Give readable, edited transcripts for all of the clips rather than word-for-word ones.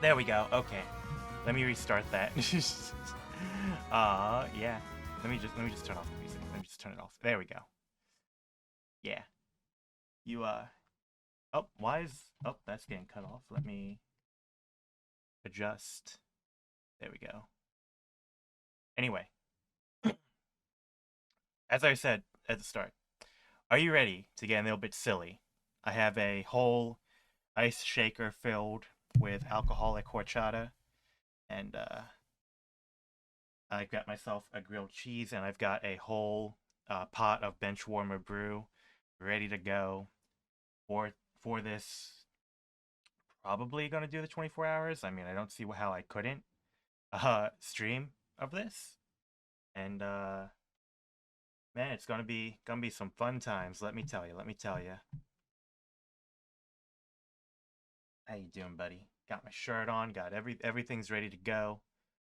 There we go. Okay. Let me restart that. Yeah. Let me just turn off the music. Let me just turn it off. There we go. Yeah. You oh, why is oh, that's getting cut off. Let me adjust. There we go. Anyway, as I said at the start, are you ready to get a little bit silly? I have a whole ice shaker filled with alcoholic horchata, and I've got myself a grilled cheese, and I've got a whole pot of bench warmer brew ready to go for this. Probably gonna do the 24 hours. I mean, I don't see how I couldn't stream of this, and man, it's gonna be some fun times. Let me tell you. Let me tell you. How you doing, buddy? Got my shirt on. Got everything's ready to go.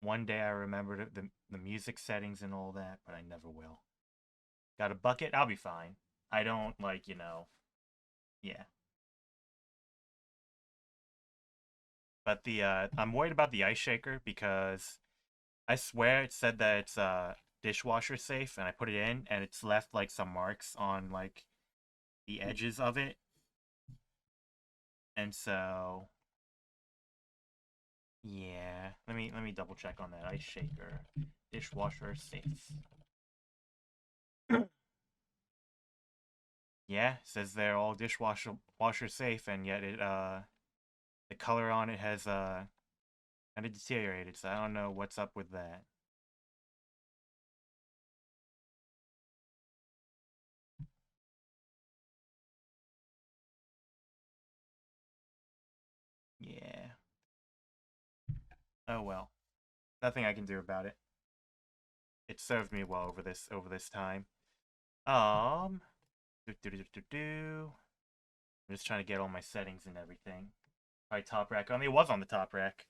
One day I remembered the music settings and all that, but I never will. Got a bucket? I'll be fine. I don't like, yeah. But the I'm worried about the ice shaker because I swear it said that it's dishwasher safe, and I put it in and it's left like some marks on like the edges of it. And so yeah, let me double check on that ice shaker. Dishwasher safe. Yeah, it says they're all dishwasher washer safe, and yet the color on it has kind of deteriorated, so I don't know what's up with that. Yeah. Oh well. Nothing I can do about it. It served me well over this time. Um do, do, do, do, do. I'm just trying to get all my settings and everything. Probably top rack. I mean, it was on the top rack.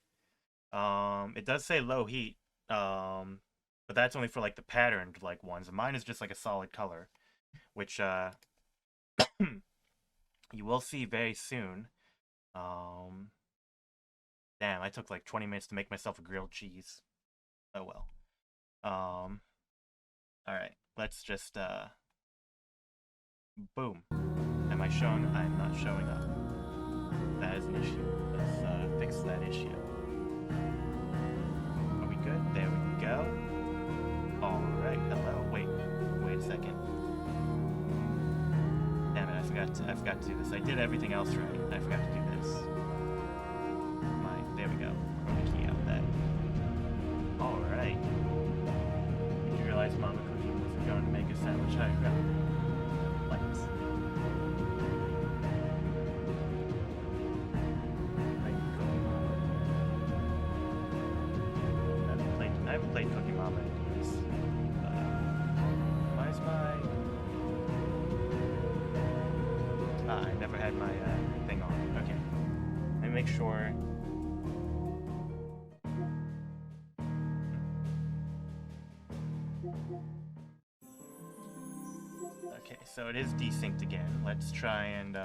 It does say low heat. But that's only for like the patterned like ones. Mine is just like a solid color, which you will see very soon. Um, damn, I took like 20 minutes to make myself a grilled cheese. Oh well. Um, all right, let's just boom. Am I showing? I'm not showing up. That is an issue. Let's fix that issue. Are we good? There we go. All right. Hello. Wait a second. Damn it! I forgot to do this. I did everything else right. I forgot to do this. There we go. We're gonna key out that. All right. Did you realize Mama Cookie wasn't going to make a sandwich? I forgot. Lights. I haven't played Cookie Mama in years. Why is my... I never had my thing on. Okay. Let me make sure... Okay, so it is desynced again. Let's try and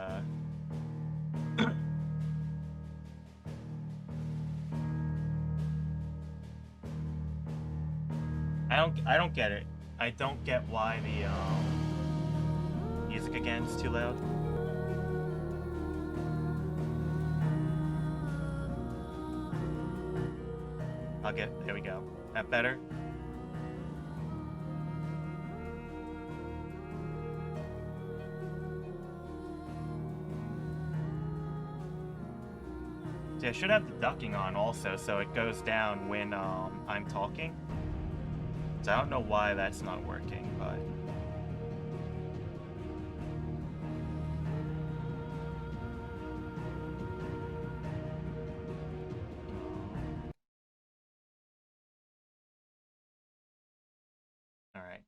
I don't get it. I don't get why the music again is too loud. There we go. That better? See, I should have the ducking on also, so it goes down when I'm talking. So I don't know why that's not working, but... Alright.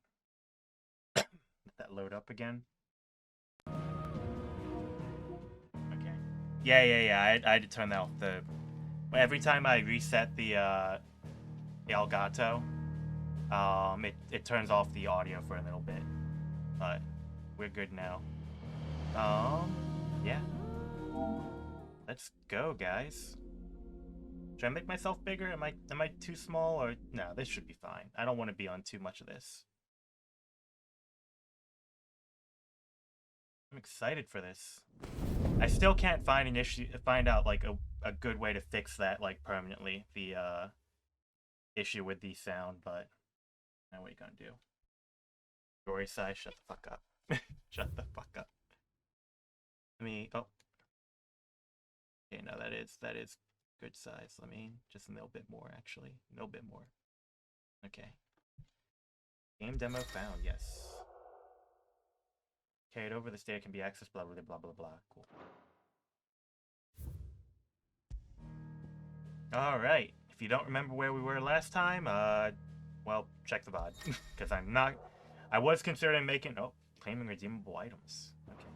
Let that load up again. Okay. Yeah. I had to turn that off. Every time I reset the Elgato, it turns off the audio for a little bit. But we're good now. Yeah. Let's go, guys. Should I make myself bigger? Am I too small? Or no, this should be fine. I don't want to be on too much of this. I'm excited for this. I still can't find out like a good way to fix that like permanently, the issue with the sound, but now what are you gonna do? Story size, shut the fuck up. Shut the fuck up. Oh. Okay, no, that is good size. Let me just a little bit more, actually. A little bit more. Okay. Game demo found, yes. Carried over, this data can be accessed, blah, blah, blah, blah, blah. Cool. Alright. If you don't remember where we were last time, well, check the VOD. Because I was considering making, claiming redeemable items. Okay.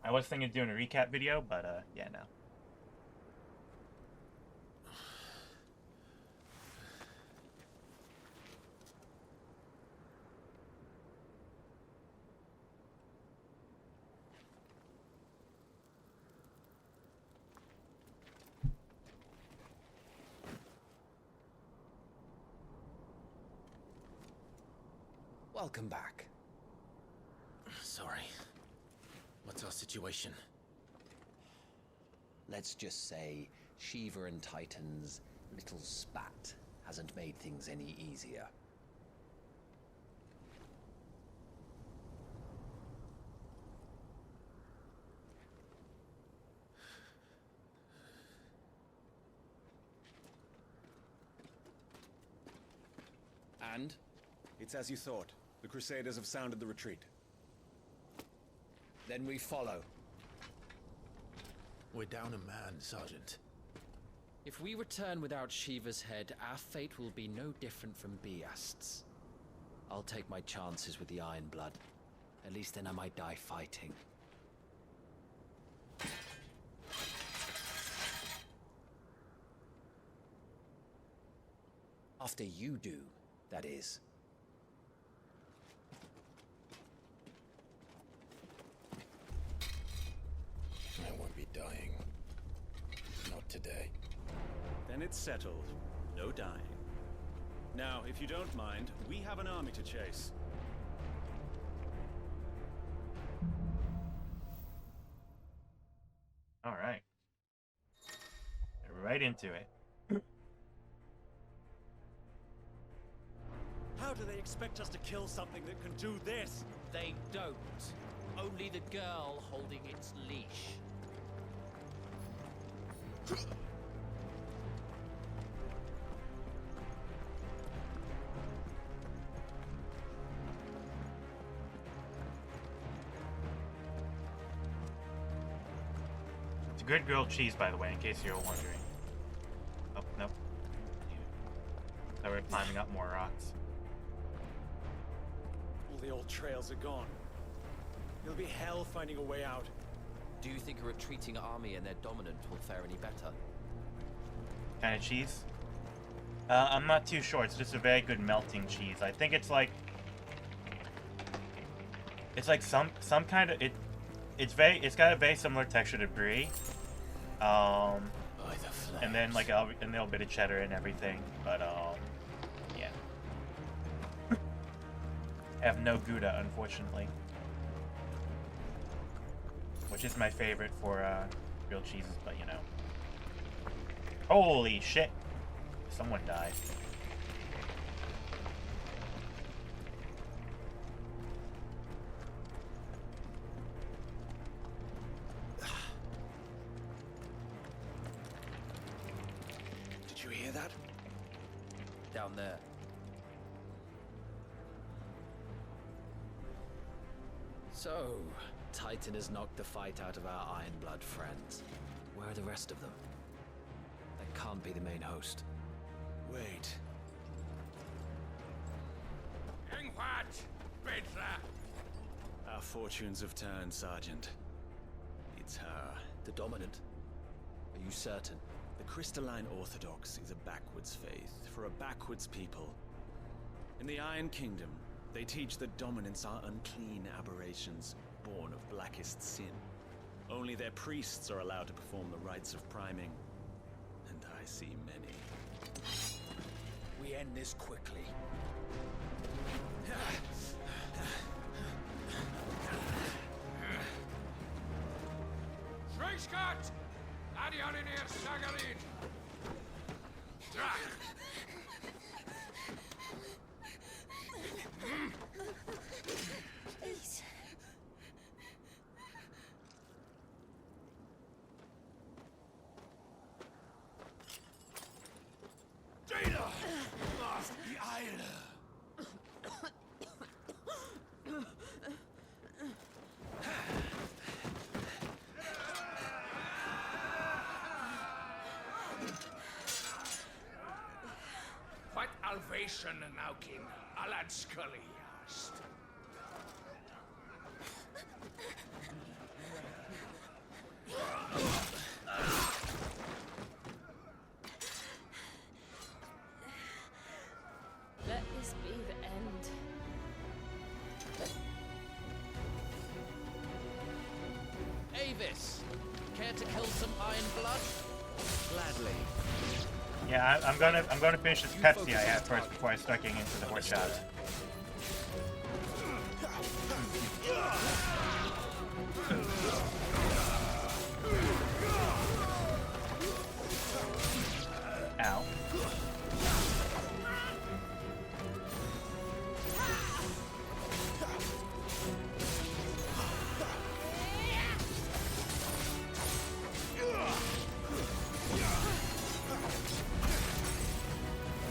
I was thinking of doing a recap video, but, yeah, no. Welcome back. Sorry. What's our situation? Let's just say Shiva and Titan's little spat hasn't made things any easier. And? It's as you thought. The Crusaders have sounded the retreat. Then we follow. We're down a man, Sergeant. If we return without Shiva's head, our fate will be no different from Biast's. I'll take my chances with the Iron Blood. At least then I might die fighting. After you do, that is. I won't be dying. Not today. Then it's settled. No dying. Now, if you don't mind, we have an army to chase. All right. Right into it. How do they expect us to kill something that can do this? They don't. Only the girl holding its leash. It's a good grilled cheese, by the way, in case you're wondering. Oh, nope. So we're climbing up more rocks. All the old trails are gone. It'll be hell finding a way out. Do you think a retreating army and their dominant will fare any better? Kind of cheese? I'm not too sure. It's just a very good melting cheese. I think it's like some kind of it's got a very similar texture to brie. And then like a little bit of cheddar and everything, but yeah. I have no Gouda, unfortunately, which is my favorite for grilled cheeses, but you know. Holy shit! Someone died. Did you hear that? Down there. So, Titan has knocked the fight out of our Iron Blood friends. Where are the rest of them? That can't be the main host. Wait. Our fortunes have turned, Sergeant. It's her. The dominant? Are you certain? The Crystalline Orthodox is a backwards faith for a backwards people. In the Iron Kingdom, they teach that dominants are unclean aberrations, born of blackest sin. Only their priests are allowed to perform the rites of priming. And I see many. We end this quickly. Schreischgott! Adioninir Sagarin! Please. Jada! Must be Eile! What Alvation Naukin Alad Scully asked. Let this be the end. Avis, care to kill some iron blood? Gladly. Yeah, I'm gonna finish this Pepsi I have first before I start getting into the horse shots. Ow.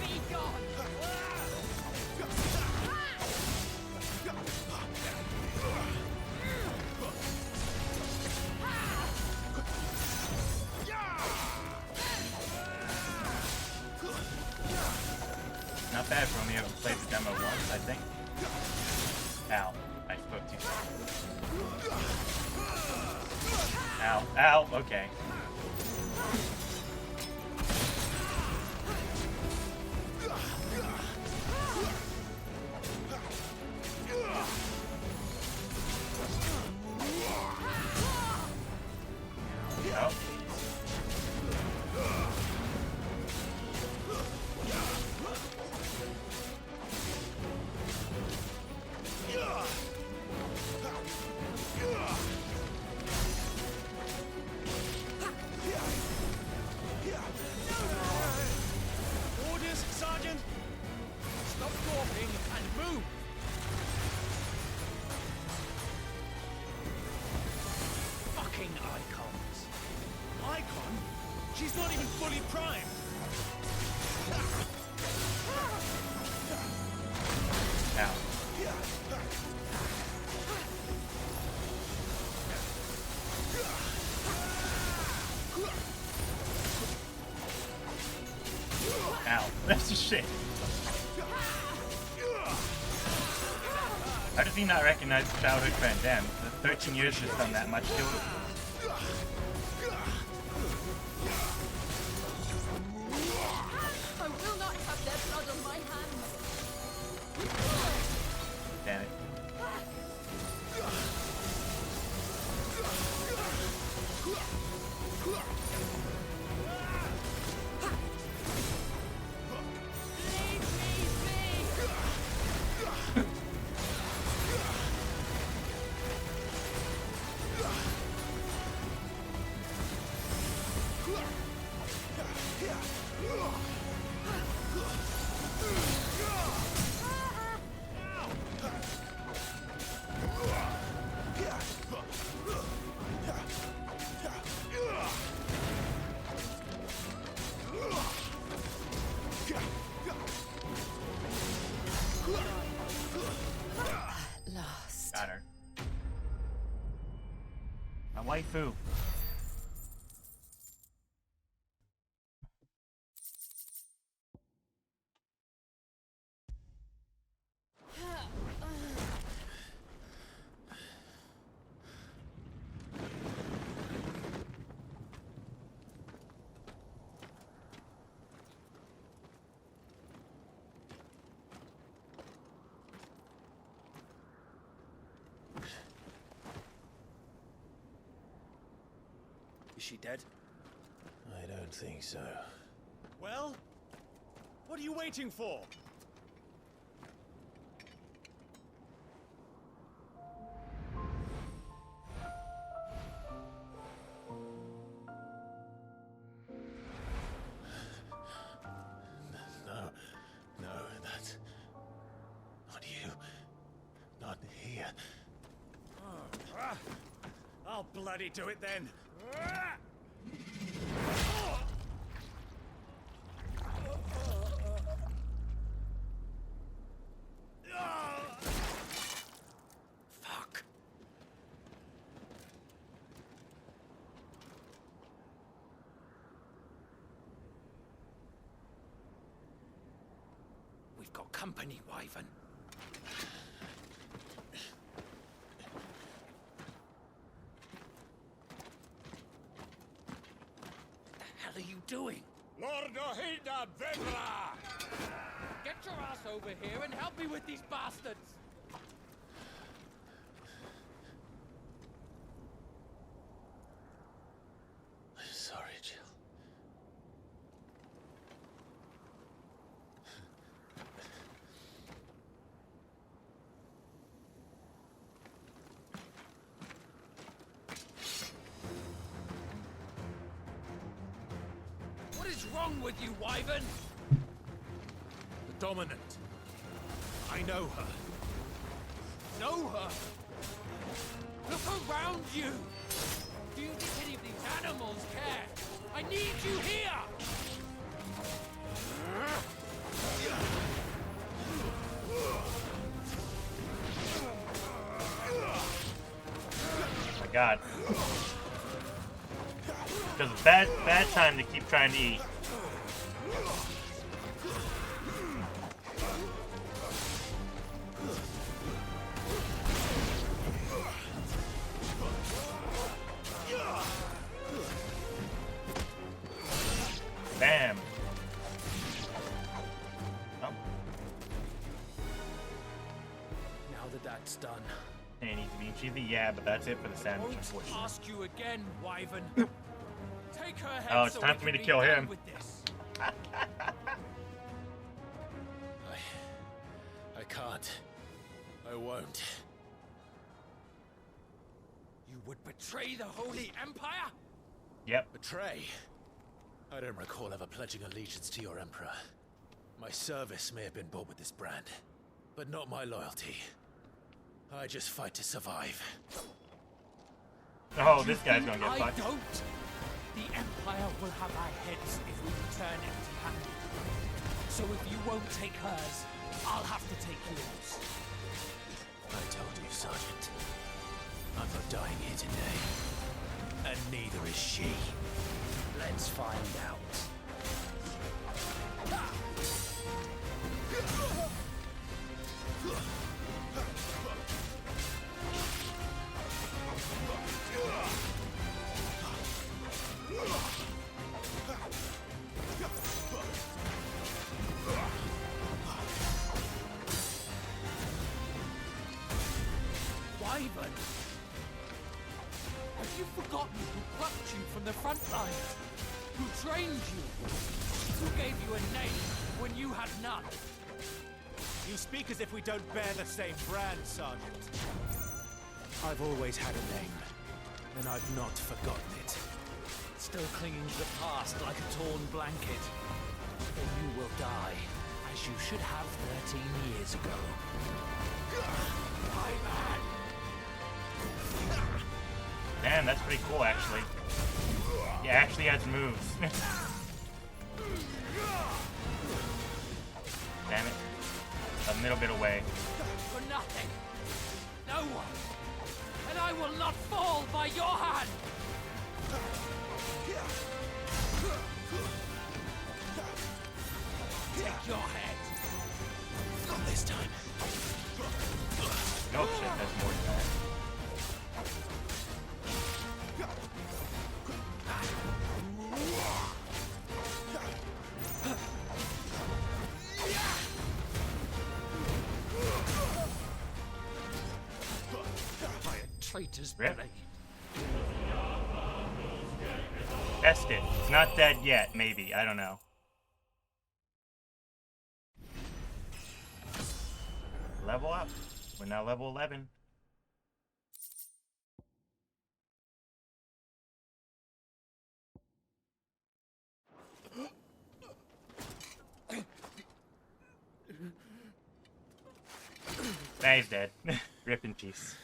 Be gone! Not bad for me. I've played the demo once, I think. Ow. I spoke too soon. Ow. Ow. Okay. Oh. Orders, Sergeant! Stop gawping and move! Fucking Eikons! Eikon? She's not even fully primed! Ow. Ow. That's just shit. How does he not recognize the childhood friend? Damn, the 13 years has done that much to him. I will not have their blood on my hands. Damn it. Leave me be! Last. Got her. My waifu. Is she dead? I don't think so. Well, what are you waiting for? No, that's not you. Not here. I'll bloody do it then. Fuck. We've got company, Wyvern. The hell are you doing? Lord Ohida Vendra! Get your ass over here and help me with these bastards! I'm sorry, Jill. What is wrong with you, Wyvern? The Dominant. I know her. Know her? Look around you! Do you think any of these animals care? I need you here! Oh my god. Because it's bad time to keep trying to eat. Bam. Oh, Now that that's done, and needs to be cheesy. Yeah, but that's it for the I sandwich, won't unfortunately. ask you again, Wyvern. Take her head. Oh, it's so time we for me can to be kill done him. with this. I can't. I won't. You would betray the Holy Empire? Yep. Betray? I don't recall ever pledging allegiance to your Emperor. My service may have been bought with this brand, but not my loyalty. I just fight to survive. Oh, this guy's gonna get I fucked. don't. The Empire will have our heads if we return empty-handed. So if you won't take hers, I'll have to take yours. I told you, Sergeant. I'm not dying here today. And neither is she. Let's find out. Wyvern! Have you forgotten who plucked you from the front lines? Who trained you? Who gave you a name when you had none? You speak as if we don't bear the same brand, Sergeant. I've always had a name, and I've not forgotten it. Still clinging to the past like a torn blanket. Then you will die, as you should have 13 years ago. Wyvern! Damn, that's pretty cool, actually. He actually has moves. Damn it. A little bit away. For nothing. No one. And I will not fall by your hand. Take your head. Not this time. No shit, that's more than that. By a traitor's Rip. blade. Test it. It's not dead yet, maybe. I don't know. Level up. We're now level 11. Nah, he's dead. Rip in peace.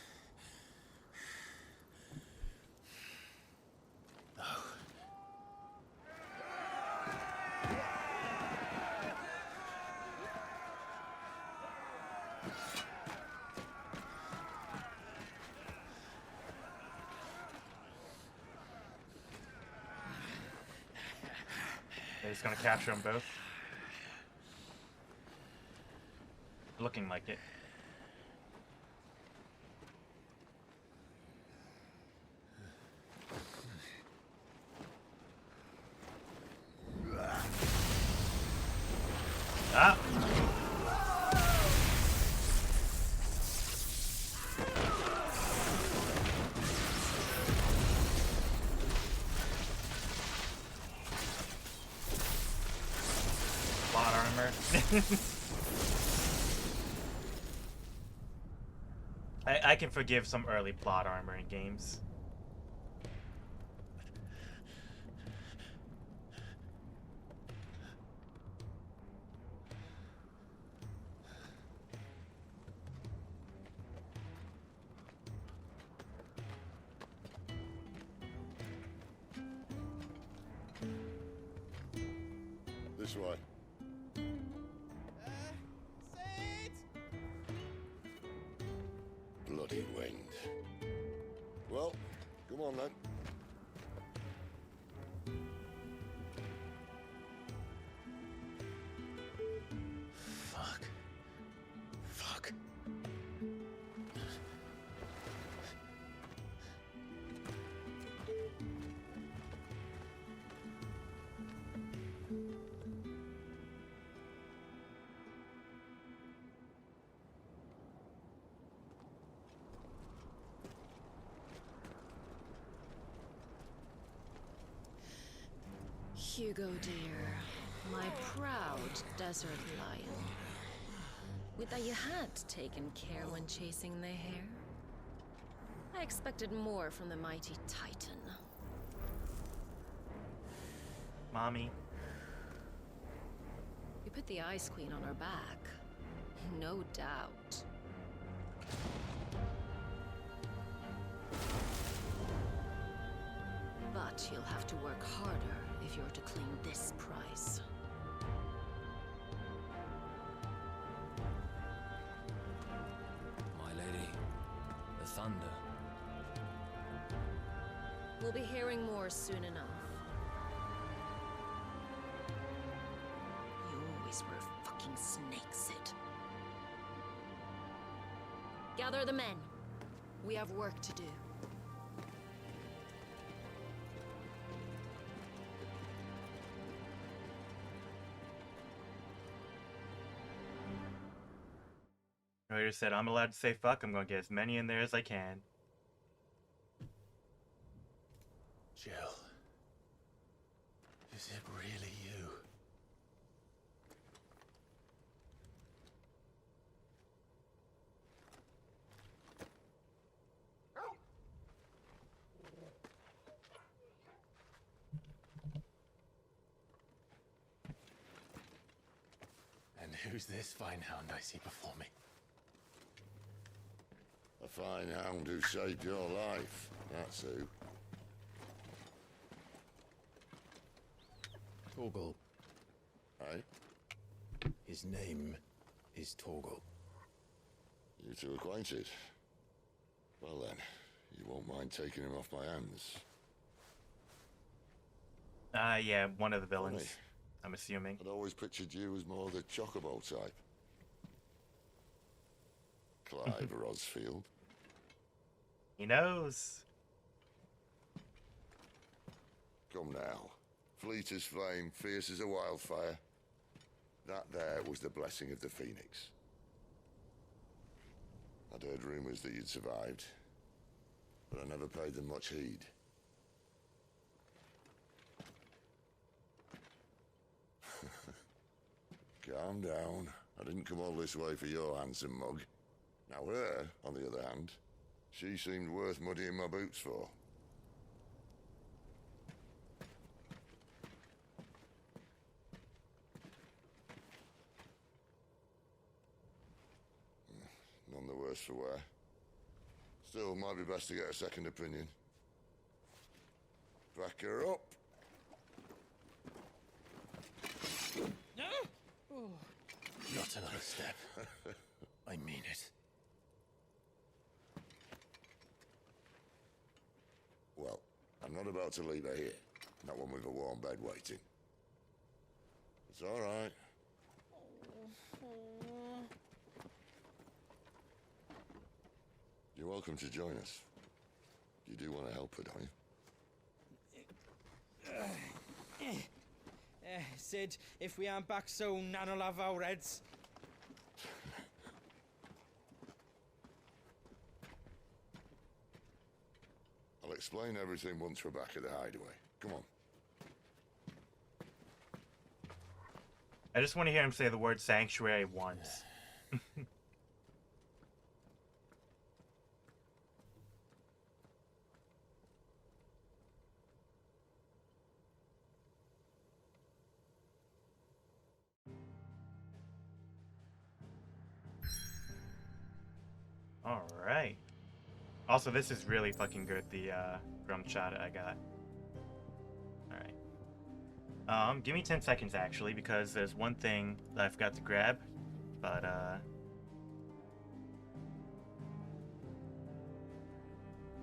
They're just gonna capture them both. Looking like it. Ah! Plot armor. I can forgive some early plot armor in games. This way. Bloody wind. Well, come on then. Fuck. Fuck. Hugo, dear, my proud desert lion. Would that you had taken care when chasing the hare? I expected more from the mighty Titan. Mommy. We put the Ice Queen on our back. No doubt. But you'll have to work harder if you're to claim this prize. My lady, the thunder. We'll be hearing more soon enough. You always were a fucking snake, Sid. Gather the men. We have work to do. Raider said, I'm allowed to say fuck, I'm gonna get as many in there as I can. Jill. Is it really you? And who's this fine hound I see before me? A fine hound who saved your life. That's who. Torgal. Eh? His name is Torgal. You two acquainted? Well then, you won't mind taking him off my hands. Yeah, one of the villains. Funny. I'm assuming. I'd always pictured you as more the Chocobo type. Clive Rosfield. He knows. Come now. Fleet as flame, fierce as a wildfire. That there was the blessing of the Phoenix. I'd heard rumors that you'd survived, but I never paid them much heed. Calm down. I didn't come all this way for your handsome mug. Now her, on the other hand, she seemed worth muddying my boots for. None the worse for wear. Still, might be best to get a second opinion. Back her up. Not another step. I mean it. Well, I'm not about to leave her here. Not one with a warm bed waiting. It's all right. You're welcome to join us. You do want to help her, don't you? Sid, if we aren't back soon, Nan'll have our heads. I'll explain everything once we're back at the hideaway. Come on. I just want to hear him say the word sanctuary once. Alright. Also, this is really fucking good, the drum shot I got. Alright. Give me 10 seconds actually, because there's one thing that I forgot to grab. But,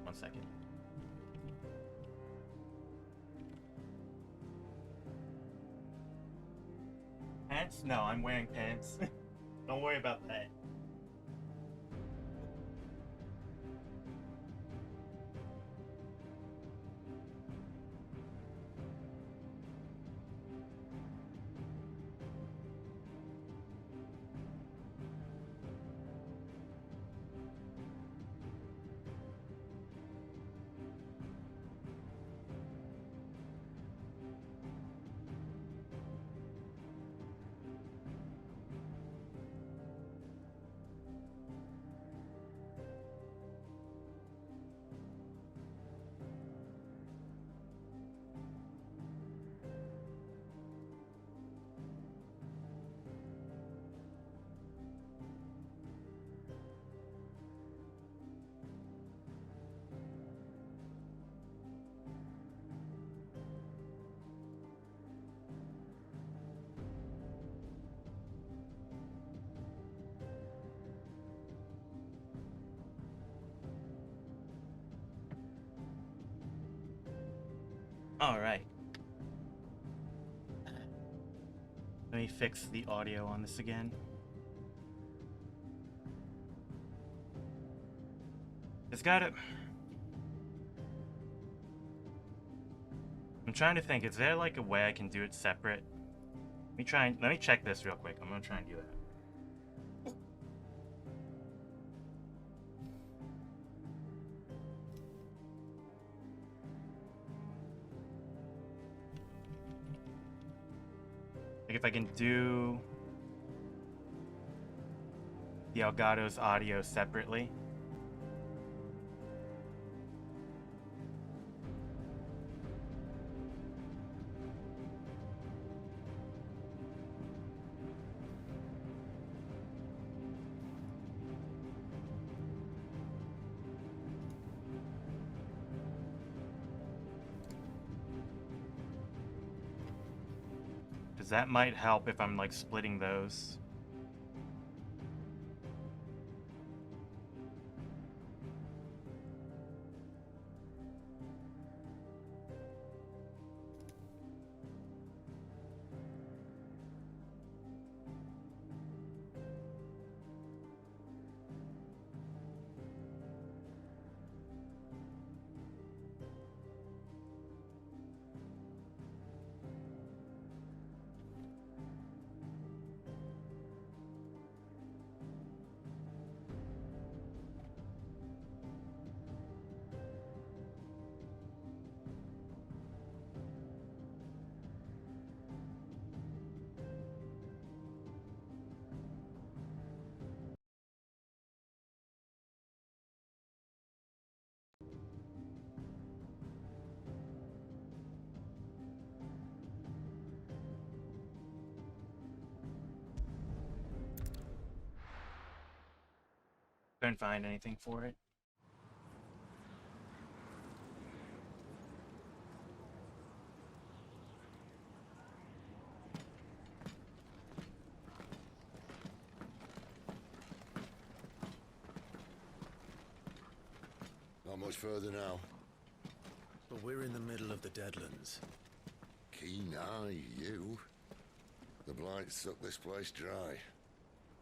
one second. Pants? No, I'm wearing pants. Don't worry about that. Alright. Let me fix the audio on this again. It's gotta... I'm trying to think, is there like a way I can do it separate? Let me check this real quick. I'm gonna try and do that. Like if I can do the Elgato's audio separately. Because that might help if I'm like splitting those. Couldn't find anything for it. Not much further now. But we're in the middle of the Deadlands. Keen eye, you. The blight sucked this place dry.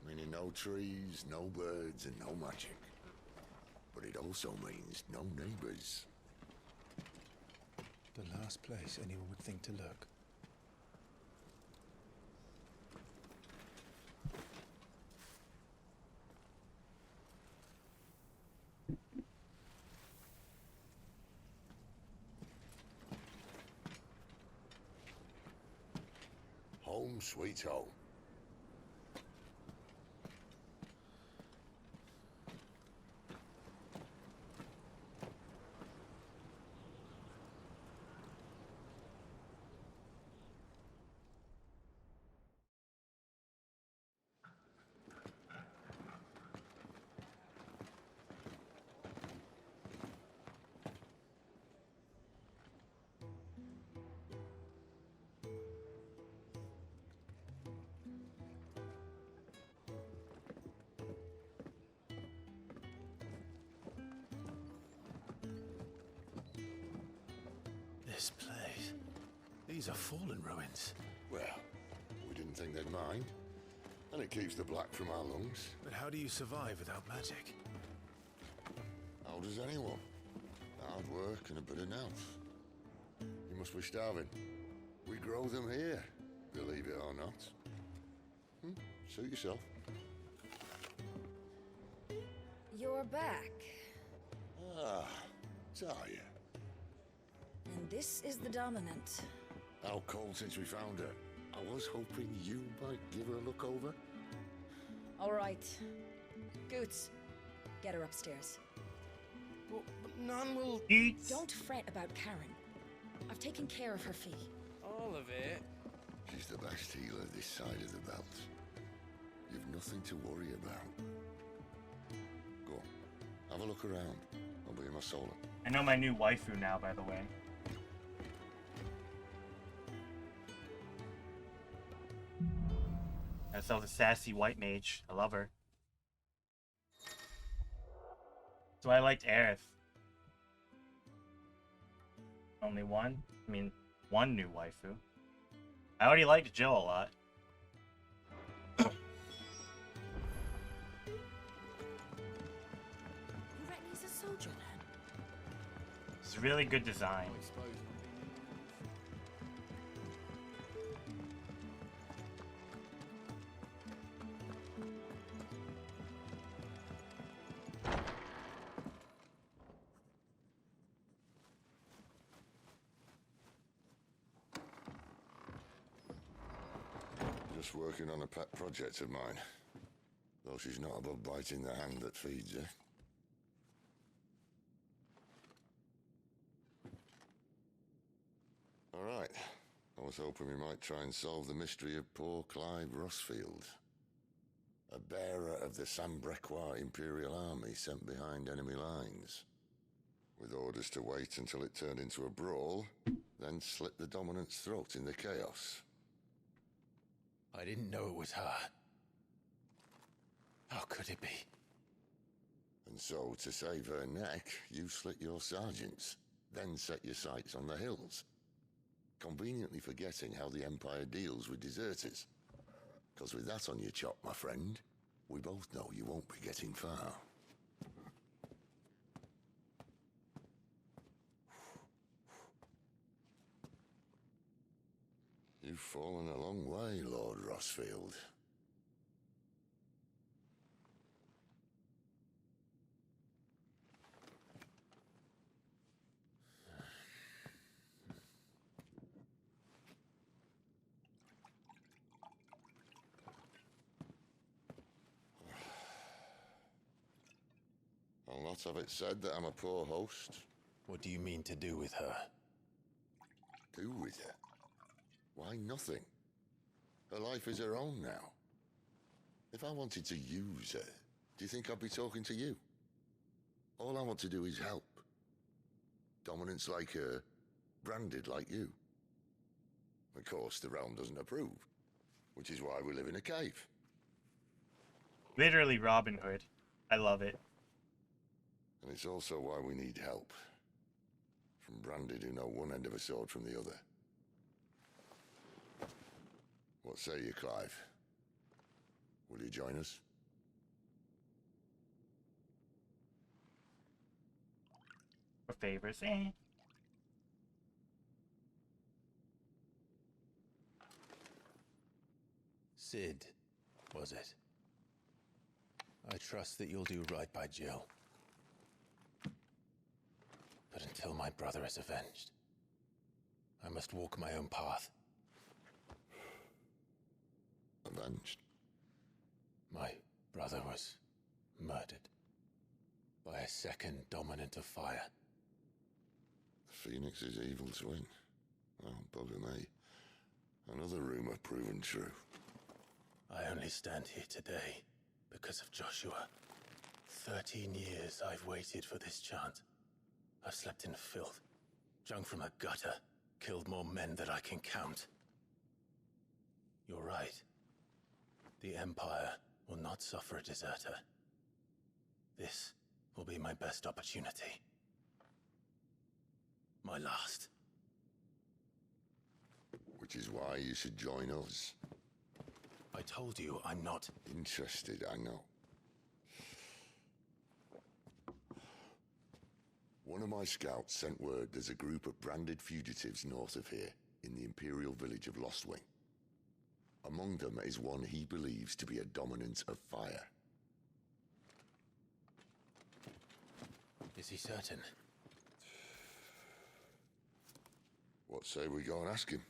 Meaning no trees, no birds, and no magic. But it also means no neighbors. The last place anyone would think to look. Home sweet home. This place. These are fallen ruins. Well, we didn't think they'd mind. And it keeps the black from our lungs. But how do you survive without magic? How does anyone? Hard work and a bit of nous. You must be starving. We grow them here, believe it or not. Suit yourself. You're back. Ah, Talia. And this is the Dominant. How cold since we found her. I was hoping you might give her a look over. All right. Goots, get her upstairs. But none will... Eats. Don't fret about Karen. I've taken care of her fee. All of it? She's the best healer this side of the belt. You've nothing to worry about. Go on, have a look around. I'll be in my solar. I know my new waifu now, by the way. That's the sassy white mage. I love her. So I liked Aerith. Only one? I mean, one new waifu. I already liked Jill a lot. You reckon he's a soldier then? It's really good design. Just working on a pet project of mine. Though she's not above biting the hand that feeds her. All right. I was hoping we might try and solve the mystery of poor Clive Rossfield. A bearer of the Sambrequois Imperial Army sent behind enemy lines. With orders to wait until it turned into a brawl, then slit the Dominant's throat in the chaos. I didn't know it was her. How could it be? And so, to save her neck, you slit your sergeants, then set your sights on the hills. Conveniently forgetting how the Empire deals with deserters. Because with that on your chop, my friend, we both know you won't be getting far. You've fallen a long way, Lord Rossfield. I'll not have it said that I'm a poor host. What do you mean to do with her? Do with her? Why, nothing. Her life is her own now. If I wanted to use her, Do you think I'd be talking to you? All I want to do is help. Dominants like her, branded like you. Of course, the realm doesn't approve, which is why we live in a cave. Literally Robin Hood. I love it. And it's also why we need help. From branded who know one end of a sword from the other. What say you, Clive? Will you join us? For favors, eh? Sid, was it? I trust that you'll do right by Jill. But until my brother is avenged, I must walk my own path. Avenged? My brother was murdered by a second dominant of fire. Phoenix's evil twin. Oh, bugger me. Another rumor proven true. I only stand here today because of Joshua. 13 years I've waited for this chance. I've slept in filth, drunk from a gutter, killed more men than I can count. You're right. The Empire will not suffer a deserter. This will be my best opportunity. My last. Which is why you should join us. I told you I'm not interested, I know. One of my scouts sent word there's a group of branded fugitives north of here, in the Imperial village of Lostwing. Among them is one he believes to be a dominant of fire. Is he certain? What say we go and ask him?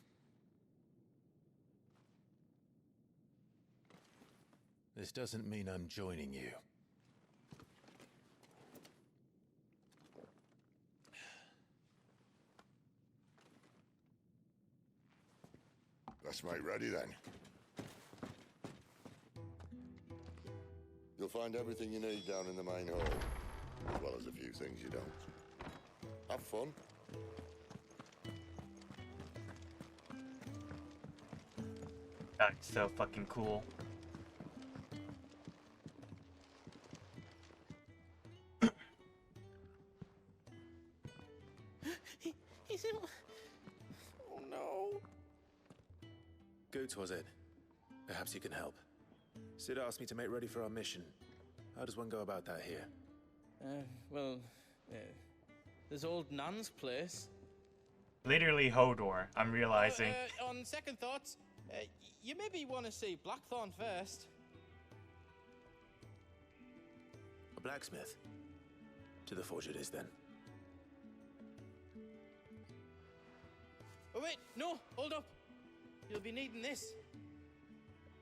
This doesn't mean I'm joining you. Let's make ready then. You'll find everything you need down in the main hall, as well as a few things you don't. Have fun. That's so fucking cool. He's in... Oh no. Goots, was it? Perhaps you can help. Sid asked me to make ready for our mission. How does one go about that here? Well, there's old Nan's place. Literally Hodor, I'm realizing. On second thoughts, you maybe want to see Blackthorn first. A blacksmith? To the forge it is, then. Oh wait, no, hold up. You'll be needing this.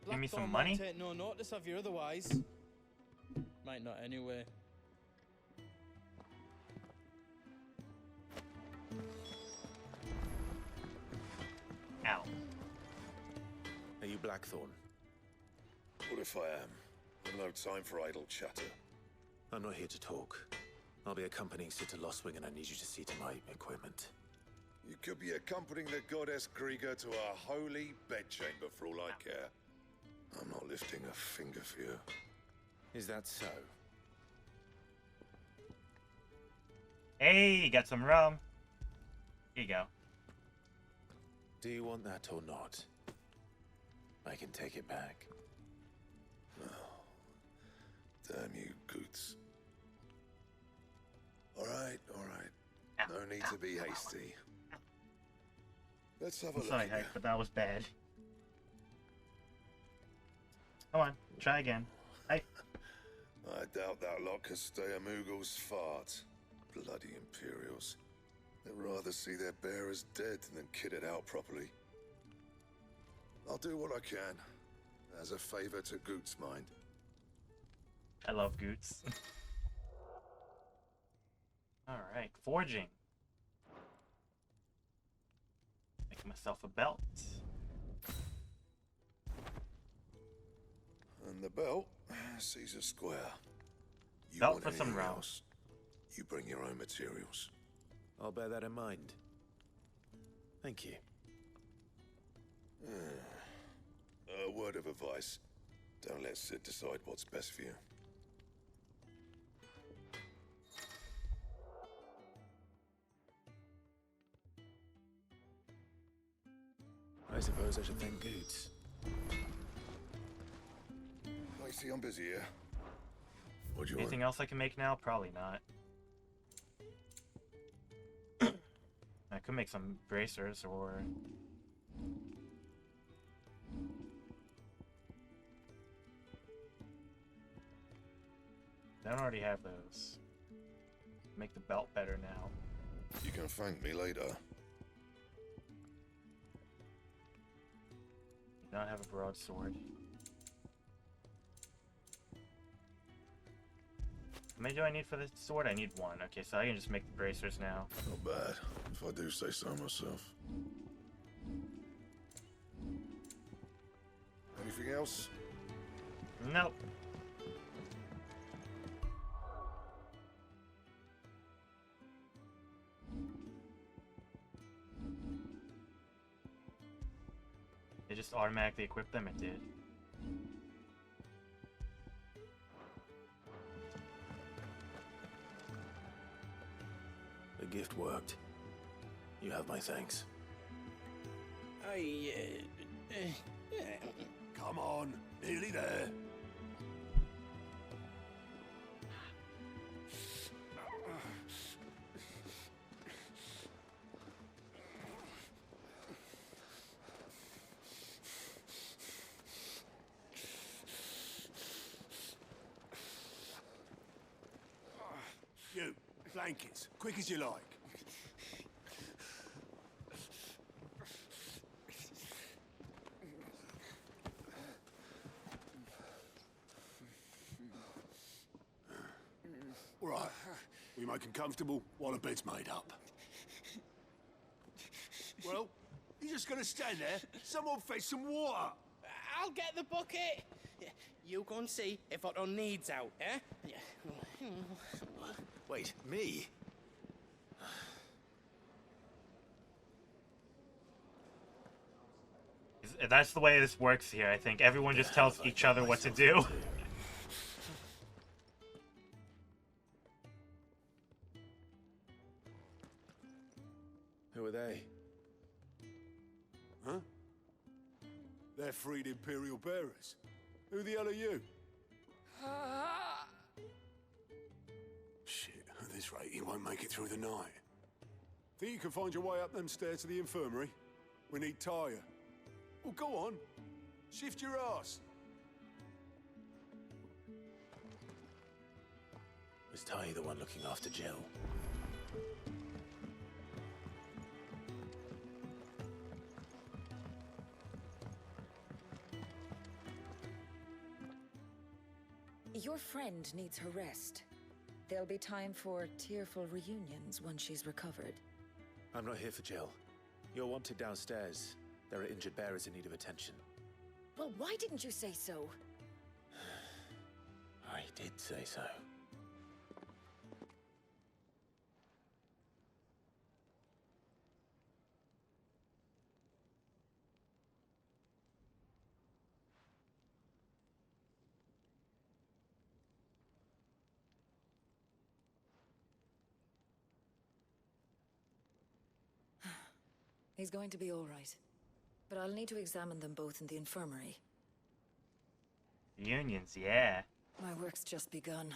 Give me some Blackthorn money? might take no notice of you otherwise. Might not anyway. Ow. Are you Blackthorn? What if I am? I've no time for idle chatter. I'm not here to talk. I'll be accompanying Sid to Lostwing, and I need you to see to my equipment. You could be accompanying the goddess Krieger to a holy bedchamber for all I care. I'm not lifting a finger for you. Is that so? Hey, got some rum. Here you go. Do you want that or not? I can take it back. Oh, damn you, Goots. All right. No need to be hasty. Let's have a look. Sorry, Hank, but that was bad. Come on, try again. I doubt that lot could stay a Moogle's fart. Bloody Imperials. They'd rather see their bearers dead than kitted out properly. I'll do what I can, as a favor to Goot's mind. I love Goots. Alright, forging. Making myself a belt. And the belt sees a square. You Belt want for some anything rounds. else, you bring your own materials. I'll bear that in mind. Thank you. A word of advice. Don't let Sid decide what's best for you. I suppose I should thank Goots. I see I'm busy here. What do you Anything want? else I can make now? Probably not. I could make some bracers or... I don't already have those. Make the belt better now. You can thank me later. Do not have a broadsword. How many do I need for this sword? I need one. Okay, so I can just make the bracers now. Not bad, if I do say so myself. Anything else? Nope. It just automatically equipped them? It did. The gift worked. You have my thanks. Come on, nearly there. You, blankets, quick as you like. All right, we make 'em comfortable while the bed's made up. Well, you're just gonna stand there? Someone fetch some water. I'll get the bucket. You go and see if Otto needs out, eh? Wait, me? That's the way this works here, I think. Everyone just tells each other what to do. Who are they? Huh? They're freed Imperial bearers. Who the hell are you? Shit, at this rate, he won't make it through the night. Think you can find your way up them stairs to the infirmary? We need Tyre. Well, go on. Shift your ass. Was Ty the one looking after Jill? Your friend needs her rest. There'll be time for tearful reunions once she's recovered. I'm not here for Jill. You're wanted downstairs. There are injured bearers in need of attention. Well, why didn't you say so? I did say so. He's going to be all right. But I'll need to examine them both in the infirmary. Unions, yeah. My work's just begun.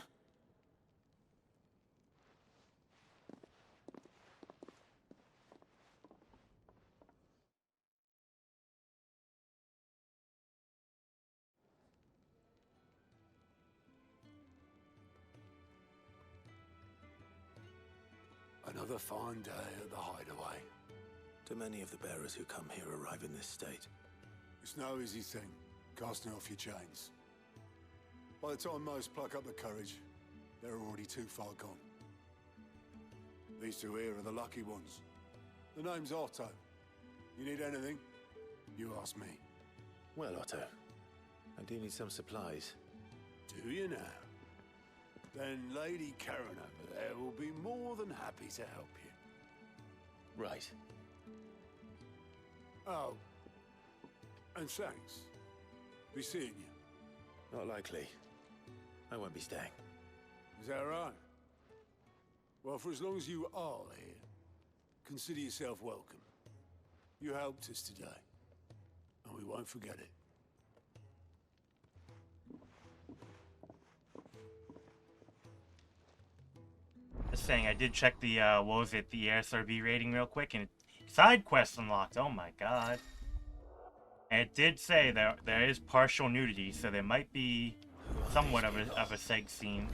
Another fine day at the hideaway. Do many of the bearers who come here arrive in this state? It's no easy thing, casting off your chains. By the time most pluck up the courage, they're already too far gone. These two here are the lucky ones. The name's Otto. You need anything? You ask me. Well, Otto, I do need some supplies. Do you now? then Lady Karen over there will be more than happy to help you. Right. Oh. And thanks. Be seeing you. Not likely. I won't be staying. Is that right? Well, for as long as you are here, consider yourself welcome. You helped us today, and we won't forget it. Just saying, I did check the, what was it, the SRB rating real quick, and side quest unlocked, oh my god. And it did say there is partial nudity, so there might be somewhat of a sex scene.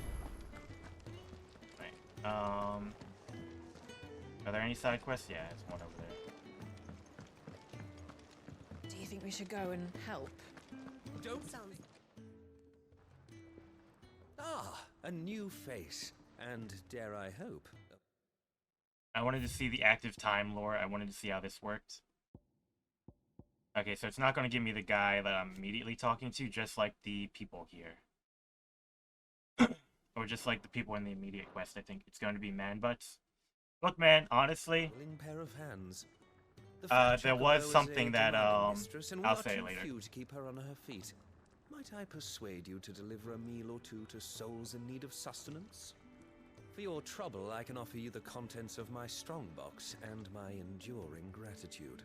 Right, are there any side quests? Yeah, there's one over there. Do you think we should go and help? Don't sound. Ah, a new face. And dare I hope. I wanted to see the active time lore. I wanted to see how this worked. Okay, so it's not going to give me the guy that I'm immediately talking to, just like the people here. Or just like the people in the immediate quest. I think it's going to be man butts. Look, man, honestly, Pair of hands. there was something that, I'll say it later. To keep her on her feet. Might I persuade you to deliver a meal or two to souls in need of sustenance? For your trouble, I can offer you the contents of my strongbox and my enduring gratitude.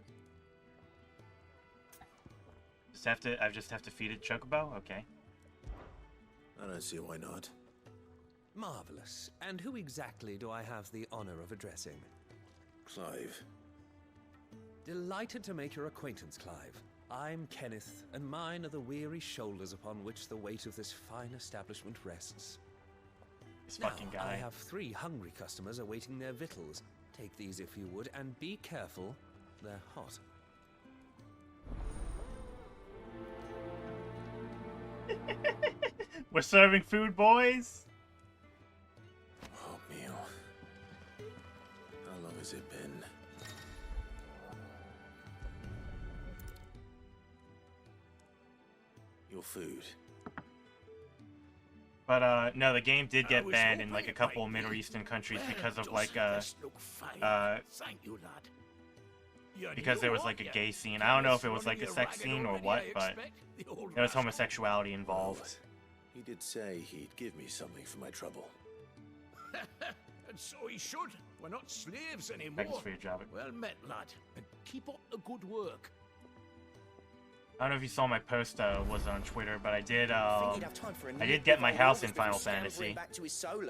I just have to feed it Chocobo? Okay. I don't see why not. Marvelous. And who exactly do I have the honor of addressing? Clive. Delighted to make your acquaintance, Clive. I'm Kenneth, and mine are the weary shoulders upon which the weight of this fine establishment rests. This fucking guy. I have 3 hungry customers awaiting their victuals. Take these if you would, and be careful. They're hot. We're serving food, boys! Hot meal. How long has it been? Your food. But, no, the game did get banned in, like, a couple of Middle Eastern countries because of, like, because there was, like, a gay scene. I don't know if it was, like, a sex scene or what, but there was homosexuality involved. He did say he'd give me something for my trouble. And so he should. We're not slaves anymore. Thanks for your job. Well met, lad. And keep up the good work. I don't know if you saw my post was on Twitter, but I did get my house in Final Fantasy.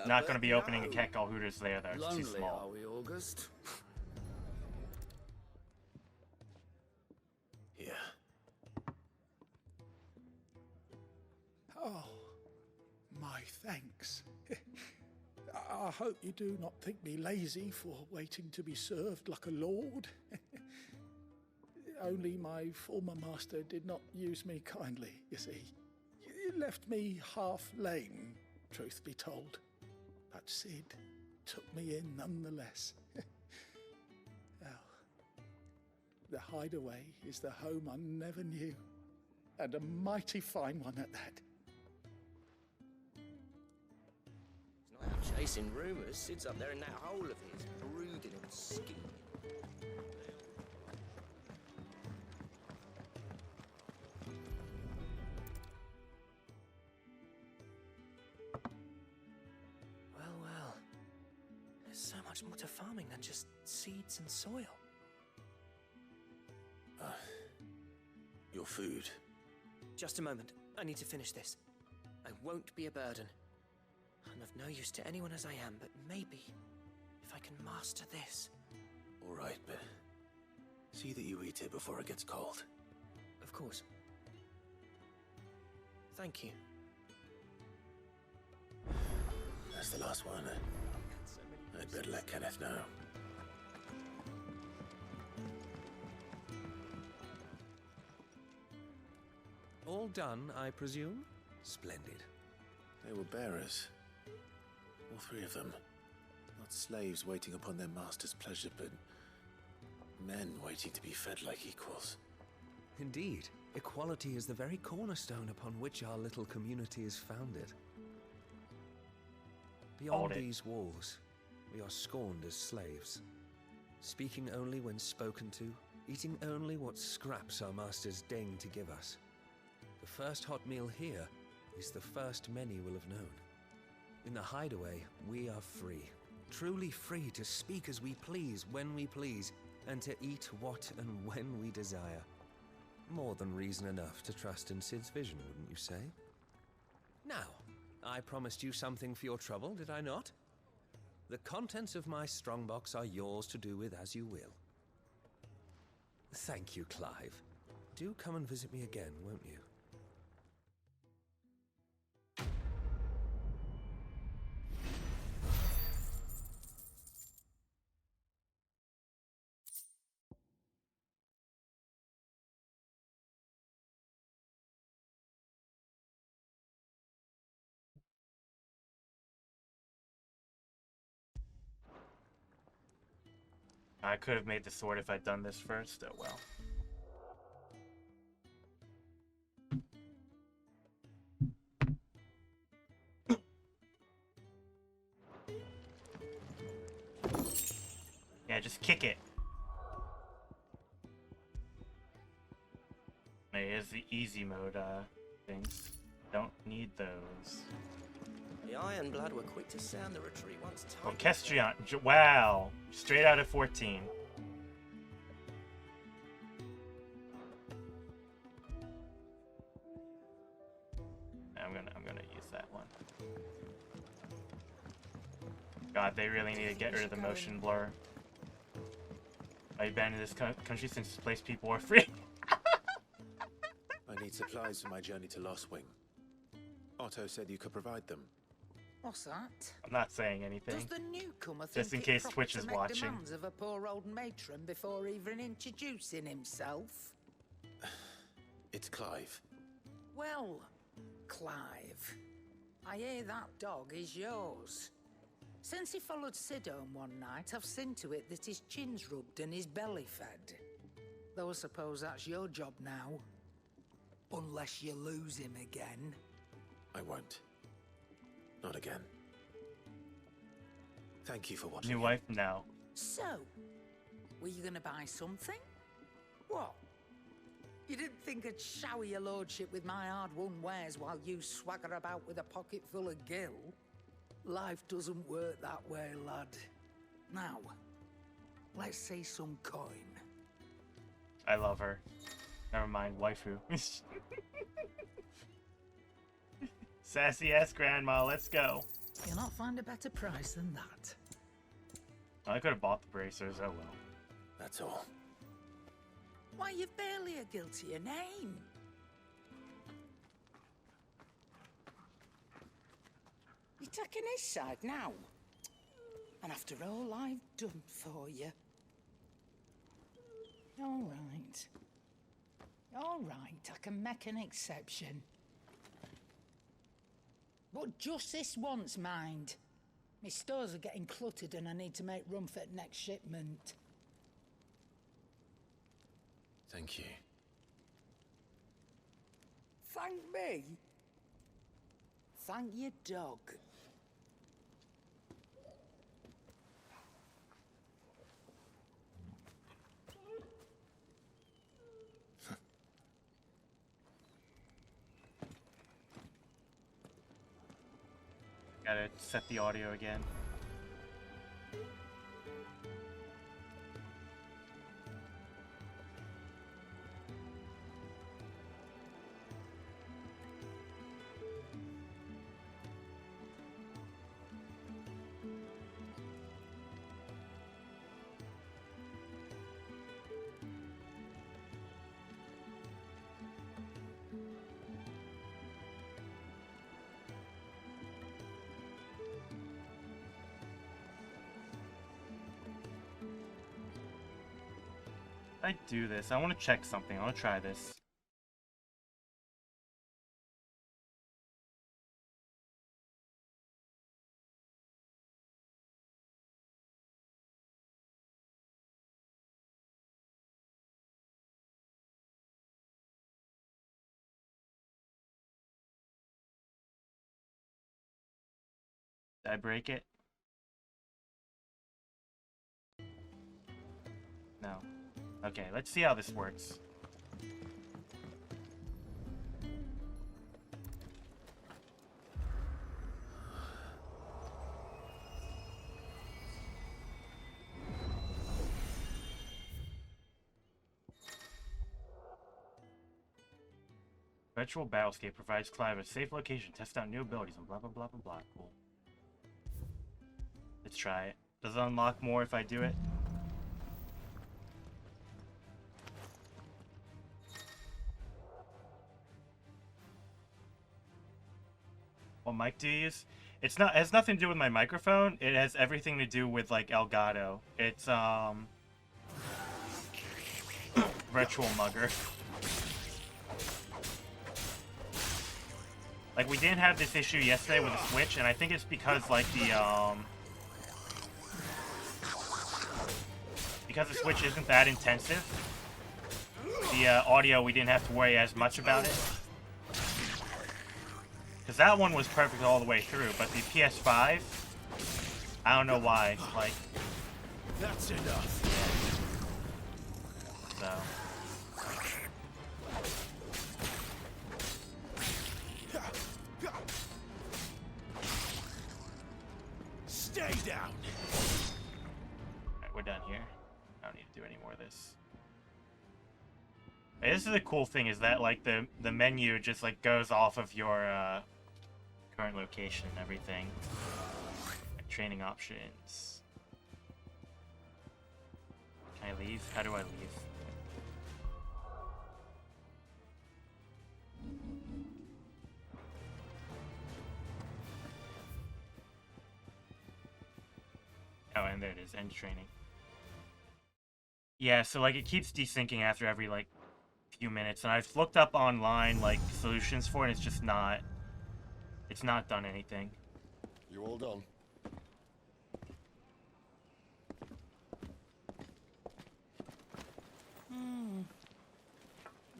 Not gonna be opening a Cat Call Hooters there though, it's too small. Are we, August? Yeah. Oh, my thanks. I hope you do not think me lazy for waiting to be served like a lord. Only my former master did not use me kindly, you see. He left me half lame, truth be told. But Sid took me in nonetheless. Well, the hideaway is the home I never knew, and a mighty fine one at that. He's not out chasing rumours. Sid's up there in that hole of his, brooding and scheming. Well. There's so much more to farming than just seeds and soil. Your food. Just a moment. I need to finish this. I won't be a burden. I'm of no use to anyone as I am, but maybe if I can master this. All right, but see that you eat it before it gets cold. Of course. Thank you. That's the last one. I'd better let Kenneth know. All done, I presume? Splendid. They were bearers. All 3 of them. Not slaves waiting upon their master's pleasure, but men waiting to be fed like equals. Indeed. Equality is the very cornerstone upon which our little community is founded. Beyond these walls, we are scorned as slaves, speaking only when spoken to, eating only what scraps our masters deign to give us. The first hot meal here is the first many will have known. In the hideaway, we are free, truly free to speak as we please, when we please, and to eat what and when we desire. More than reason enough to trust in Cid's vision, wouldn't you say? Now, I promised you something for your trouble, did I not? The contents of my strongbox are yours to do with as you will. Thank you, Clive. Do come and visit me again, won't you? I could have made the sword if I'd done this first. Oh well. Yeah, just kick it. Here's the easy mode things. Don't need those. The Iron Blood were quick to sound the retreat once time. Orchestrion. Wow. Straight out of 14. I'm gonna use that one. God, they really need to get rid of the motion blur. I've been in this country since displaced people are free. I need supplies for my journey to Lost Wing. Otto said you could provide them. What's that? I'm not saying anything. Does the newcomer Just in think case it Twitch proper is to make watching. demands of a poor old matron before even introducing himself? It's Clive. Well, Clive, I hear that dog is yours. Since he followed Cid home one night, I've seen to it that his chin's rubbed and his belly fed. Though I suppose that's your job now. Unless you lose him again. I won't. Not again. Thank you for watching. New wife? No. So, were you gonna buy something? What? You didn't think I'd shower your lordship with my hard-won wares while you swagger about with a pocket full of gil? Life doesn't work that way, lad. Now, let's see some coin. I love her. Never mind, waifu. Sassy ass grandma, let's go. You'll not find a better price than that. I could have bought the bracers, oh well. That's all. Why, you've barely a gill to your name. You're taking his side now. And after all I've done for you. All right. All right, I can make an exception. But just this once, mind. My stores are getting cluttered and I need to make room for the next shipment. Thank you. Thank me? Thank your dog. Gotta set the audio again. I do this. I want to check something. I want to try this. Did I break it? No. Okay, let's see how this works. Virtual Battlescape provides Clive a safe location, test out new abilities, and blah blah blah blah blah. Cool. Let's try it. Does it unlock more if I do it? What mic do you use? It has nothing to do with my microphone. It has everything to do with like Elgato. It's Virtual Mugger. Like, we didn't have this issue yesterday with the Switch, and I think it's because, like, because the Switch isn't that intensive, the audio, we didn't have to worry as much about it. Because that one was perfect all the way through, but the PS5, I don't know why, like... That's enough. So... Stay down. Alright, we're done here. I don't need to do any more of this. Hey, this is a cool thing, is that like the menu just like goes off of your current location and everything. Like, training options. Can I leave? How do I leave? Oh, and there it is, end training. Yeah, so like it keeps desyncing after every like few minutes, and I've looked up online like solutions for it, and it's not done anything. You all done?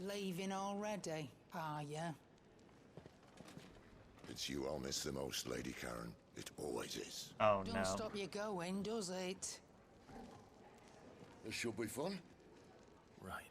Leaving already, are ya? It's you I'll miss the most, Lady Karen. It always is. Oh, no. Don't stop you going, does it? This should be fun. Right.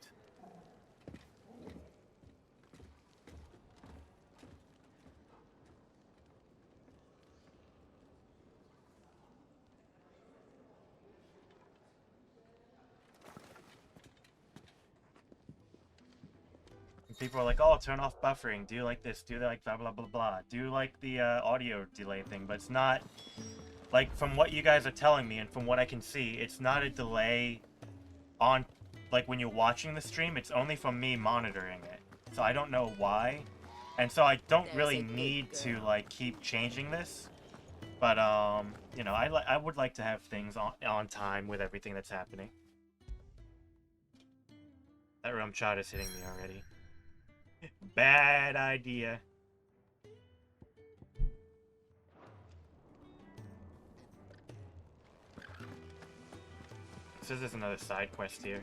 People are like, oh, turn off buffering, do like this, do like blah blah blah blah, do like the audio delay thing, but it's not, like, from what you guys are telling me and from what I can see, it's not a delay on, like, when you're watching the stream, it's only from me monitoring it. So I don't know why, and so I don't really need to, like, keep changing this, but, you know, I would like to have things on time with everything that's happening. That rum shot is hitting me already. Bad idea. It says there's another side quest here.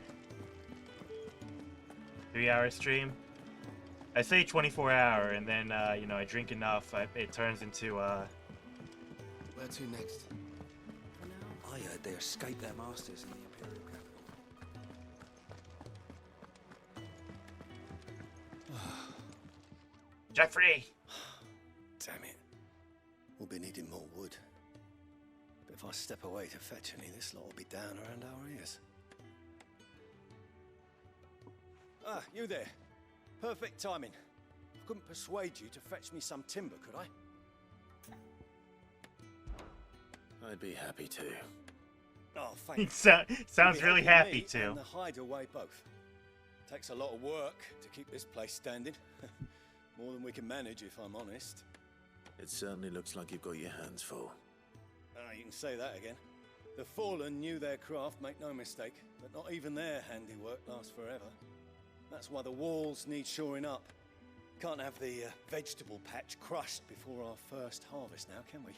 3-hour stream. I say 24-hour, and then you know, I drink enough, it turns into Where to next? I heard they escaped their masters in the Imperial capital. Jeffrey! Damn it. We'll be needing more wood. But if I step away to fetch any, this lot will be down around our ears. Ah, you there. Perfect timing. I couldn't persuade you to fetch me some timber, could I? I'd be happy to. Oh, thank you. Sounds really happy me to. And the hideaway both. Takes a lot of work to keep this place standing. More than we can manage, if I'm honest. It certainly looks like you've got your hands full. Ah, you can say that again. The Fallen knew their craft, make no mistake, but not even their handiwork lasts forever. That's why the walls need shoring up. Can't have the vegetable patch crushed before our first harvest now, can we?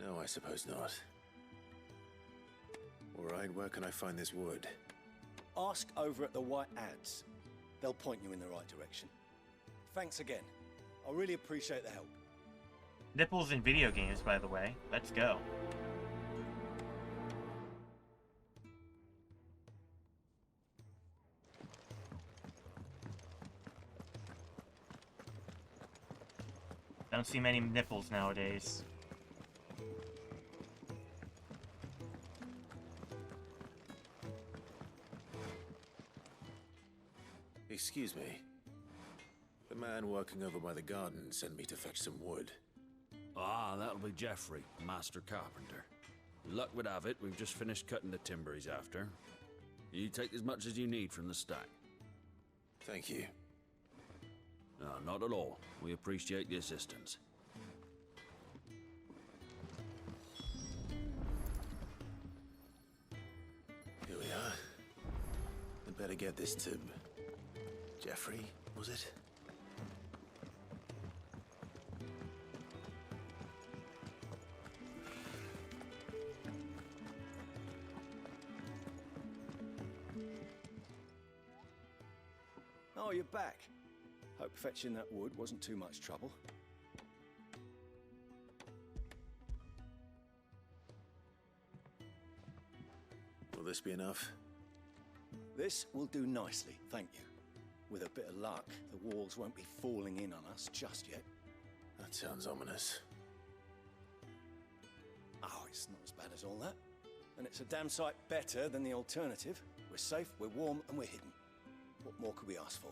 No, I suppose not. Alright, where can I find this wood? Ask over at the White Ads. They'll point you in the right direction. Thanks again. I really appreciate the help. Nipples in video games, by the way. Let's go. Don't see many nipples nowadays. Excuse me. The man working over by the garden sent me to fetch some wood. Ah, that'll be Jeffrey, master carpenter. Luck would have it, we've just finished cutting the timber he's after. You take as much as you need from the stack. Thank you. No, not at all. We appreciate the assistance. Here we are. I'd better get this to... Jeffrey, was it? Oh, you're back. Hope fetching that wood wasn't too much trouble. Will this be enough? This will do nicely, thank you. With a bit of luck, the walls won't be falling in on us just yet. That sounds ominous. Oh, it's not as bad as all that. And it's a damn sight better than the alternative. We're safe, we're warm, and we're hidden. What more could we ask for?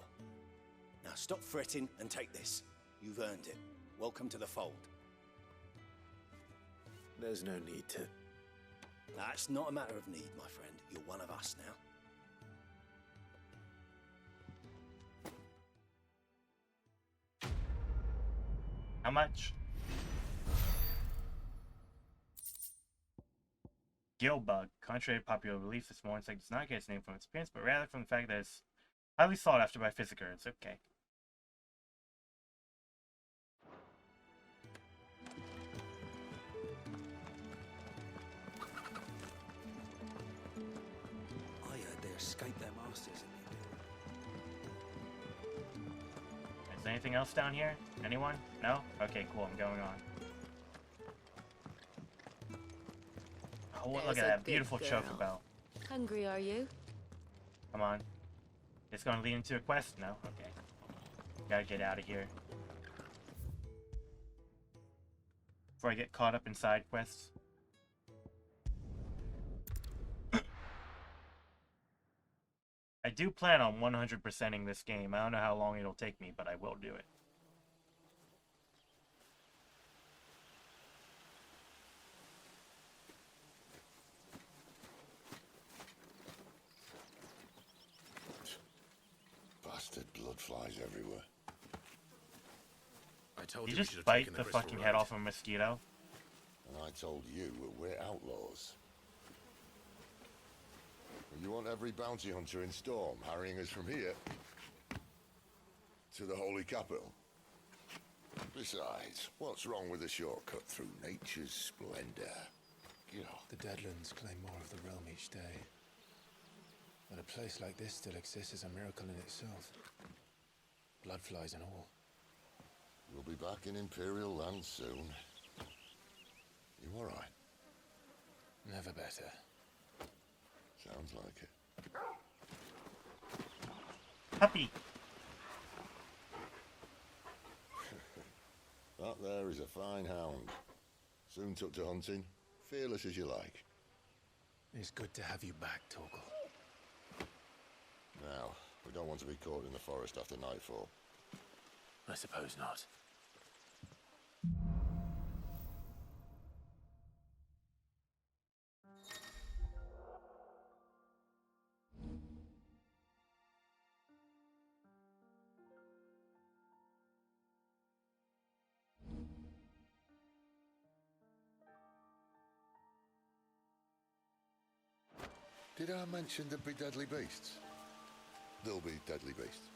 Now stop fretting and take this. You've earned it. Welcome to the fold. There's no need to... That's not a matter of need, my friend. You're one of us now. How much? Gillbug. Contrary to popular belief, this small insect does not get its name from its appearance, but rather from the fact that it's highly sought after by physicers. Okay. I heard they escaped their masters in Is there anything else down here? Anyone? No? Okay, cool. I'm going on. Oh, look at that beautiful chocobo. Hungry, are you? Come on. It's gonna lead into a quest? No? Okay. Gotta get out of here. Before I get caught up in side quests. I do plan on 100%ing this game. I don't know how long it'll take me, but I will do it. Bastard blood flies everywhere. I told You you we just should have bite taken the Bristol fucking road. head off of a mosquito. And I told you we're outlaws. You want every bounty hunter in Storm harrying us from here to the Holy Capital? Besides, what's wrong with a shortcut through nature's splendor? The Deadlands claim more of the realm each day. That a place like this still exists is a miracle in itself. Bloodflies and all. We'll be back in Imperial land soon. You all right? Never better. Sounds like it. Puppy! That there is a fine hound. Soon took to hunting. Fearless as you like. It's good to have you back, Torgal. Now, we don't want to be caught in the forest after nightfall. I suppose not. Did I mention there'd be deadly beasts? There'll be deadly beasts.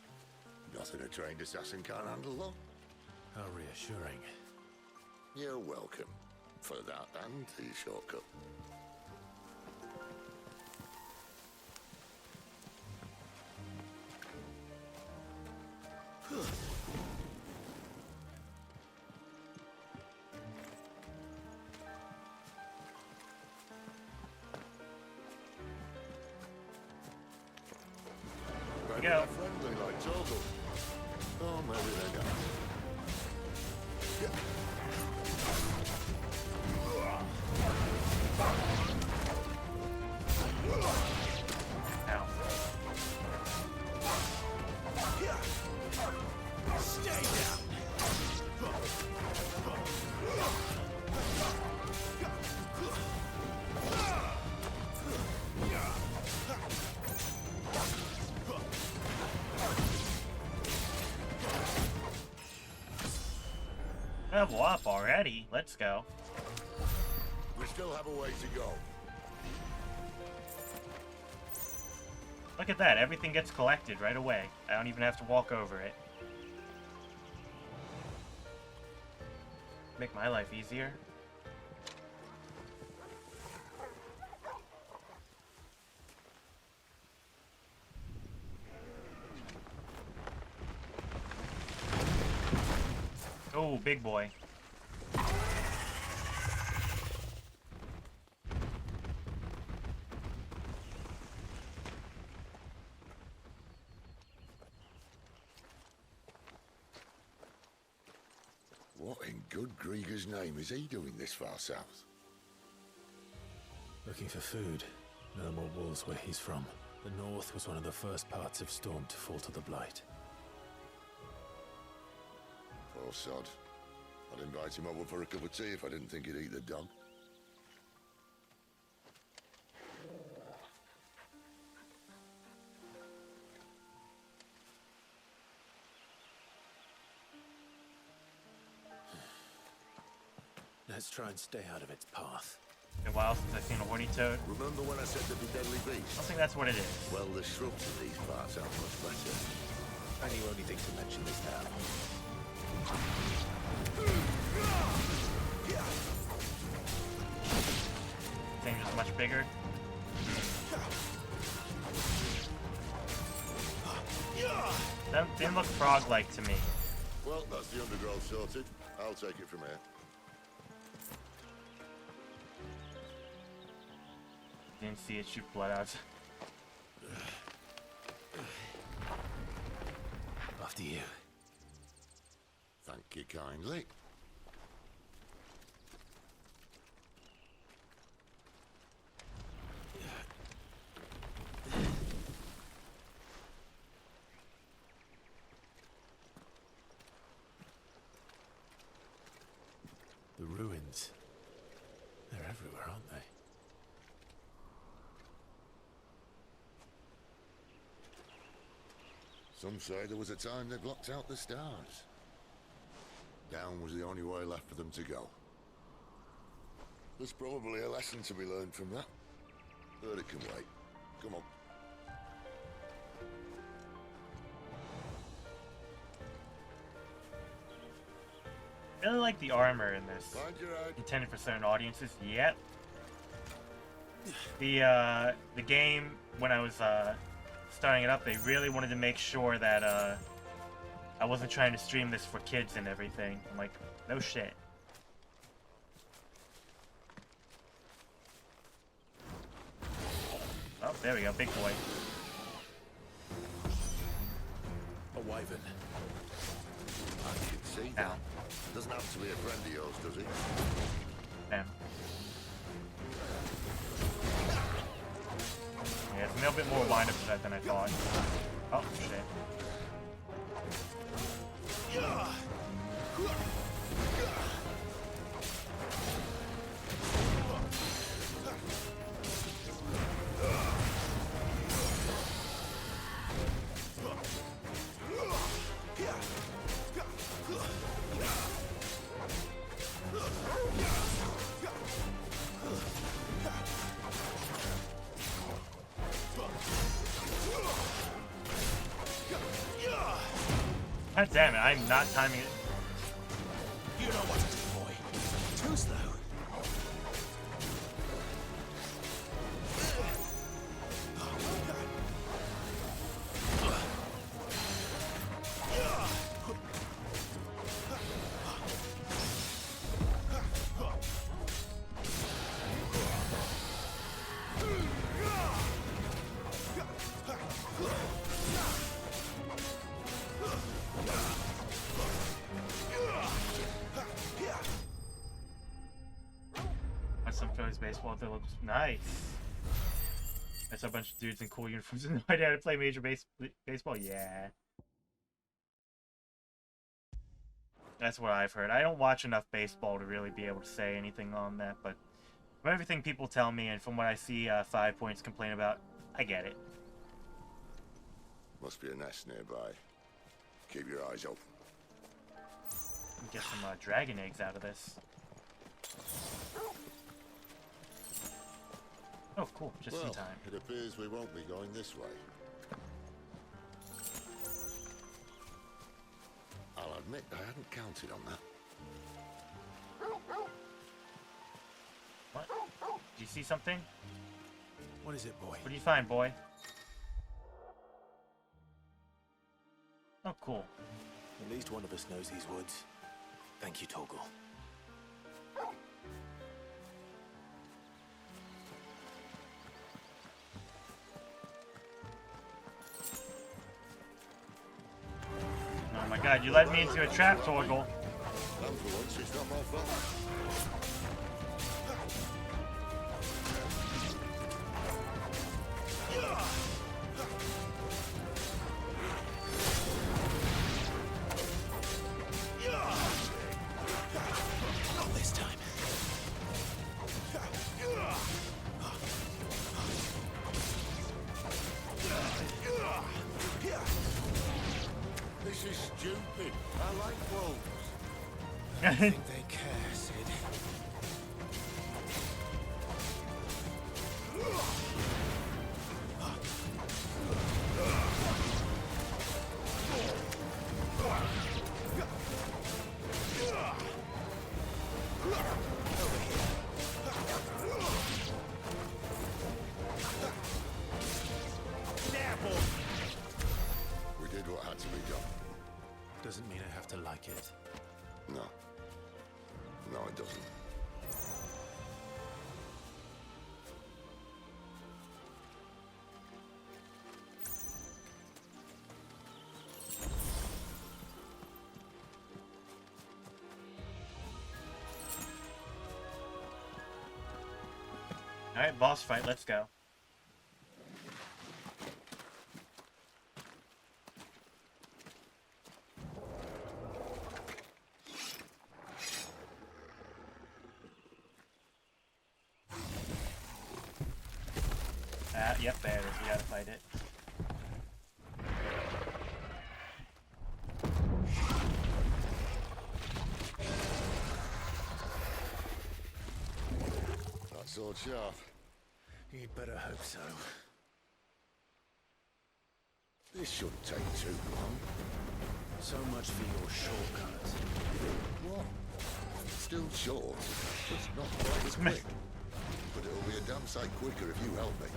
Nothing a trained assassin can't handle, though. How reassuring. You're welcome. For that and the shortcut. Maybe go. they're friendly like Torgal. Oh, maybe they're not. Ow. Stay down. Level up already. Let's go. We still have a way to go. Look at that. Everything gets collected right away. I don't even have to walk over it. Make my life easier. Oh, big boy. What in good Grieger's name is he doing this far south? Looking for food. No more wolves where he's from. The north was one of the first parts of Storm to fall to the Blight. Poor sod. I'd invite him over for a cup of tea if I didn't think he'd eat the dog. Let's try and stay out of its path. Been a while since I've seen a horny toad. Remember when I said there'd be deadly I beasts? think that's what it is. Well, the shrubs in these parts are much better. And you only think to mention this now. Thing is much bigger. That didn't look frog-like to me. Well, that's the undergrowth sorted. I'll take it from here. Didn't see it shoot blood out. After you. Thank you kindly. The ruins. They're everywhere, aren't they? Some say there was a time they blocked out the stars. Down was the only way left for them to go. There's probably a lesson to be learned from that. But it can wait. Come on. I really like the armor in this. Mind your eye. Intended for certain audiences. Yep. The game, when I was starting it up, they really wanted to make sure that I wasn't trying to stream this for kids and everything. I'm like, no shit. Oh, there we go, big boy. A wyvern. I can see that. Doesn't have to be a friend of yours, does it? Damn. Yeah, it's a little bit more wind up to that than I thought. Oh, shit. God damn it, I'm not timing it. You know what to do, boy. Too slow. baseball that looks nice. That's a bunch of dudes in cool uniforms and no idea how to play major baseball. Yeah. That's what I've heard. I don't watch enough baseball to really be able to say anything on that, but from everything people tell me and from what I see 5 Points complain about, I get it. Must be a nest nearby. Keep your eyes open. Get some dragon eggs out of this. Oh, cool. Just in time. It appears we won't be going this way. I'll admit I hadn't counted on that. What? Did you see something? What is it, boy? What do you find, boy? Oh, cool. At least one of us knows these woods. Thank you, Torgal. Oh my god, you led me into a trap, Torgal. And for once, it's not my fault. Not this time. This is stupid. I like wolves. I think they care, Sid. We did what had to be done. Doesn't mean I have to like it. No. No, it doesn't. Alright, boss fight, let's go. Yep, there it is. We gotta fight it. That sword sharp. You'd better hope so. This shouldn't take too long. So much for your shortcut. What? Still short, but not quite as quick. But it'll be a damn sight quicker if you help me.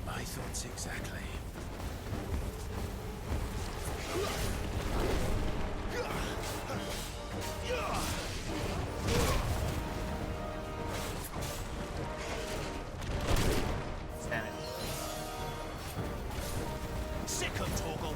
My thoughts exactly. Damn it. Sick of Torgal.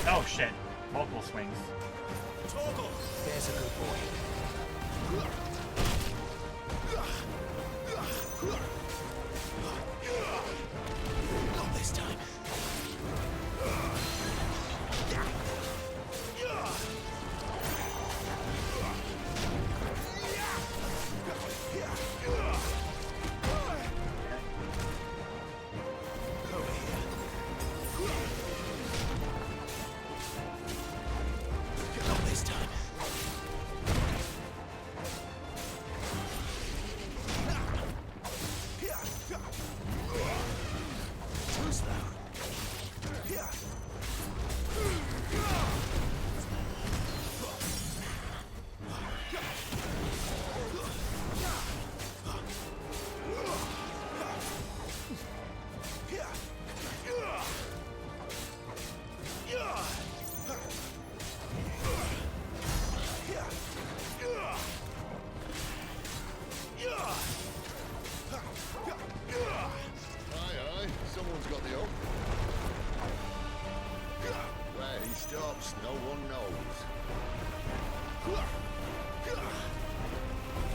Oh shit. Multiple swings. Torgal! There's a good boy. Not this time. Not this time. Too slow.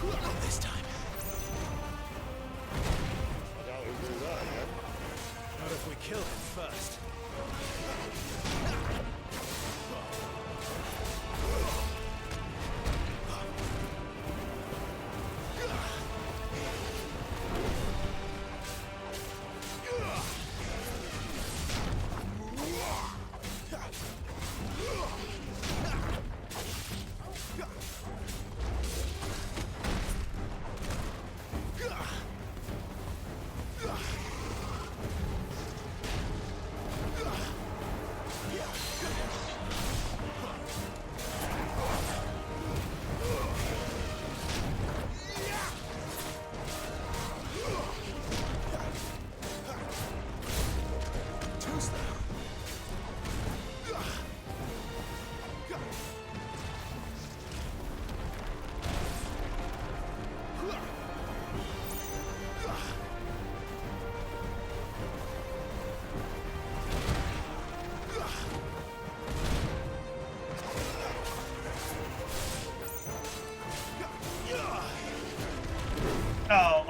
Not this time. I doubt he'll do that yet. Not if we kill him first.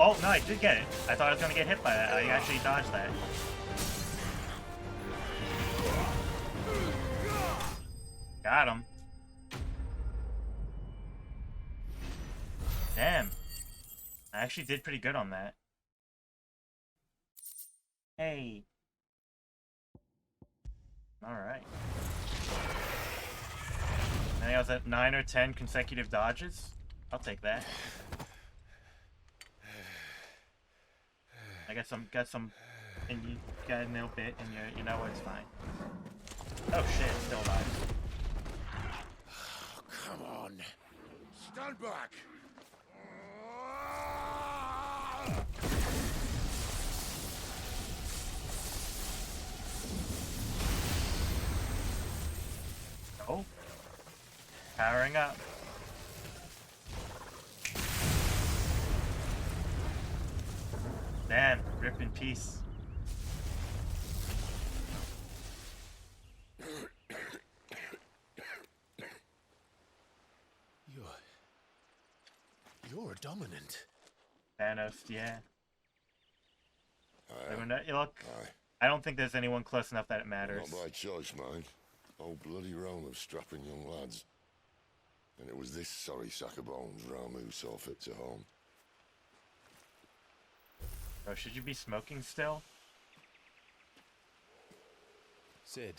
Oh, no, I did get it. I thought I was going to get hit by that. I actually dodged that. Got him. Damn. I actually did pretty good on that. Hey. Alright. I think I was at 9 or 10 consecutive dodges. I'll take that. I got some, and you got a little bit, and you know what, it's fine. Oh shit, still alive. Oh, come on. Stand back. Oh. Powering up. Damn, rip in peace. You're dominant. Thanos, yeah. Look, I don't think there's anyone close enough that it matters. Not by choice, mind. Whole bloody realm of strapping young lads. And it was this sorry sack of bones Ramu saw fit to home. Oh, should you be smoking still? Sid,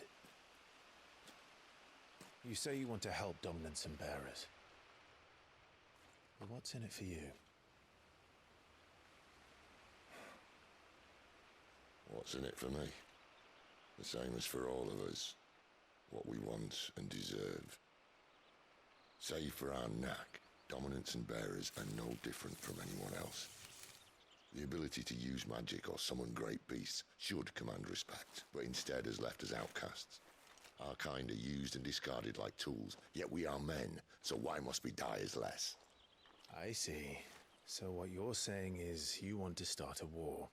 you say you want to help dominants and bearers. But what's in it for you? What's in it for me? The same as for all of us. What we want and deserve. Save for our knack, dominants and bearers are no different from anyone else. The ability to use magic or summon great beasts should command respect, but instead has left us outcasts. Our kind are used and discarded like tools, yet we are men, so why must we die as less? I see. So what you're saying is you want to start a war.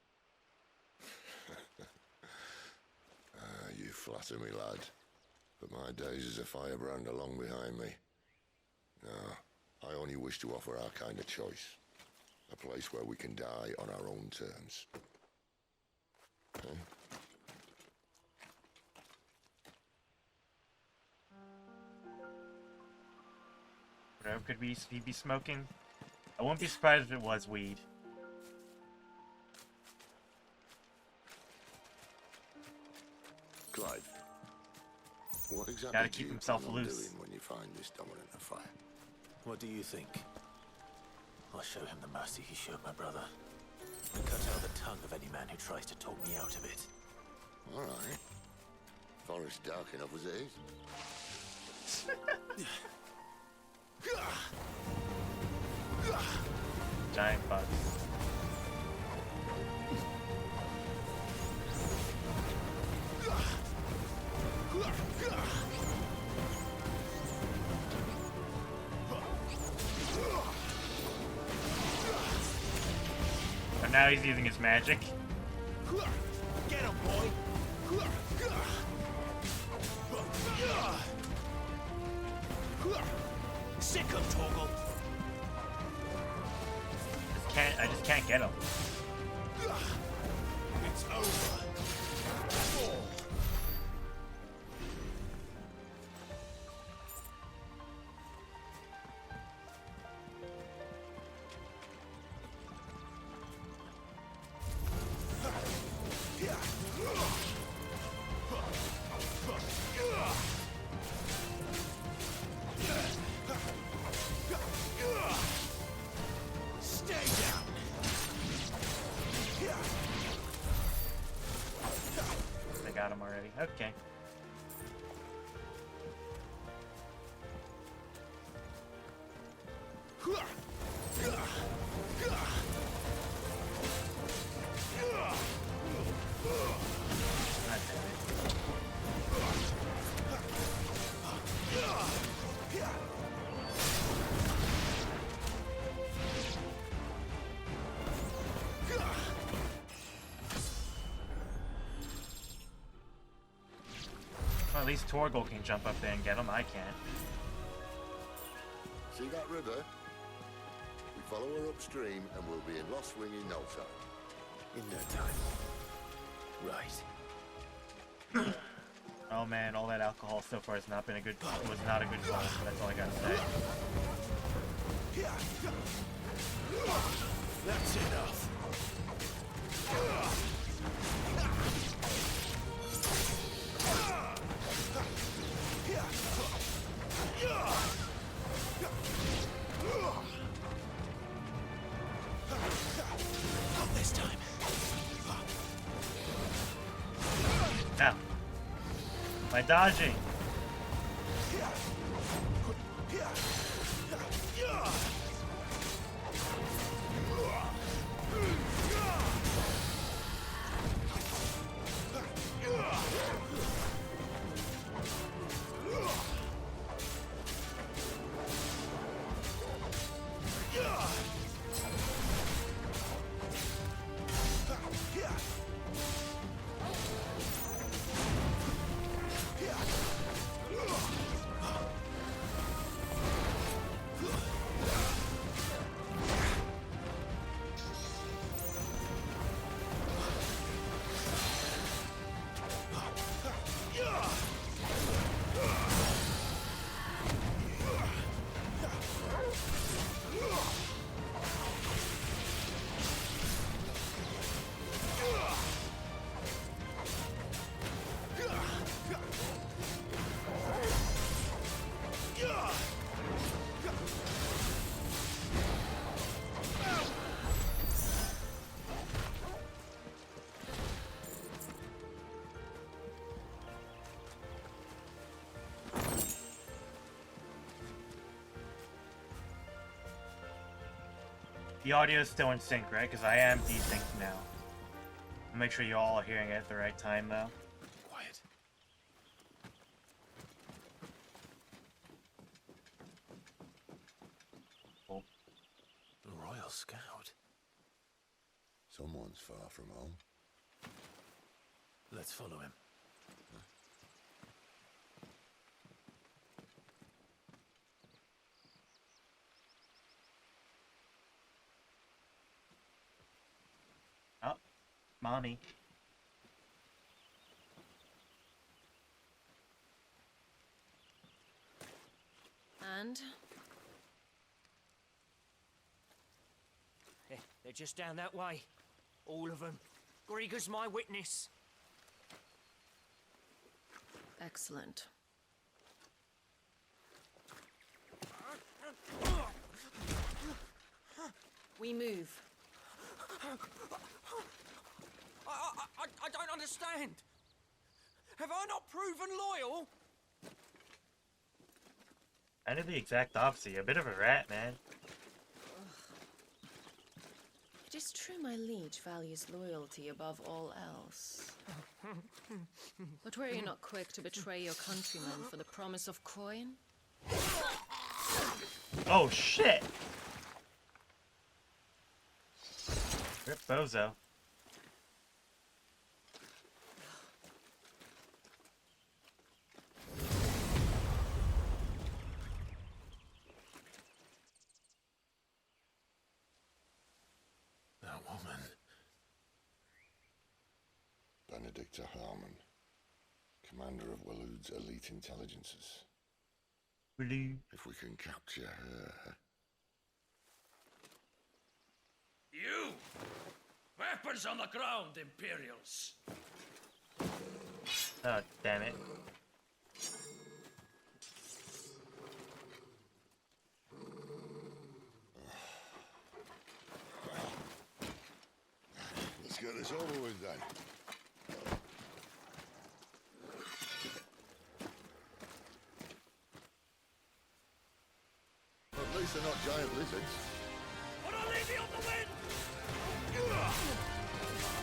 You flatter me, lad. But my days as a firebrand are long behind me. No, I only wish to offer our kind a choice. A place where we can die on our own terms. Okay? Whatever could he be smoking? I wouldn't be surprised if it was weed. Clive, what exactly Gotta keep himself loose. doing when you find this dominant afire? What do you think? I'll show him the mercy he showed my brother. And cut out the tongue of any man who tries to talk me out of it. All right. Forest dark enough as it is. Giant bugs. And now he's using his magic. Get him, boy! Sick of Torgal. I just can't get him. It's over. I got him already. Okay. Well, at least Torgal can jump up there and get him. I can't. See that river? We follow her upstream and we'll be in Ffxvi in no time. In no time. Right. Oh man, all that alcohol so far has not been a good. Was not a good call. That's all I gotta say. That's enough. Not this time. Now, by dodging. The audio is still in sync, right? Because I am desynced now. Make sure you all are hearing it at the right time, though. Quiet. Cool. The Royal Scout. Someone's far from home. Let's follow him. Oh, mommy. And? They're just down that way. All of them. Grieger's my witness. Excellent. We move. I don't understand. Have I not proven loyal? I did the exact opposite. You're a bit of a rat, man. It is true my liege values loyalty above all else. But were you not quick to betray your countrymen for the promise of coin? Oh, shit! Rip Bozo. Benedicta Harmon, commander of Waloed's elite intelligences. If we can capture her... You! Weapons on the ground, Imperials! Oh, damn it. Let's get this over with then. At least they're not giant lizards. But I'll leave you on the wind!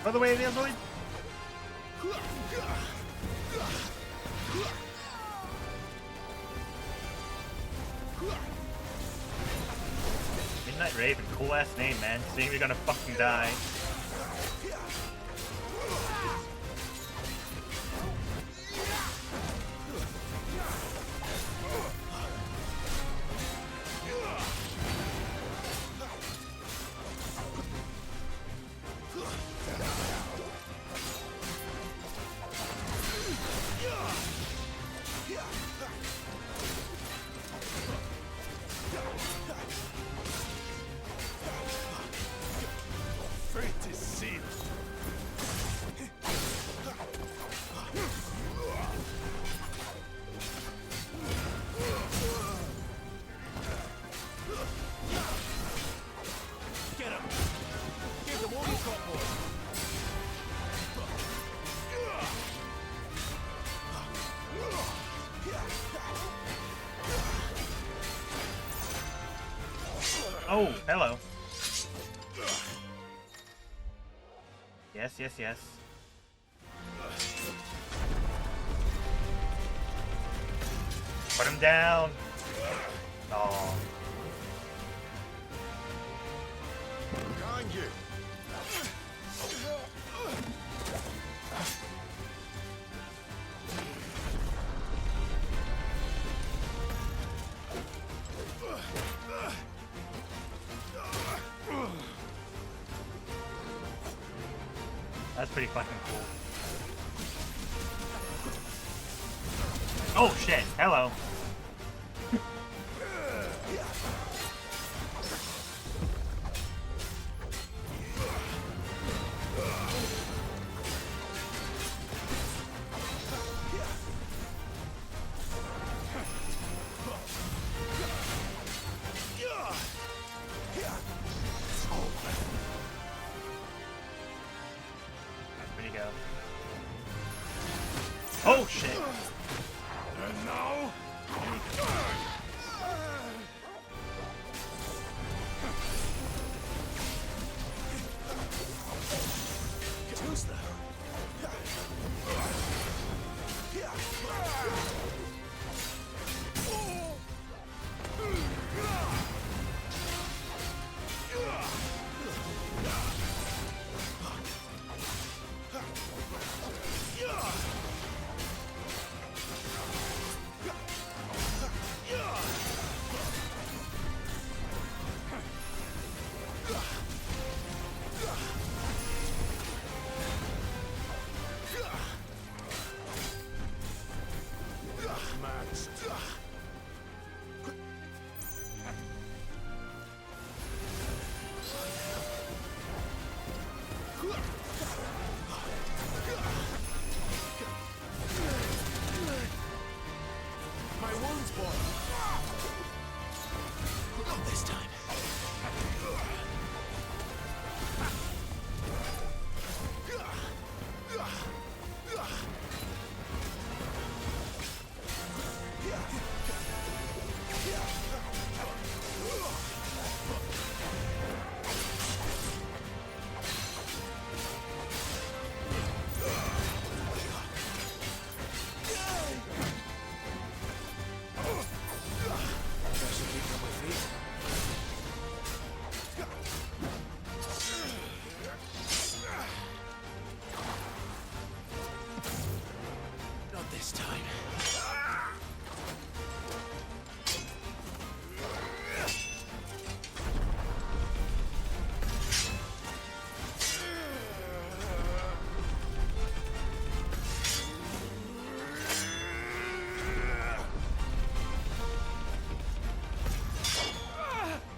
By the way, the other way. Midnight Raven, cool ass name, man. Seeing you're gonna fucking die. Fate is sealed. Get him! Give them all you've got, boy! Oh, hello. Yes, yes, yes. Put him down. Oh. Behind you. That's pretty fucking cool. Oh shit, hello. Where'd he go? Oh shit! And now,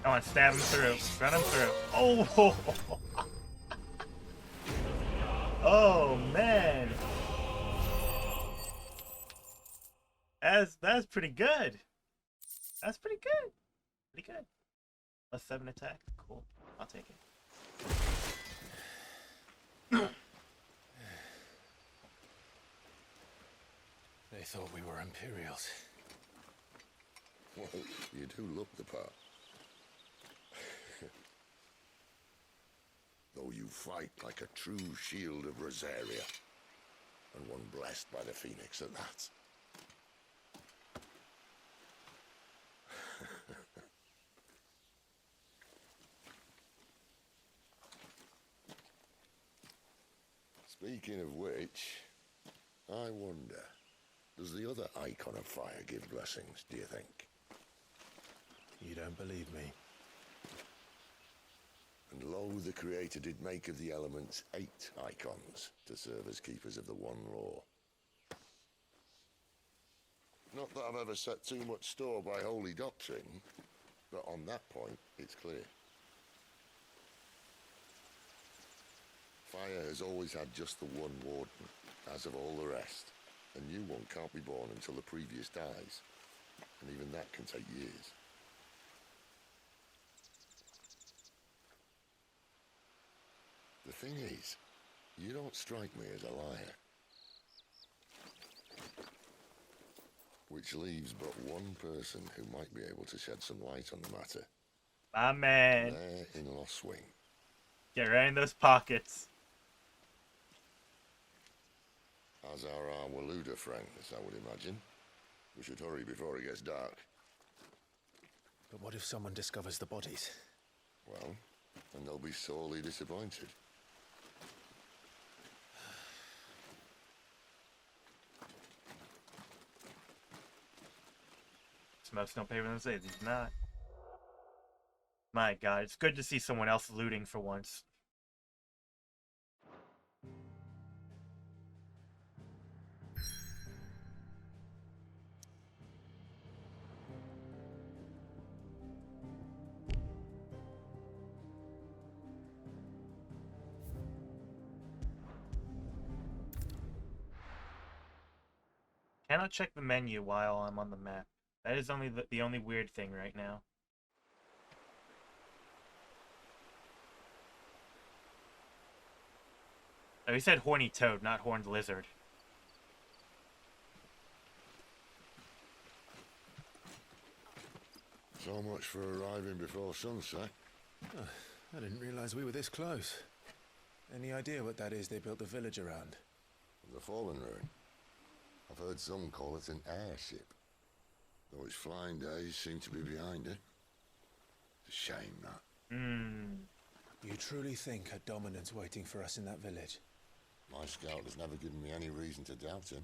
Come on, stab him through. Run him through. Oh! Oh, man. That's pretty good. That's pretty good. Pretty good. +7 attack. Cool. I'll take it. They thought we were Imperials. Well, you do look the part. Though you fight like a true shield of Rosaria. And one blessed by the Phoenix at that. Speaking of which, I wonder, does the other Icon of Fire give blessings, do you think? You don't believe me? And lo, the Creator did make of the elements 8 Icons to serve as keepers of the one law. Not that I've ever set too much store by holy doctrine, but on that point, it's clear. Fire has always had just the one warden, as of all the rest. A new one can't be born until the previous dies, and even that can take years. The thing is, you don't strike me as a liar. Which leaves but one person who might be able to shed some light on the matter. My man. There in Lost Wing. Get right in those pockets. As are our Waluda friends, I would imagine. We should hurry before it gets dark. But what if someone discovers the bodies? Well, and they'll be sorely disappointed. Smokes don't pay for themselves. He's not. My God, it's good to see someone else looting for once. Cannot check the menu while I'm on the map. That is only the only weird thing right now. Oh, he said horny toad, not horned lizard. So much for arriving before sunset. Oh, I didn't realize we were this close. Any idea what that is they built the village around? The Fallen Ruin. I've heard some call it an airship. Though its flying days seem to be behind it. It's a shame, that. You truly think a dominant's waiting for us in that village? My scout has never given me any reason to doubt him.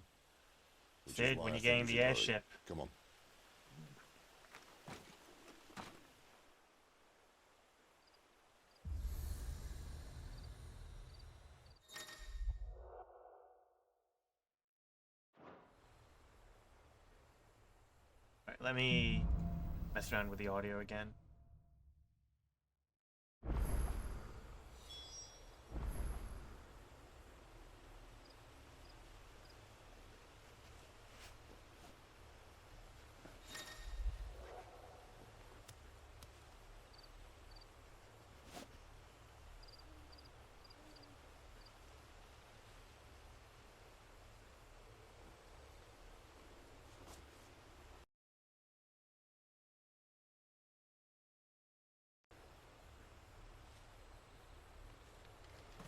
Sid, when you're getting the airship. Come on. Alright, let me mess around with the audio again.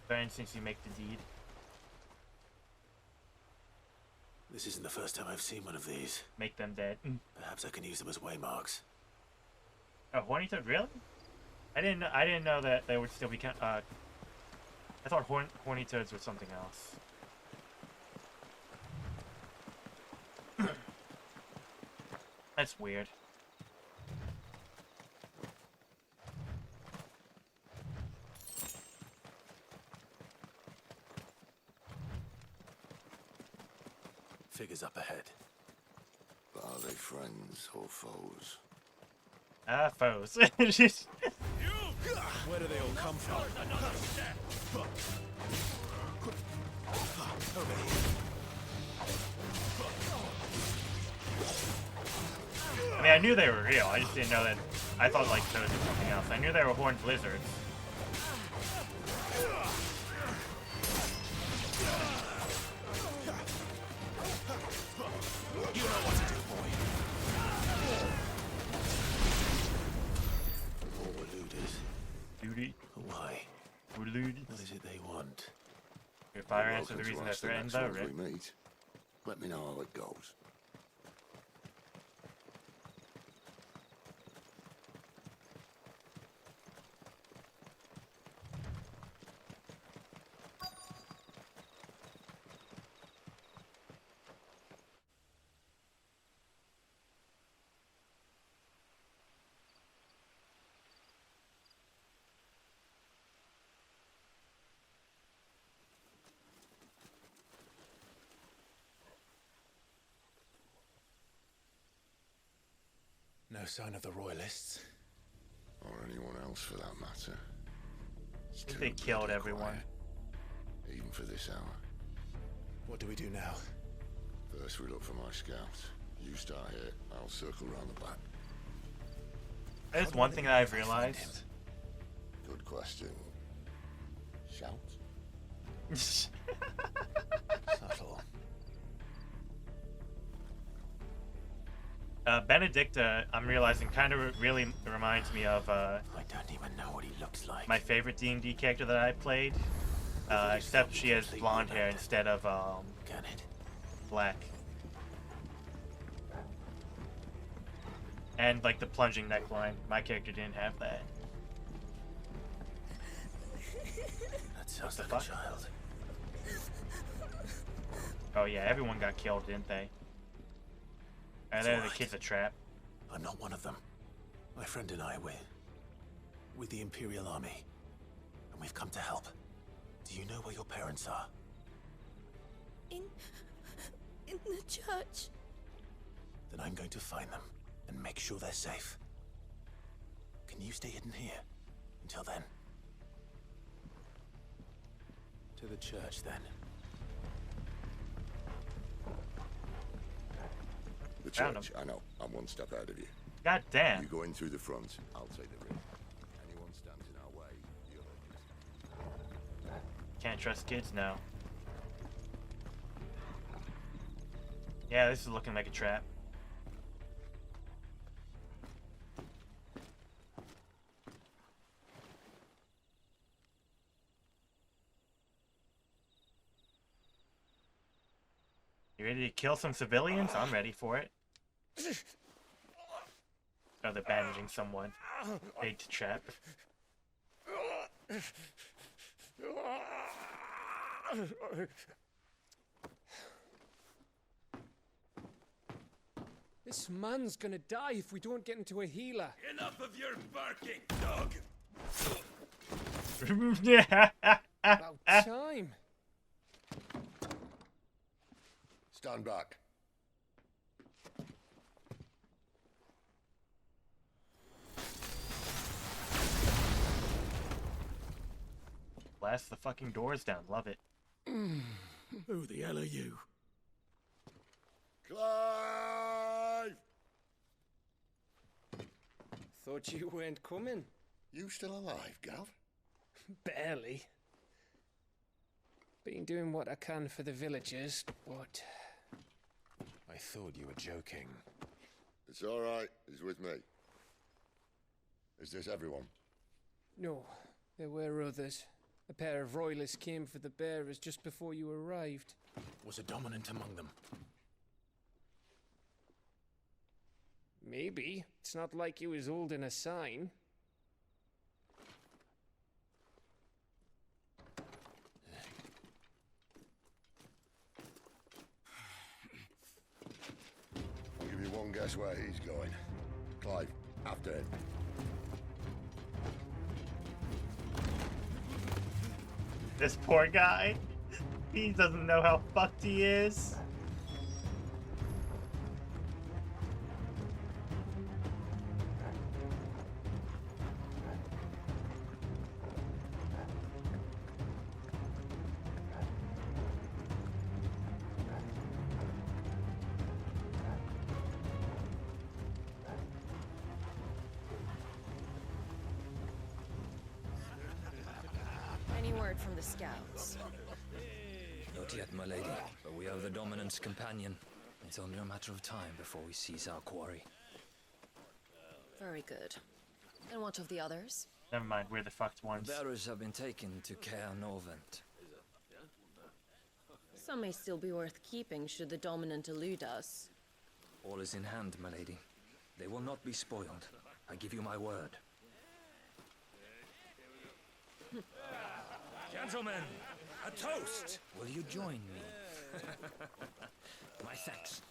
Burn since you make the deed. This isn't the first time I've seen one of these. Make them dead. Perhaps I can use them as waymarks. Oh, horny toad, really? I didn't know that they would still be I thought horny toads were something else. That's weird. Figures up ahead. But are they friends or foes? Foes. Just... Where do they all come from? I mean, I knew they were real. I just didn't know that. I thought like those were something else. I knew they were horned lizards. You know what to do, boy. More Waluders. Duty. Why? Waluders. What is it they want? If I You're answer the welcome to reason that ask the threatens next the ones Rick. we meet. Let me know how it goes. No sign of the royalists. Or anyone else for that matter. It's too They killed bloody everyone. quiet, even for this hour. What do we do now? First we look for my scouts. You start here, I'll circle round the back. There's one thing that I've realized. Good question. Shout? Subtle. Benedicta, I'm realizing, kind of really reminds me of I don't even know what he looks like. my favorite D&D character that I played. Except she has blonde hair instead of black. And like the plunging neckline. My character didn't have that. That sounds like fuck? a child. Oh yeah, everyone got killed, didn't they? And then the kid's a trap. I'm not one of them. My friend and I, we're with the Imperial Army. And we've come to help. Do you know where your parents are? In the church. Then I'm going to find them and make sure they're safe. Can you stay hidden here until then? To the church, then. The Found church, I know. I'm one step ahead of you. God damn. You go in through the front, I'll take the rear. Anyone stands in our way, you'll... Can't trust kids now. Yeah, this is looking like a trap. You ready to kill some civilians? I'm ready for it. Oh, they're bandaging someone. Bait to trap. This man's gonna die if we don't get into a healer. Enough of your barking, dog. Yeah. About time. Stand back. Blast the fucking doors down. Love it. Who the hell are you? Clive! Thought you weren't coming. You still alive, Gav? Barely. Been doing what I can for the villagers, but... I thought you were joking. It's all right. He's with me. Is this everyone? No, there were others. A pair of royalists came for the bearers just before you arrived. Was a dominant among them? Maybe. It's not like he was holding a sign. I'll give you one guess where he's going. Clive, after him. This poor guy. He doesn't know how fucked he is. word from the scouts? Not yet, my lady, but we have the Dominant's companion. It's only a matter of time before we seize our quarry. Very good. And what of the others? Never mind, we're the fucked ones. The bearers have been taken to Caer Norvent. Some may still be worth keeping should the Dominant elude us. All is in hand, my lady. They will not be spoiled. I give you my word. Gentlemen, a toast! Will you join me? My thanks.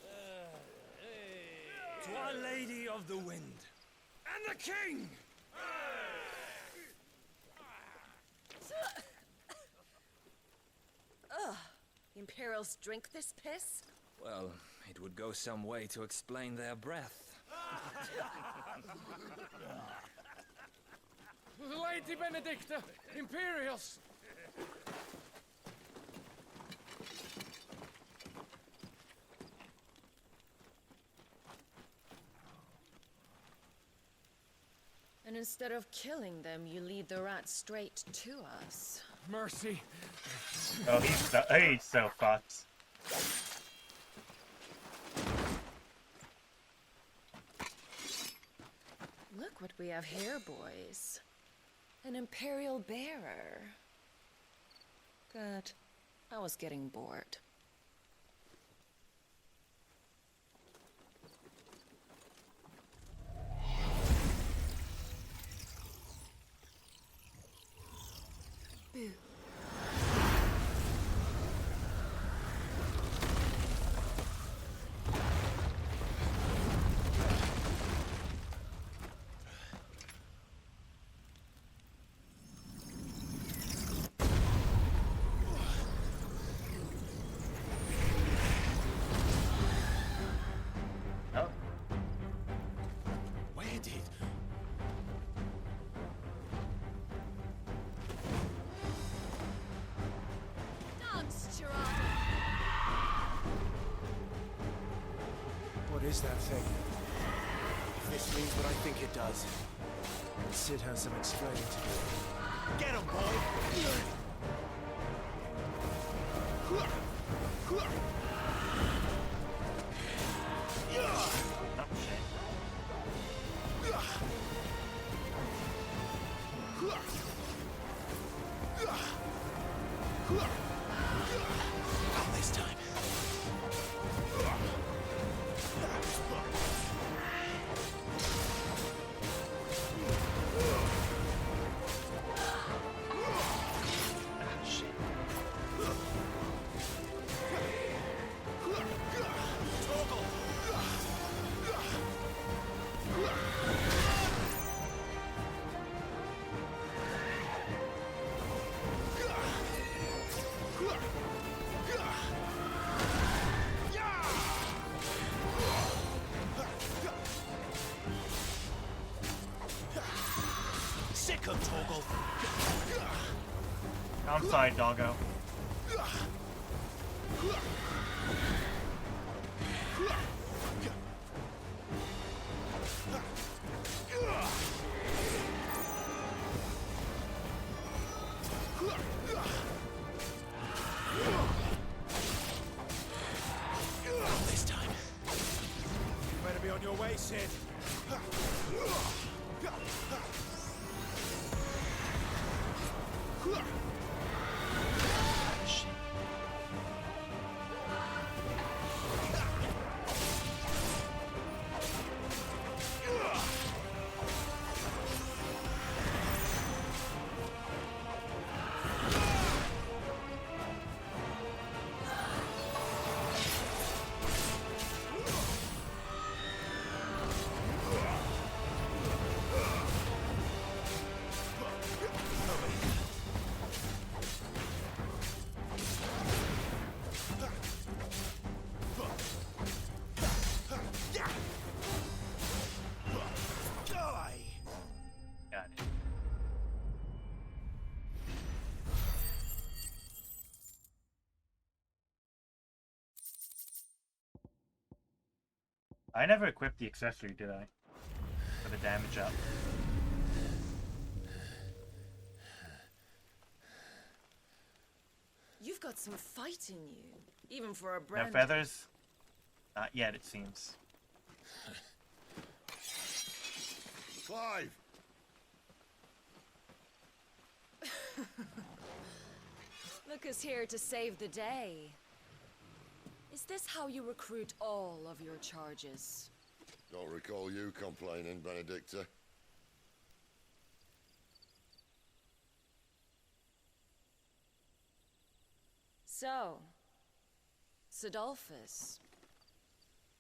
To Our Lady of the Wind. And the King! Ugh. Imperials drink this piss? Well, it would go some way to explain their breath. Lady Benedicta! Imperials! And instead of killing them, you lead the rats straight to us. Mercy. Oh, he's so fucked. Look what we have here, boys. An Imperial bearer. Good. I was getting bored. Boo. What is that thing? If this means what I think it does, then Sid has some explaining to do. Get him, boy! Not this time. Sick of Torgal. Outside, doggo. This time. You better be on your way, Sid. I never equipped the accessory, did I? For the damage up. got some fight in you, even for a No brand. feathers? Not yet, it seems. Clive! Look who's here to save the day. Is this how you recruit all of your charges? Don't recall you complaining, Benedicta. So, Sidolphus,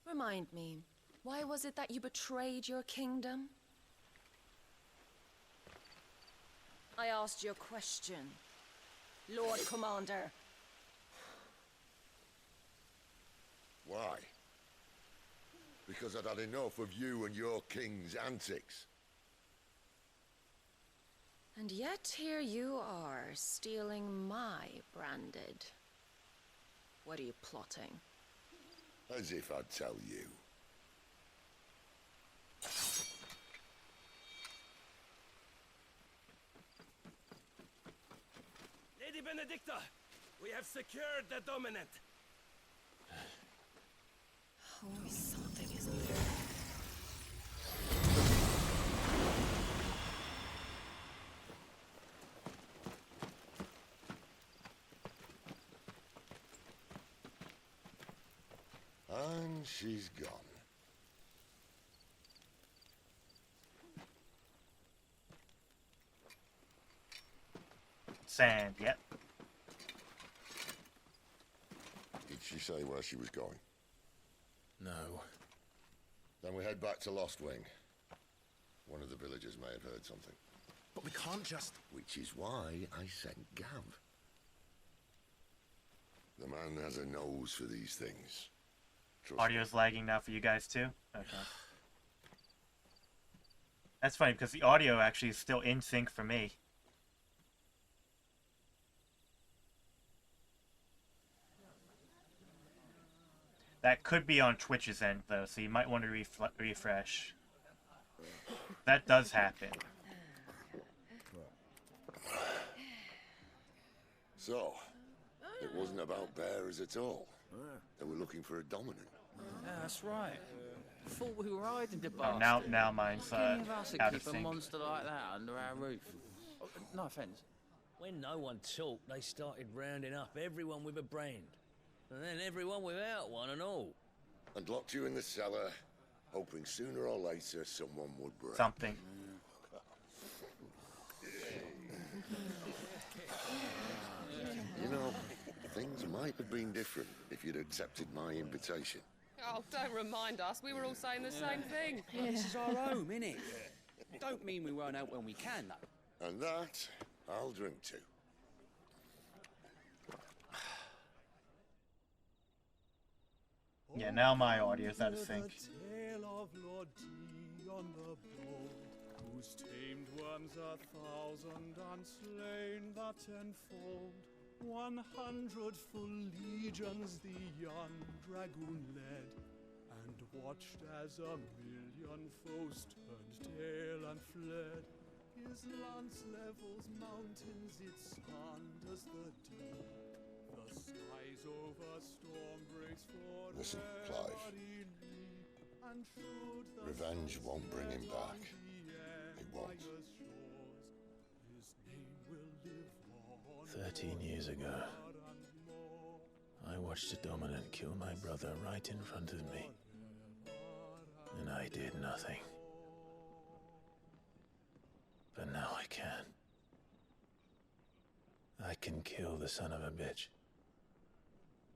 remind me, why was it that you betrayed your kingdom? I asked you a question, Lord Commander. Why? Because I'd had enough of you and your king's antics. And yet here you are, stealing my branded. What are you plotting? As if I'd tell you. Lady Benedicta, we have secured the dominant. Always something, isn't there? And she's gone. Sand, yep. Did she say where she was going? No. Then we head back to Lost Wing. One of the villagers may have heard something. But we can't just... Which is why I sent Gav. The man has a nose for these things. Trust Audio's lagging now for you guys too? Okay. That's funny because the audio actually is still in sync for me. That could be on Twitch's end though, so you might want to refresh. That does happen. So, it wasn't about bearers at all. They were looking for a dominant. Yeah, that's right. Thought we were hiding the Oh, bastard. now mine's How can any of us out keep of a sync. monster like that under our roof? Oh, no offence. When no one talked, they started rounding up everyone with a brand. And then everyone without one and all. And locked you in the cellar, hoping sooner or later someone would break. Something. You know, things might have been different if you'd accepted my invitation. Oh, don't remind us. We were all saying the same thing. This is our home, innit? Don't mean we won't out when we can, though. And that, I'll drink to. Yeah, now my audio's out of sync. Tale of Lord D on the bold, whose tamed worms 1,000 and slain the tenfold. 100 full legions the young dragoon led, and watched as 1,000,000 foes turned tail and fled. His lance levels mountains, it sanders the deep. The skies over storm breaks for Listen, Clive. Revenge won't bring him back. It won't. 13 years ago, I watched a dominant kill my brother right in front of me. And I did nothing. But now I can. I can kill the son of a bitch.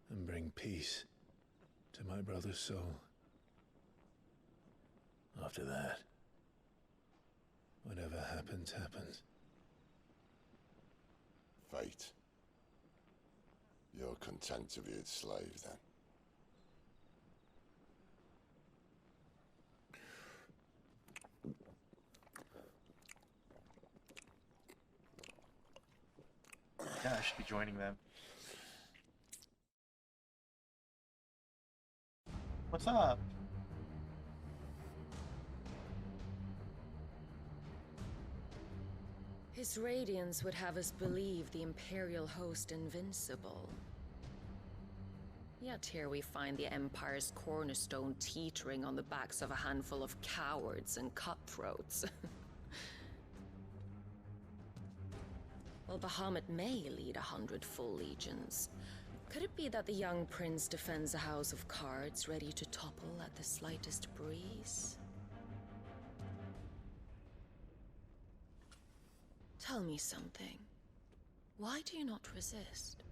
And bring peace to my brother's soul. After that, whatever happens, happens. Fate. You're content to be its slave, then? Yeah, I should be joining them. What's up? His radiance would have us believe the Imperial host invincible. Yet here we find the Empire's cornerstone teetering on the backs of a handful of cowards and cutthroats. Well, Bahamut may lead 100 full legions. Could it be that the young prince defends a house of cards ready to topple at the slightest breeze? Tell me something. Why do you not resist?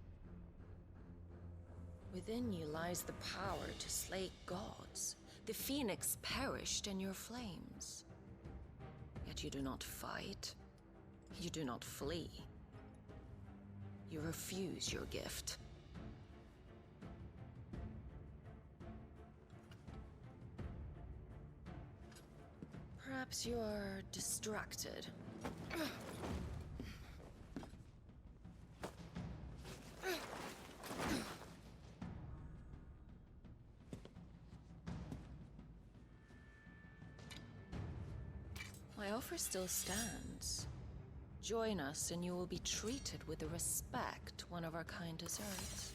Within you lies the power to slay gods. The phoenix perished in your flames. Yet you do not fight. You do not flee. You refuse your gift. Perhaps you are distracted. My offer still stands. Join us and you will be treated with the respect one of our kind deserves.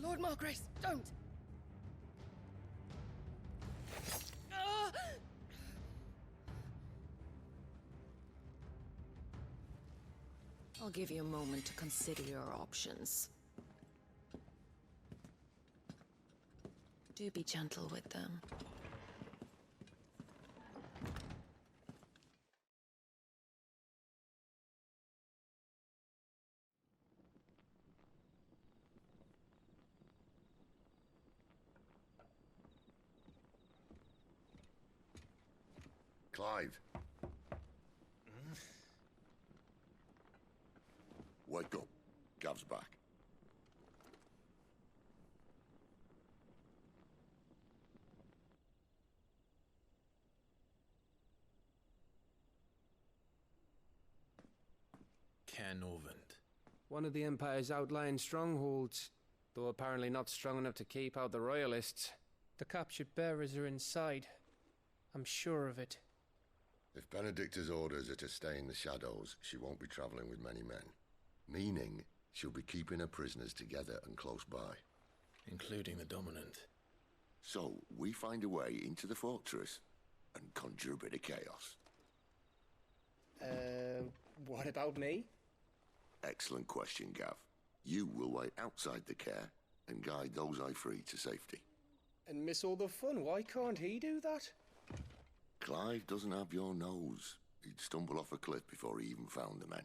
Lord Margrace, don't! I'll give you a moment to consider your options. Do be gentle with them. Clive. Wake up. Gav's back. Canovant. One of the Empire's outlying strongholds, though apparently not strong enough to keep out the Royalists. The captured bearers are inside. I'm sure of it. If Benedicta's orders are to stay in the shadows, she won't be travelling with many men. Meaning, she'll be keeping her prisoners together and close by. Including the Dominant. So, we find a way into the fortress and conjure a bit of chaos. What about me? Excellent question, Gav. You will wait outside the care and guide those I free to safety. And miss all the fun. Why can't he do that? Clive doesn't have your nose. He'd stumble off a cliff before he even found the men.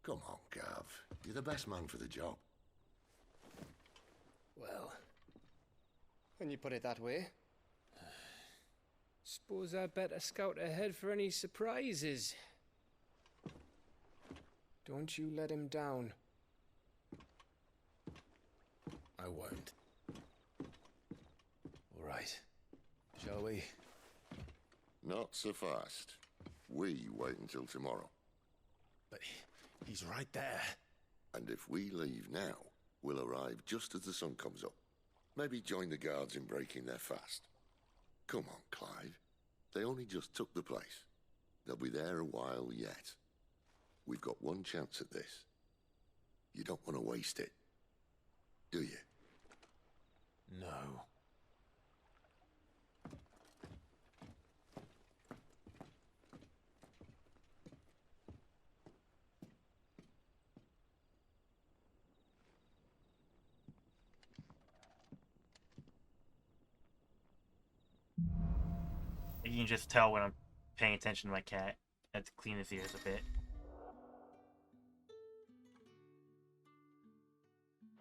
Come on, Gav. You're the best man for the job. Well, when you put it that way. Suppose I'd better scout ahead for any surprises. Don't you let him down. I won't. All right. Shall we? Not so fast. We wait until tomorrow. But he's right there. And if we leave now, we'll arrive just as the sun comes up. Maybe join the guards in breaking their fast. Come on, Clive. They only just took the place. They'll be there a while yet. We've got one chance at this. You don't want to waste it, do you? No. You can just tell when I'm paying attention to my cat. I have to clean his ears a bit.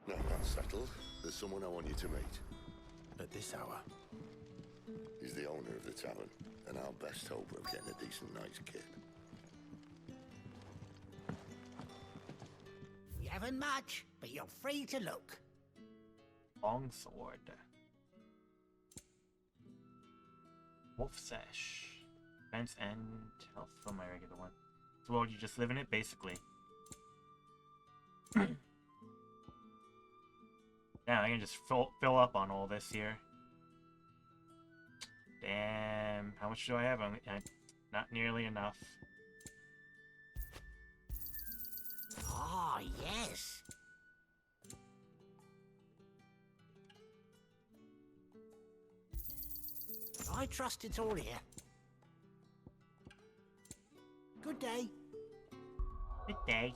Now that's settled. There's someone I want you to meet. At this hour? He's the owner of the tavern, and our best hope of getting a decent night's kip. You haven't much, but you're free to look. Longsword. Wolf Sash. Defense and health for my regular one. So well, you just live in it, basically. Yeah, I can just fill up on all this here. Damn, how much do I have? Not nearly enough. Why, yes. I trust it's all here. Good day. Good day.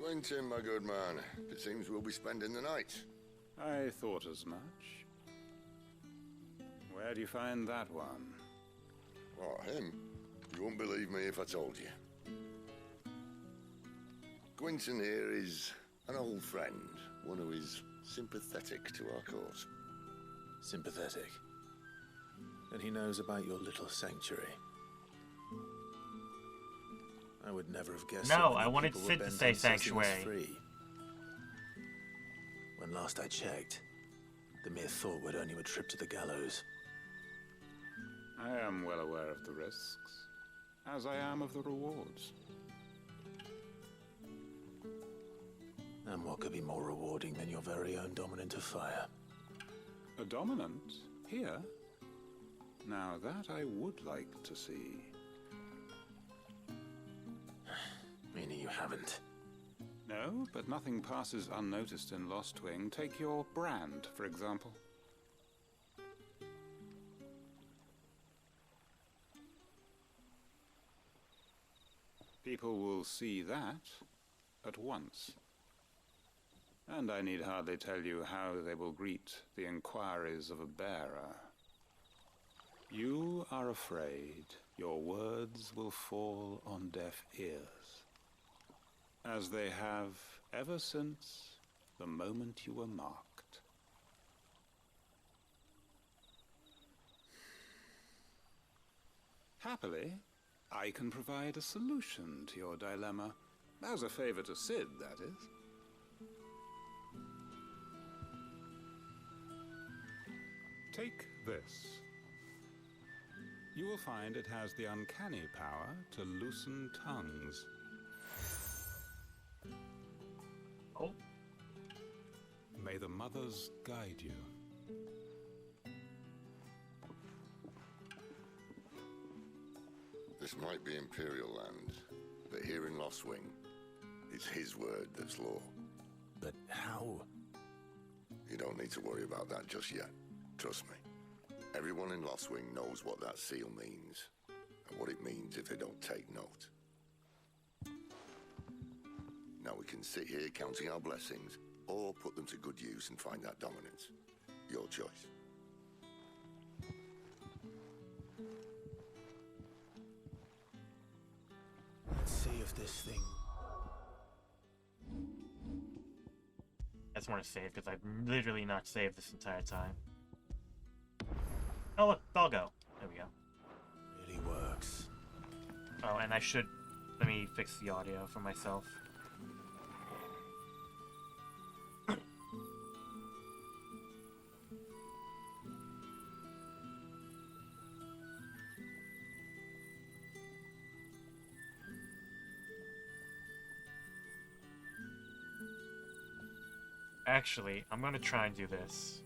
Quentin, my good man. It seems we'll be spending the night. I thought as much. Where do you find that one? What, him? You wouldn't believe me if I told you. Quentin here is an old friend, one who is sympathetic to our cause. Sympathetic. And he knows about your little sanctuary. I would never have guessed. No, so I many wanted people Sid were to bent say on setting us sanctuary. free. When last I checked, the mere thought would earn you a trip to the gallows. I am well aware of the risks, as I am of the rewards. And what could be more rewarding than your very own dominant of fire? A dominant? Here? Now that I would like to see. Meaning you haven't? No, but nothing passes unnoticed in Lost Wing. Take your brand, for example. People will see that at once. And I need hardly tell you how they will greet the inquiries of a bearer. You are afraid your words will fall on deaf ears, as they have ever since the moment you were marked. Happily, I can provide a solution to your dilemma, as a favor to Sid, that is. Take this. You will find it has the uncanny power to loosen tongues. Oh. May the mothers guide you. This might be Imperial land, but here in Lost Wing, it's his word that's law. But how? You don't need to worry about that just yet. Trust me. Everyone in Lost Wing knows what that seal means, and what it means if they don't take note. Now we can sit here counting our blessings, or put them to good use and find that dominance. Your choice. Let's see if this thing... I just want to save because I've literally not saved this entire time. Oh look, doggo. There we go. really works. Oh, and I should... Let me fix the audio for myself. Actually, I'm gonna try and do this.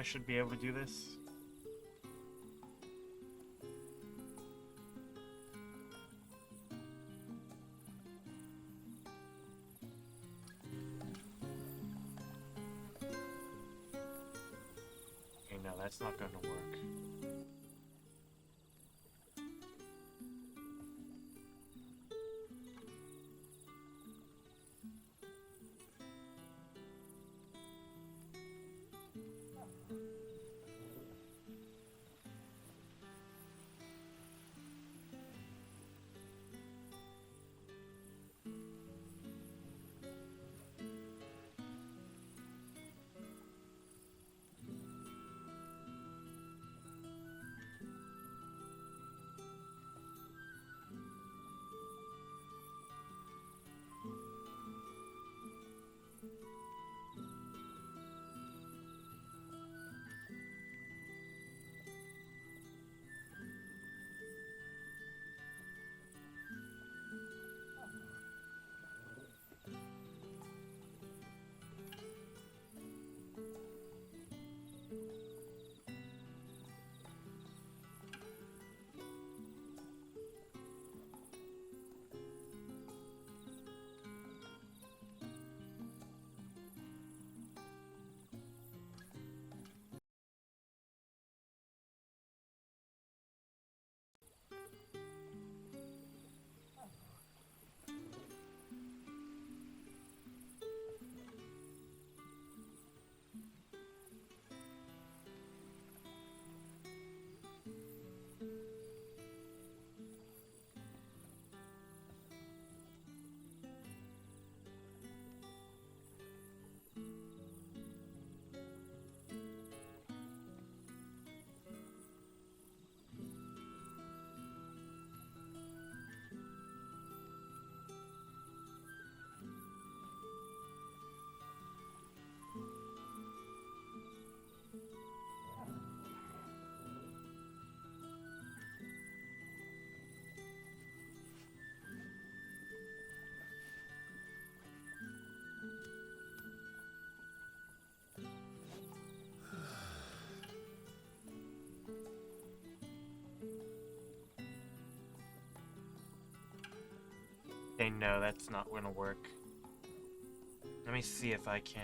I should be able to do this. Okay, no, that's not going to work. Okay, no, that's not gonna work. Let me see if I can...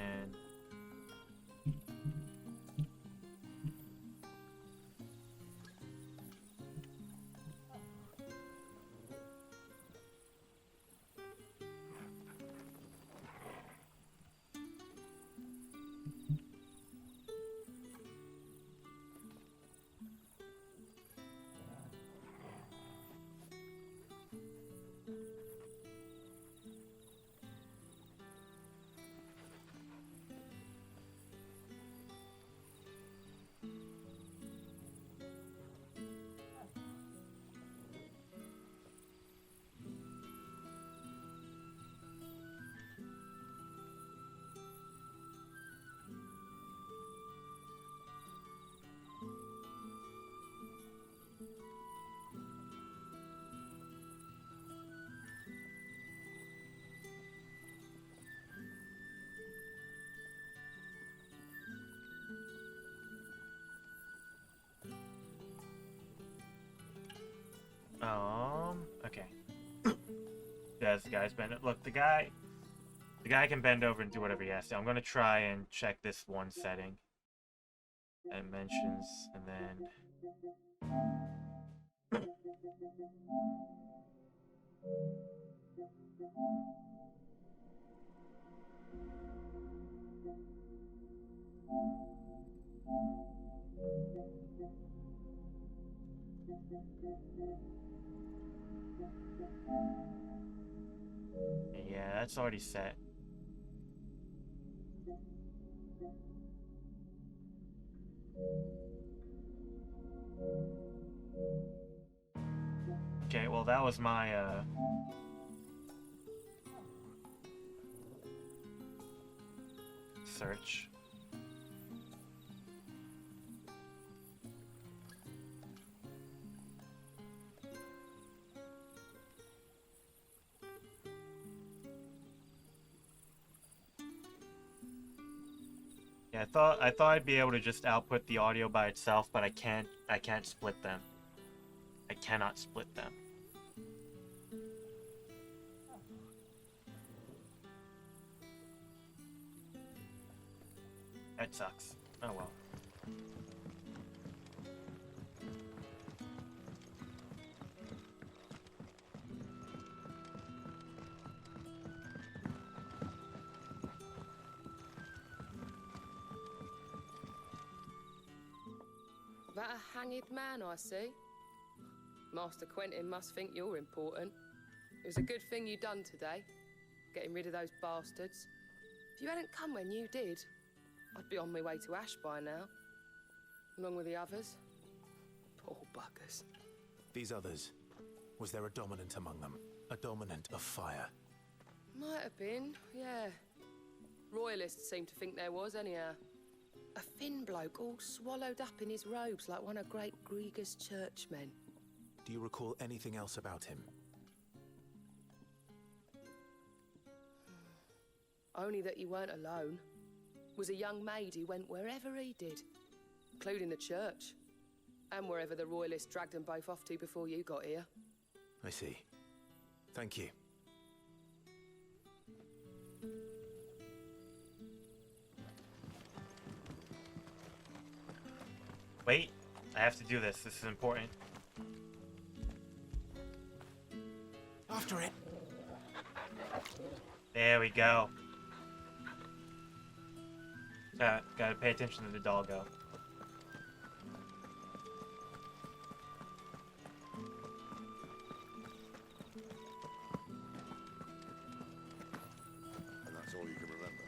Okay. Yeah, the guy's bend. Look, the guy can bend over and do whatever he has to. I'm gonna try and check this one setting. Dimensions, and then... Yeah, that's already set. Okay, well that was my search. Yeah, I thought I'd be able to just output the audio by itself, but I can't split them. I cannot split them. That sucks. Oh well. That a hanged man I see? Master Quentin must think you're important. It was a good thing you done today, getting rid of those bastards. If you hadn't come when you did, I'd be on my way to Ash by now, along with the others. Poor buggers. These others, was there a dominant among them? A dominant of fire? Might have been, yeah. Royalists seem to think there was, anyhow. A thin bloke all swallowed up in his robes like one of Great Grieger's churchmen. Do you recall anything else about him? Only that he weren't alone. Was a young maid who went wherever he did, including the church, and wherever the Royalists dragged them both off to before you got here. I see. Thank you. Wait, I have to do this. This is important. After it. There we go. Gotta pay attention to the doggo. And that's all you can remember.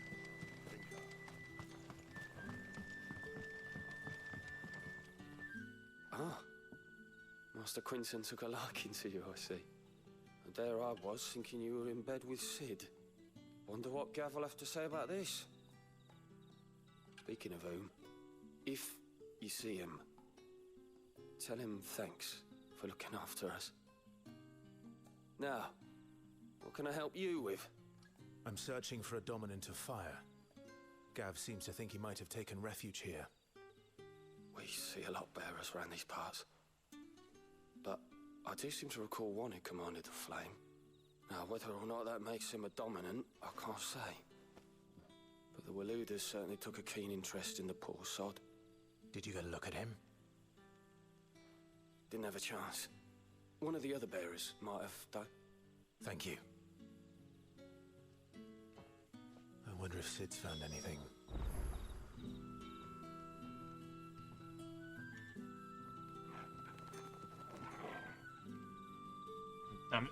Ah. Master Quinton took a liking to you, I see. And there I was, thinking you were in bed with Sid. Wonder what Gav will have to say about this. Speaking of whom, if you see him, tell him thanks for looking after us. Now, what can I help you with? I'm searching for a dominant of fire. Gav seems to think he might have taken refuge here. We see a lot bearers around these parts. But I do seem to recall one who commanded the flame. Now, whether or not that makes him a dominant, I can't say. But the Waluders certainly took a keen interest in the poor sod. Did you get a look at him? Didn't have a chance. One of the other bearers might have done. Thank you. I wonder if Sid's found anything.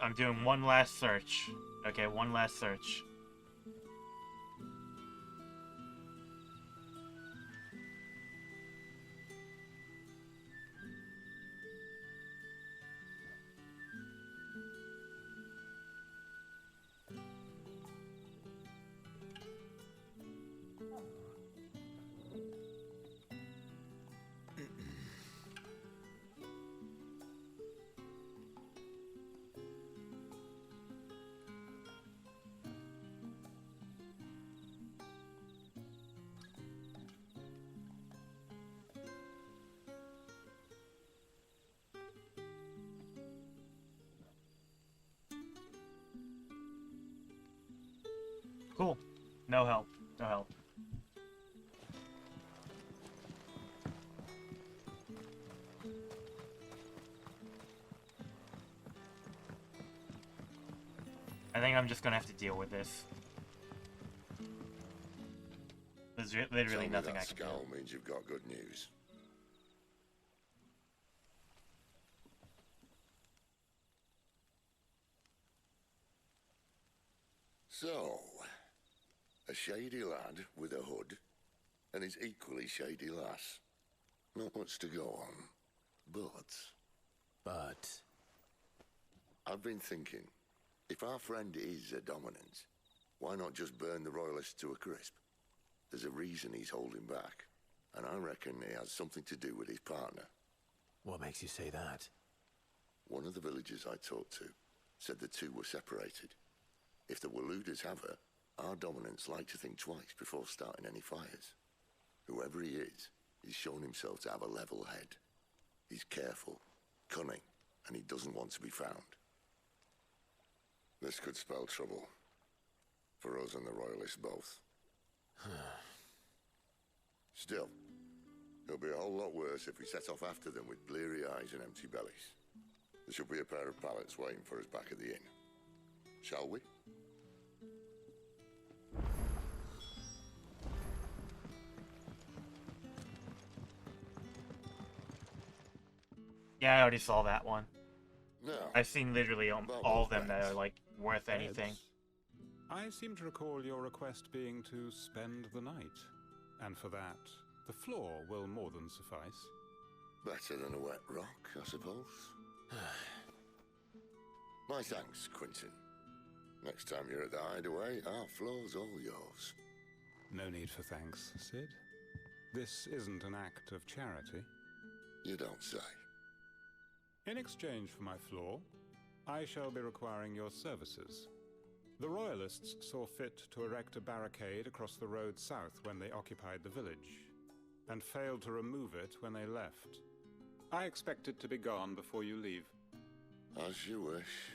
I'm doing one last search. Okay, one last search. Cool. No help. No help. I think I'm just gonna have to deal with this. There's literally nothing I can do. Scowl means you've got good news. So, a shady lad with a hood, and his equally shady lass. Not much to go on, but... I've been thinking, if our friend is a dominant, why not just burn the royalists to a crisp? There's a reason he's holding back, and I reckon it has something to do with his partner. What makes you say that? One of the villagers I talked to said the two were separated. If the Waluders have her, our dominants like to think twice before starting any fires. Whoever he is, he's shown himself to have a level head. He's careful, cunning, and he doesn't want to be found. This could spell trouble. For us and the Royalists both. Still, it'll be a whole lot worse if we set off after them with bleary eyes and empty bellies. There should be a pair of pallets waiting for us back at the inn. Shall we? Yeah, I already saw that one. No. I've seen literally all of them that are, like, worth anything. I seem to recall your request being to spend the night. And for that, the floor will more than suffice. Better than a wet rock, I suppose. My thanks, Quentin. Next time you're at the hideaway, our floor's all yours. No need for thanks, Sid. This isn't an act of charity. You don't say. In exchange for my floor, I shall be requiring your services. The Royalists saw fit to erect a barricade across the road south when they occupied the village, and failed to remove it when they left. I expect it to be gone before you leave. As you wish.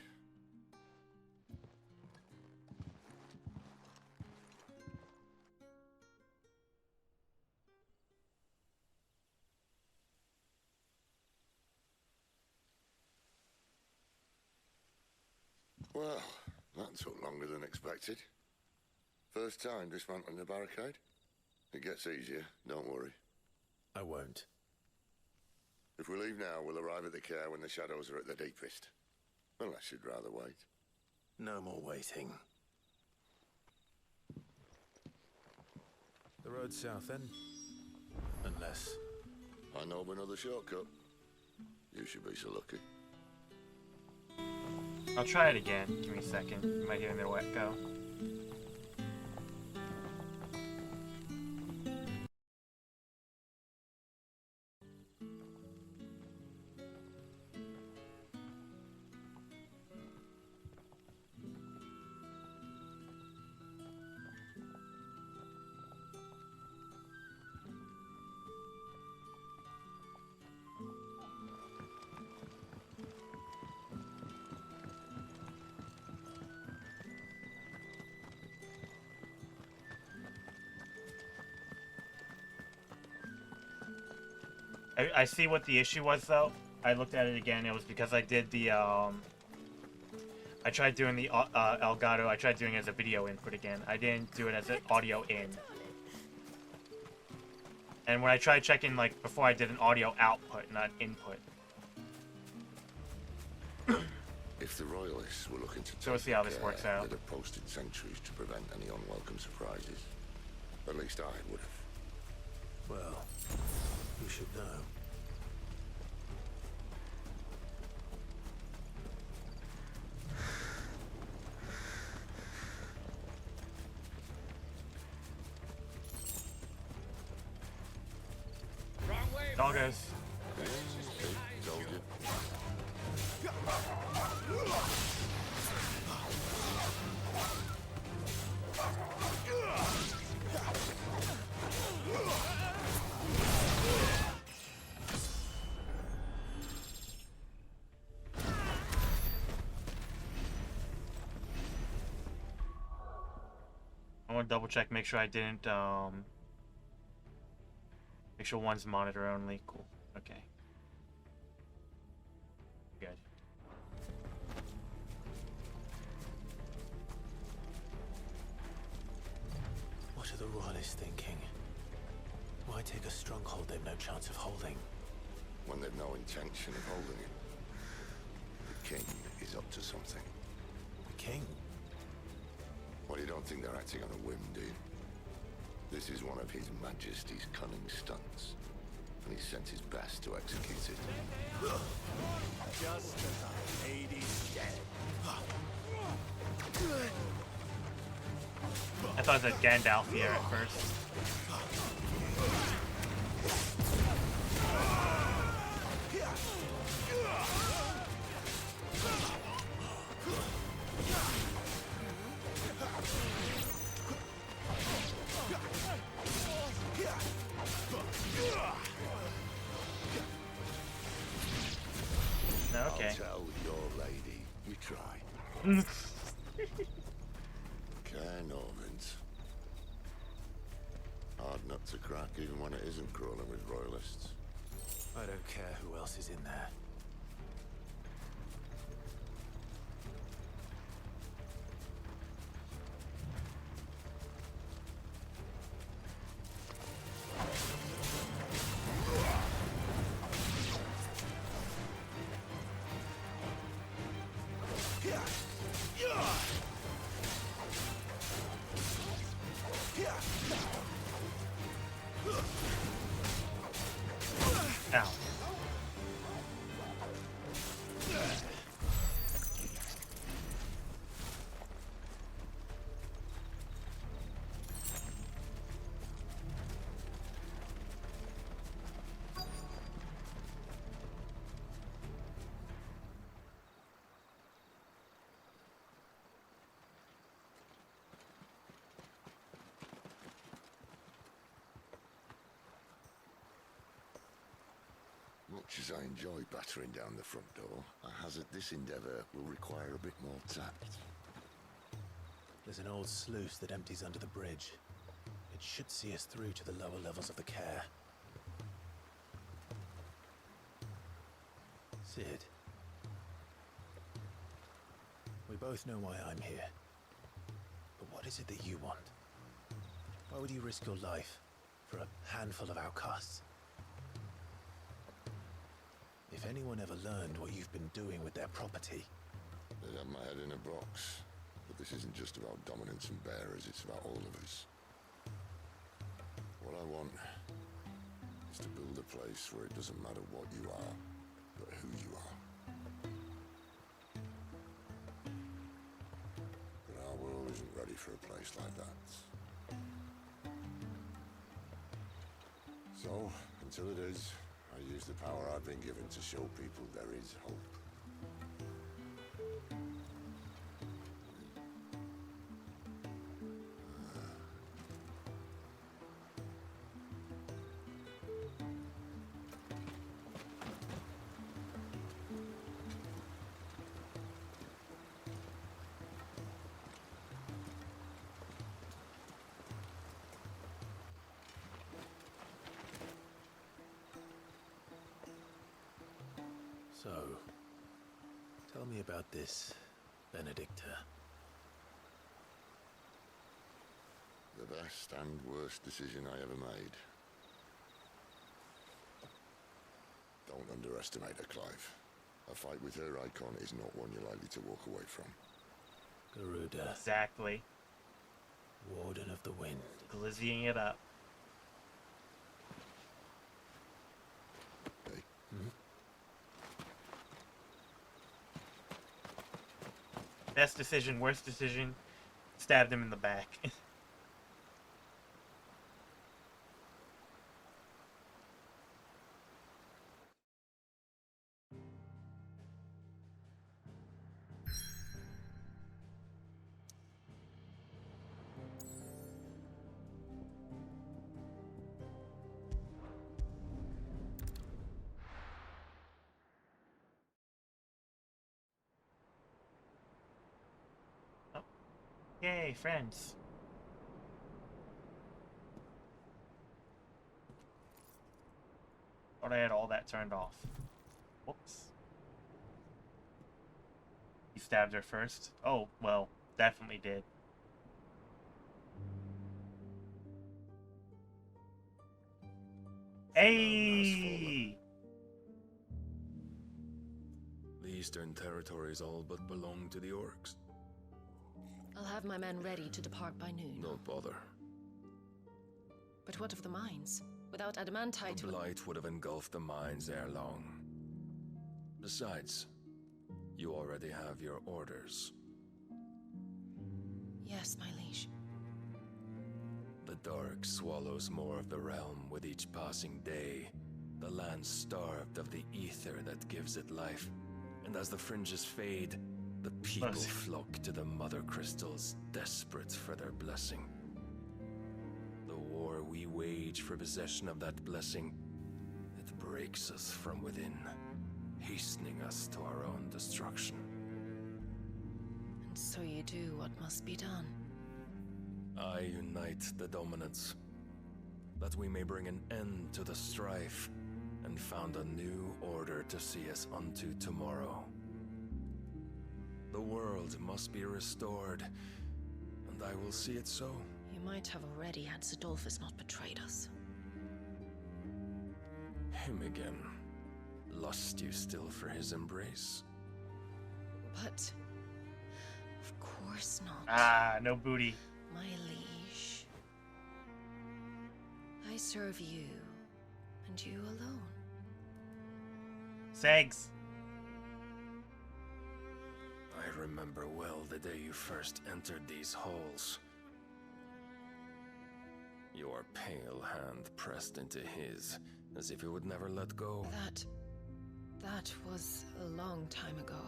Well, that took longer than expected. First time dismantling the barricade? It gets easier, don't worry. I won't. If we leave now, we'll arrive at the care when the shadows are at their deepest. Unless you'd rather wait. No more waiting. The road south then? Unless... I know of another shortcut. You should be so lucky. I'll try it again. Give me a second. You might hear me let go. I see what the issue was though. I looked at it again. It was because I did the I tried doing the Elgato. I tried doing it as a video input again. I didn't do it as an audio in. And when I tried checking, like, before I did an audio output, not input. If the Royalists were looking to So we'll see how this works out. they'd have posted sentries to prevent any unwelcome surprises. At least I would have. Well, you should know. Doggos. Told you. I want to double check, make sure I didn't, make sure one's monitor only. Cool. Okay. Good. What are the Royalists thinking? Why take a stronghold they've no chance of holding? When they've no intention of holding it. The king is up to something. The king? Well, you don't think they're acting on a whim, do you? This is one of His Majesty's cunning stunts, and he sent his best to execute it. Just as our lady's dead. I thought it was Gandalf here at first. Okay. I'll tell your lady you tried. Care Norvins. Hard nut to crack even when it isn't crawling with royalists. I don't care who else is in there. Ow. Much as I enjoy battering down the front door, I hazard this endeavour will require a bit more tact. There's an old sluice that empties under the bridge. It should see us through to the lower levels of the care. Sid. We both know why I'm here. But what is it that you want? Why would you risk your life for a handful of outcasts? If anyone ever learned what you've been doing with their property... They'd have my head in a box. But this isn't just about dominance and bearers, it's about all of us. What I want is to build a place where it doesn't matter what you are, but who you are. But our world isn't ready for a place like that. So, until it is, I use the power I've been given to show people there is hope. So, tell me about this Benedicta. The best and worst decision I ever made. Don't underestimate her, Clive. A fight with her Eikon is not one you're likely to walk away from. Garuda. Exactly. Warden of the Wind. Glizzying it up. Hey. Best decision, worst decision. Stabbed him in the back. Yay, friends. Thought I had all that turned off. Whoops. You stabbed her first? Oh, well, definitely did. Hey! The Eastern territories all but belong to the orcs. I'll have my men ready to depart by noon. Don't bother. But what of the mines? Without adamantite... The blight would have engulfed the mines ere long. Besides, you already have your orders. Yes, my liege. The dark swallows more of the realm with each passing day. The land starved of the ether that gives it life. And as the fringes fade, the people flock to the mother crystals, desperate for their blessing. The war we wage for possession of that blessing, it breaks us from within, hastening us to our own destruction. And so you do what must be done. I unite the dominants, that we may bring an end to the strife, and found a new order to see us unto tomorrow. The world must be restored, and I will see it so. You might have already had Zidolphus not betrayed us. Him again. Lust you still for his embrace? But... of course not. Ah, no booty. My liege. I serve you, and you alone. Segs. I remember well the day you first entered these halls. Your pale hand pressed into his, as if it would never let go. That was a long time ago.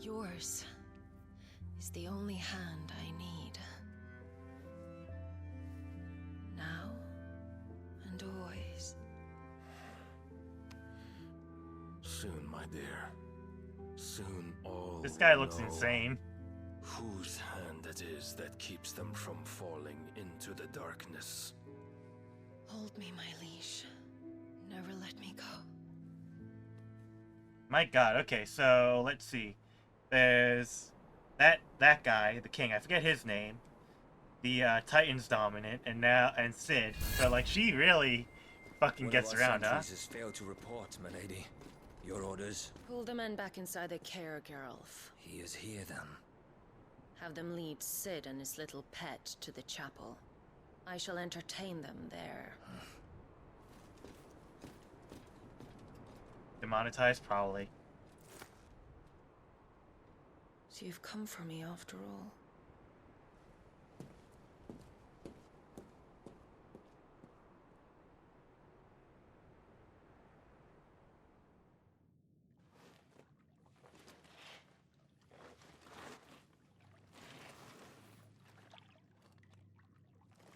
Yours is the only hand I need. Now and always. Soon, my dear. Soon all This guy will looks know insane. whose hand it is that keeps them from falling into the darkness. Hold me, my liege. Never let me go. My god, okay, so let's see. There's that guy, the king, I forget his name. The Titan's dominant, and Sid. So like she really fucking gets around, huh? Has failed to report, my lady. Your orders? Pull the men back inside the care, Geralf. He is here then. Have them lead Sid and his little pet to the chapel. I shall entertain them there. Demonetized, probably. So you've come for me after all.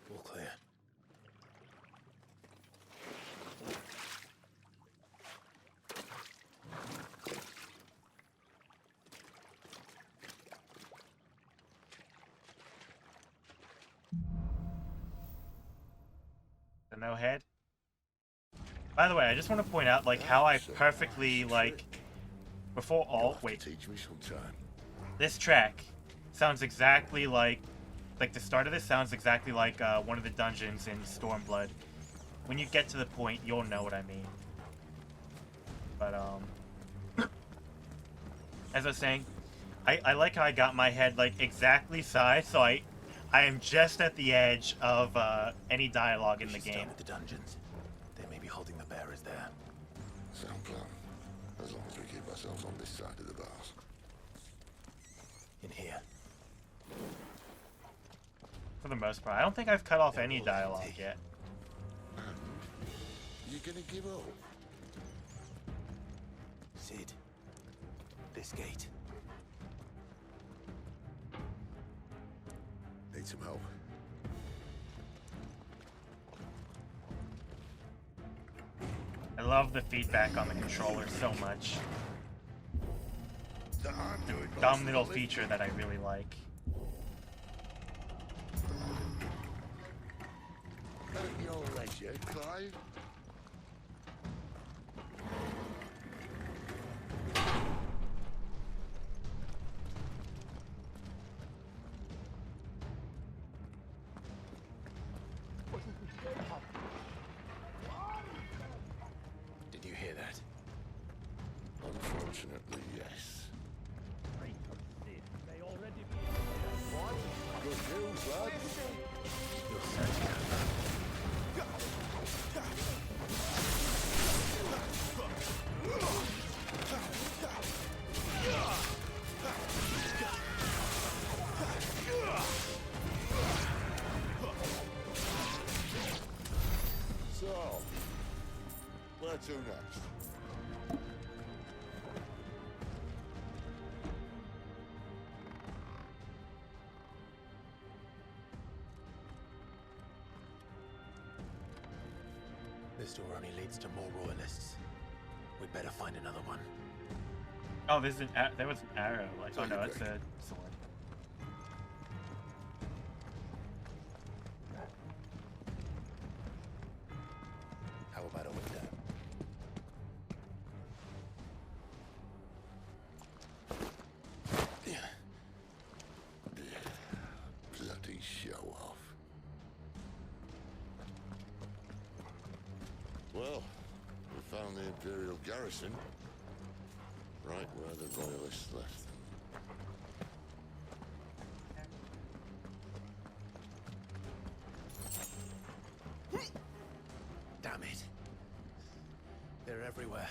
All clear. So no head? By the way, I just want to point out, like, how I perfectly, like, before all... Wait. Teach me sometime. This track sounds exactly like the start of this sounds exactly like one of the dungeons in Stormblood. When you get to the point, you'll know what I mean. But, as I was saying, I like how I got my head, like, exactly sized, so I am just at the edge of any dialogue in the game. Start with the dungeons. They may be holding the bearers there. Sound plan. As long as we keep ourselves on this side of the bars. In here. For the most part. I don't think I've cut off any dialogue yet. You gonna give up? Sid. This gate. Need some help. I love the feedback on the controller so much. Dumb little feature that I really like. At your leisure, Clive. Did you hear that? Unfortunately, yes. Good news, lad. You're searching out that. So, where to next? This door only leads to more royalists. We'd better find another one. Oh, there was an arrow. Like, oh no, it's a sword. How about a window? Bloody show off. Well, we found the Imperial garrison. Right where the Royalists left them. Damn it. They're everywhere.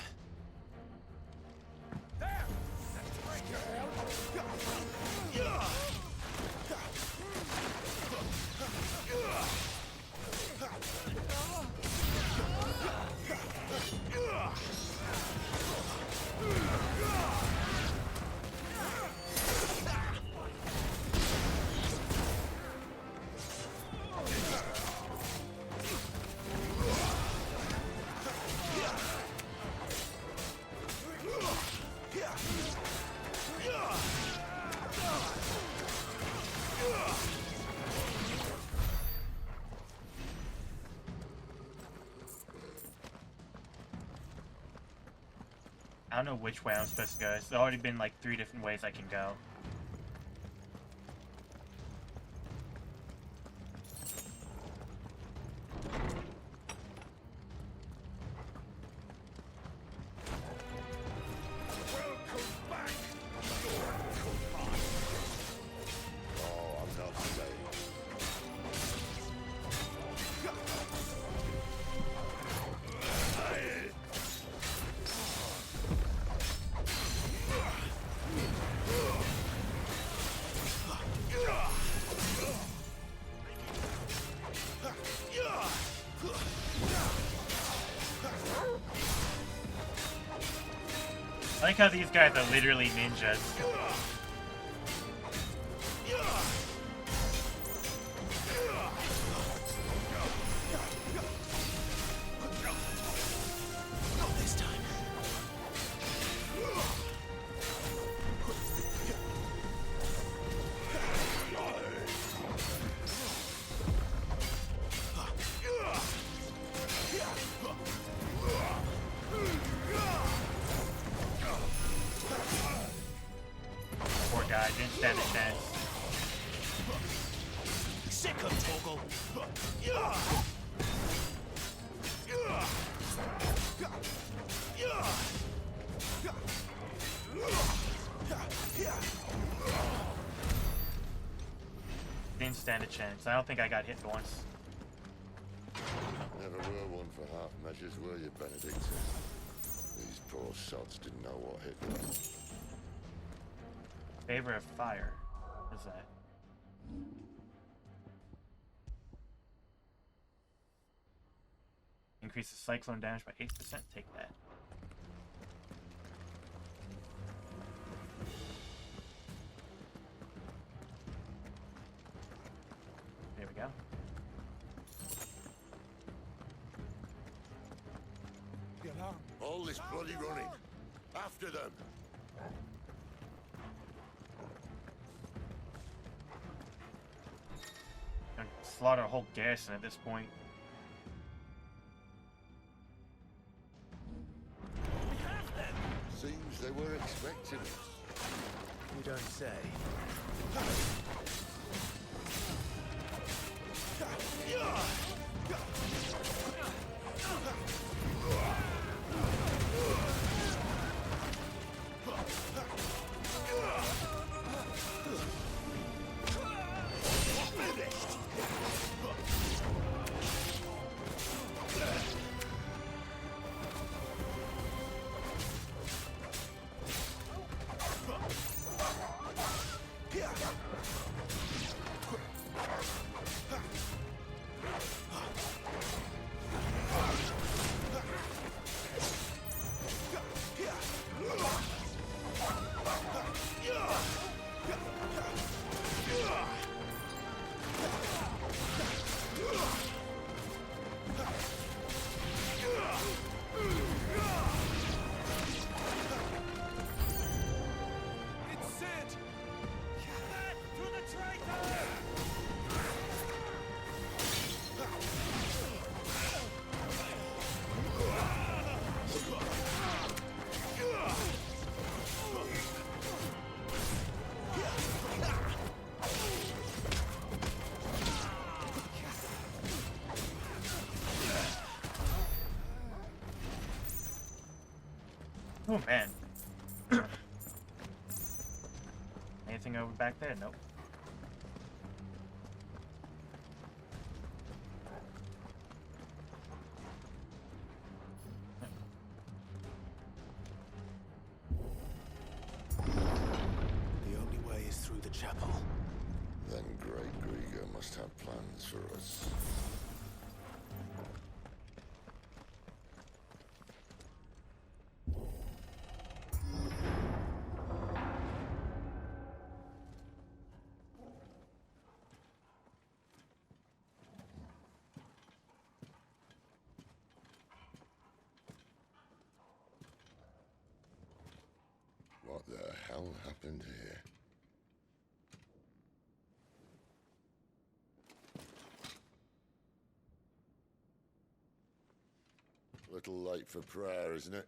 I don't know which way I'm supposed to go. It's already been like 3 different ways I can go. Oh, I'm not safe. I like how these guys are literally ninjas. Not this time. stand a chance. Sick of Torgal. Didn't stand a chance. I don't think I got hit once. Never were one for half measures, were you, Benedict? These poor sods didn't know what hit them. Favor of fire. What is that? Increases cyclone damage by 8%. Take that. There we go. All this bloody running. After them. And slaughter a whole garrison at this point. Seems they were expecting us. You don't say. Oh man. Anything over back there? Nope. The only way is through the chapel. Then Great Grieger must have plans for us. What the hell happened here? Little late for prayer, isn't it?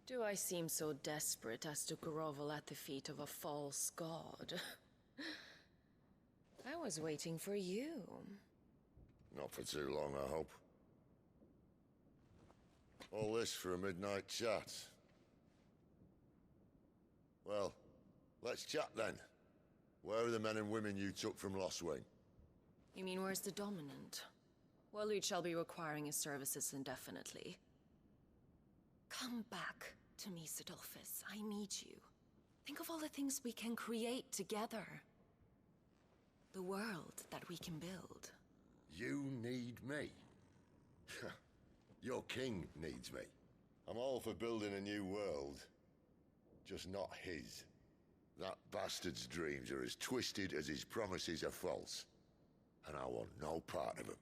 Do I seem so desperate as to grovel at the feet of a false god? I was waiting for you. Not for too long, I hope. All this for a midnight chat. Well, let's chat then. Where are the men and women you took from Lostwing? You mean where's the dominant? Well, we shall be requiring his services indefinitely. Come back to me, Sidolphus. I need you. Think of all the things we can create together. The world that we can build. You need me? Your king needs me. I'm all for building a new world. Just not his. That bastard's dreams are as twisted as his promises are false. And I want no part of them.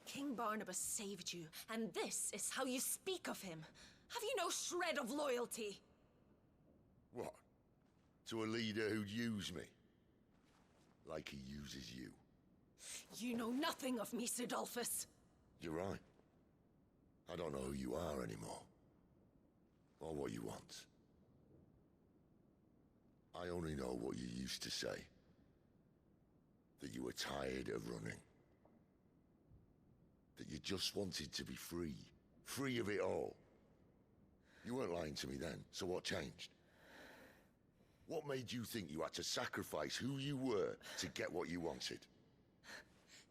King Barnabas saved you, and this is how you speak of him. Have you no shred of loyalty? What? To a leader who'd use me? Like he uses you. You know nothing of me, Sidolphus. You're right. I don't know who you are anymore. Or what you want. I only know what you used to say. That you were tired of running. That you just wanted to be free. Free of it all. You weren't lying to me then, so what changed? What made you think you had to sacrifice who you were to get what you wanted?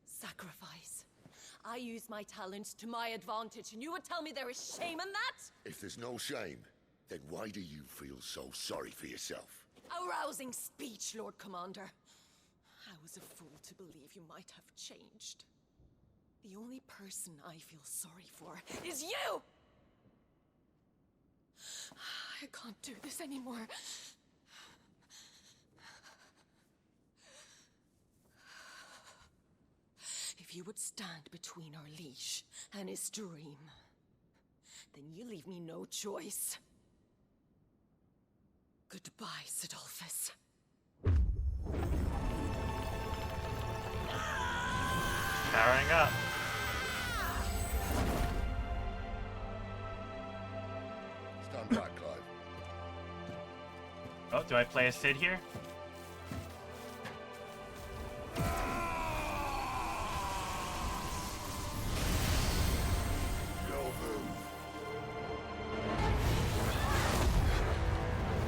Sacrifice. I use my talents to my advantage, and you would tell me there is shame in that? If there's no shame, then why do you feel so sorry for yourself? A rousing speech, Lord Commander. I was a fool to believe you might have changed. The only person I feel sorry for is you! I can't do this anymore. If you would stand between our leash and his dream, then you leave me no choice. Goodbye, Sidolphus. Powering up. Stand back, Clive. Oh, do I play a Sid here?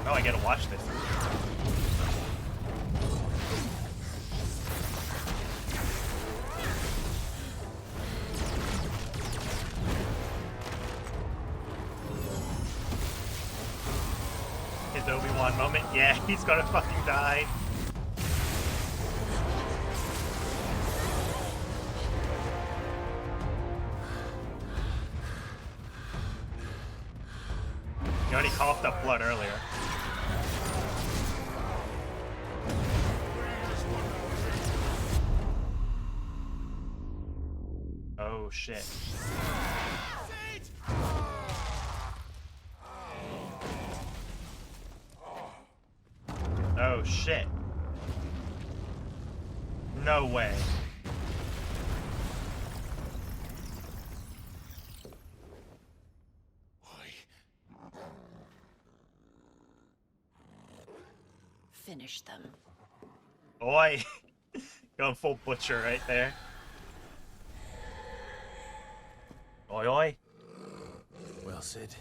Oh, I gotta watch this. His Obi-Wan moment? Yeah, he's gonna fucking die. He already coughed up blood earlier. Oh shit. Oh shit. No way. Finish them. Oi! Going full butcher right there. Oi oi. Well, Sid.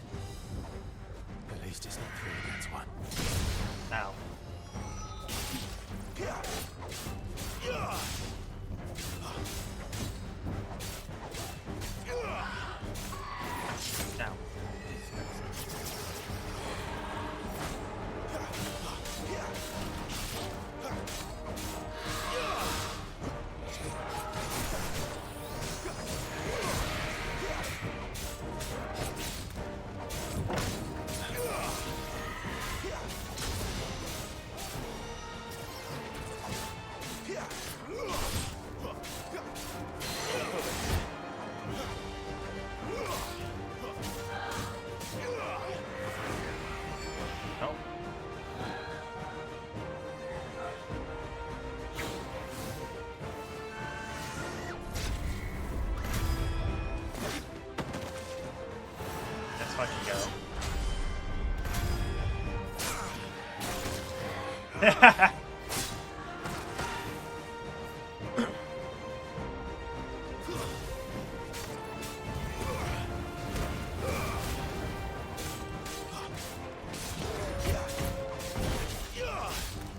At least it's not 3 against 1. Ow. Ow.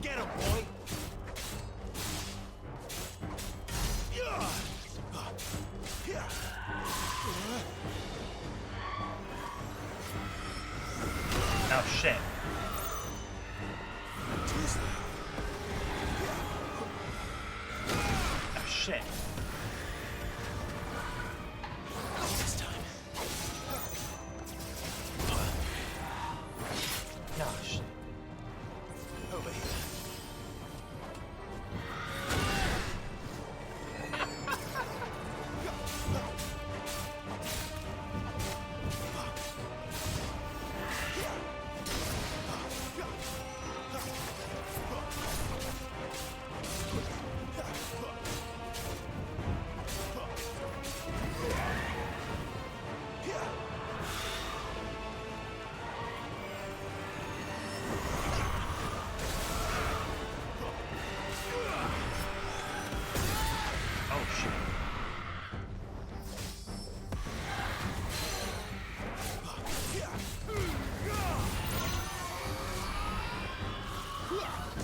Get him, boy! Oh shit. Oh shit. This time. No shit. Over here.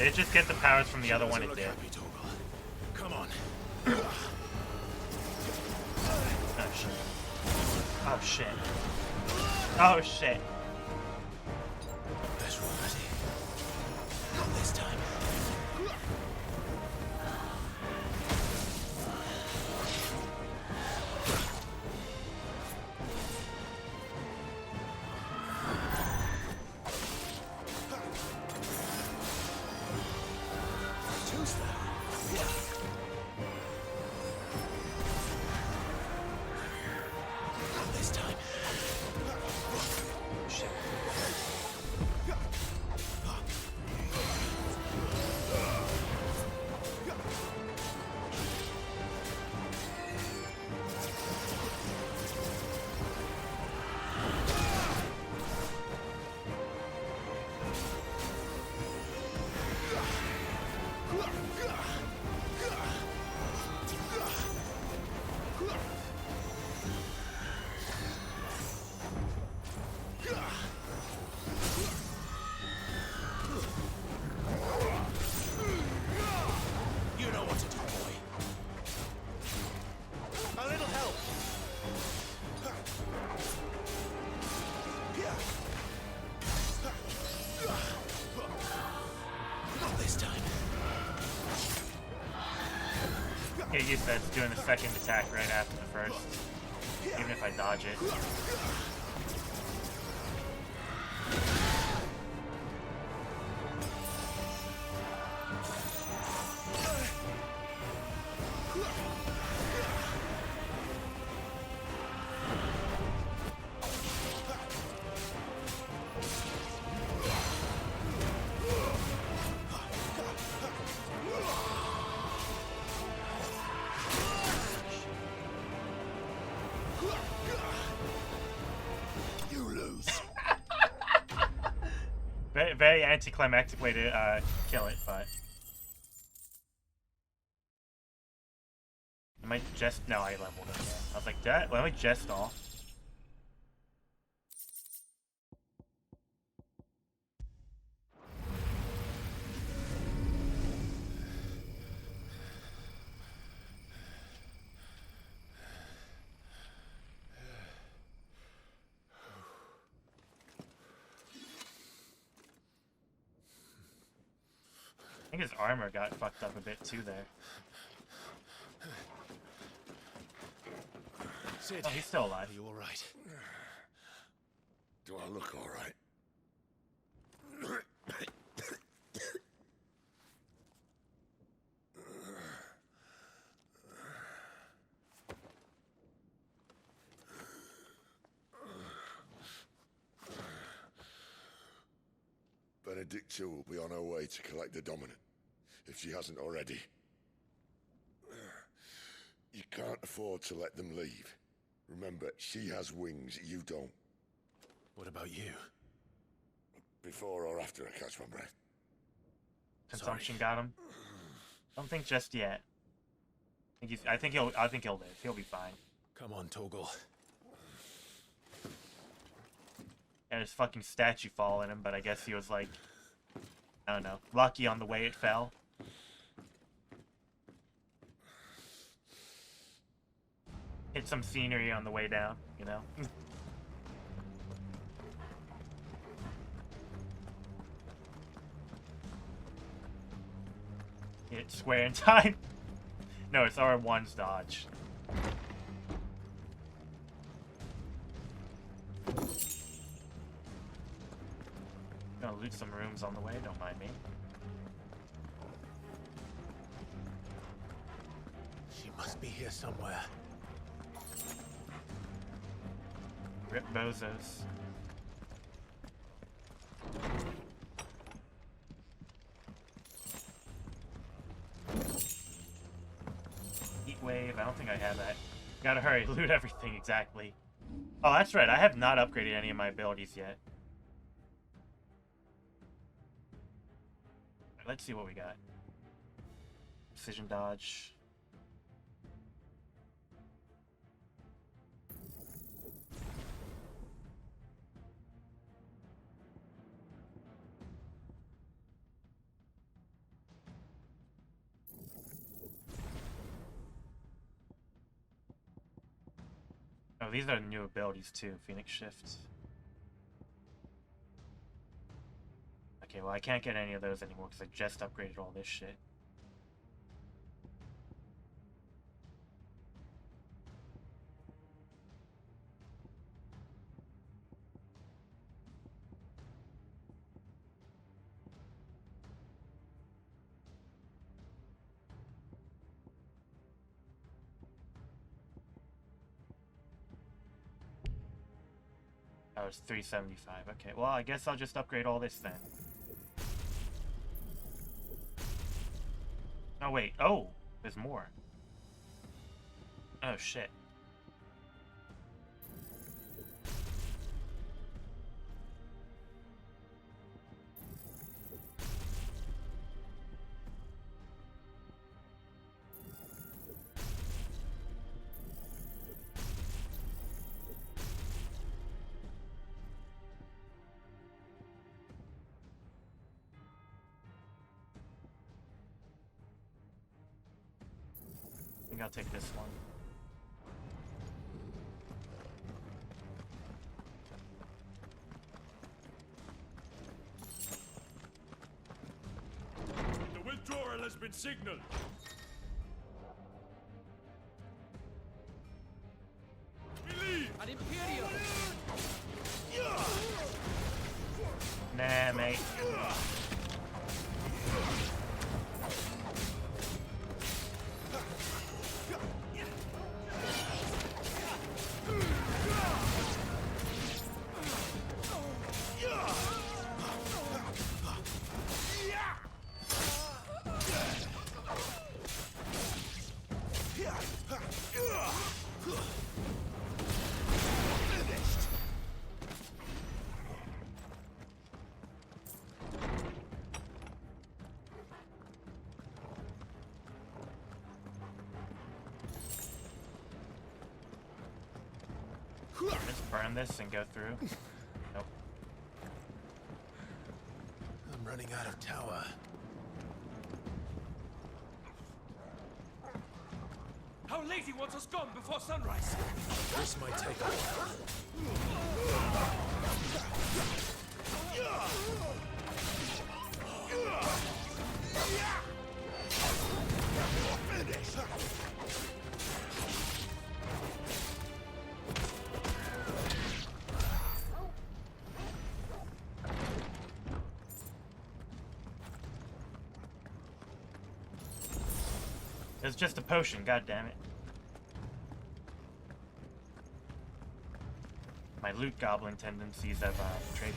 Did it just get the powers from the other one? It did. Come on. Oh shit. Oh shit. Oh shit. Better already. Not this time. Get used to that, it's doing the second attack right after the first, even if I dodge it. Very anticlimactic way to kill it, but I might just no, I leveled it. Yeah. I was like, that. Let me jest off. I think his armor got fucked up a bit too there. Sid, oh, he's still alive. Are you all right? Do I look all right? Benedicta will be on her way to collect the Dominant, if she hasn't already. You can't afford to let them leave. Remember, she has wings, you don't. What about you? Before or after I catch my breath? Consumption got him. Don't think just yet. I think he'll live. He'll be fine. Come on, Torgal. And his fucking statue following him, but I guess he was like, I don't know, lucky on the way it fell. Hit some scenery on the way down, you know? Hit square in time. No, it's R1's dodge. Gonna loot some rooms on the way, don't mind me. She must be here somewhere. Rip bozos. Heat wave, I don't think I have that. Gotta hurry, loot everything exactly. Oh, that's right, I have not upgraded any of my abilities yet. Let's see what we got. Precision dodge. Oh, these are new abilities too. Phoenix Shift. Okay, well I can't get any of those anymore because I just upgraded all this shit. Oh, it's 375. Okay, well, I guess I'll just upgrade all this then. Oh, wait. Oh, there's more. Oh, shit. I think I'll take this one. The withdrawal has been signaled. We leave! Ad Imperio! Nah, mate. Just burn this and go through. Nope. I'm running out of tower. How lazy wants us gone before sunrise? This might take a while. It's just a potion, god damn it. My loot goblin tendencies have traded.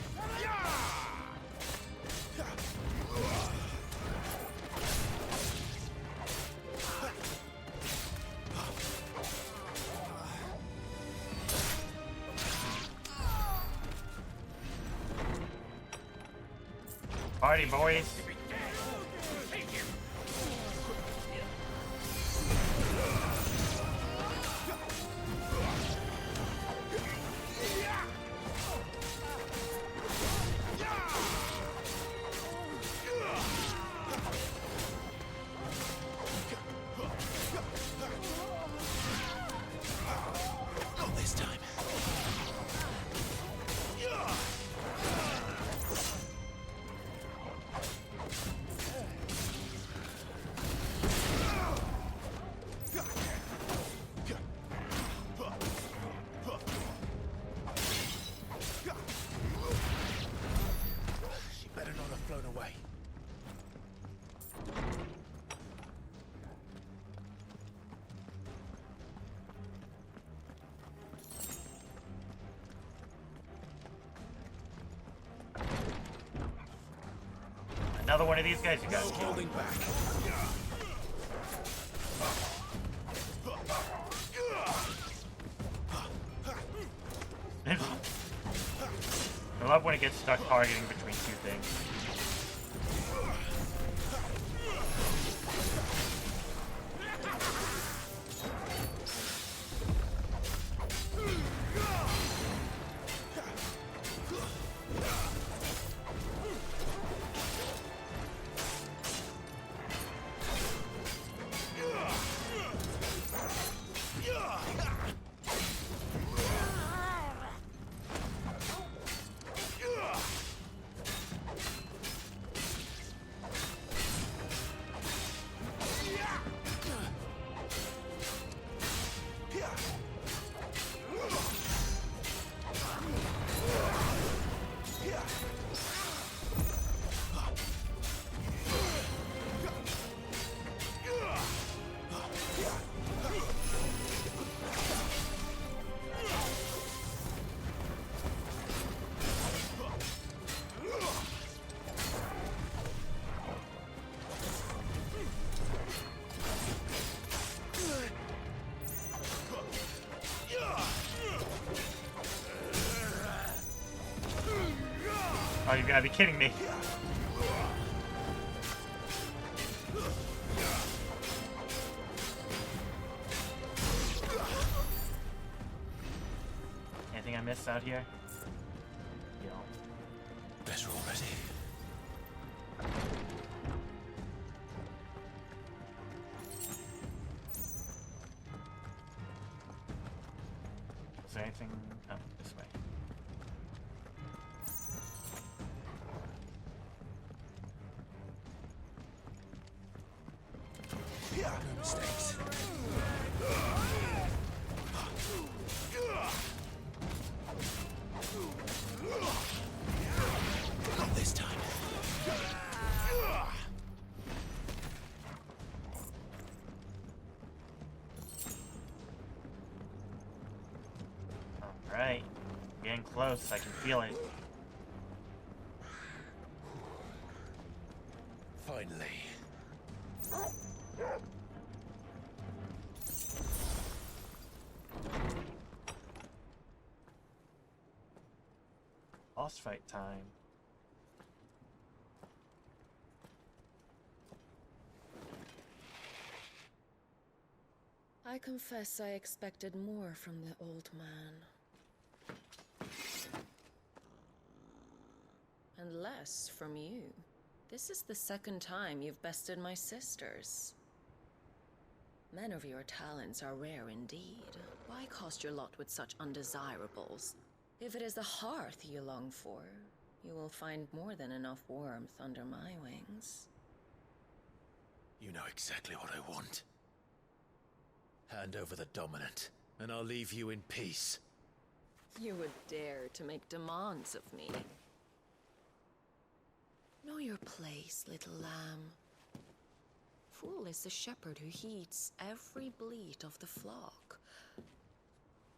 Party boys. Not this time. She better not have flown away. Another one of these guys you got. Holding back. I love when it gets stuck targeting between two things. Oh, you gotta be kidding me. Anything I missed out here? You know. Better already. Is there anything? Oh, this way. No mistakes. Not this time. Alright. Getting close, I can feel it. Finally. Boss fight time. I confess I expected more from the old man. And less from you. This is the second time you've bested my sisters. Men of your talents are rare indeed. Why cost your lot with such undesirables? If it is the hearth you long for, you will find more than enough warmth under my wings. You know exactly what I want. Hand over the dominant, and I'll leave you in peace. You would dare to make demands of me. Know your place, little lamb. Fool is the shepherd who heeds every bleat of the flock.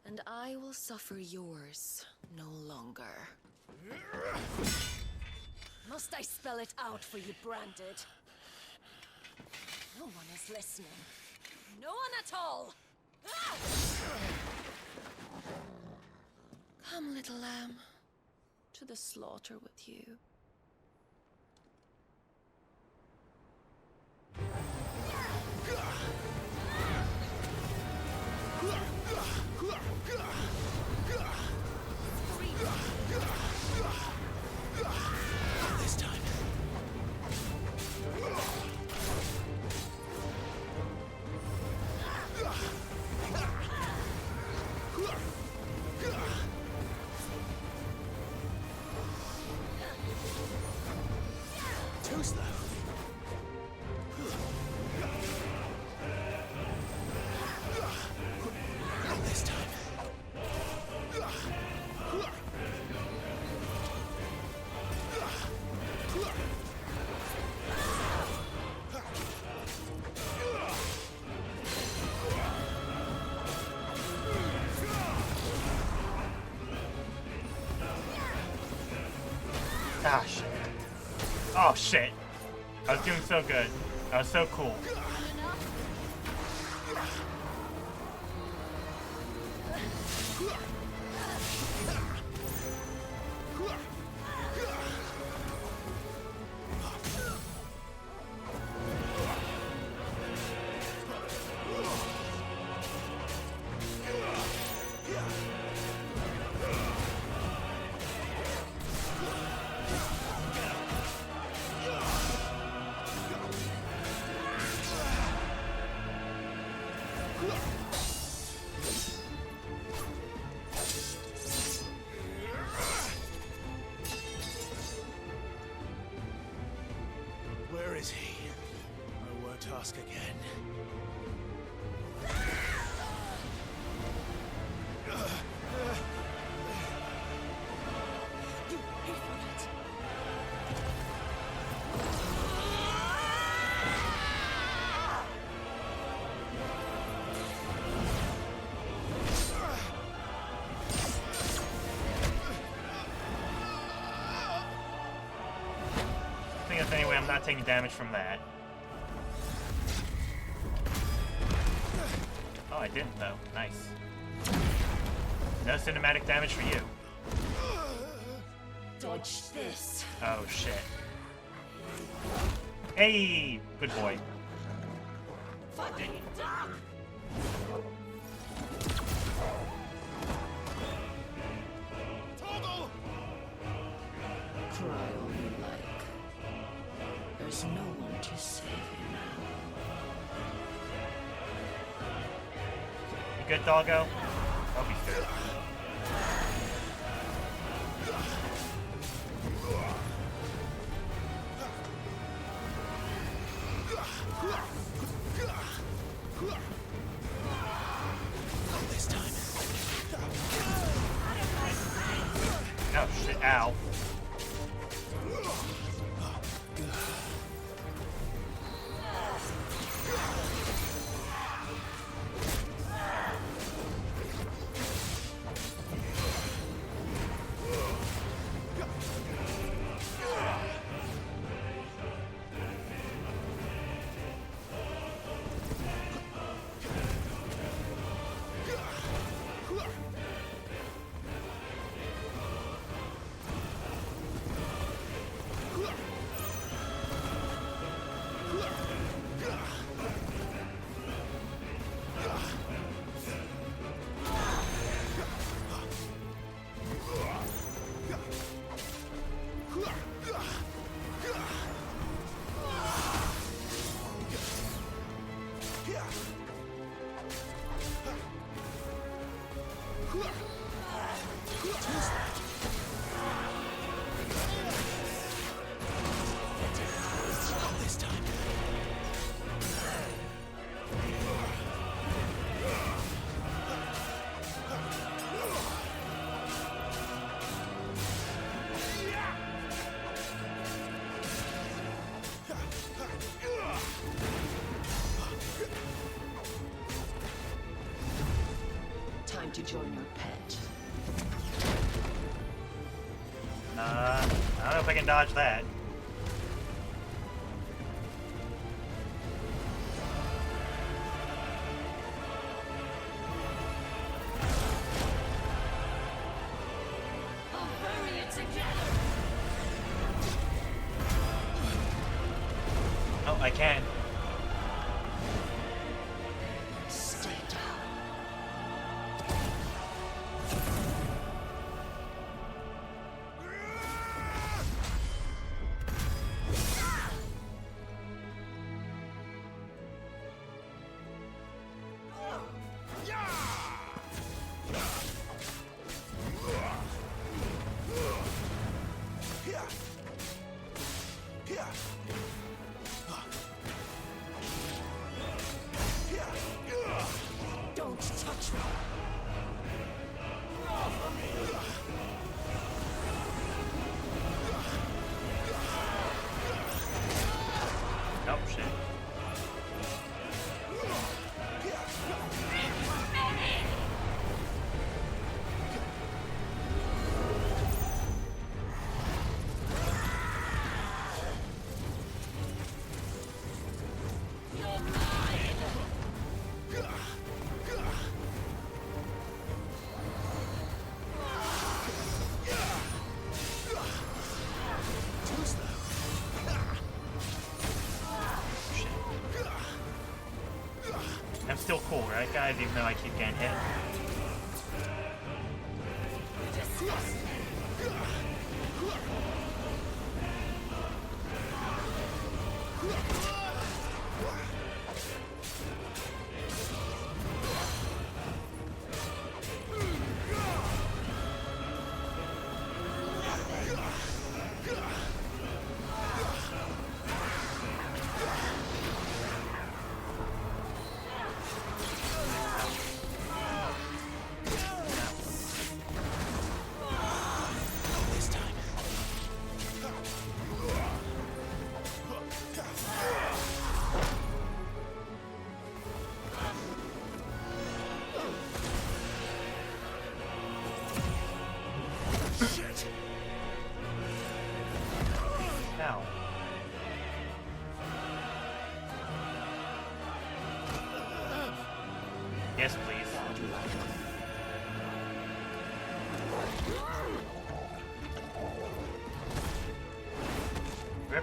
And I will suffer yours no longer. Must I spell it out for you, Branded? No one is listening. No one at all! Ah! Come, little lamb, to the slaughter with you. This time. Too slow. Not this time. Ah, shit. Oh, shit. I was doing so good. That was so cool. Where is he? I won't ask again. You pay for that! I think if anyway, I'm not taking damage from that. Oh, I didn't though. Nice. No cinematic damage for you. Dodge this. Oh shit. Hey, good boy. Fucking duck! Cry all you like. There's no one to save you now. You good, doggo? I'll be fair. This time. Oh shit, ow. Time to join your pet. I don't know if I can dodge that. I'll bury it together. Oh, I can. Stay down. Don't touch me. Oh shit. I'm still cool, right, guys? Even though I keep getting hit.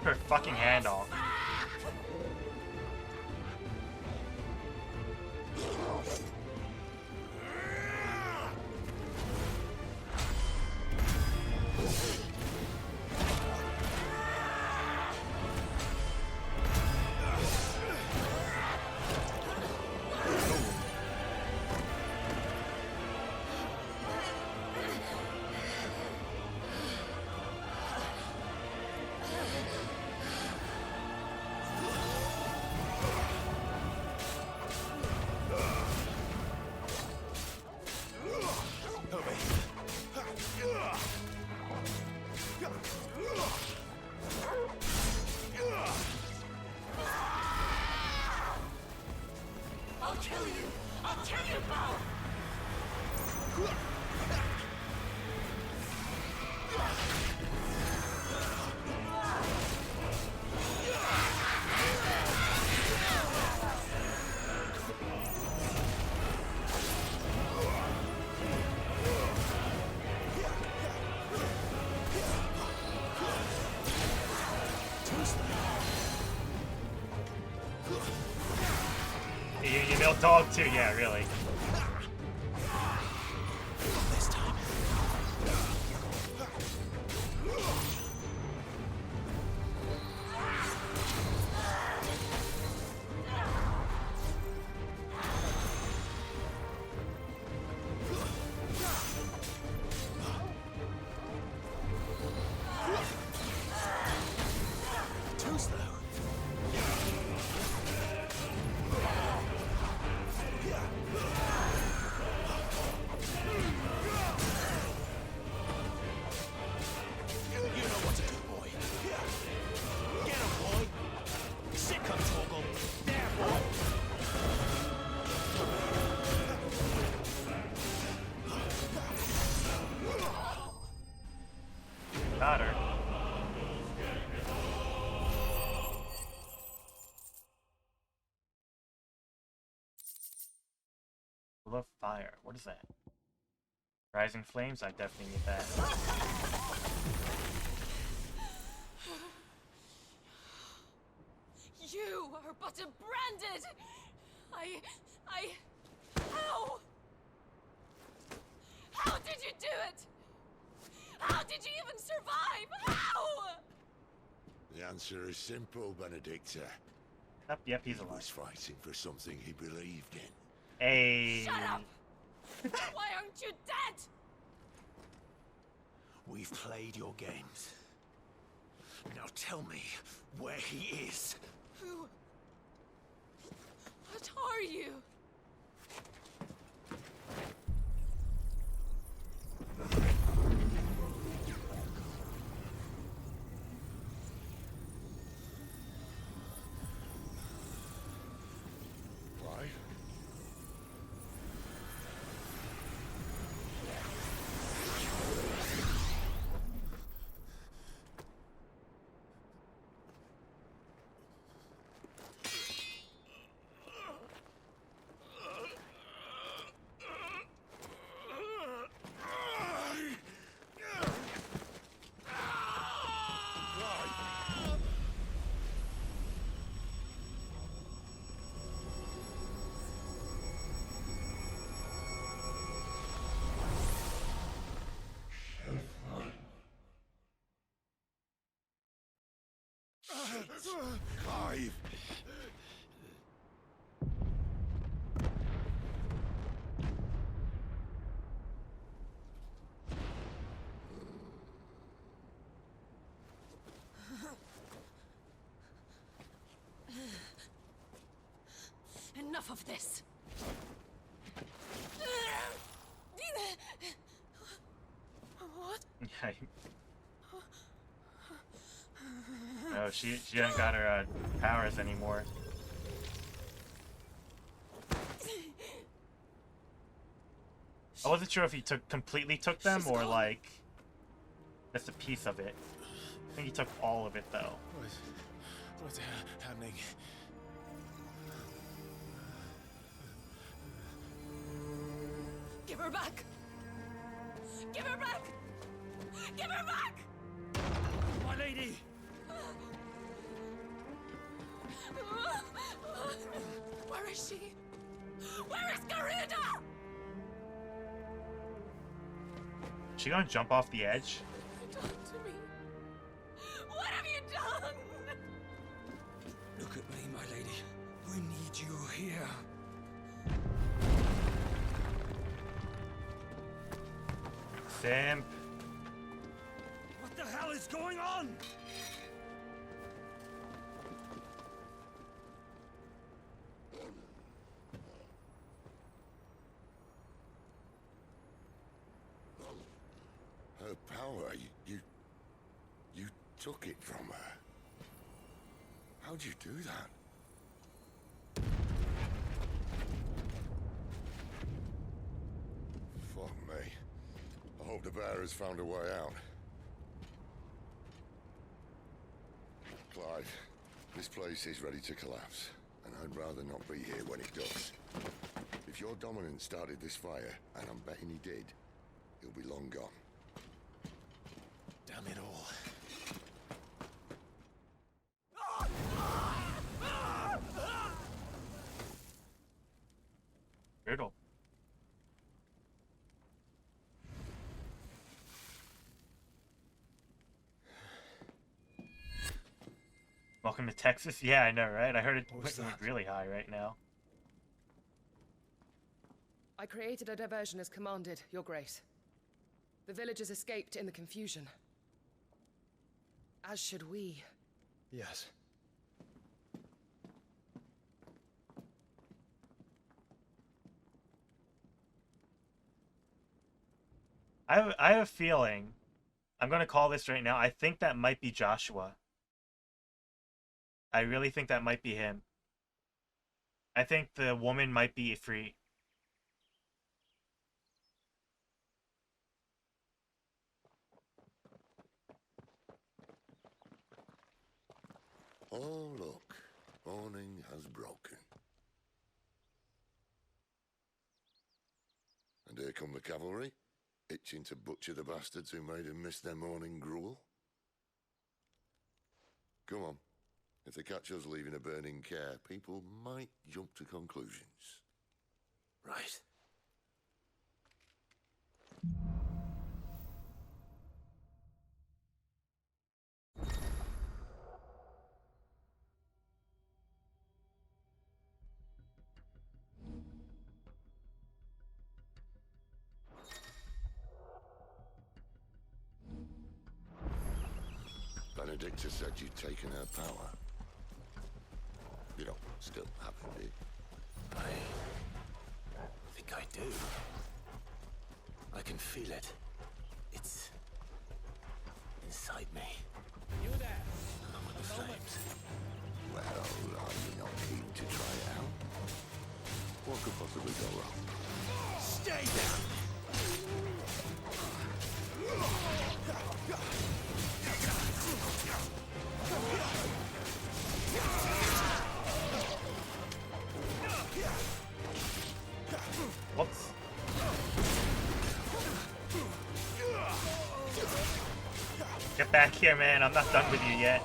rip her fucking hand off. I'll kill you! I'll kill you, Bao! You built dog too, yeah, really. This time. Too slow. You know what to do, boy. Get him, boy. Sit, come, Torgal. There, boy. Got her. Full of fire. What is that? Rising flames? I definitely need that. You are but a branded! How? How did you do it? How did you even survive? How? The answer is simple, Benedicta. Yep, he's He alive. was fighting for something he believed in. Hey. Shut up! Why aren't you dead? We've played your games. Now tell me where he is. Who? What are you? Why? Clive! Enough of this. What? No, she hasn't got her powers anymore. I wasn't sure if he completely took them or like just a piece of it. I think he took all of it though. What's happening? Give her back! Give her back! Give her back! My lady! Where is she? Where is Garuda? She gonna jump off the edge? What have you done to me? What have you done? Look at me, my lady. We need you here. Simp. What the hell is going on? Her power, you took it from her. How'd you do that? Fuck me. I hope the bear has found a way out. Clive, this place is ready to collapse, and I'd rather not be here when it does. If your dominant started this fire, and I'm betting he did, he'll be long gone. Damn it all. Brutal. Welcome to Texas? Yeah, I know, right? I heard it went really high right now. I created a diversion as commanded, Your Grace. The villagers escaped in the confusion. As should we. Yes. I have a feeling, I'm gonna call this right now, I think that might be Joshua. I really think that might be him. I think the woman might be Ffri. Oh, look. Morning has broken. And here come the cavalry, itching to butcher the bastards who made them miss their morning gruel. Come on. If they catch us leaving a burning care, people might jump to conclusions. Right. Benedicta said you'd taken her power. You don't still have it, do you? I think I do. I can feel it. It's inside me. You there? Along with the flames. Well, are you not keen to try it out? What could possibly go wrong? Stay down! Whoops. Get back here, man. I'm not done with you yet.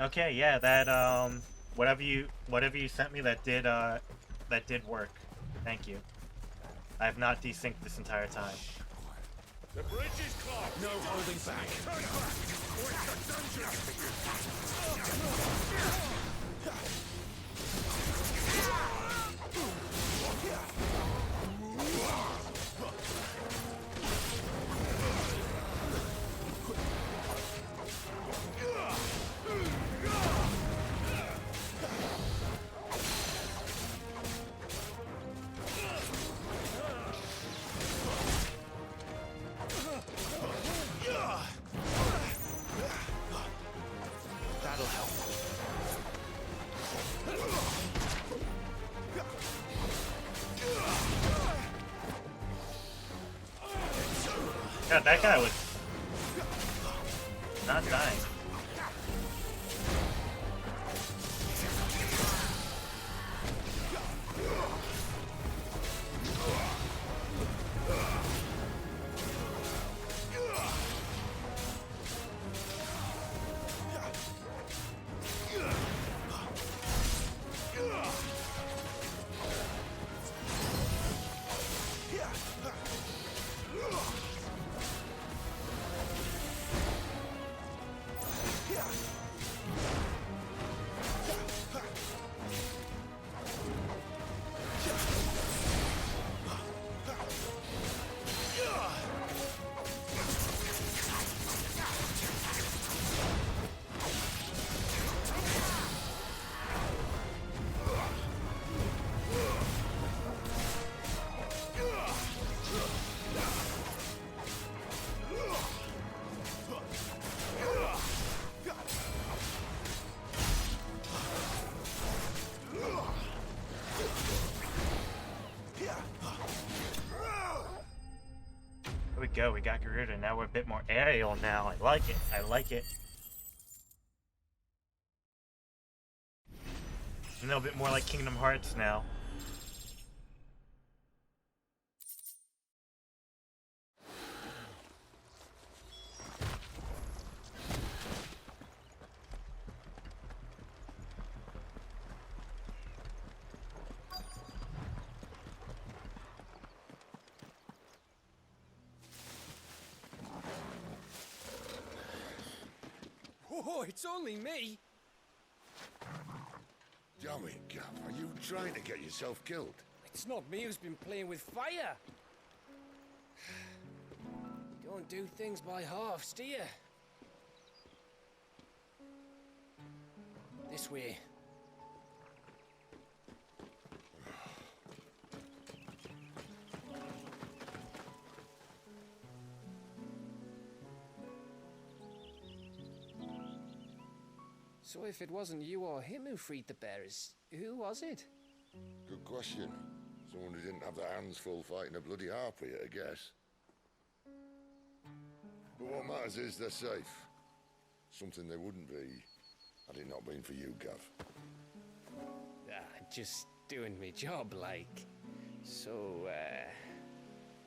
Okay, yeah, that whatever you sent me, that did work. Thank you. I have not desynced this entire time. The bridge is clogged. No holding back. Turn back, or it's a dungeon. That'll help. God, that guy was not dying. go. We got Garuda. Now we're a bit more aerial now. I like it. I like it. A little bit more like Kingdom Hearts now. Oh, it's only me. Damn it, Gav. Are you trying to get yourself killed? It's not me who's been playing with fire. You don't do things by halves, do you? This way. So if it wasn't you or him who freed the bearers, who was it? Good question. Someone who didn't have their hands full fighting a bloody harpy, I guess. But what matters is they're safe. Something they wouldn't be, had it not been for you, Gav. Just doing me job, like. So,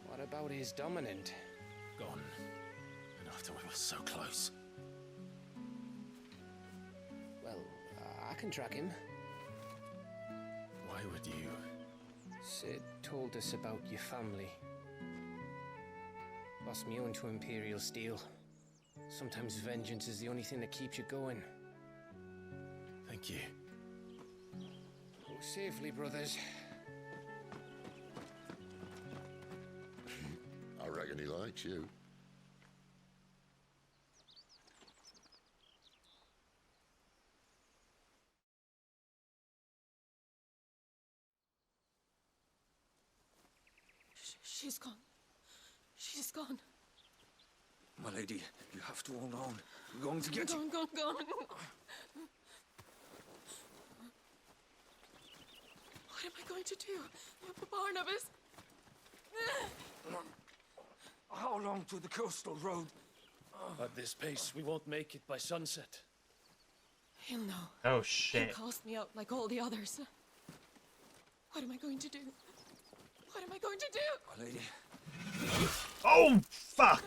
what about his dominant? Gone. And after we were so close. Well, I can track him. Why would you? Sid told us about your family. Lost me own to Imperial Steel. Sometimes vengeance is the only thing that keeps you going. Thank you. Go safely, brothers. I reckon he likes you. She's gone. She's gone. My lady, you have to hold on. We're going to get you. Gone. What am I going to do? Barnabas? How long to the coastal road? At this pace, we won't make it by sunset. He'll know. Oh, shit. He'll cast me out like all the others. What am I going to do? What am I going to do? My lady. Oh, fuck!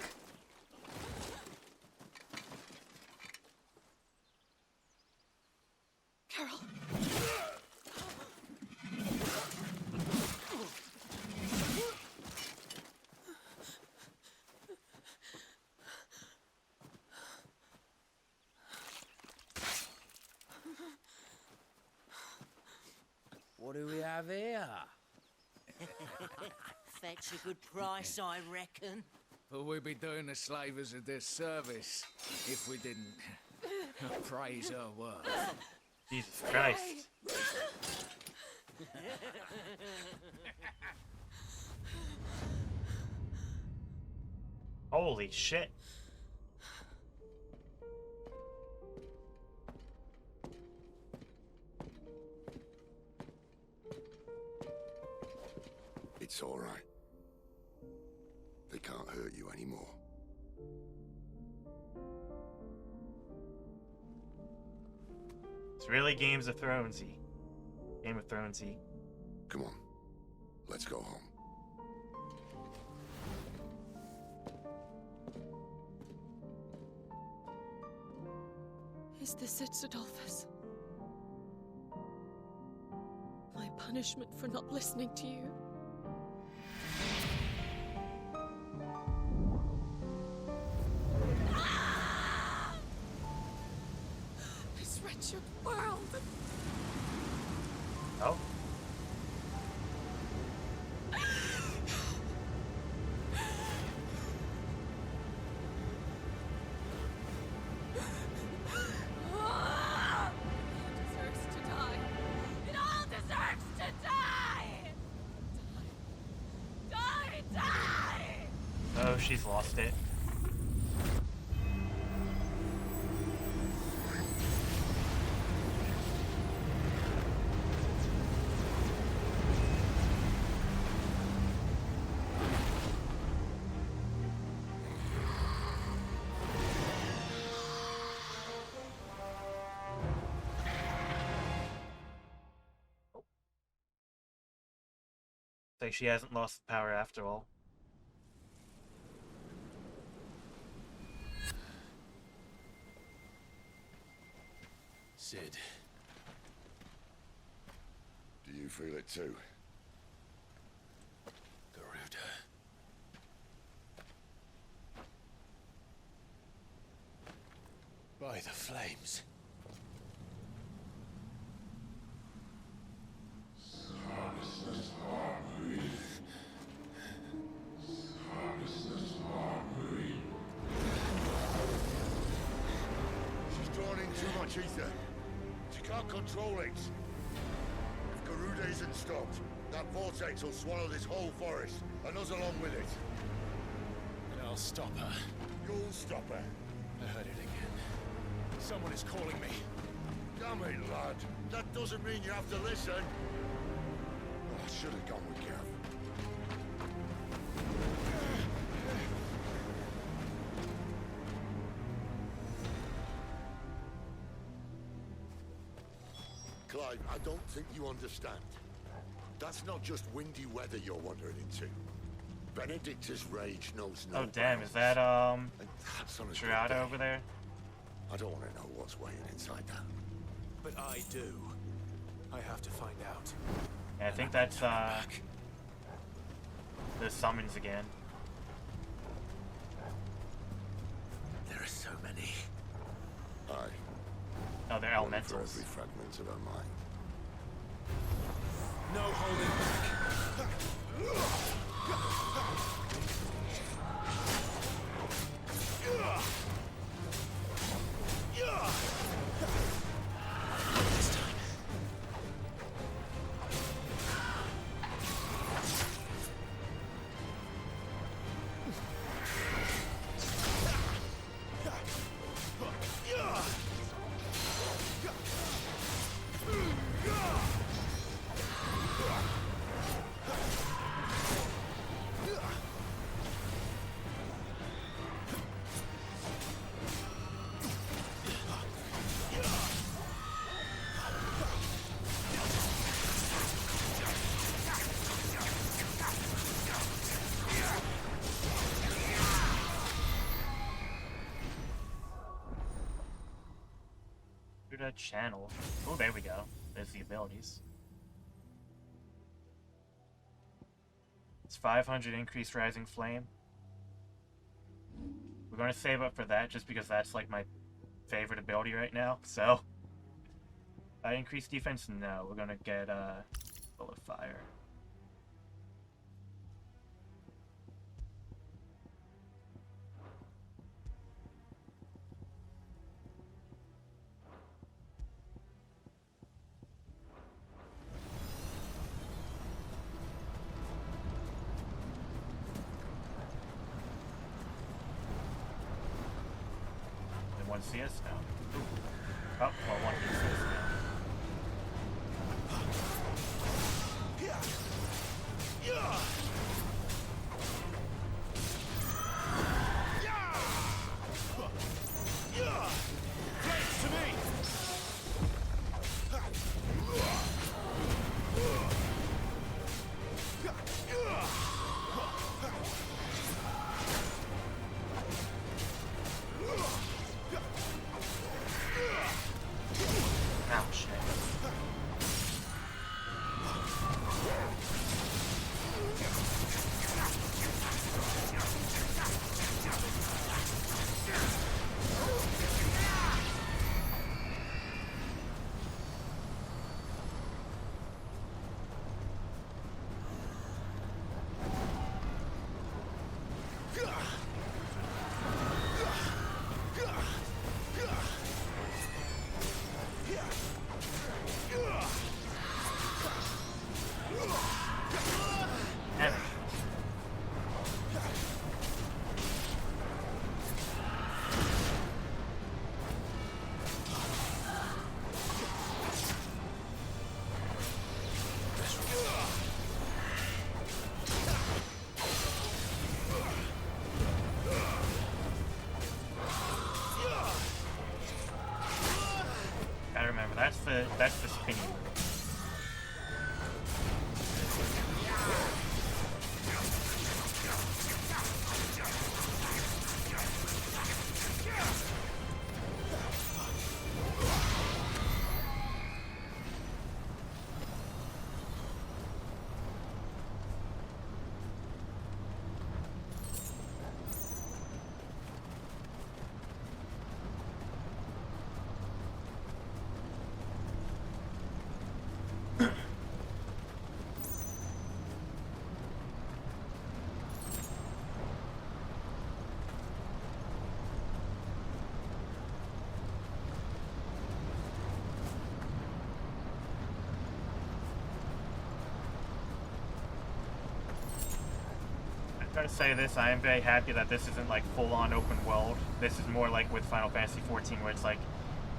Carol. What do we have here? Fetch a good price, I reckon. But we'd be doing the slavers a disservice if we didn't praise her work. Jesus Christ. Holy shit. It's all right. They can't hurt you anymore. It's really Game of Thronesy. Game of Thronesy. Come on. Let's go home. Is this it, Adolphus? My punishment for not listening to you? This wretched world! Oh? Oh, she's lost it. Like she hasn't lost power after all. Sid. Do you feel it too? Garuda. By the flames. She's drawn in too much ether. She can't control it. If Garuda isn't stopped, that vortex will swallow this whole forest, and us along with it. And I'll stop her. You'll stop her. I heard it again. Someone is calling me. Damn it, lad. That doesn't mean you have to listen. Oh, I should have gone with Gav. Clive, I don't think you understand. That's not just windy weather you're wandering into. Benedicta's rage knows no Oh damn, is bounds. that And that's on a good Triada day. over there? I don't want to know what's waiting inside that. But I do. I have to find out. Yeah, I think that's the summons again. There are so many. Aye. Oh, they're One elementals. for every fragment of her mind. No holding back. This time. Through that channel. Oh, there we go. There's the abilities. It's 500 increased rising flame. We're going to save up for that just because that's like my favorite ability right now. So, increased defense? No, we're going to get bullet fire. They want to see us now. Ooh. Oh, well, one can see us now. Flames to me! Ouch. Damn it. Gotta remember, that's the spinning move. gotta say this, I am very happy that this isn't like full-on open world. This is more like with Final Fantasy XIV, where it's like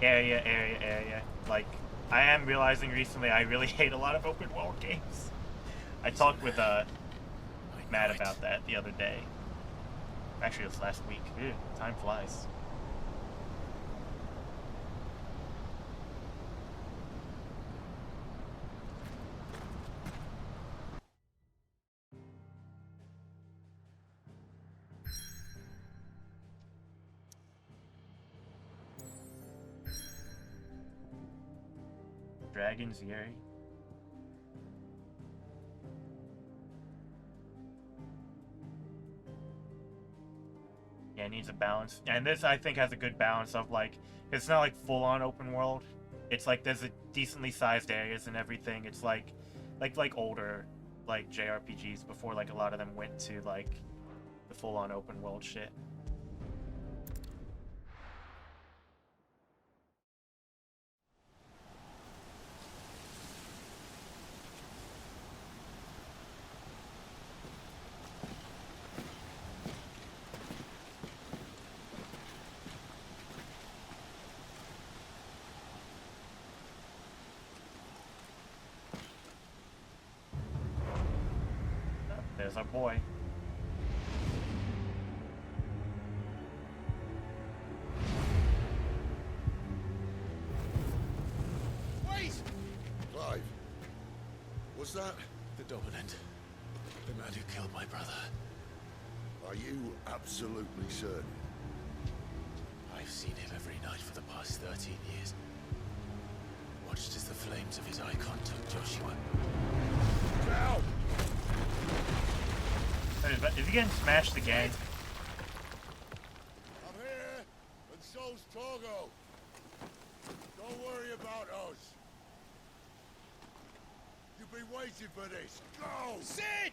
area. Like, I am realizing recently I really hate a lot of open world games. I talked with Matt about that the other day. Actually, it was last week. Ew, time flies. Dragon's Yeri. Yeah, it needs a balance. And this, I think, has a good balance of, like, it's not, like, full-on open world. It's, like, there's a decently sized areas and everything. It's, like older, like, JRPGs before, like, a lot of them went to, like, the full-on open world shit. There's our boy. Wait! Clive. Was that... The Dominant. The man who killed my brother. Are you absolutely certain? I've seen him every night for the past 13 years. Watched as the flames of his Eikon took Joshua. Now! Is he getting smashed again? I'm here, and so's Torgo. Don't worry about us. You've been waiting for this. Go! Sid!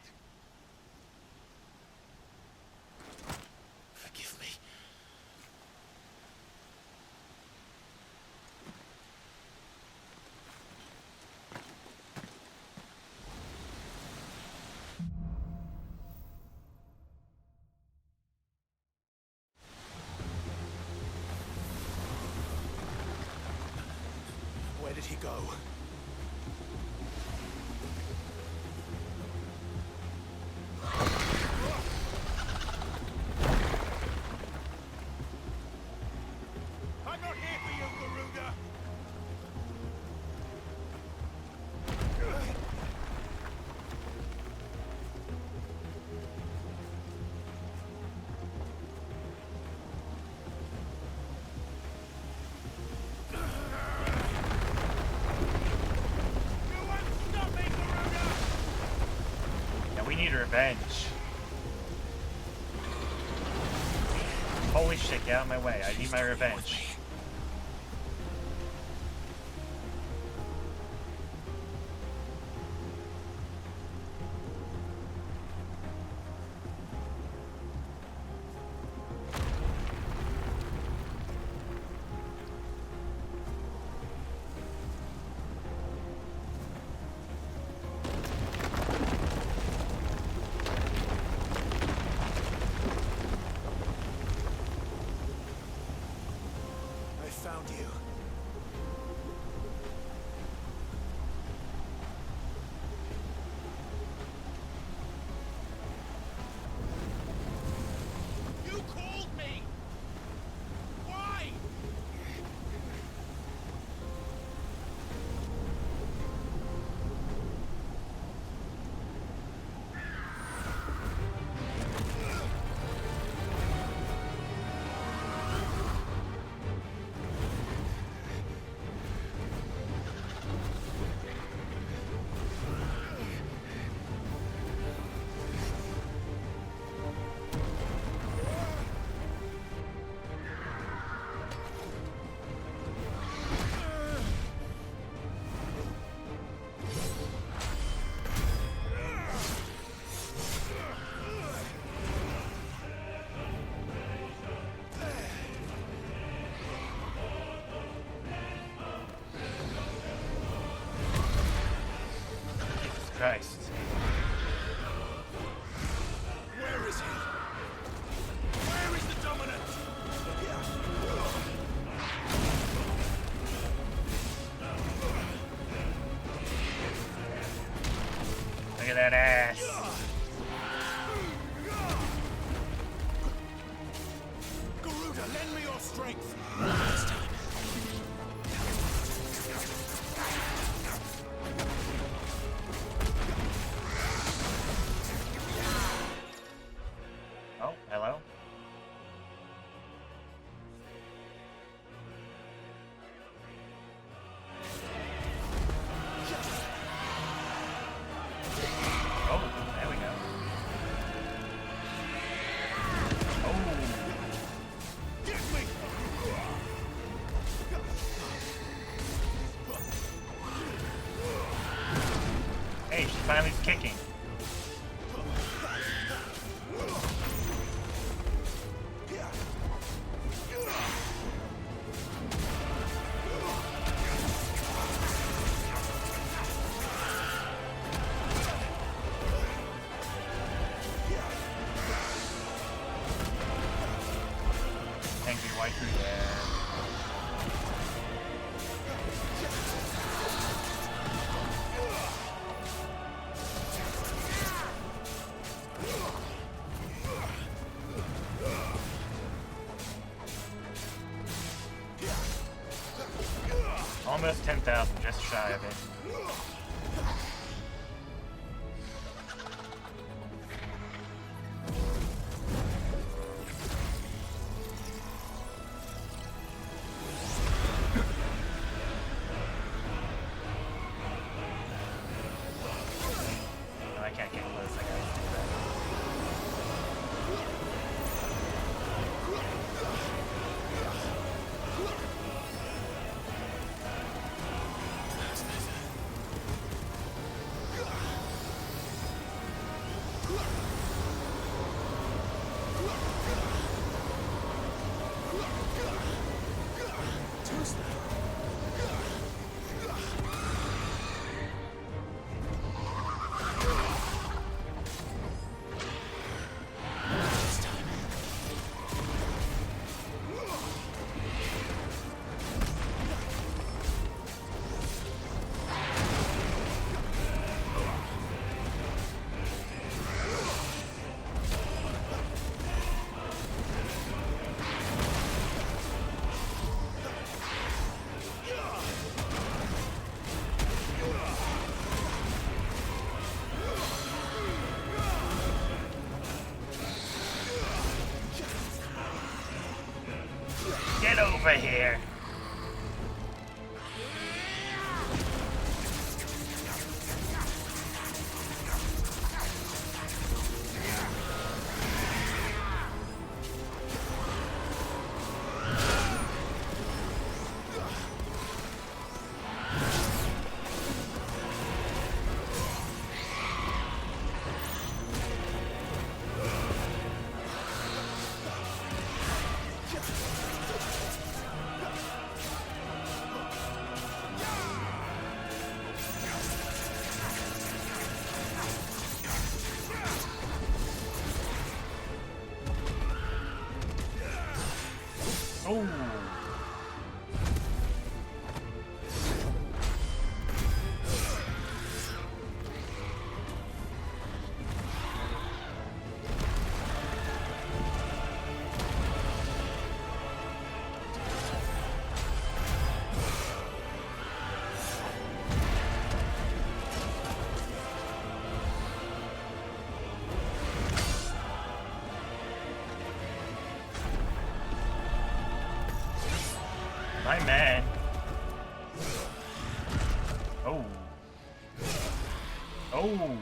Forgive me. Where did he go? I'm not here for you, Garuda! Yeah, we need revenge. Holy shit, get out of my way. I need my revenge. I found you. You called me! Why? Jesus Christ. Where is he? that ass. Garuda, lend me your strength. Oh, hello. Oh, there we go. Oh. Hey, she finally is kicking. Angry waifu there. Almost 10,000, just shy of it. No, I can't get close. I gotta do that. Get over here. Oh. My man. Oh. Oh.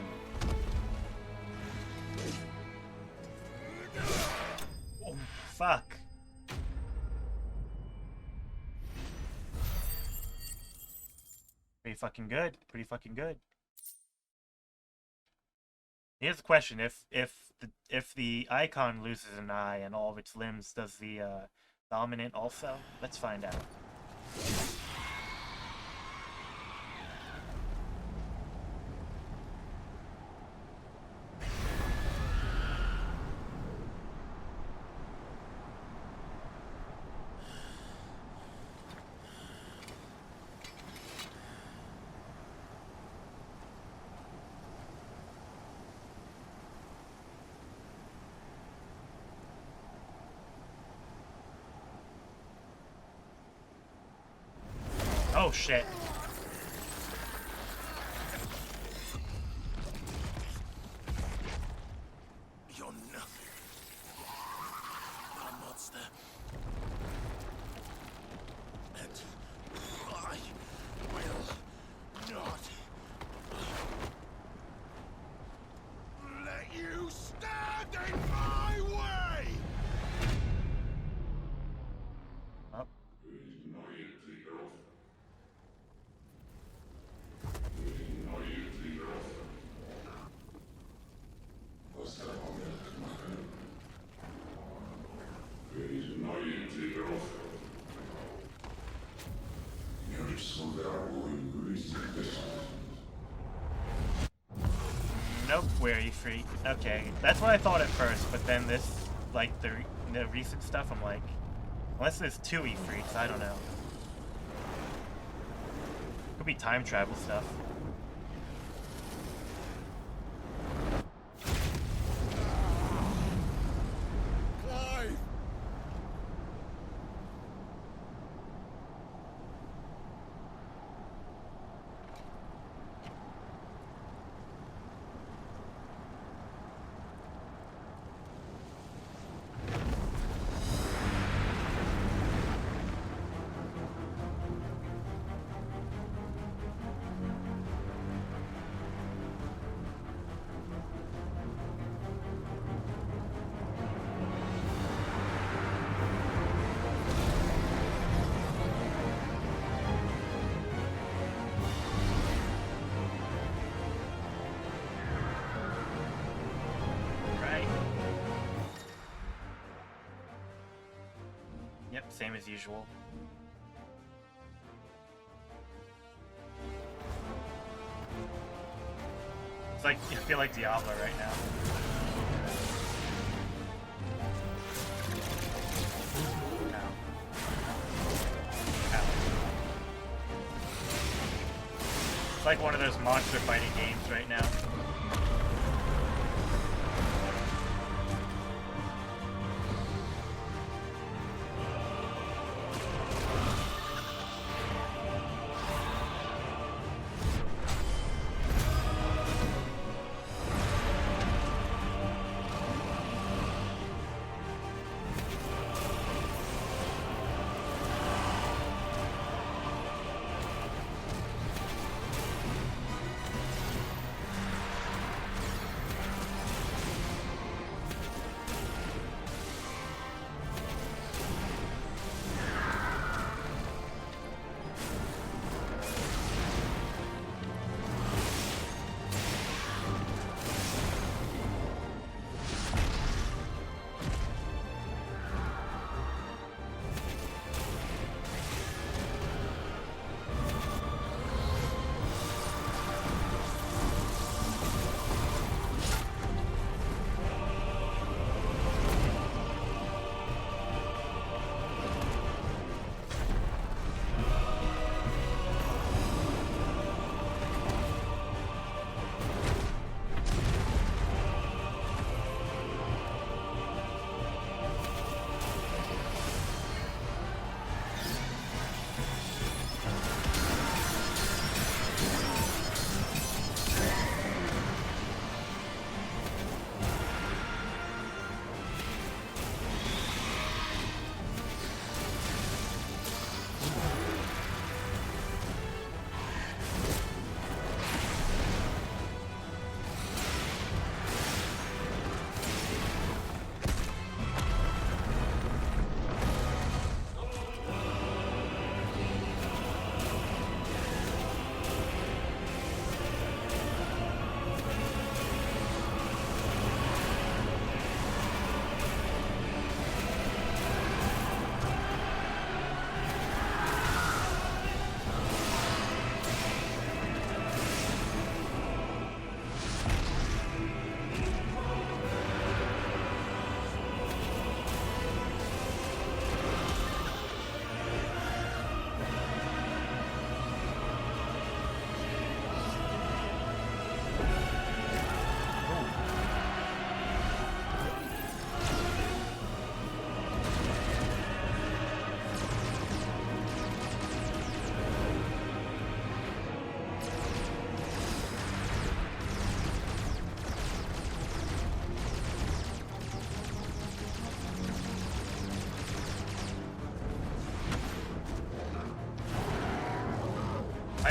Oh, fuck. Pretty fucking good. Pretty fucking good. Here's the question: if the icon loses an eye and all of its limbs, does the dominant also? Let's find out. Oh shit. You're nothing but a monster. And I will not let you stand in my way! Up. Nope, where you freak. Okay, that's what I thought at first, but then this, like, the recent stuff, I'm like, unless there's two freaks, I don't know. Could be time travel stuff. Clive! Yep, same as usual. It's like, I feel like Diablo right now. Ow. Ow. It's like one of those monster fighting games right now.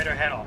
bite her head off.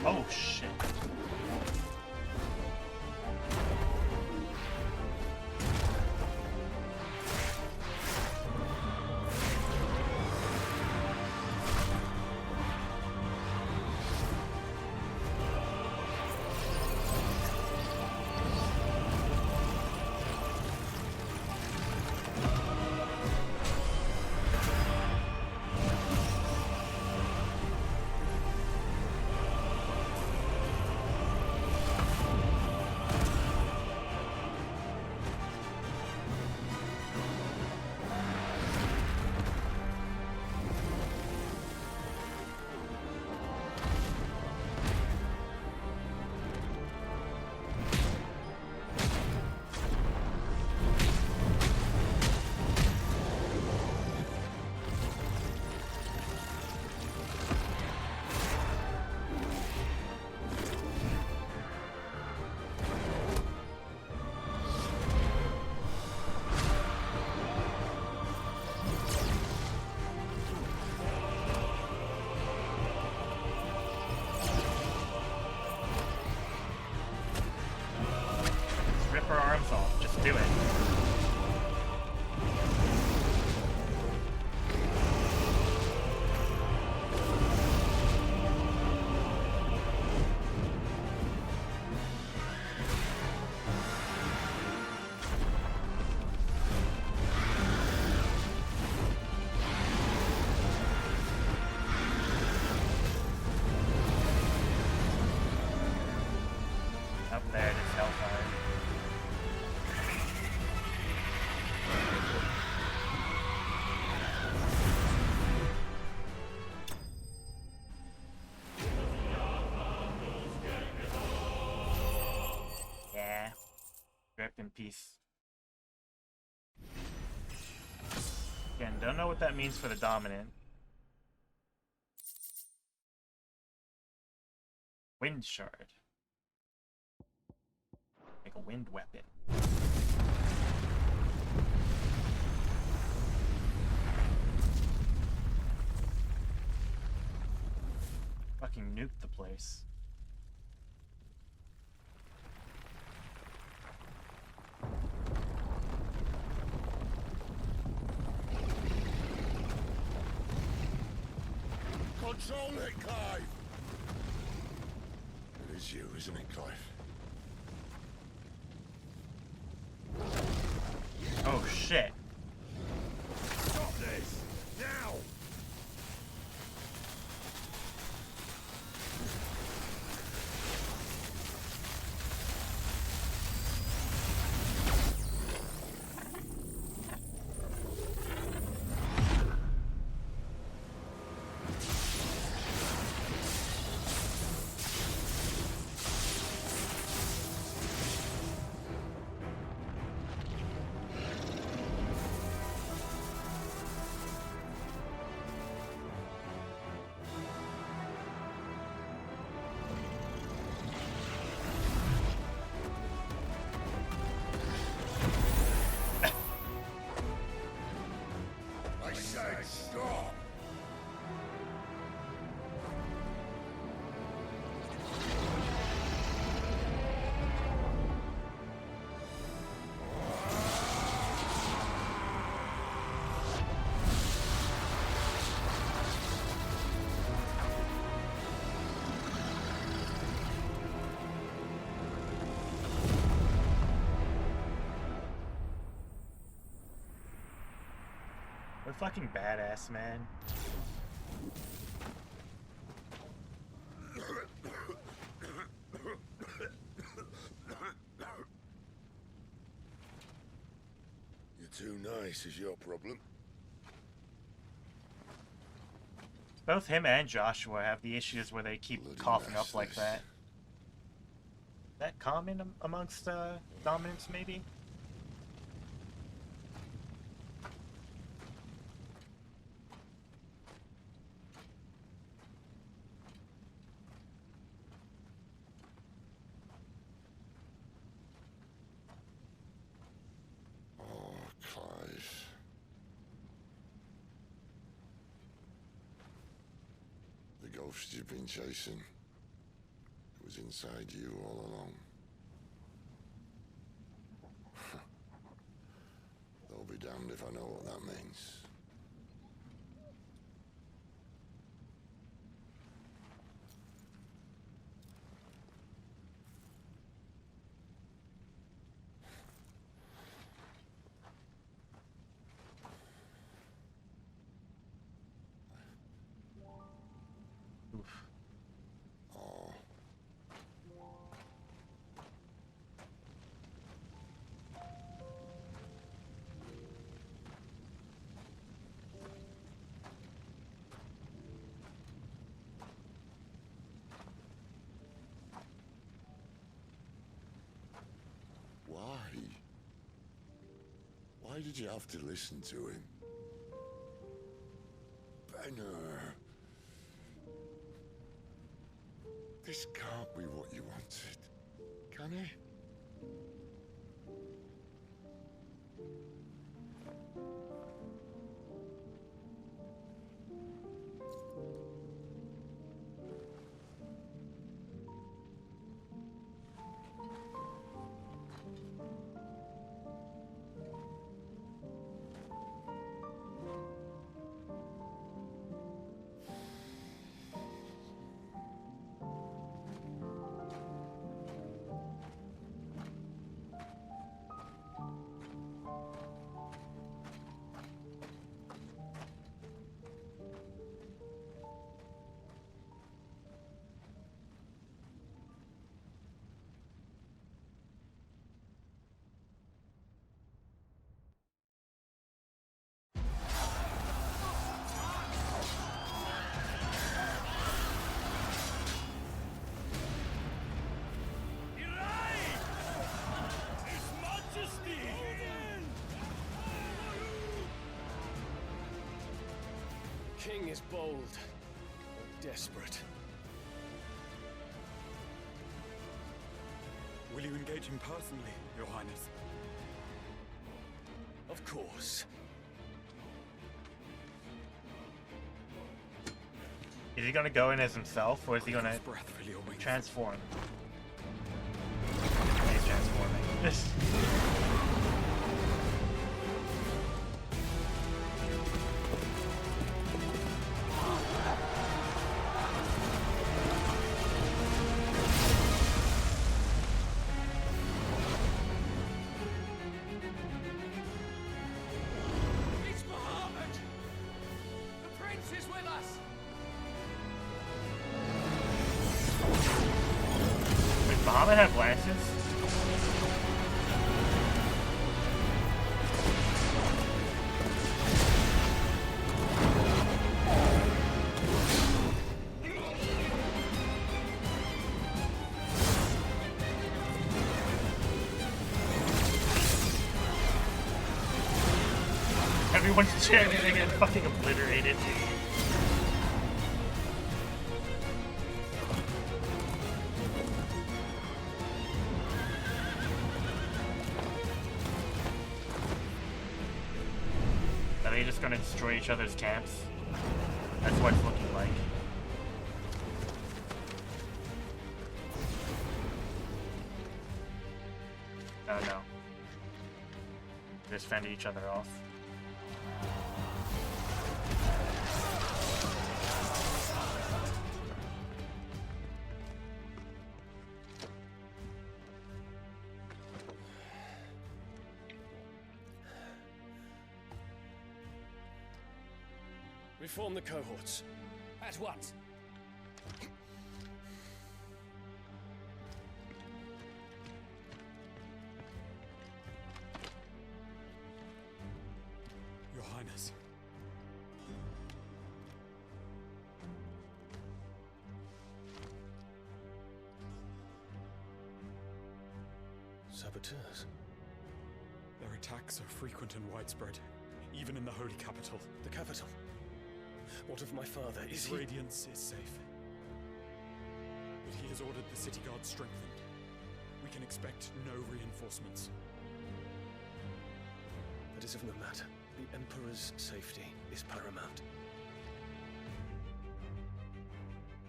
Oh shit. Rip her arms off. Just do it. Up there, it is Hellfire. Yeah. Rip in peace. Again, don't know what that means for the dominant. Wind shard. Like a wind weapon. Fucking nuke the place. Control it, Clive! It is you, isn't it, Clive? Oh shit. Stop this! Now! I said stop! We're fucking badass, man. You're too nice is your problem. both him and Joshua have the issues where they keep coughing up like that. Is that common amongst dominants, maybe? The ghost you've been chasing, it was inside you all along. They'll be damned if I know what that means. Why did you have to listen to him? Benner. This can't be what you wanted, can it? King is bold, or desperate. Will you engage him personally, Your Highness? Of course. Is he gonna go in as himself, or is he gonna transform? He's transforming. Bahamut have lances? Everyone's chanting, they get fucking obliterated. Are they just gonna destroy each other's camps? That's what it's looking like. Oh no. They just fended each other off. Reform the cohorts. At once. Your Highness. Saboteurs? Their attacks are frequent and widespread, even in the holy capital. The capital? What of my father? His Radiance is safe. But he has ordered the city guard strengthened. We can expect no reinforcements. That is of no matter. The Emperor's safety is paramount.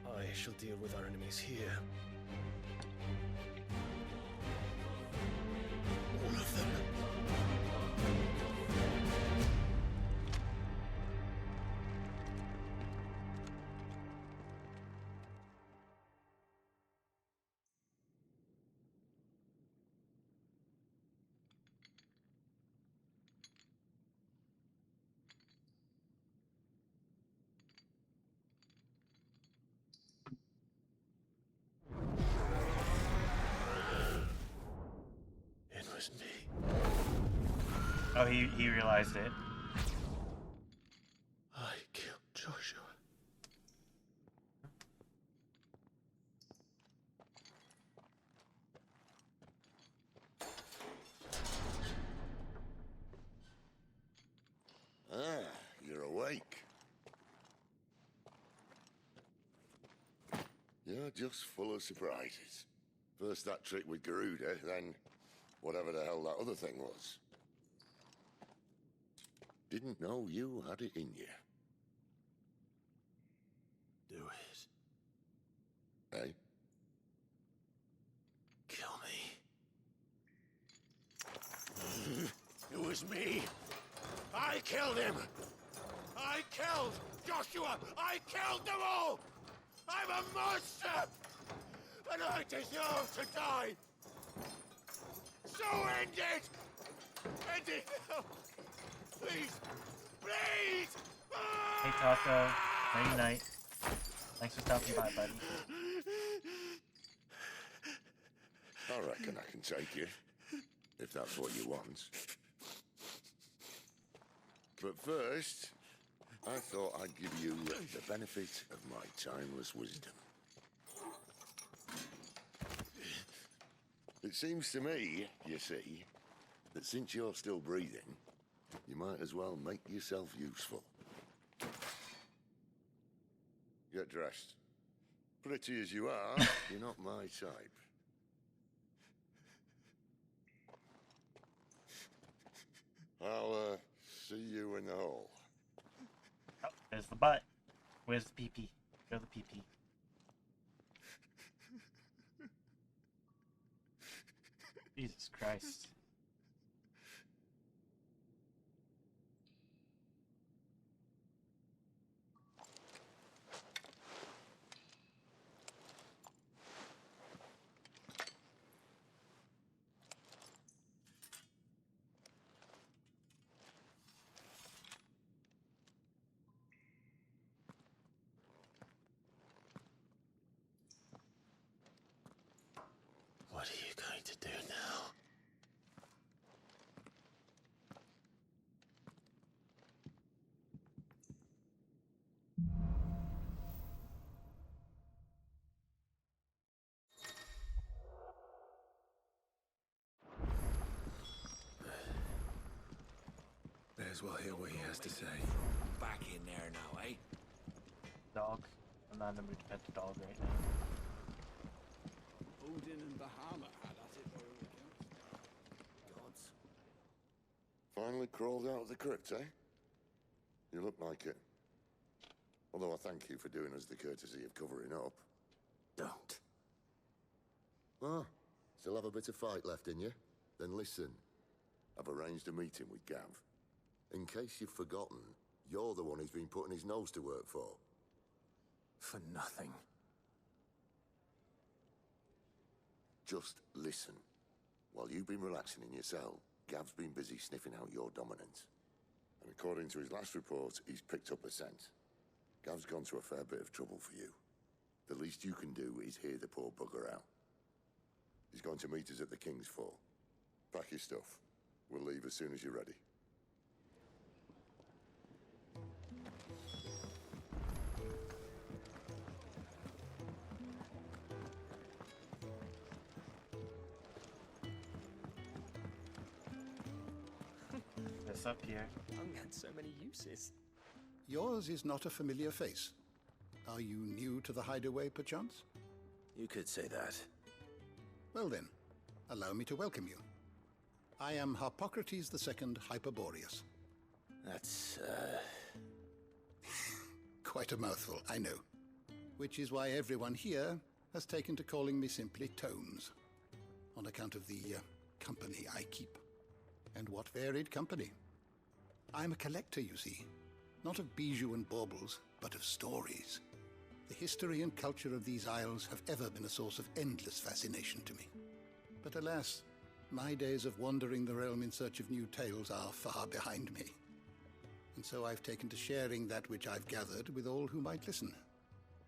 I shall deal with our enemies here. All of them. It was me. Oh, he realized it. I killed Joshua. Ah, you're awake. You're just full of surprises. First that trick with Garuda, then whatever the hell that other thing was. Didn't know you had it in you. Do it. Eh? Kill me. It was me. I killed him. I killed Joshua. I killed them all. I'm a monster. And I deserve to die. So end it. End it now. Please. Please. Hey Taco, nighty night. Thanks for stopping by, buddy. I reckon I can take you, if that's what you want. But first, I thought I'd give you the benefit of my timeless wisdom. It seems to me, you see, that since you're still breathing, you might as well make yourself useful. Get dressed. Pretty as you are, you're not my type. I'll, see you in the hall. Oh, there's the butt. Where's the pee-pee? Go the pee-pee. Jesus Christ. What are you going to do now? May as well hear what he has to say. Back in there now, eh? Dog. I'm not in the mood to pet the dog right now. Odin and Bahama had at it by all accounts. Gods. Finally crawled out of the crypt, eh? You look like it. Although I thank you for doing us the courtesy of covering up. Don't. Ah, still have a bit of fight left in you? Then listen. I've arranged a meeting with Gav. In case you've forgotten, you're the one he's been putting his nose to work for. For nothing. Just listen. While you've been relaxing in your cell, Gav's been busy sniffing out your dominance. And according to his last report, he's picked up a scent. Gav's gone to a fair bit of trouble for you. The least you can do is hear the poor bugger out. He's going to meet us at the King's Fall. Pack your stuff. We'll leave as soon as you're ready. What's up here? Tongue had so many uses. Yours is not a familiar face. Are you new to the hideaway, perchance? You could say that. Well then, allow me to welcome you. I am Harpocrates II Hyperboreus. That's, Quite a mouthful, I know. Which is why everyone here has taken to calling me simply Tones, on account of the company I keep. And what varied company. I'm a collector, you see. Not of bijou and baubles, but of stories. The history and culture of these isles have ever been a source of endless fascination to me. But alas, my days of wandering the realm in search of new tales are far behind me. And so I've taken to sharing that which I've gathered with all who might listen.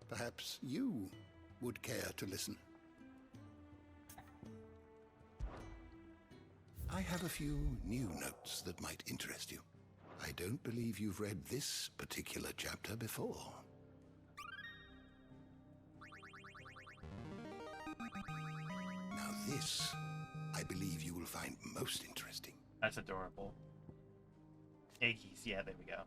Perhaps you would care to listen. I have a few new notes that might interest you. I don't believe you've read this particular chapter before. Now this, I believe you will find most interesting. That's adorable. Eikons, yeah, there we go.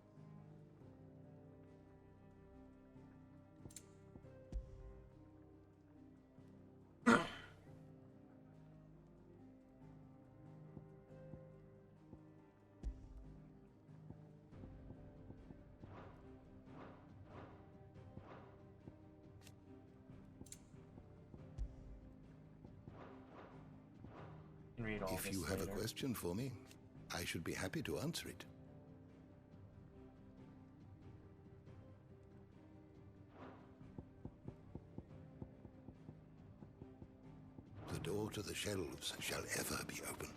Read all If this you have later. a question for me, I should be happy to answer it. The door to the shelves shall ever be open.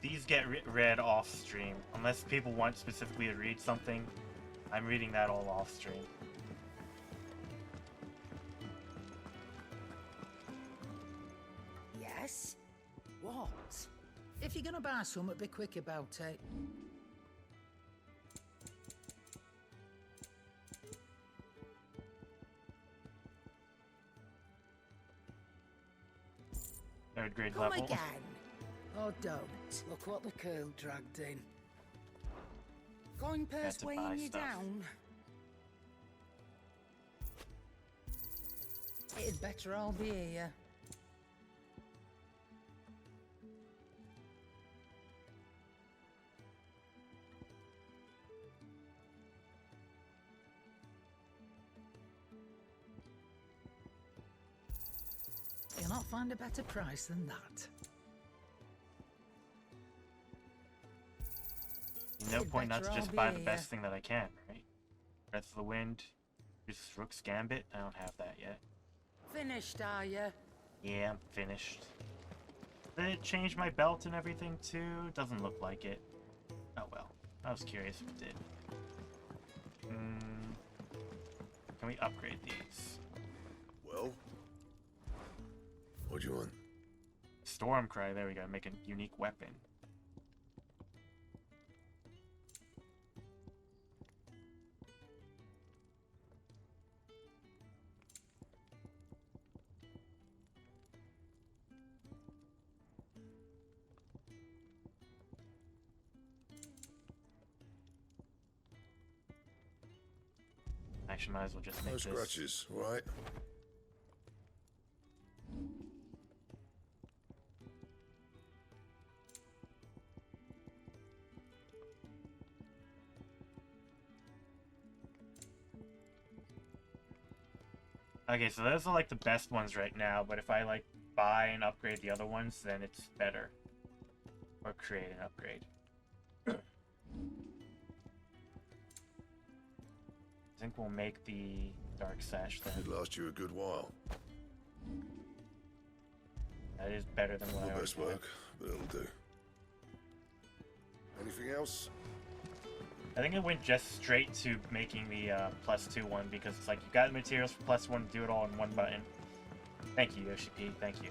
These get read off stream. Unless people want specifically to read something, I'm reading that all off stream. Yes? What? If you're gonna buy something, be quick about it. Third grade Come level. again. Oh, don't. Look what the curl dragged in. Going purse to buy weighing you stuff. down. It'd better all be here. You'll not find a better price than that. No It'd point not to better just all buy be the here. best thing that I can, right? Breath of the Wind. Just Rook's Gambit. I don't have that yet. Finished, are you? Yeah, I'm finished. Did it change my belt and everything too? Doesn't look like it. Oh well. I was curious if it did. Can we upgrade these? Well? What do you want? Stormcry, there we go. Make a unique weapon. Actually, might as well just make No this. scratches, right? Okay, so those are like the best ones right now, but if I like buy and upgrade the other ones, then it's better. Or create an upgrade. I think we'll make the Dark Sash then. It'd last you a good while. That is better than what I Not already best have. work, but it'll do. Anything else? I think it went just straight to making the +2 one because it's like you got the materials for +1 to do it all in one button. Thank you, Yoshi P. Thank you.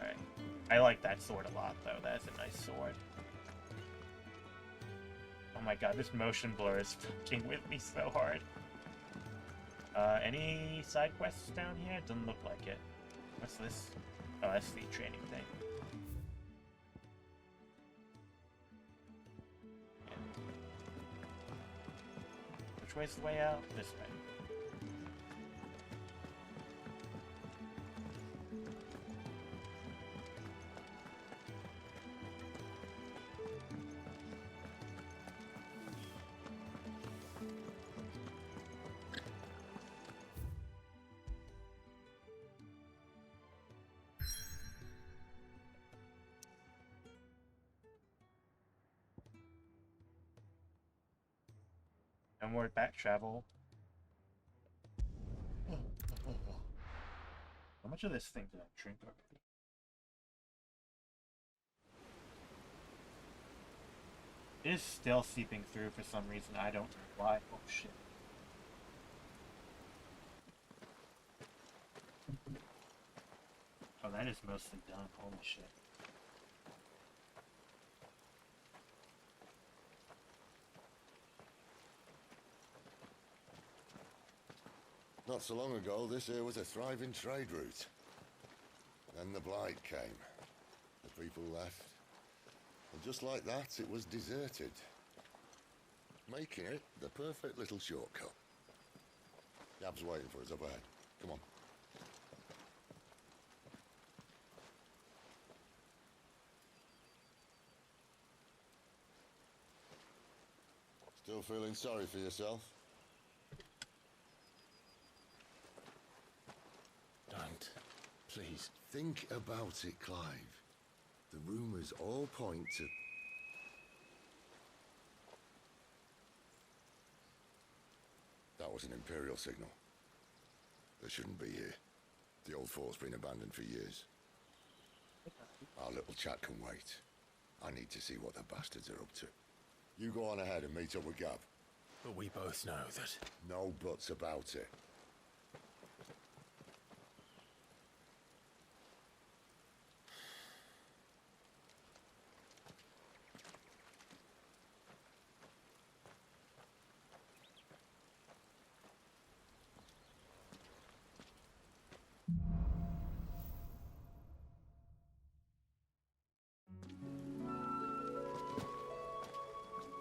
Alright. I like that sword a lot though. That's a nice sword. Oh my god, this motion blur is fucking with me so hard. Any side quests down here? Doesn't look like it. What's this? Oh, that's the training thing. Which way's the way out? This way. No more back travel. How much of this thing did I drink already? It is still seeping through for some reason. I don't know why. Oh shit. Oh, that is mostly done. Holy shit. Not so long ago, this here was a thriving trade route. Then the Blight came. The people left. And just like that, it was deserted. Making it the perfect little shortcut. Gab's waiting for us up ahead. Come on. Still feeling sorry for yourself? Don't. Please. Think about it, Clive. The rumours all point to... That was an Imperial signal. They shouldn't be here. The old fort's been abandoned for years. Our little chat can wait. I need to see what the bastards are up to. You go on ahead and meet up with Gab. But we both know that... No buts about it.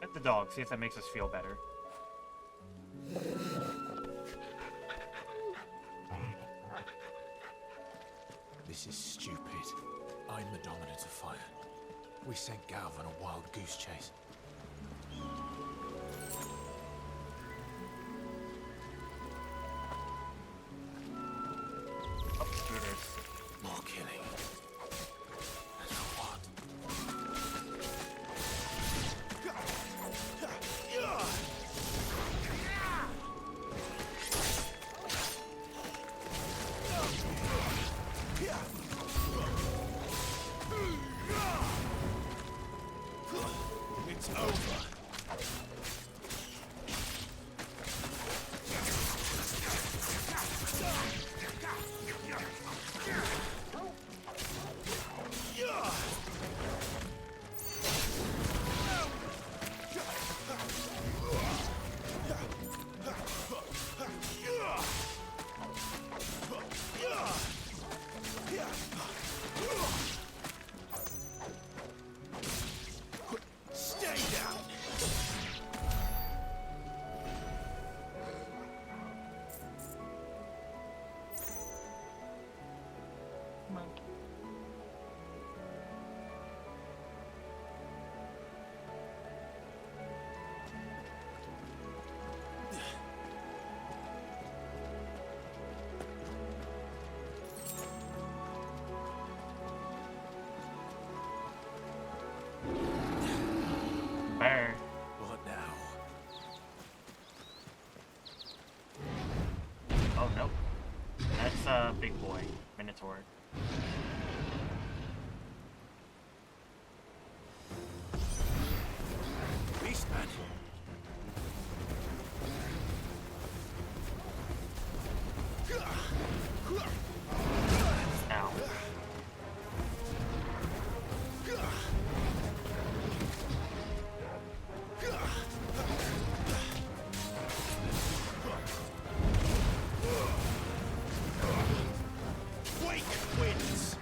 Pet the dog, see if that makes us feel better. This is stupid. I'm the dominant of fire. We sent Gav on a wild goose chase. Up scooters. More killing. And for what? It's over. Stay down. Bear. What now? Oh no. That's big boy. Minotaur. Beastman! Ow. Wake winds.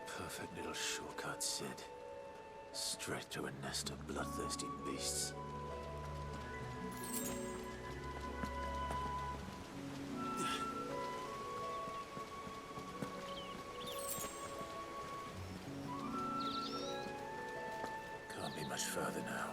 perfect little shortcut, Sid. Straight to a nest of bloodthirsty beasts. Can't be much further now.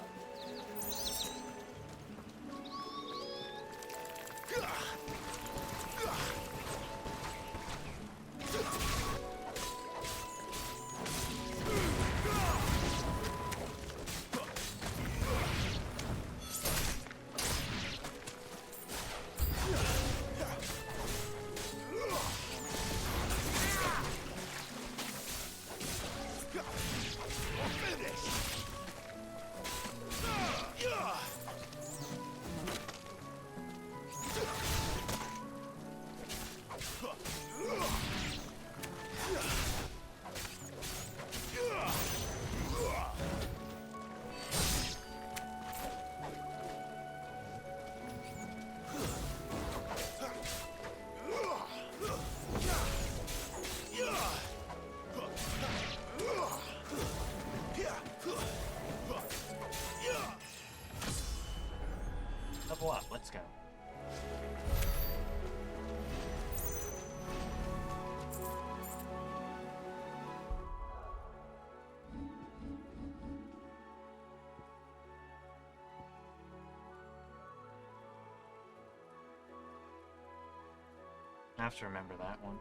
Level up, let's go. I have to remember that one.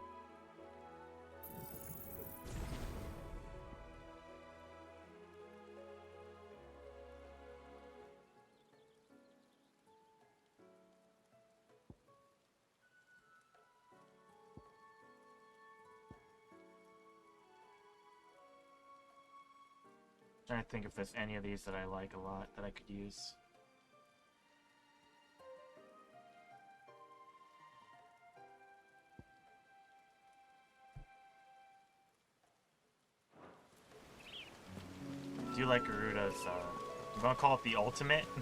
Trying to think if there's any of these that I like a lot that I could use. I do like Garuda's, I'm gonna call it the ultimate. I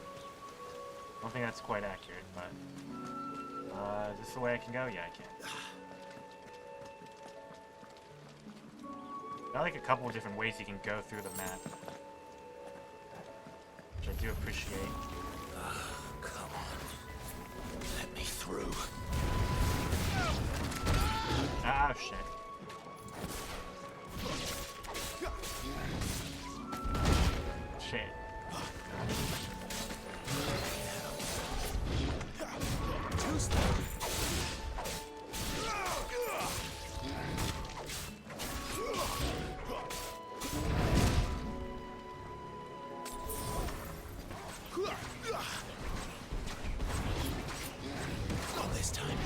don't think that's quite accurate, but... is this the way I can go? Yeah, I can. I like a couple of different ways you can go through the map, which I do appreciate. Come on. Let me through. Ah, shit. Shit. Not this time.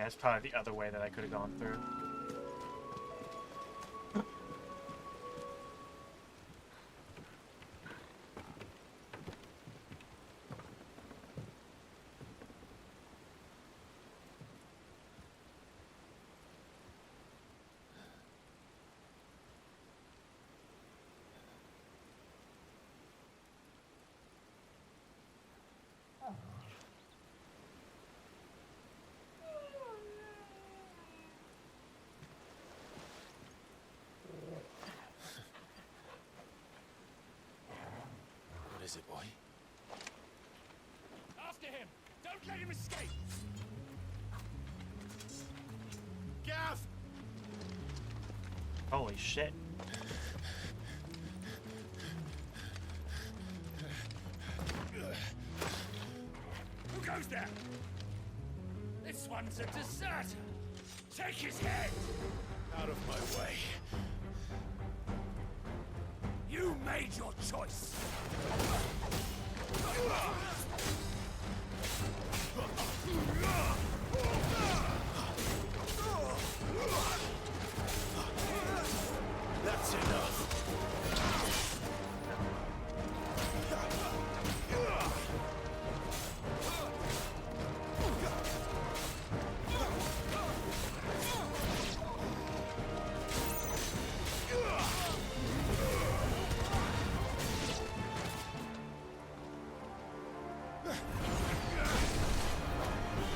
That's probably the other way that I could have gone through. is it, boy? After him! Don't let him escape! Gav! Holy shit. Who goes there? This one's a deserter! Take his head! Out of my way. You made your choice! That's enough.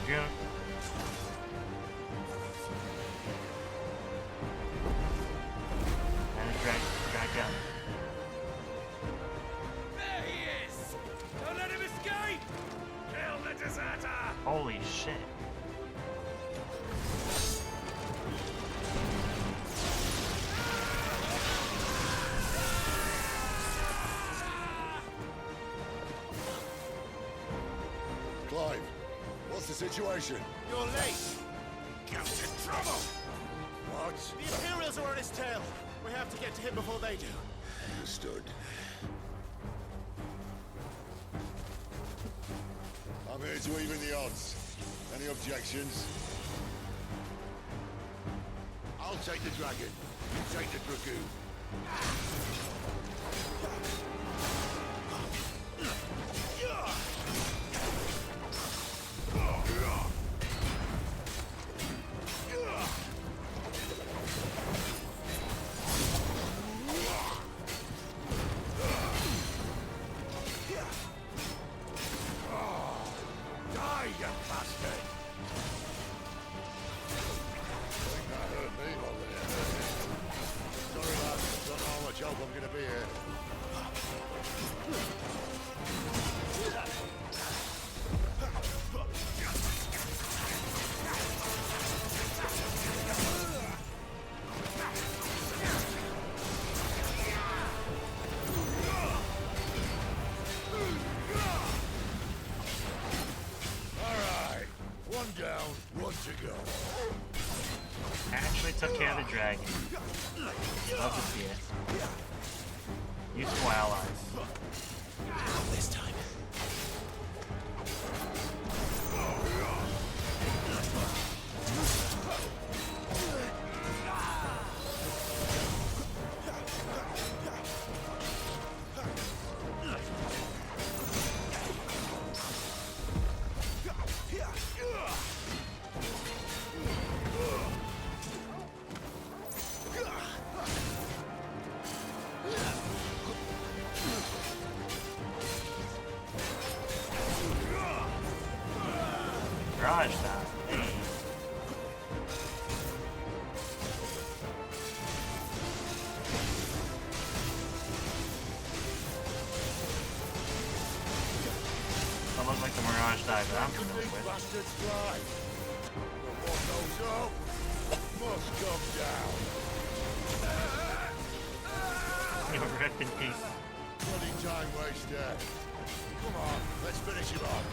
Yeah. And drag down. There he is! Don't let him escape! Kill the deserter! Holy shit. Clive, what's the situation? You're late! Get in trouble! What? The Imperials are on his tail! We have to get to him before they do. Understood. I'm here to even the odds. Any objections? I'll take the dragon. You take the dragoon. Die, you bastard! That hurt me more than it hurt him. Sorry, lad. Don't know how much help I'm gonna be here. Alright. One down, one to go. Actually took care of the dragon. Love to see it. Useful allies. This time. Garage that. Hey. That looks like the Mirage dive that I'm familiar with. Bastards fly. But what goes up must come down. Rest in peace. Bloody time waster. Come on, let's finish him off.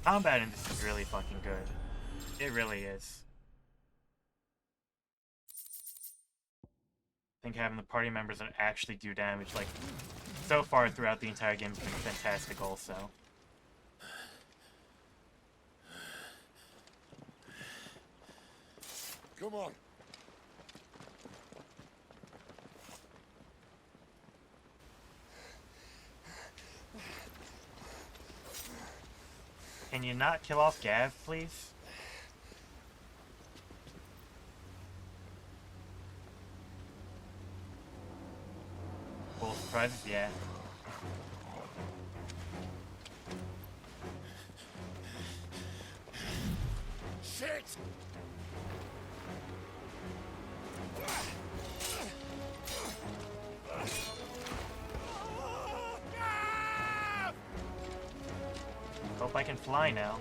Combat in this is really fucking good. It really is. I think having the party members that actually do damage, like, so far throughout the entire game has been fantastic also. Come on. Can you not kill off Gav, please? Full surprises, yeah. Shit! Hope I can fly now.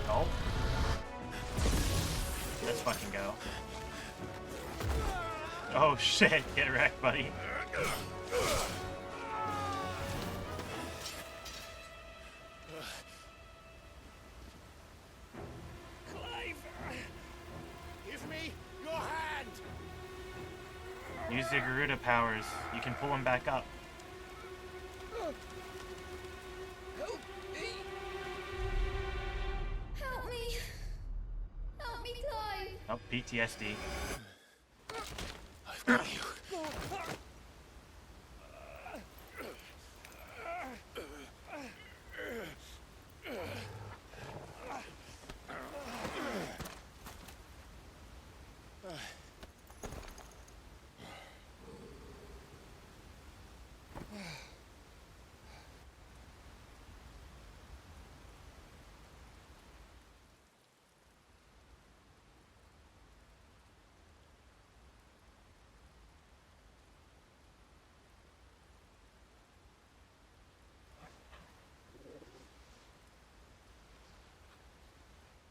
Nope. Let's fucking go. Oh shit, get wrecked, buddy. Clive! Give me your hand! Use your Garuda powers. You can pull him back up. Help me! Help me! Help me, Clive! Oh, PTSD. I've got you.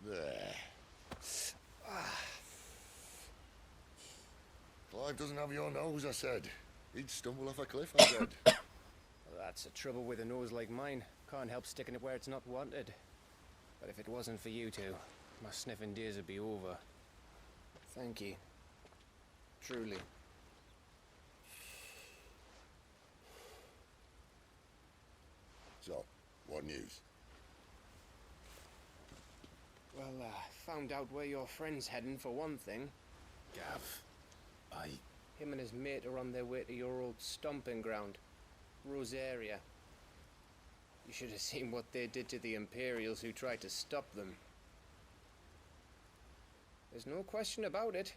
There. Clive doesn't have your nose, I said. He'd stumble off a cliff, I said. Well, that's the trouble with a nose like mine. Can't help sticking it where it's not wanted. But if it wasn't for you two, my sniffing days would be over. Thank you. Truly. So, what news? Well, found out where your friend's heading for one thing. Gav, Him and his mate are on their way to your old stomping ground, Rosaria. You should have seen what they did to the Imperials who tried to stop them. There's no question about it.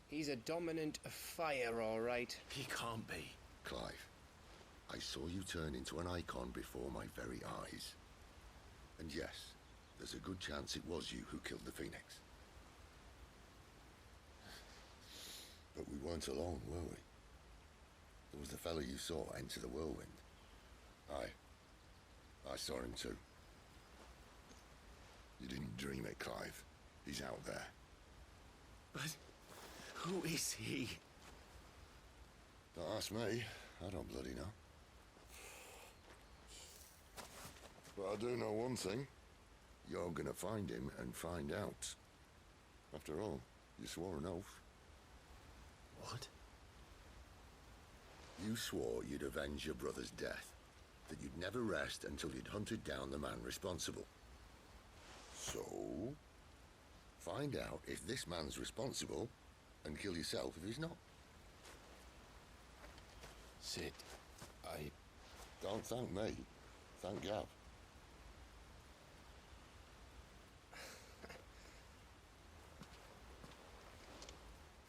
He's a dominant fire, all right. He can't be. Clive, I saw you turn into an Eikon before my very eyes. And yes, there's a good chance it was you who killed the Phoenix. But we weren't alone, were we? There was the fellow you saw enter the whirlwind. I saw him too. You didn't dream it, Clive. He's out there. But who is he? Don't ask me. I don't bloody know. But I do know one thing. You're gonna find him and find out. After all, you swore an oath. What? You swore you'd avenge your brother's death. That you'd never rest until you'd hunted down the man responsible. So, find out if this man's responsible and kill yourself if he's not. Sid, Don't thank me. Thank Gav.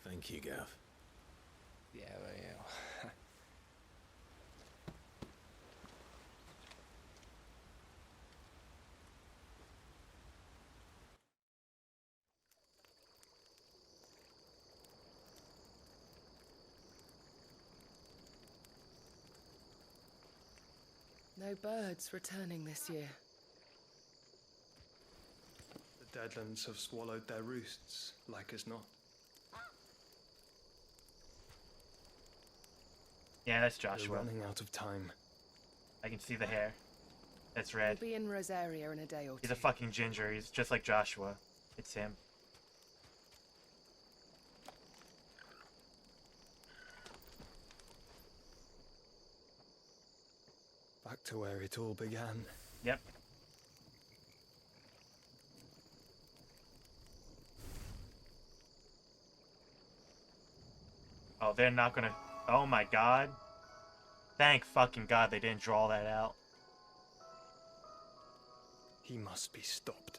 Thank you, Gav. Yeah, well, yeah. No birds returning this year. The Deadlands have swallowed their roosts, like as not. Yeah, that's They're Joshua. running out of time. I can see the hair. That's red. We'll be in Rosaria in a day or two. He's a fucking ginger. He's just like Joshua. It's him. Back to where it all began. Yep. Oh, they're not gonna... Oh my god. Thank fucking God they didn't draw that out. He must be stopped.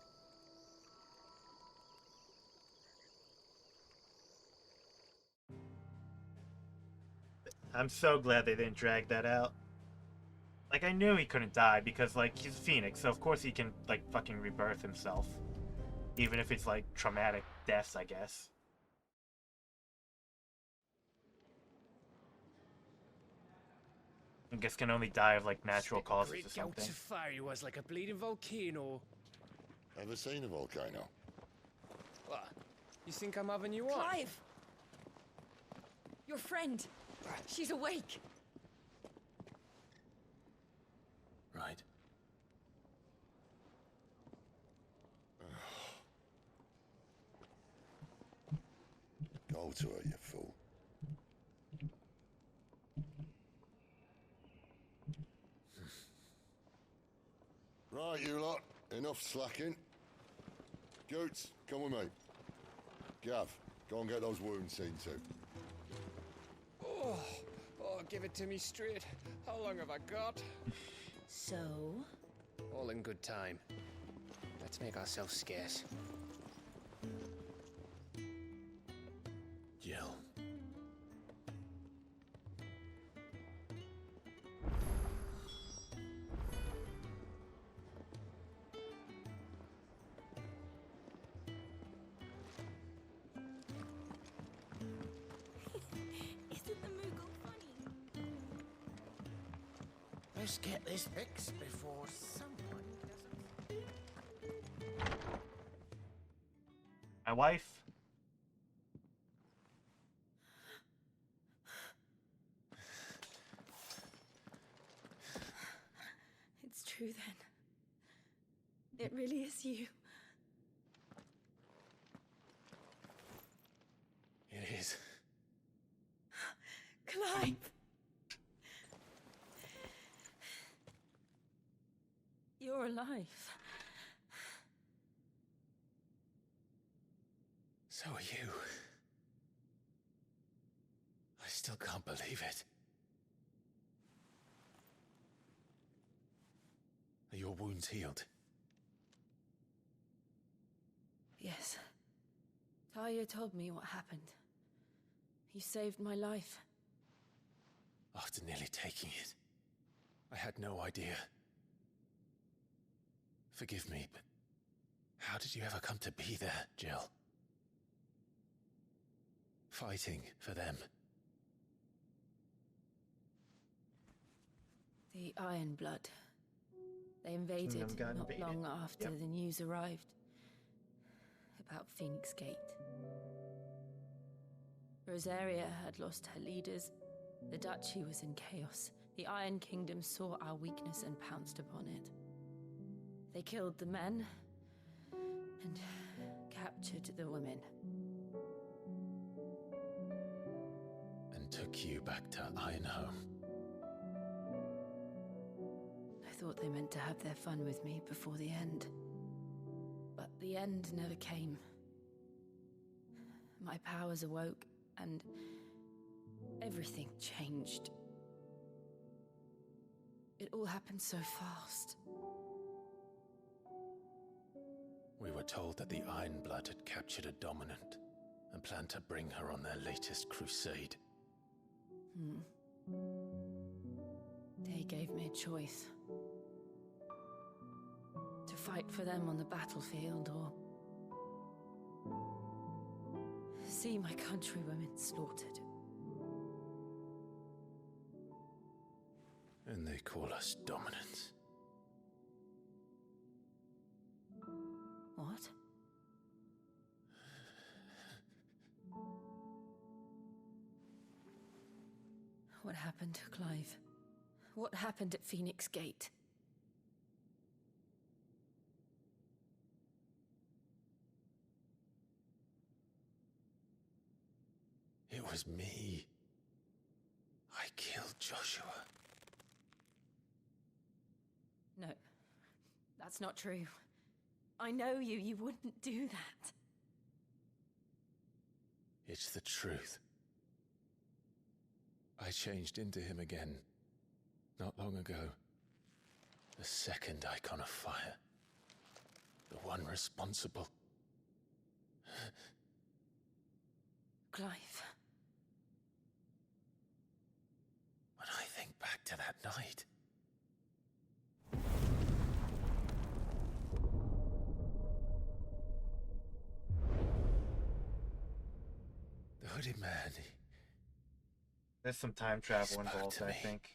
I'm so glad they didn't drag that out. Like, I knew he couldn't die because, like, he's a phoenix, so of course he can, like, fucking rebirth himself. Even if it's, like, traumatic deaths, I guess. I guess can only die of, like, natural causes Great or something. gouts of fire he was like a bleeding volcano. Ever seen a volcano? What? You think I'm having you on? Clive! Your friend. She's awake. Right. Go to her, you fool. Right, you lot. Enough slacking. Goots, come with me. Gav, go and get those wounds seen to. Oh, give it to me straight. How long have I got? So? All in good time. Let's make ourselves scarce. Jill. Isn't the Moogle funny? Let's get this fixed before someone doesn't. My wife? It's true then. It really is you. It is. Clive! You're alive. So are you. I still can't believe it. Are your wounds healed? Yes. Talia told me what happened. You saved my life. After nearly taking it, I had no idea. Forgive me, but how did you ever come to be there, Jill? Fighting for them. The Iron Blood. They invaded Kingdom got not invaded. long after Yep. the news arrived. About Phoenix Gate. Rosaria had lost her leaders. The Duchy was in chaos. The Iron Kingdom saw our weakness and pounced upon it. They killed the men and captured the women. And took you back to Ironhome. I thought they meant to have their fun with me before the end. But the end never came. My powers awoke, and everything changed. It all happened so fast. We were told that the Iron Blood had captured a dominant and planned to bring her on their latest crusade. They gave me a choice. To fight for them on the battlefield or see my countrywomen slaughtered. And they call us dominants. What? What happened, Clive? What happened at Phoenix Gate? It was me. I killed Joshua. No, that's not true. I know you. You wouldn't do that. It's the truth. I changed into him again not long ago. The second icon of fire. The one responsible. Clive. When I think back to that night... The hooded man... There's some time travel spoke involved, to I me. think.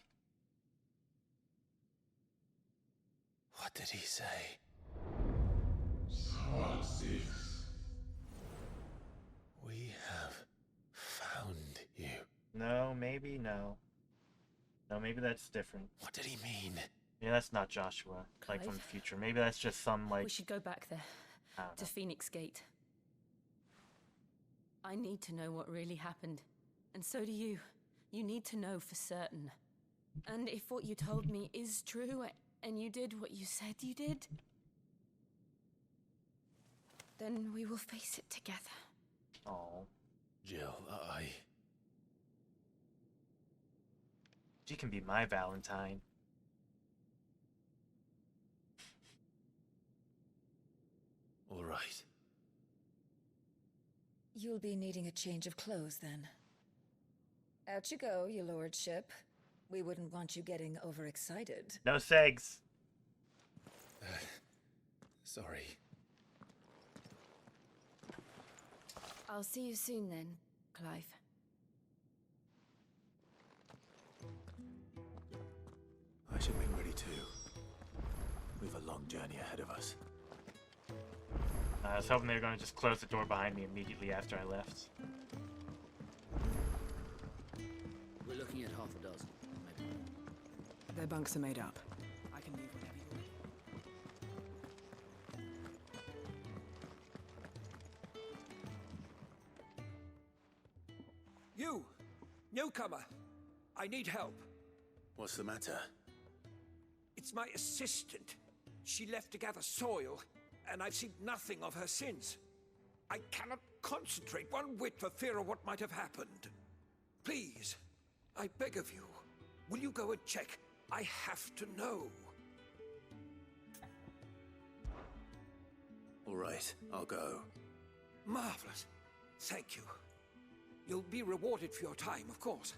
What did he say? We have found you. No, maybe no. No, maybe that's different. What did he mean? Yeah, that's not Joshua, like from the Clive? future. Maybe that's just some, like... We should go back there. I don't To know. Phoenix Gate. I need to know what really happened. And so do you. You need to know for certain. And if what you told me is true, and you did what you said you did, then we will face it together. Oh. Jill, She can be my Valentine. All right. You'll be needing a change of clothes, then. Out you go, your lordship. We wouldn't want you getting overexcited. No segs. Sorry. I'll see you soon then, Clive. I should be ready too. We've a long journey ahead of us. I was hoping they were going to just close the door behind me immediately after I left. We're looking at half a dozen, maybe more. Their bunks are made up. I can leave whenever you're ready. You! Newcomer! I need help. What's the matter? It's my assistant. She left to gather soil, and I've seen nothing of her since. I cannot concentrate one whit for fear of what might have happened. Please, I beg of you, will you go and check? I have to know. All right, I'll go. Marvelous. Thank you. You'll be rewarded for your time, of course.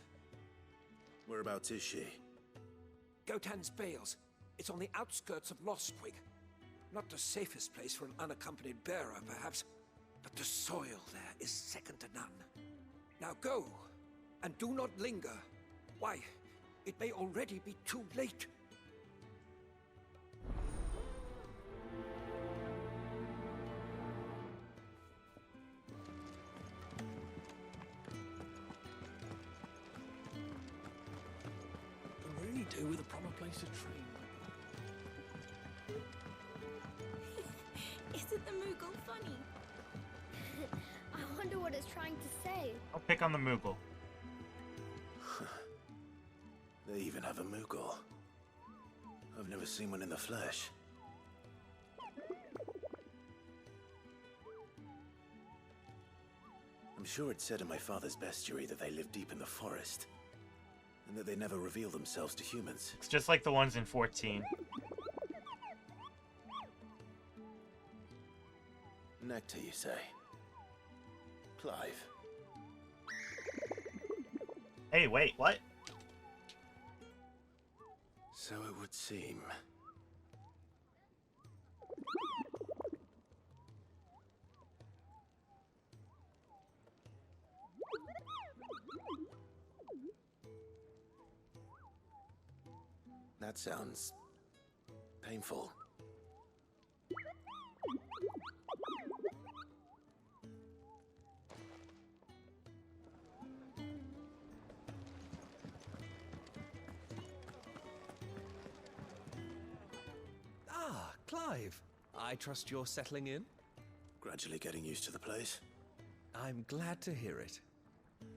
Whereabouts is she? Gotan's Bales. It's on the outskirts of Lostwig. Not the safest place for an unaccompanied bearer, perhaps, but the soil there is second to none. Now go, and do not linger. Why, it may already be too late. Could really do with a proper place to train. Isn't the Moogle funny? I wonder what it's trying to say. I'll pick on the Moogle. They even have a Moogle. I've never seen one in the flesh. I'm sure it said in my father's bestiary that they live deep in the forest, and that they never reveal themselves to humans. It's just like the ones in 14. Nectar, you say? Clive. Hey, wait, what? So it would seem. That sounds painful. Ah, Clive. I trust you're settling in? Gradually getting used to the place. I'm glad to hear it.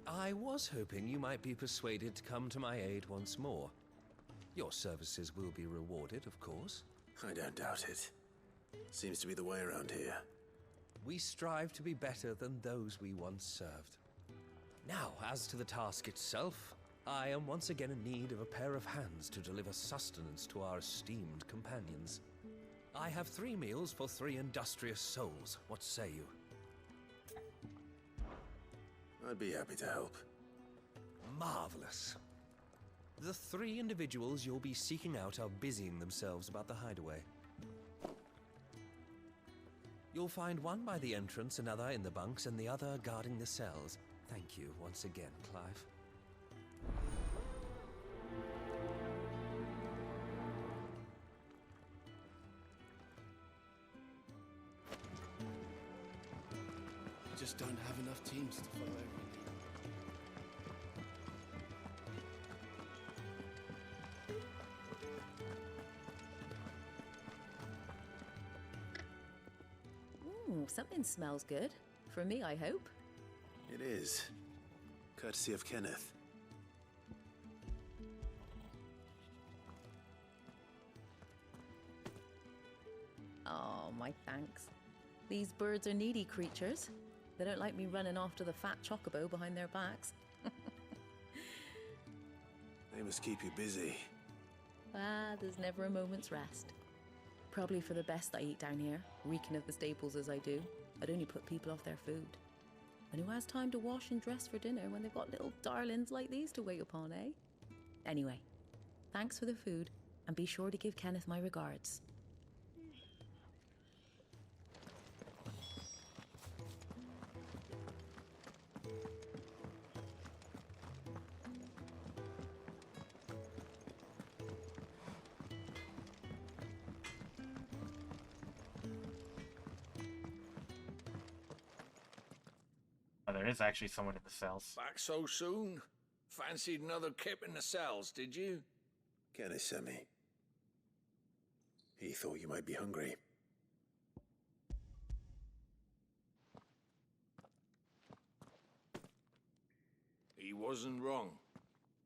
I was hoping you might be persuaded to come to my aid once more. Your services will be rewarded, of course. I don't doubt it. Seems to be the way around here. We strive to be better than those we once served. Now, as to the task itself, I am once again in need of a pair of hands to deliver sustenance to our esteemed companions. I have 3 meals for 3 industrious souls. What say you? I'd be happy to help. Marvelous. The 3 individuals you'll be seeking out are busying themselves about the hideaway. You'll find one by the entrance, another in the bunks, and the other guarding the cells. Thank you once again, Clive. We just don't have enough teams to follow every Ooh, something smells good. For me, I hope. It is. Courtesy of Kenneth. Oh, my thanks. These birds are needy creatures. They don't like me running after the fat chocobo behind their backs. They must keep you busy. Ah, there's never a moment's rest. Probably for the best I eat down here, reeking of the staples as I do. I'd only put people off their food. And who has time to wash and dress for dinner when they've got little darlings like these to wait upon, eh? Anyway, thanks for the food, and be sure to give Kenneth my regards. Oh, there is actually someone in the cells. Back so soon? Fancied another kip in the cells, did you? Kenneth sent me. He thought you might be hungry. He wasn't wrong.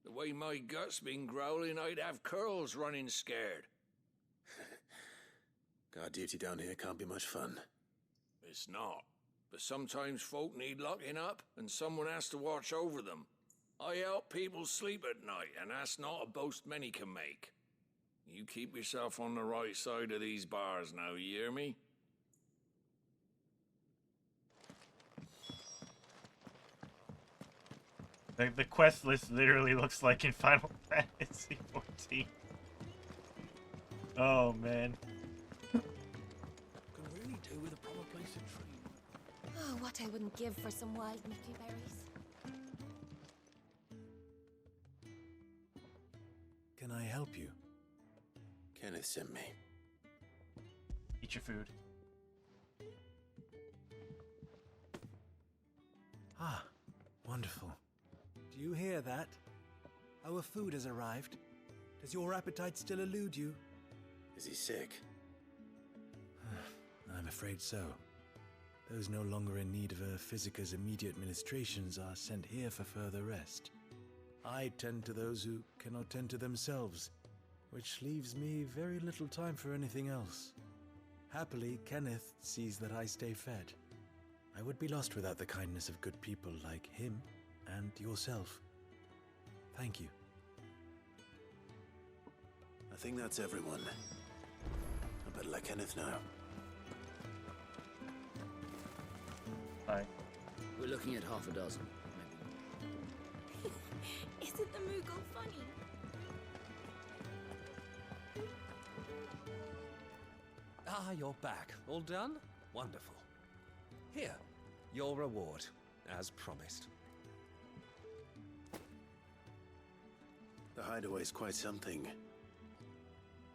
The way my gut's been growling, I'd have curls running scared. Guard duty down here can't be much fun. It's not. But sometimes folk need locking up, and someone has to watch over them. I help people sleep at night, and that's not a boast many can make. You keep yourself on the right side of these bars now, you hear me? The quest list literally looks like in Final Fantasy XIV. Oh, man. Can really do with a proper place to train. Oh, what I wouldn't give for some wild Mickey berries. Can I help you? Kenneth sent me. Eat your food. Ah, wonderful. Do you hear that? Our food has arrived. Does your appetite still elude you? Is he sick? I'm afraid so. Those no longer in need of a Physica's immediate ministrations are sent here for further rest. I tend to those who cannot tend to themselves, which leaves me very little time for anything else. Happily, Kenneth sees that I stay fed. I would be lost without the kindness of good people like him and yourself. Thank you. I think that's everyone. I better let Kenneth know. Hi. We're looking at half a dozen, Isn't the Moogle funny? Ah, you're back. All done? Wonderful. Here, your reward, as promised. The hideaway's quite something.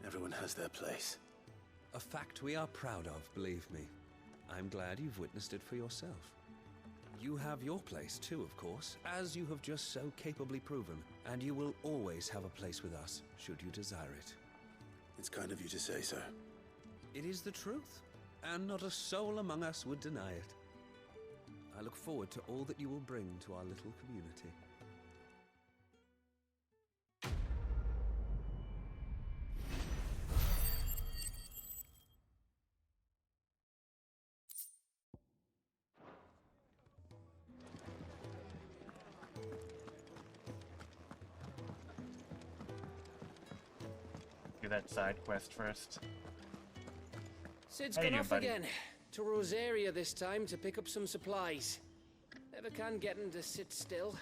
Everyone has their place. A fact we are proud of, believe me. I'm glad you've witnessed it for yourself. You have your place too, of course, as you have just so capably proven, and you will always have a place with us, should you desire it. It's kind of you to say so. It is the truth, and not a soul among us would deny it. I look forward to all that you will bring to our little community. that side quest first. Sid's How you gone doing, off buddy? again. To Rosaria this time to pick up some supplies. Never can get him to sit still.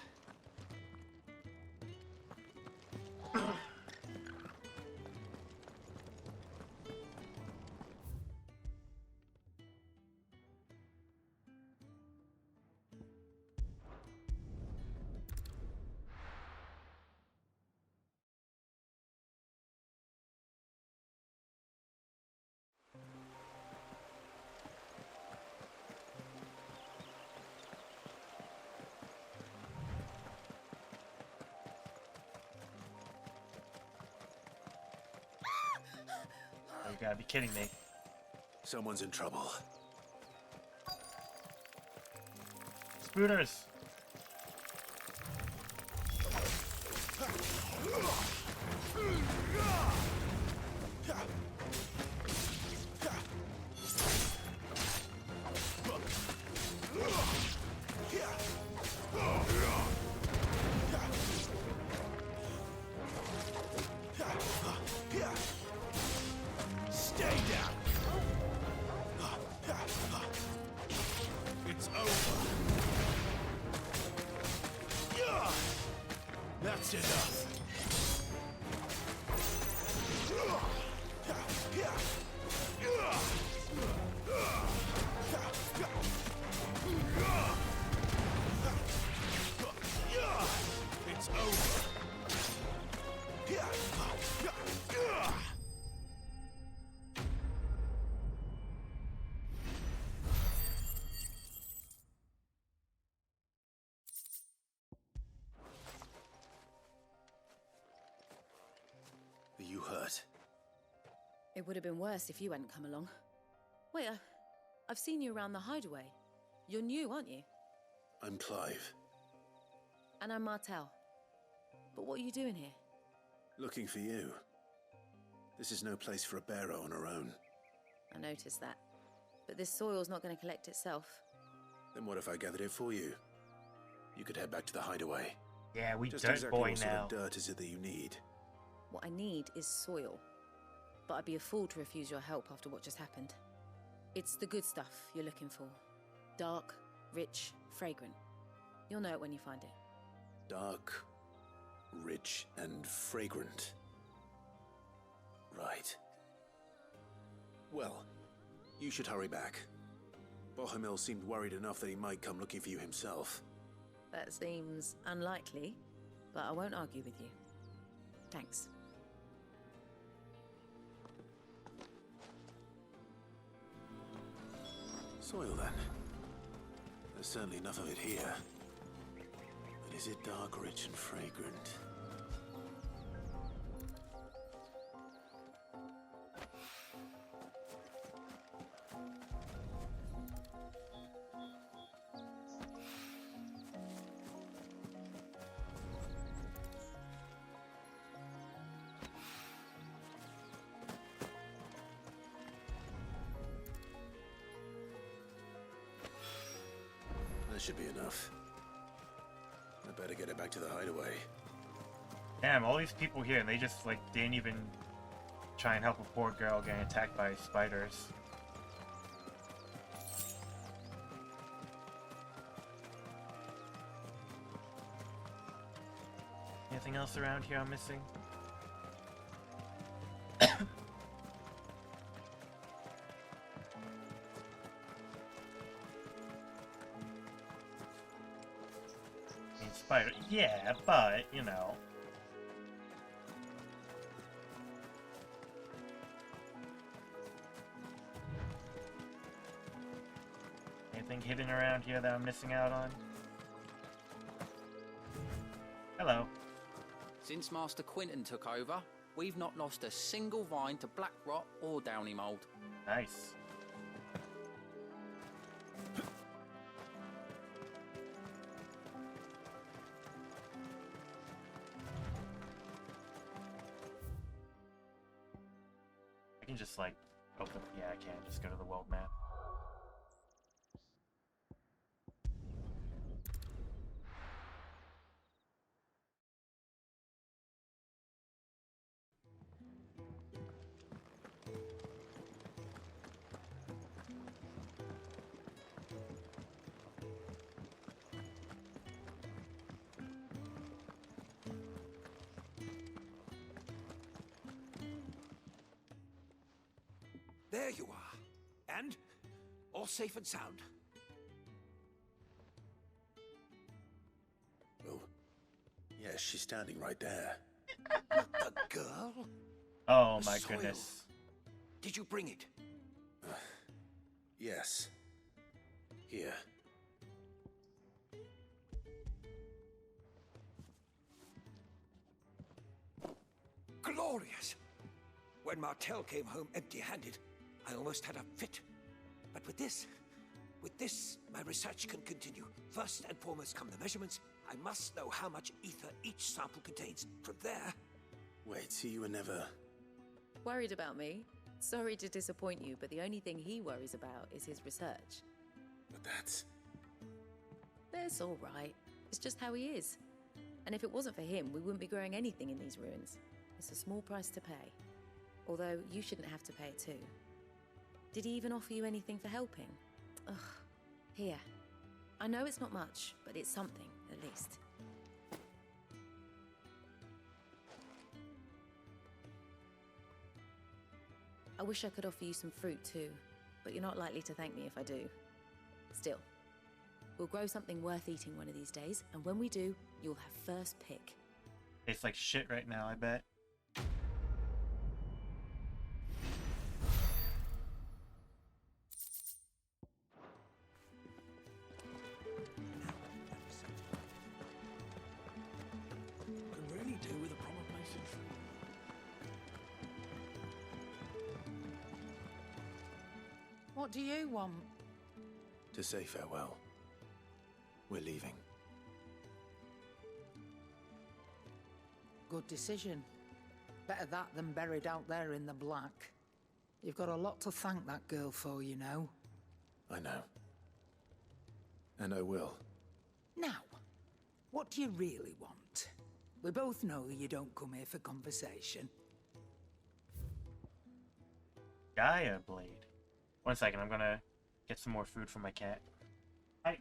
Oh, you gotta be kidding me. Someone's in trouble. Spooters! Stay down! It's over. That's enough. It's over. Are you hurt? It would have been worse if you hadn't come along. Wait, I've seen you around the hideaway. You're new, aren't you? I'm Clive. And I'm Martel. But what are you doing here? Looking for you. This is no place for a bearer on her own. I noticed that. But this soil's not going to collect itself. Then what if I gathered it for you? You could head back to the hideaway. Yeah, we Just dirt exactly boy what sort now. of dirt is it that you need? What I need is soil. But I'd be a fool to refuse your help after what just happened. It's the good stuff you're looking for. Dark, rich, fragrant. You'll know it when you find it. Dark, rich, and fragrant. Right. Well, you should hurry back. Bohemil seemed worried enough that he might come looking for you himself. That seems unlikely, but I won't argue with you. Thanks. Soil, then. There's certainly enough of it here. But is it dark, rich, and fragrant? That should be enough. I better get it back to the hideaway. Damn, all these people here, and they just, like, didn't even try and help a poor girl getting attacked by spiders. Anything else around here I'm missing? I mean, spider, yeah, but, you know. Anything hidden around here that I'm missing out on? Hello. Since Master Quinton took over, we've not lost a single vine to black rot or downy mold. Nice. I can just, like, open... Yeah, I can. Just go to the world map. there you are. And all safe and sound. Oh, yes, she's standing right there. The girl? Oh The my soil. goodness. Did you bring it? Yes. Here. Glorious! When Martel came home empty-handed, I almost had a fit. But with this, my research can continue. First and foremost come the measurements. I must know how much ether each sample contains. From there... Wait, so you were never... Worried about me? Sorry to disappoint you, but the only thing he worries about is his research. But that's... That's all right. It's just how he is. And if it wasn't for him, we wouldn't be growing anything in these ruins. It's a small price to pay. Although, you shouldn't have to pay it too. Did he even offer you anything for helping? Ugh. Here. I know it's not much, but it's something, at least. I wish I could offer you some fruit too, but you're not likely to thank me if I do. Still, we'll grow something worth eating one of these days, and when we do, you'll have first pick. Tastes like shit right now, I bet. Can really do with a proper place of food. What do you want? To say farewell. We're leaving. Good decision. Better that than buried out there in the black. You've got a lot to thank that girl for, you know. I know. And I will. Now, what do you really want? We both know you don't come here for conversation. Gaia blade. 1 second, I'm gonna get some more food for my cat. Hi.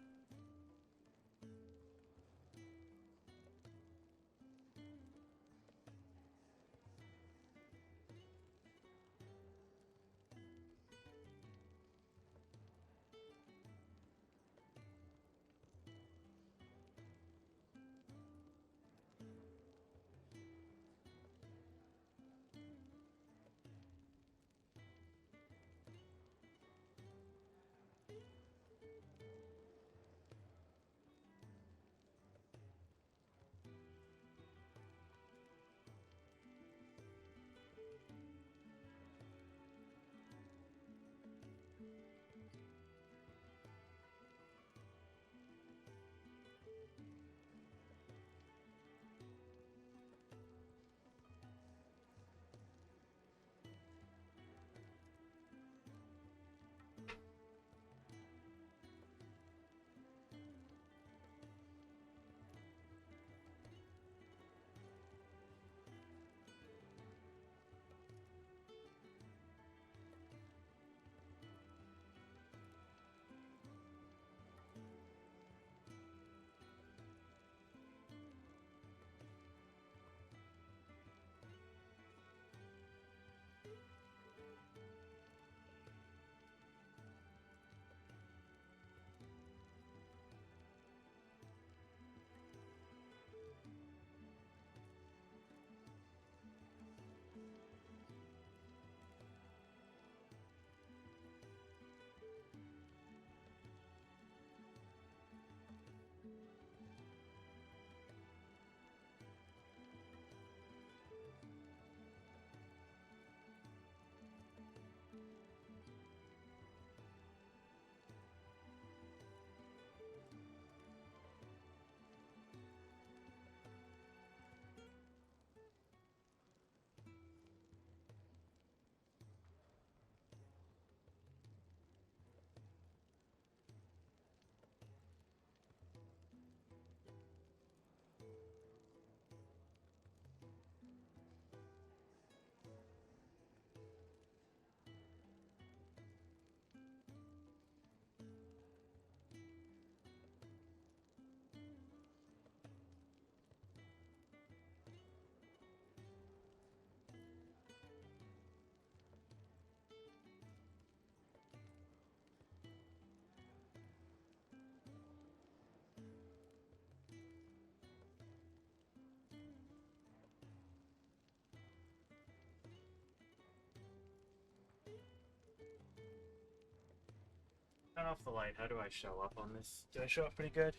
off the light. How do I show up on this? Do I show up pretty good?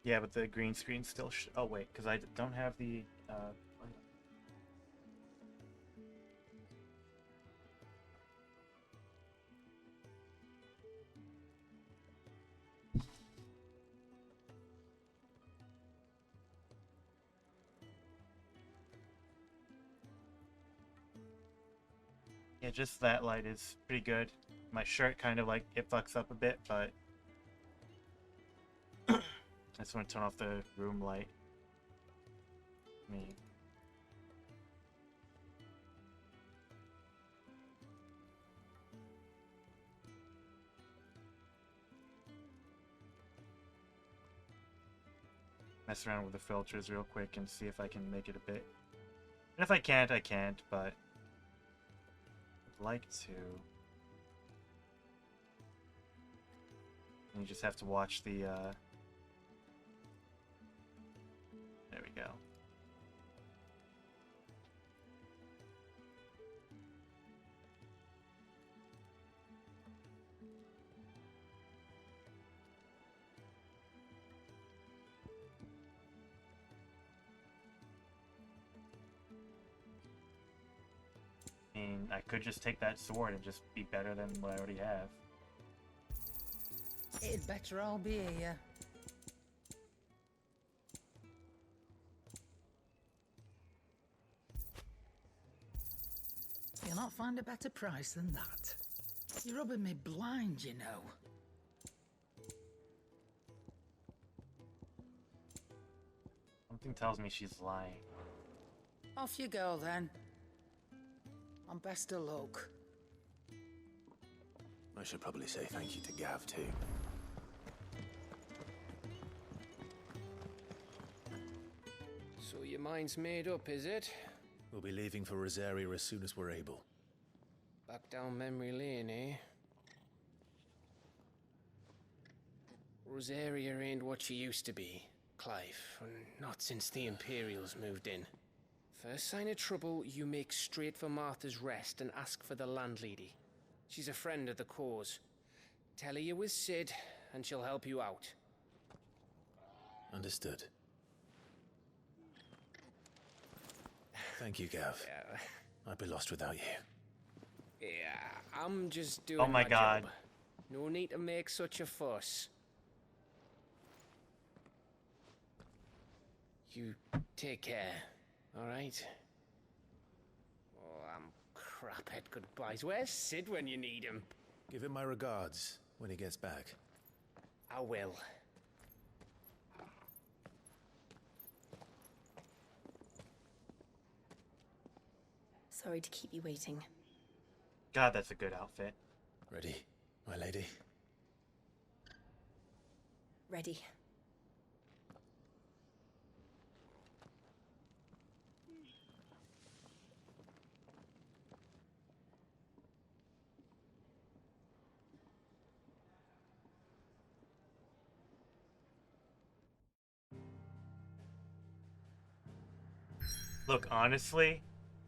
Yeah, but the green screen still oh wait, because I don't have the yeah, just that light is pretty good. My shirt kind of like it fucks up a bit, but I just want to turn off the room light. Mess around with the filters real quick and see if I can make it a bit. And if I can't, I can't, but I'd like to. And you just have to watch the, there we go. I mean, I could just take that sword and just be better than what I already have. It'd better all be here. You'll not find a better price than that. You're rubbing me blind, you know. Something tells me she's lying. Off you go, then. And best of luck. I should probably say thank you to Gav, too. So your mind's made up, is it? We'll be leaving for Rosaria as soon as we're able. Back down memory lane, eh? Rosaria ain't what she used to be, Clive. Not since the Imperials moved in. First sign of trouble, you make straight for Martha's Rest and ask for the landlady. She's a friend of the cause. Tell her you was Sid, and she'll help you out. Understood. Thank you, Gav. I'd be lost without you. Yeah, I'm just doing Oh my God. job. No need to make such a fuss. You take care, alright? Oh, I'm crap at goodbyes. Where's Sid when you need him? Give him my regards when he gets back. I will. Sorry to keep you waiting. God, that's a good outfit. Ready, my lady? Ready. Look, honestly,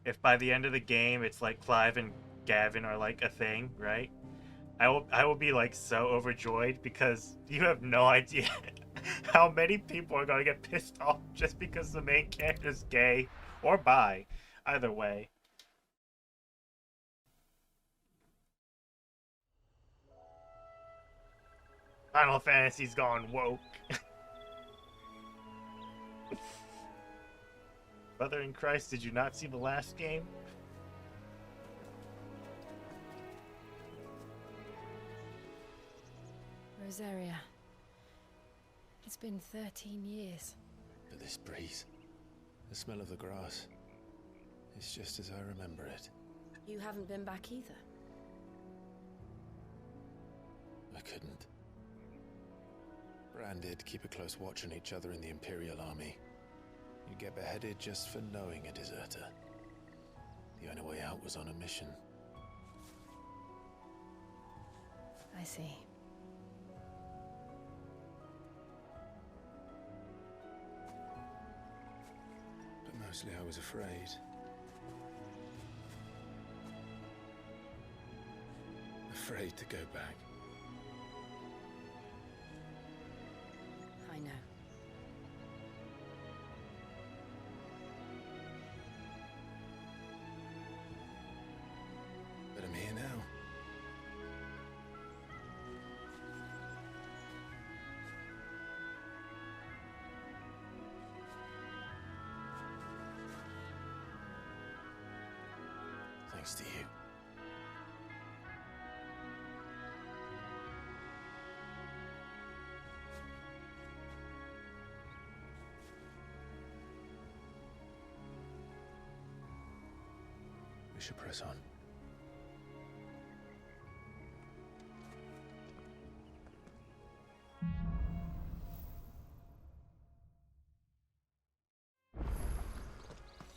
if by the end of the game it's like Clive and Gavin are like a thing, right? I will be like so overjoyed because you have no idea how many people are gonna get pissed off just because the main character's gay or bi. Either way. Final Fantasy's gone woke. Brother in Christ, did you not see the last game? Rosaria. It's been 13 years. But this breeze, the smell of the grass, it's just as I remember it. You haven't been back either. I couldn't. Branded, keep a close watch on each other in the Imperial Army. You get beheaded just for knowing a deserter. The only way out was on a mission. I see. But mostly I was afraid. Afraid to go back. thanks to you. We should press on.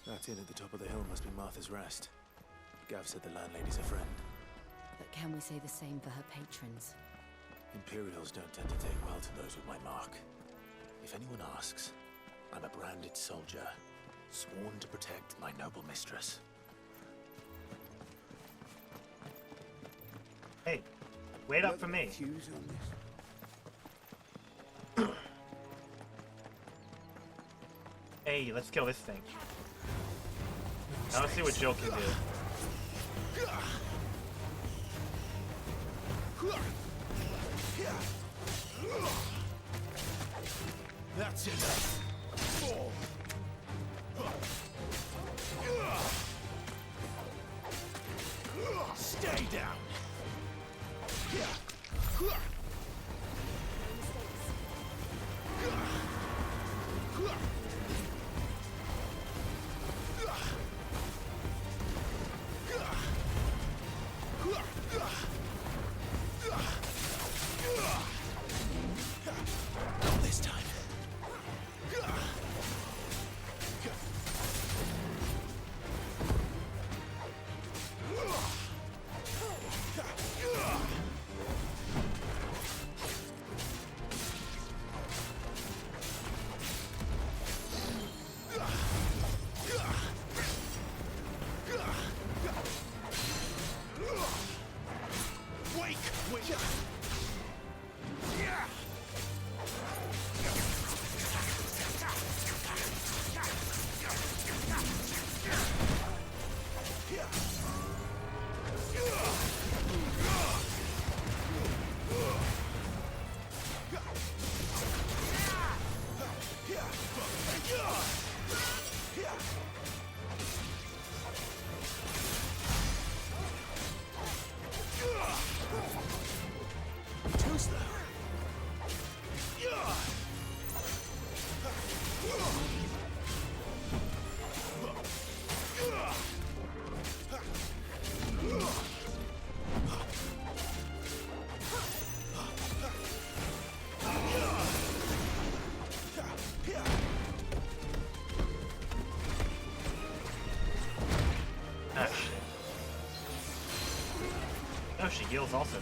That inn at the top of the hill must be Martha's Rest. Gav said the landlady's a friend. But can we say the same for her patrons? Imperials don't tend to take well to those with my mark. If anyone asks, I'm a branded soldier, sworn to protect my noble mistress. Hey, wait up for me. Hey, let's kill this thing. Now let's see what Jill can do. That's enough. Stay down. This time. Oh, she heals also.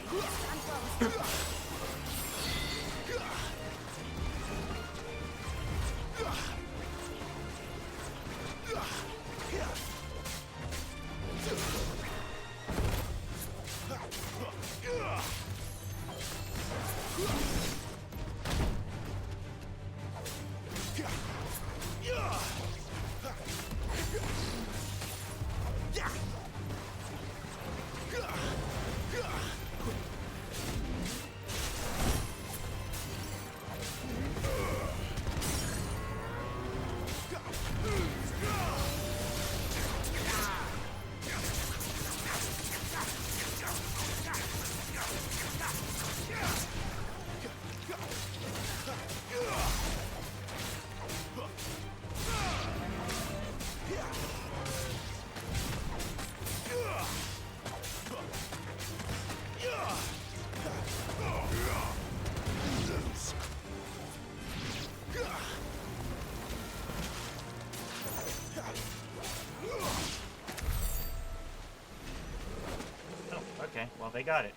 Well, they got it.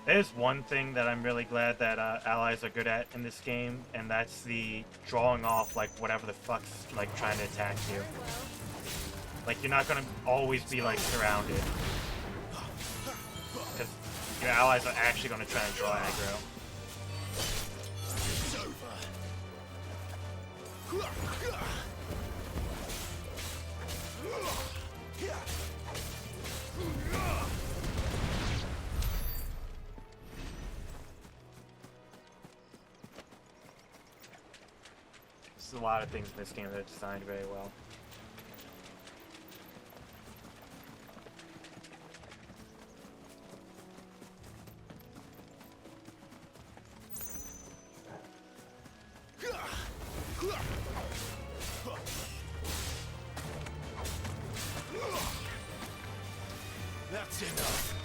There's one thing that I'm really glad that allies are good at in this game, and that's the drawing off, like, whatever the fuck's, like, trying to attack you. Like, you're not gonna always be, like, surrounded. Because your allies are actually gonna try and draw aggro. There's a lot of things in this game that are designed very well. That's enough.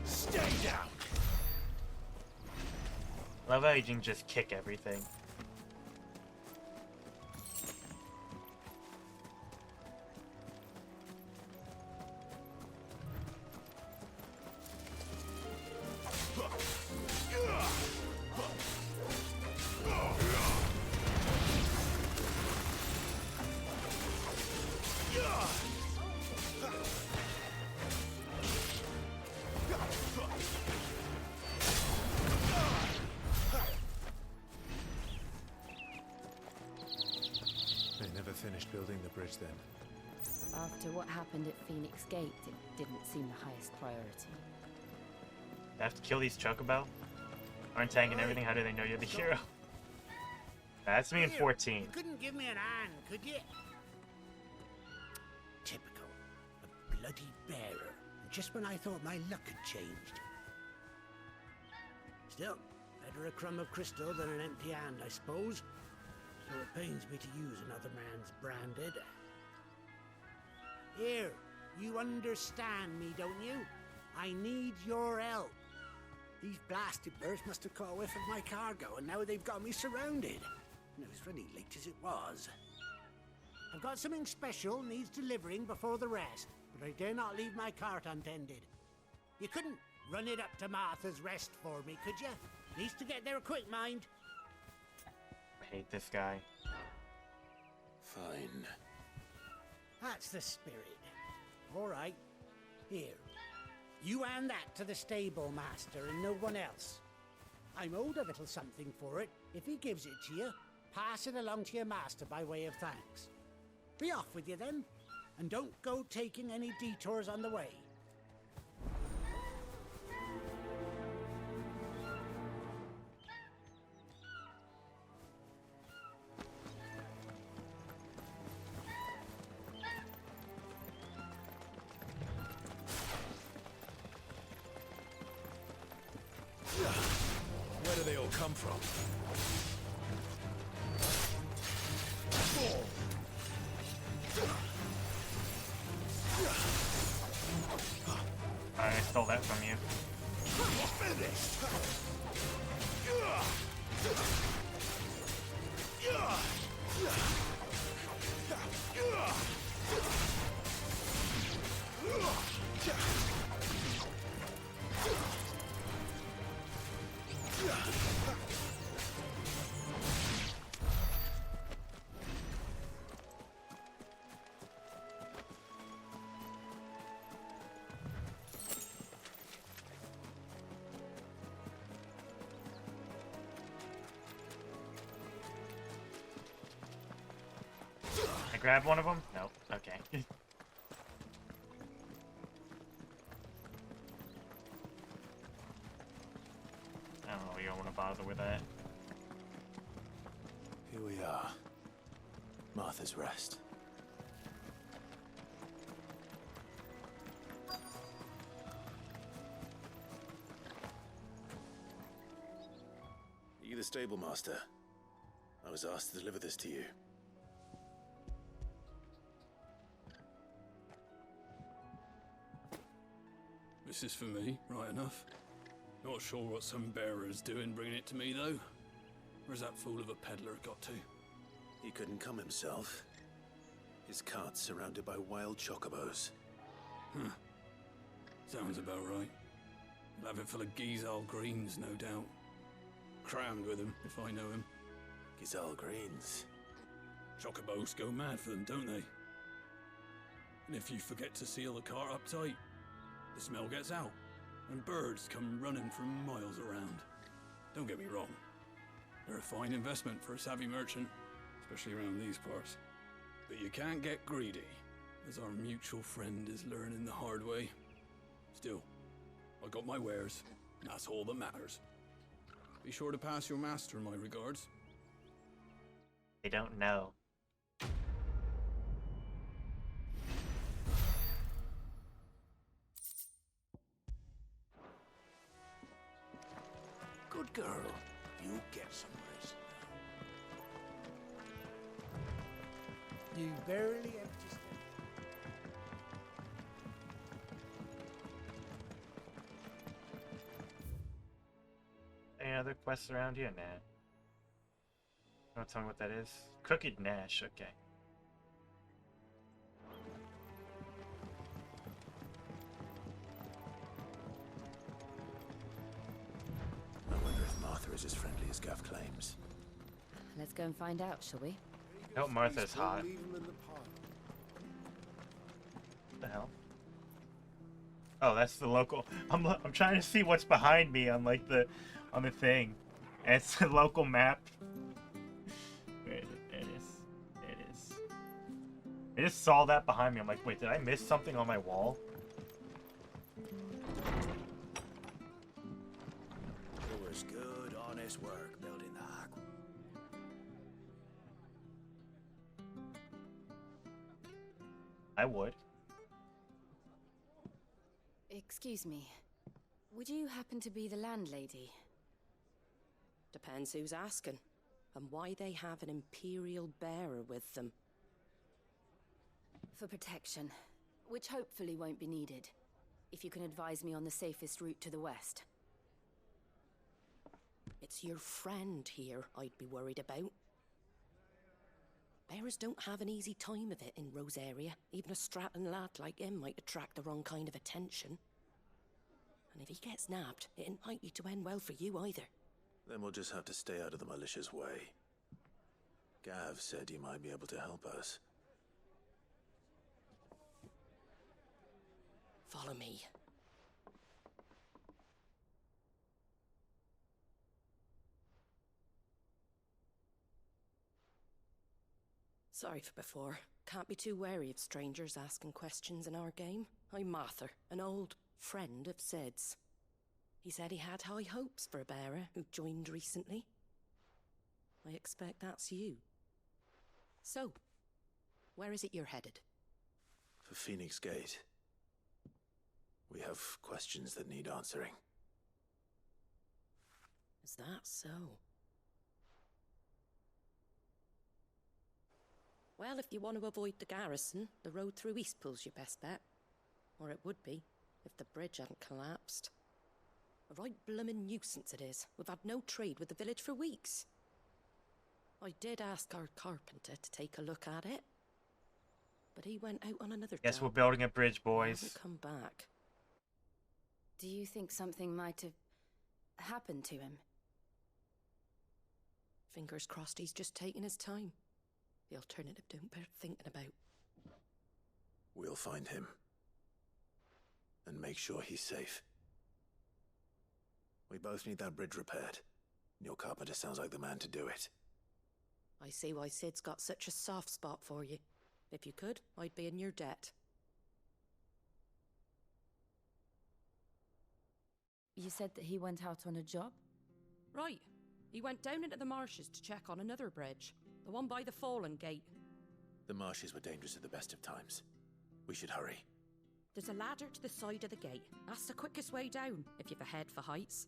Stay down. Love how you can just kick everything. They never finished building the bridge then. After what happened at Phoenix Gate, it didn't seem the highest priority. I have to kill these chocobo? Aren't tanking everything? How do they know you're the hero? That's me in 14. You couldn't give me an hand, could you? Typical. A bloody bearer. Just when I thought my luck had changed. Still, better a crumb of crystal than an empty hand, I suppose. So it pains me to use another man's branded. Here, you understand me, don't you? I need your help. These blasted birds must have caught a whiff of my cargo, and now they've got me surrounded. And it was really late as it was. I've got something special needs delivering before the rest, but I dare not leave my cart untended. You couldn't run it up to Martha's Rest for me, could you? Needs to get there quick, mind. I hate this guy. Fine. That's the spirit. All right. Here. You hand that to the stable master and no one else. I'm owed a little something for it. If he gives it to you, pass it along to your master by way of thanks. Be off with you then, and don't go taking any detours on the way. Where do they all come from? I stole that from you. I grab one of them? Nope. Okay. I don't know, you don't want to bother with that. Here we are. Martha's Rest. Are you the stable master? I was asked to deliver this to you. This is for me, right enough. Not sure what some bearer's doing bringing it to me, though. Where's that fool of a peddler got to? He couldn't come himself. His cart's surrounded by wild chocobos. Huh. Sounds about right. He'll have it full of Gizal greens, no doubt. Crammed with them, if I know him. Gizal greens? Chocobos go mad for them, don't they? And if you forget to seal the cart up tight, the smell gets out, and birds come running from miles around. Don't get me wrong. They're a fine investment for a savvy merchant, especially around these parts. But you can't get greedy, as our mutual friend is learning the hard way. Still, I got my wares, and that's all that matters. Be sure to pass your master my regards. They don't know. Good girl. You get some rest now. You barely empty step. Any other quests around here? Nah. Don't tell me what that is. Crooked Nash, okay. I wonder if Martha is as friendly as Gav claims. Let's go and find out, shall we? I hope Martha's hot. Leave him in the pot. What the hell? Oh, that's the local. I'm trying to see what's behind me on like the thing. And it's the local map. Where is it? There it is. There it is. I just saw that behind me. I'm like, wait, did I miss something on my wall? It was good, honest work building the Aqua. I would. Excuse me. Would you happen to be the landlady? Depends who's asking, and why they have an Imperial bearer with them. For protection, which hopefully won't be needed. If you can advise me on the safest route to the west. It's your friend here I'd be worried about. Bearers don't have an easy time of it in Rose area. Even a strapping lad like him might attract the wrong kind of attention. And if he gets nabbed, it ain't likely to end well for you either. Then we'll just have to stay out of the malicious way. Gav said he might be able to help us. Follow me. Sorry for before. Can't be too wary of strangers asking questions in our game. I'm Martha, an old friend of Sid's. He said he had high hopes for a bearer who joined recently. I expect that's you. So, where is it you're headed? For Phoenix Gate. We have questions that need answering. Is that so? Well, if you want to avoid the garrison, the road through Eastpool's your best bet. Or it would be, if the bridge hadn't collapsed. A right bloomin' nuisance it is. We've had no trade with the village for weeks. I did ask our carpenter to take a look at it, but he went out on another Guess job. we're building a bridge, boys. He hasn't come back. Do you think something might have happened to him? Fingers crossed he's just taking his time. The alternative don't bear thinking about. We'll find him. And make sure he's safe. We both need that bridge repaired. Your carpenter sounds like the man to do it. I see why Sid's got such a soft spot for you. If you could, I'd be in your debt. You said that he went out on a job? Right. He went down into the marshes to check on another bridge. The one by the Fallen Gate. The marshes were dangerous at the best of times. We should hurry. There's a ladder to the side of the gate. That's the quickest way down, if you've a head for heights.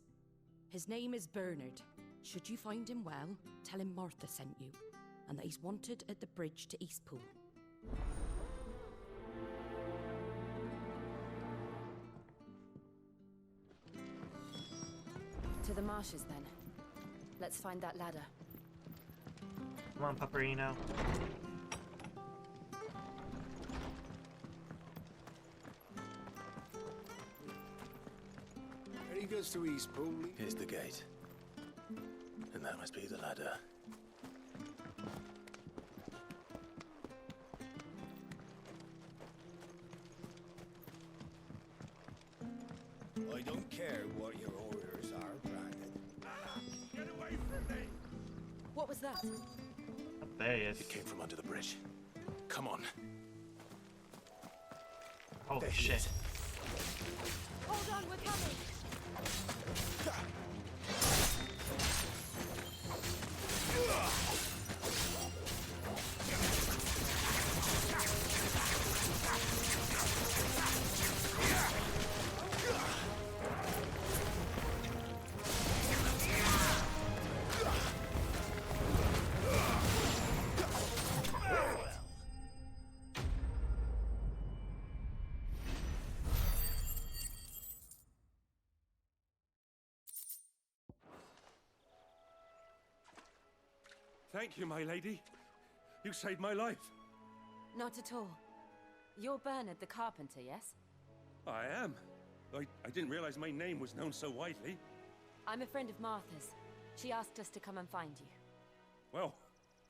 His name is Bernard. Should you find him well, tell him Martha sent you, and that he's wanted at the bridge to Eastpool. To the marshes, then. Let's find that ladder. Come on, Paparino. There he goes to Eastpool. Here's the gate. And that must be the ladder. I don't care what your orders are, Dragon. Get away from me! What was that? There he is. It came from under the bridge. Come on. Holy There he shit. is. Hold on, we're coming! Thank you, my lady. You saved my life. Not at all. You're Bernard the carpenter, yes? I am. I didn't realize my name was known so widely. I'm a friend of Martha's. She asked us to come and find you. Well,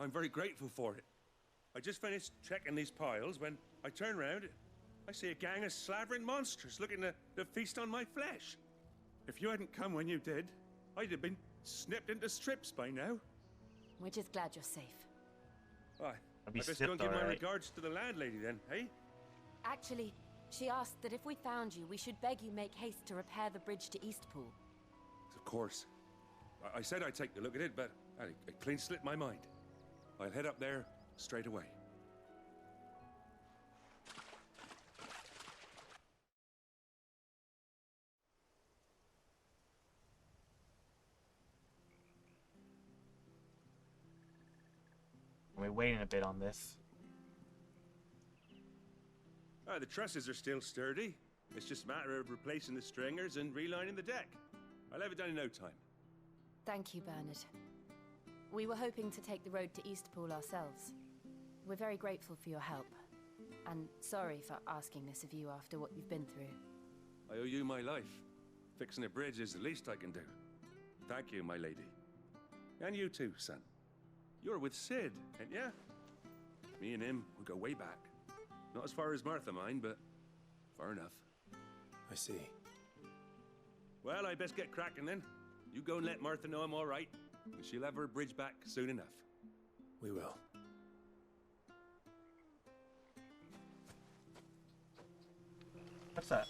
I'm very grateful for it. I just finished checking these piles when I turn round. I see a gang of slavering monsters looking to feast on my flesh. If you hadn't come when you did, I'd have been snipped into strips by now. We're just glad you're safe. I best go and give my regards to the landlady then, eh? Actually, she asked that if we found you, we should beg you make haste to repair the bridge to Eastpool. Of course. I said I'd take a look at it, but it clean slipped my mind. I'll head up there straight away. We're waiting a bit on this. The trusses are still sturdy. It's just a matter of replacing the stringers and relining the deck. I'll have it done in no time. Thank you, Bernard. We were hoping to take the road to Eastpool ourselves. We're very grateful for your help. And sorry for asking this of you after what you've been through. I owe you my life. Fixing a bridge is the least I can do. Thank you, my lady. And you too, son. You're with Sid, ain't ya? Me and him, we go way back. Not as far as Martha, mind, but far enough. I see. Well, I best get cracking then. You go and let Martha know I'm all right, and she'll have her bridge back soon enough. We will. What's that?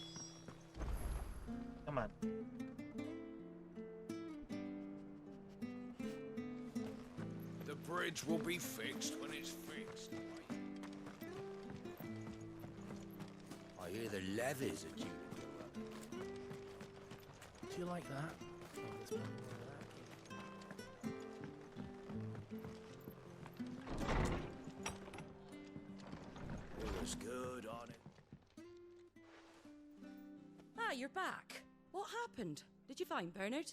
Come on. The bridge will be fixed when it's fixed. I hear the levies are due to go up. Do you like that? Oh, there's one more of that. It was good on it. Ah, you're back. What happened? Did you find Bernard?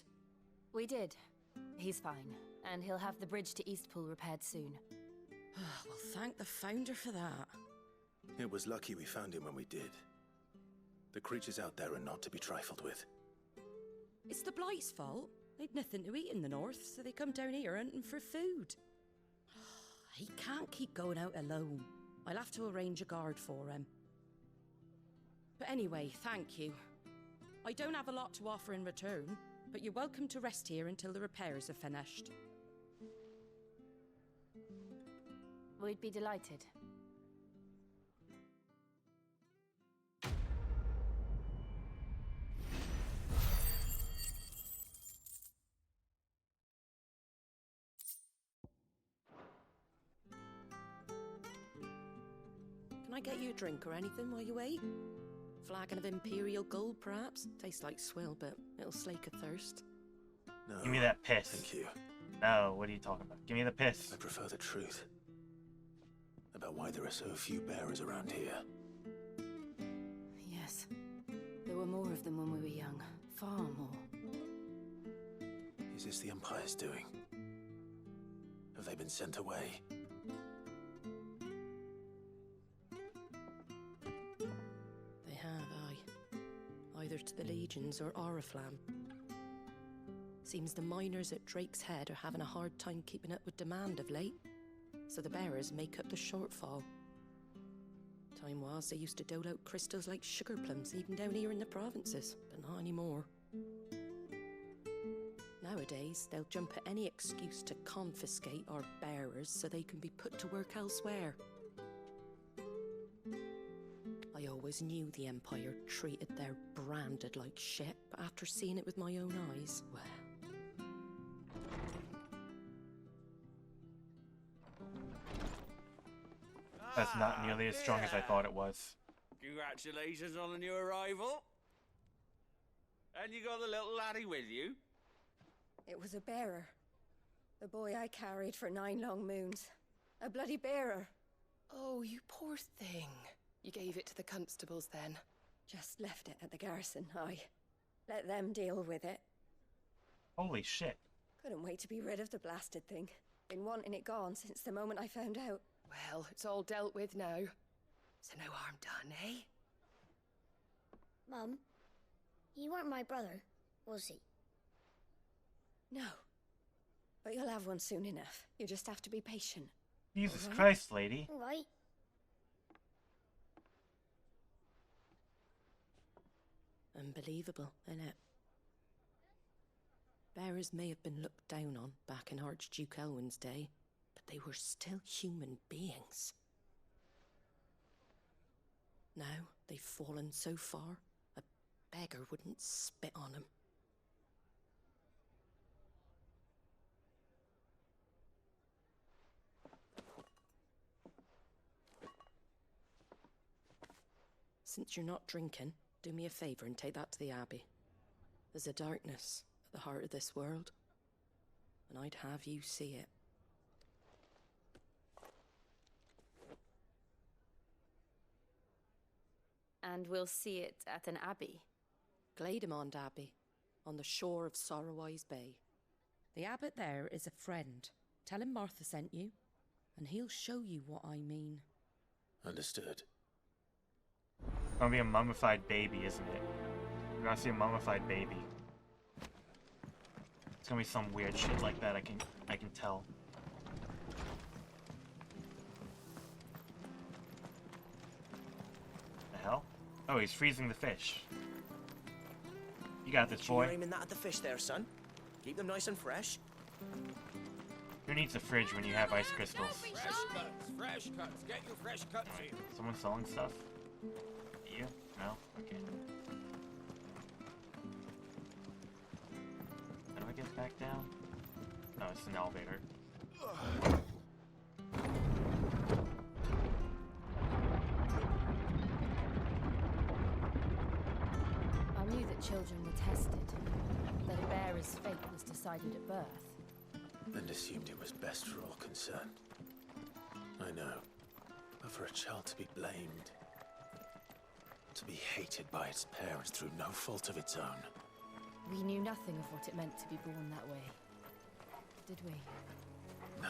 We did. He's fine, and he'll have the bridge to Eastpool repaired soon. Well, thank the Founder for that. It was lucky we found him when we did. The creatures out there are not to be trifled with. It's the Blight's fault. They'd nothing to eat in the north, so they come down here hunting for food. He can't keep going out alone. I'll have to arrange a guard for him. But anyway, thank you. I don't have a lot to offer in return, but you're welcome to rest here until the repairs are finished. We'd be delighted. Can I get you a drink or anything while you wait? Flagon of Imperial Gold, perhaps? Tastes like swill, but it'll slake a thirst. No. Give me that piss. Thank you. No, what are you talking about? Give me the piss. I prefer the truth. About why there are so few bearers around here. Yes. There were more of them when we were young. Far more. Is this the Empire's doing? Have they been sent away? They have, aye. Either to the Legions or Oriflamme. Seems the miners at Drake's Head are having a hard time keeping up with demand of late, so the bearers make up the shortfall. Time was they used to dole out crystals like sugar plums even down here in the provinces, but not anymore. Nowadays, they'll jump at any excuse to confiscate our bearers so they can be put to work elsewhere. I always knew the Empire treated their branded like shit, but after seeing it with my own eyes, well... That's not nearly as strong as I thought it was. Congratulations on the new arrival. And you got the little laddie with you? It was a bearer. The boy I carried for 9 long moons. A bloody bearer. Oh, you poor thing. You gave it to the constables then? Just left it at the garrison, aye. Let them deal with it. Holy shit. Couldn't wait to be rid of the blasted thing. Been wanting it gone since the moment I found out. Well, it's all dealt with now. So no harm done, eh? Mum, he weren't my brother, was he? No. But you'll have one soon enough. You just have to be patient. Jesus Alright? Christ, lady. All right. Unbelievable, innit? Bearers may have been looked down on back in Archduke Elwin's day, but they were still human beings. Now they've fallen so far, a beggar wouldn't spit on them. Since you're not drinking, do me a favour and take that to the Abbey. There's a darkness at the heart of this world, and I'd have you see it. And we'll see it at an abbey. Glademond Abbey, on the shore of Sorrowise Bay. The abbot there is a friend. Tell him Martha sent you, and he'll show you what I mean. Understood. It's gonna be a mummified baby, isn't it? We're gonna see a mummified baby. It's gonna be some weird shit like that, I can tell. The hell? Oh, he's freezing the fish. You got this, boy. You're aiming that at the fish there, son. Keep them nice and fresh. Who needs a fridge when you have ice crystals? Fresh cuts. Get your fresh cuts here. Someone selling stuff? You? No? Okay. How do I get back down? No, it's an elevator. I knew that children were tested, that a bearer's fate was decided at birth. And assumed it was best for all concerned. I know. But for a child to be blamed, to be hated by its parents through no fault of its own. We knew nothing of what it meant to be born that way, did we? No.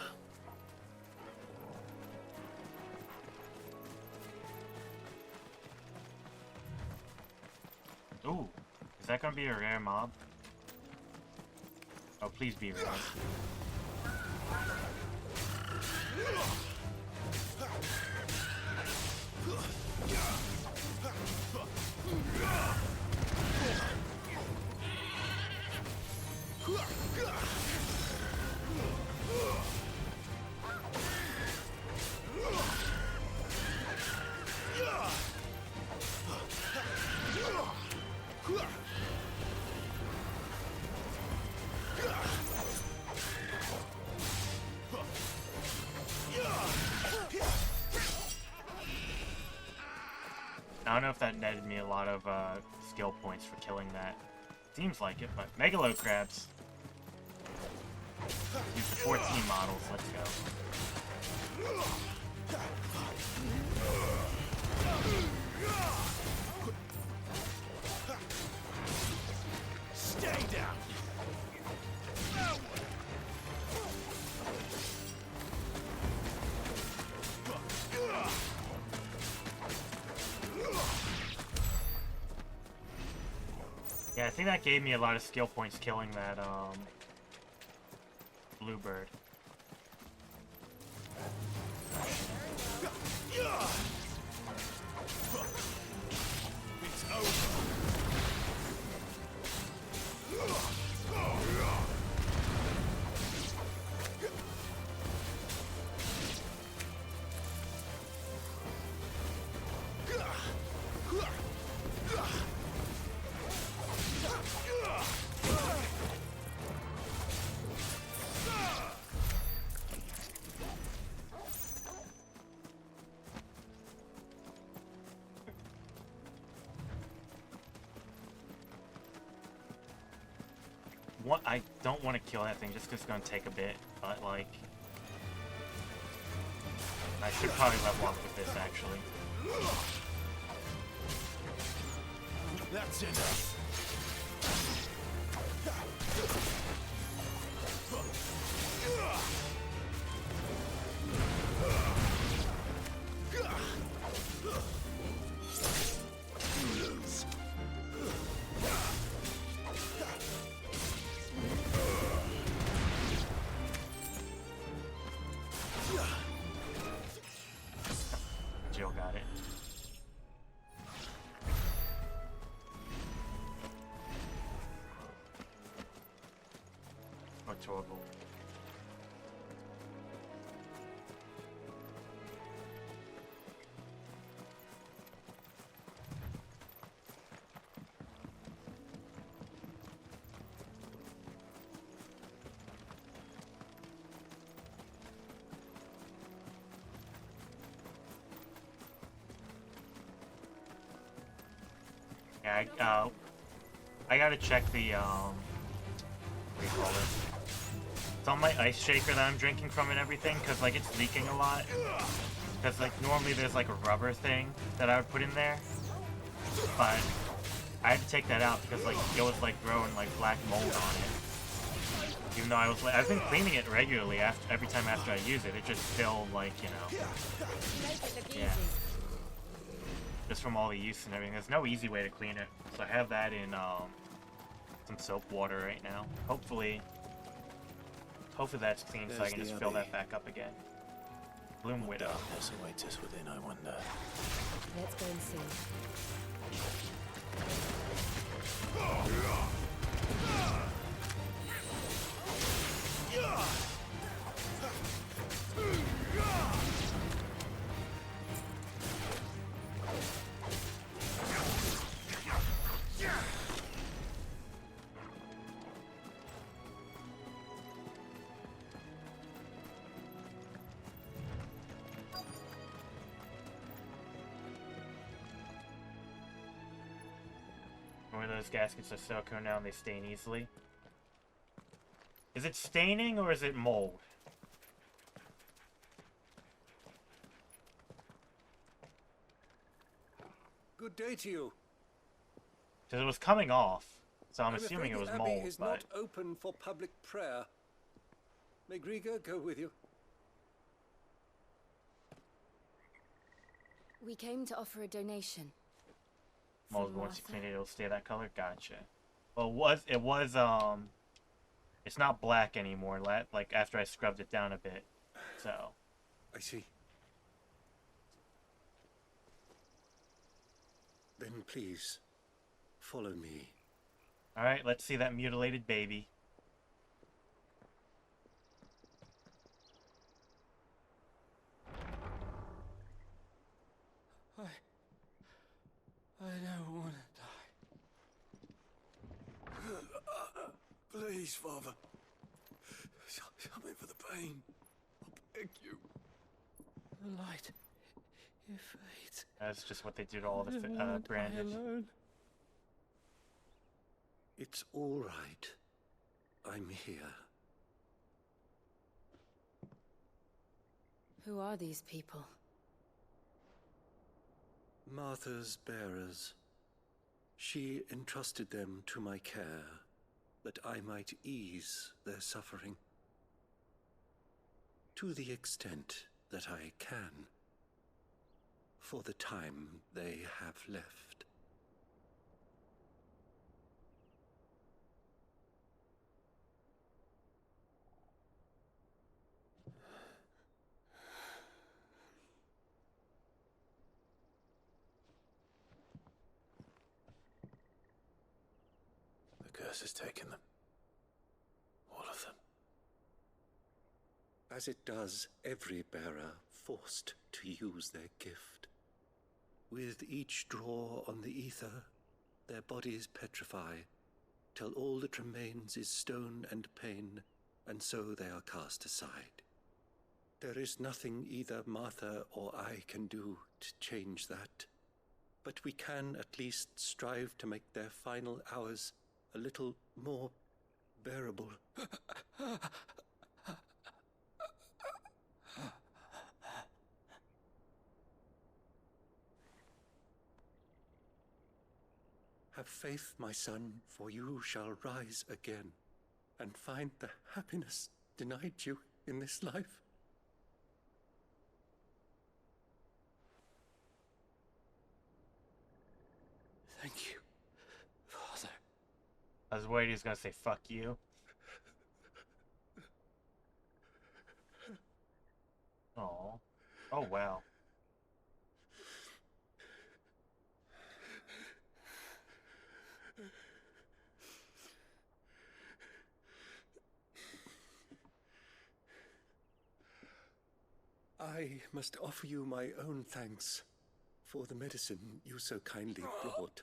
Ooh, is that gonna be a rare mob? Oh, please be rare. I don't know if that netted me a lot of skill points for killing that. Seems like it, but Megalo crabs. Use the 14 models, let's go. Stay down! Yeah, I think that gave me a lot of skill points killing that, bluebird. It's over. I don't want to kill that thing just because it's going to take a bit, but like... I should probably level up with this, actually. That's enough. Torgal. Yeah, I gotta check the, what do you call it? It's on my ice shaker that I'm drinking from and everything, because, like, it's leaking a lot. Because, like, normally there's, like, a rubber thing that I would put in there. But I had to take that out because, like, it was, like, growing, like, black mold on it. Even though I've been cleaning it regularly every time after I use it. It just still, like, you know. Yeah. Just from all the use and everything. There's no easy way to clean it. So I have that in, some soap water right now. Hopefully that's clean so I can just fill that back up again. Bloom Widow. Darkness awaits us within, I wonder. Let's go and see. Those gaskets are silicone now and they stain easily. Is it staining or is it mold? Good day to you. Because it was coming off, so I'm assuming afraid it was the mold, Abbey is but... not open for public prayer. May Griga go with you? We came to offer a donation. Mold, For once you Martha. clean it, it'll stay that color? Gotcha. Well, it was, it's not black anymore, like, after I scrubbed it down a bit, so... I see. Then please, follow me. Alright, let's see that mutilated baby. I don't want to die. Please, Father. Something for the pain. I beg you. The light. It fades. That's just what they do to all the branded. It's all right. I'm here. Who are these people? Martha's bearers. She entrusted them to my care, that I might ease their suffering. To the extent that I can, for the time they have left. The curse has taken them. All of them. As it does every bearer forced to use their gift. With each draw on the ether, their bodies petrify, till all that remains is stone and pain, and so they are cast aside. There is nothing either Martha or I can do to change that, but we can at least strive to make their final hours a little more bearable. Have faith, my son, for you shall rise again, and find the happiness denied you in this life. Thank you, Father. I was worried he was gonna say fuck you. Oh. Oh wow. I must offer you my own thanks for the medicine you so kindly brought.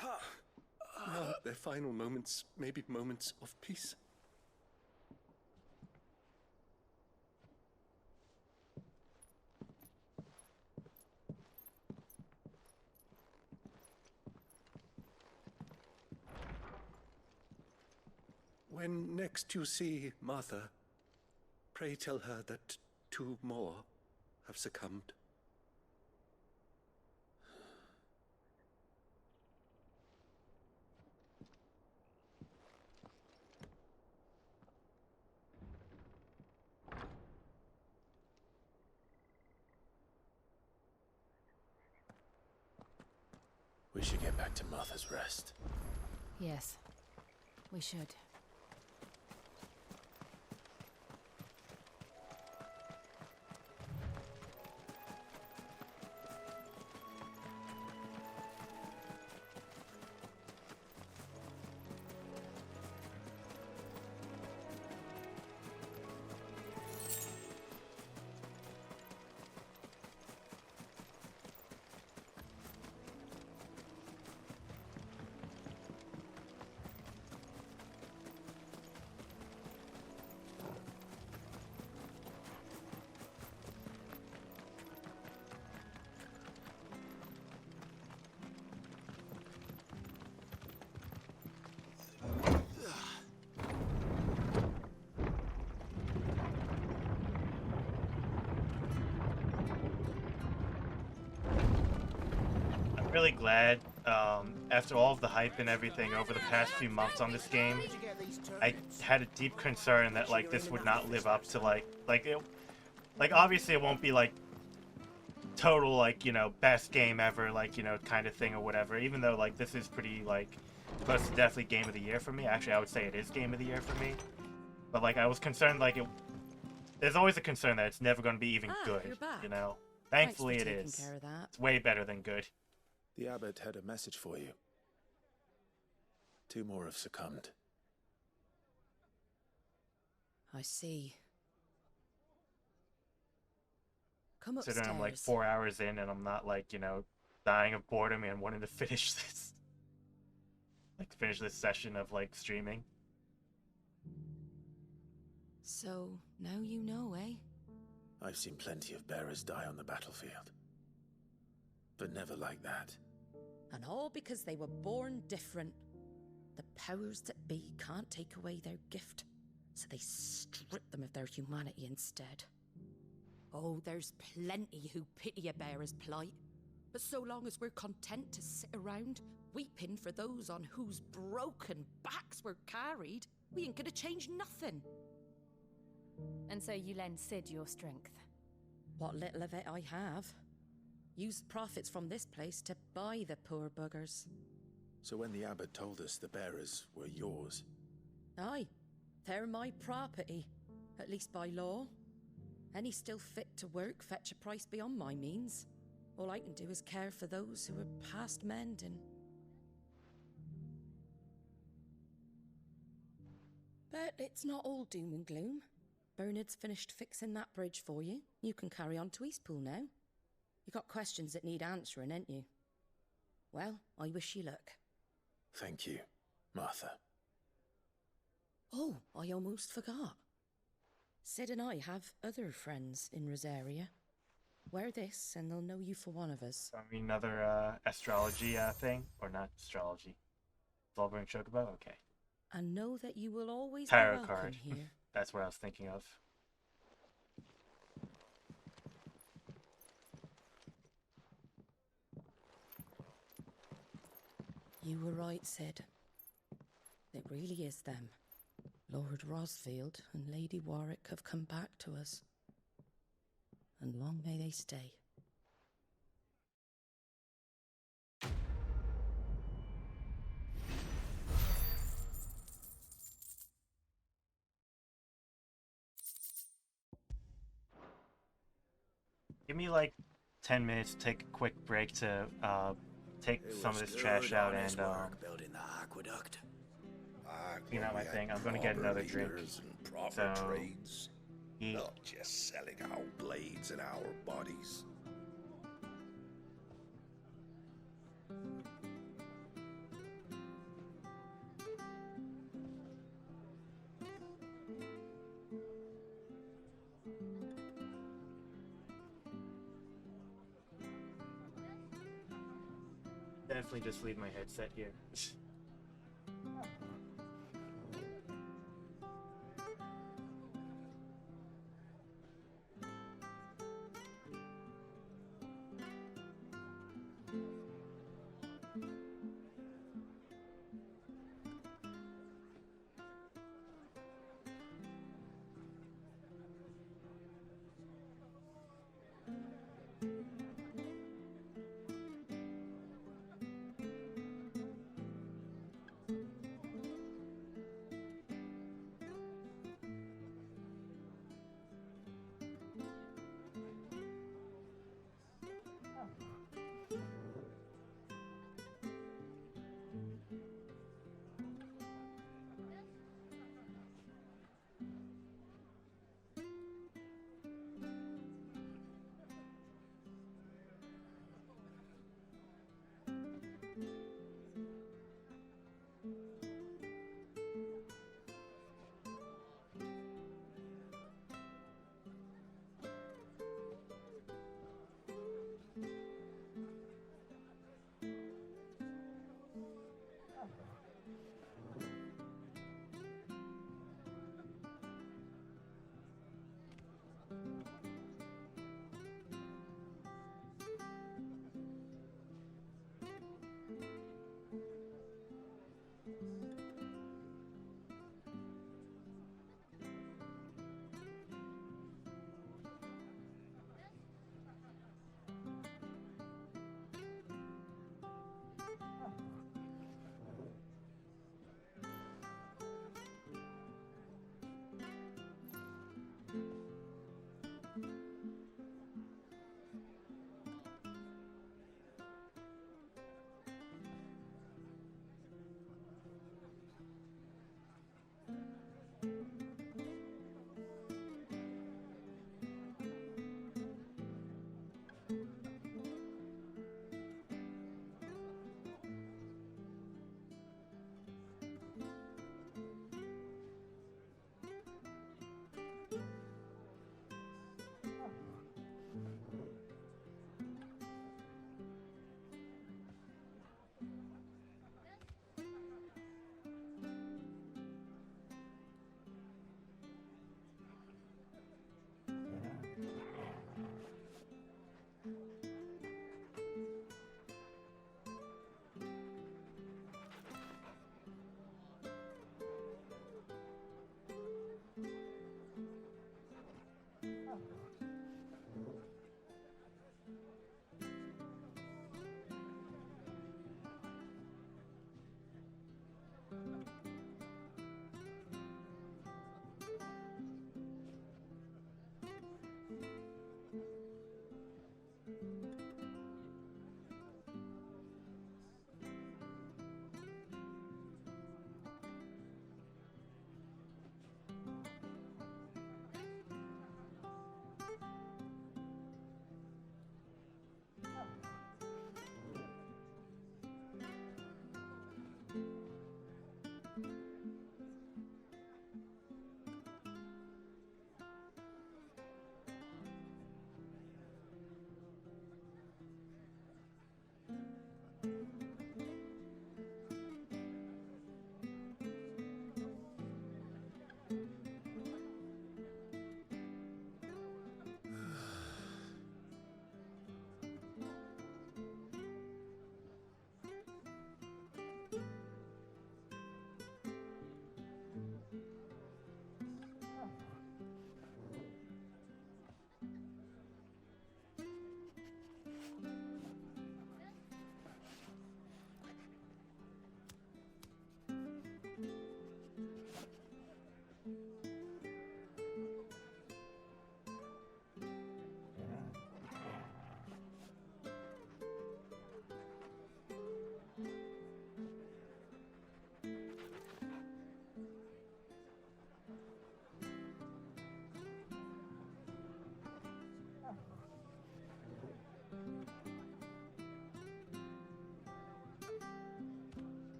Now, their final moments may be moments of peace. When next you see Martha, pray tell her that 2 more have succumbed. We should get back to Martha's Rest. Yes, we should. Really glad after all of the hype and everything over the past few months on this game, I had a deep concern that like this would not live up to like obviously it won't be like total like, you know, best game ever, like, you know, kind of thing or whatever, even though like this is pretty like close to definitely game of the year for me. Actually, I would say it is game of the year for me, but like I was concerned like there's always a concern that it's never going to be even good, you know. Thankfully it is. It's way better than good. The abbot had a message for you. 2 more have succumbed. I see. Come upstairs. Considering I'm like 4 hours in and I'm not like, you know, dying of boredom and wanting to finish this. Like finish this session of like streaming. So, now you know, eh? I've seen plenty of bearers die on the battlefield. But never like that. And all because they were born different. The powers that be can't take away their gift, so they strip them of their humanity instead. Oh, there's plenty who pity a bearer's plight. But so long as we're content to sit around, weeping for those on whose broken backs we're carried, we ain't gonna change nothing. And so you lend Sid your strength? What little of it I have. Use the profits from this place to buy the poor buggers. So when the abbot told us the bearers were yours... Aye, they're my property, at least by law. Any still fit to work fetch a price beyond my means. All I can do is care for those who are past mending. But it's not all doom and gloom. Bernard's finished fixing that bridge for you. You can carry on to Eastpool now. You got questions that need answering, ain't you? Well, I wish you luck. Thank you, Martha. Oh, I almost forgot. Sid and I have other friends in Rosaria. Wear this and they'll know you for one of us. I mean, another astrology thing? Or not astrology. Volbering Chocobo? Okay. And know that you will always Tarot be welcome card. here. That's what I was thinking of. You were right, Sid. It really is them. Lord Rosfield and Lady Warwick have come back to us. And long may they stay. Give me like 10 minutes to take a quick break to take some of this trash out and building the aqueduct. clean out my thing. I'm gonna get another drink. So Not just selling our blades and our bodies. Definitely just leave my headset here.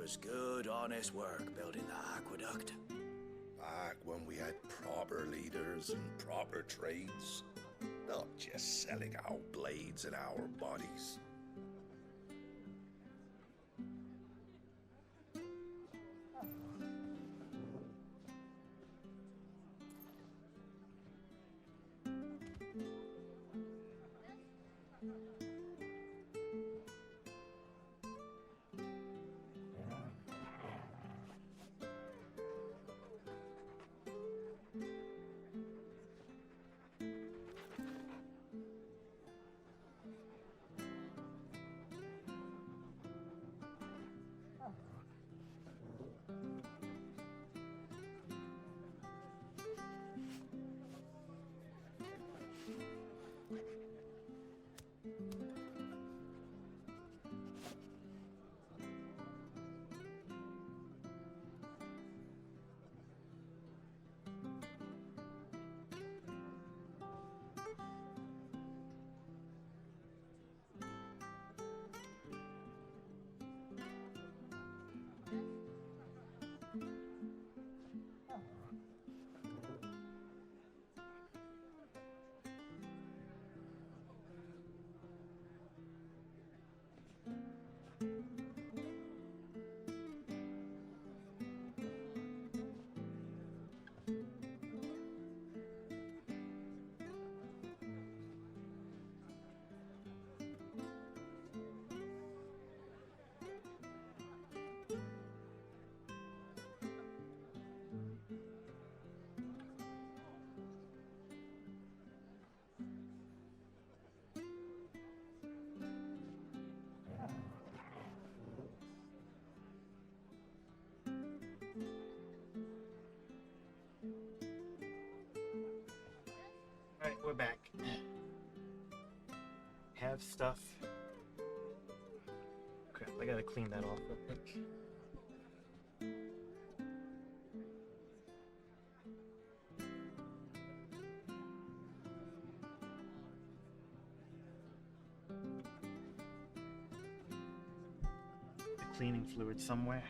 was good, honest work building the aqueduct. Back when we had proper leaders and proper trades. Not just selling our blades and our bodies. Alright, we're back. Have stuff. Crap, I gotta clean that off real quick. The cleaning fluid somewhere.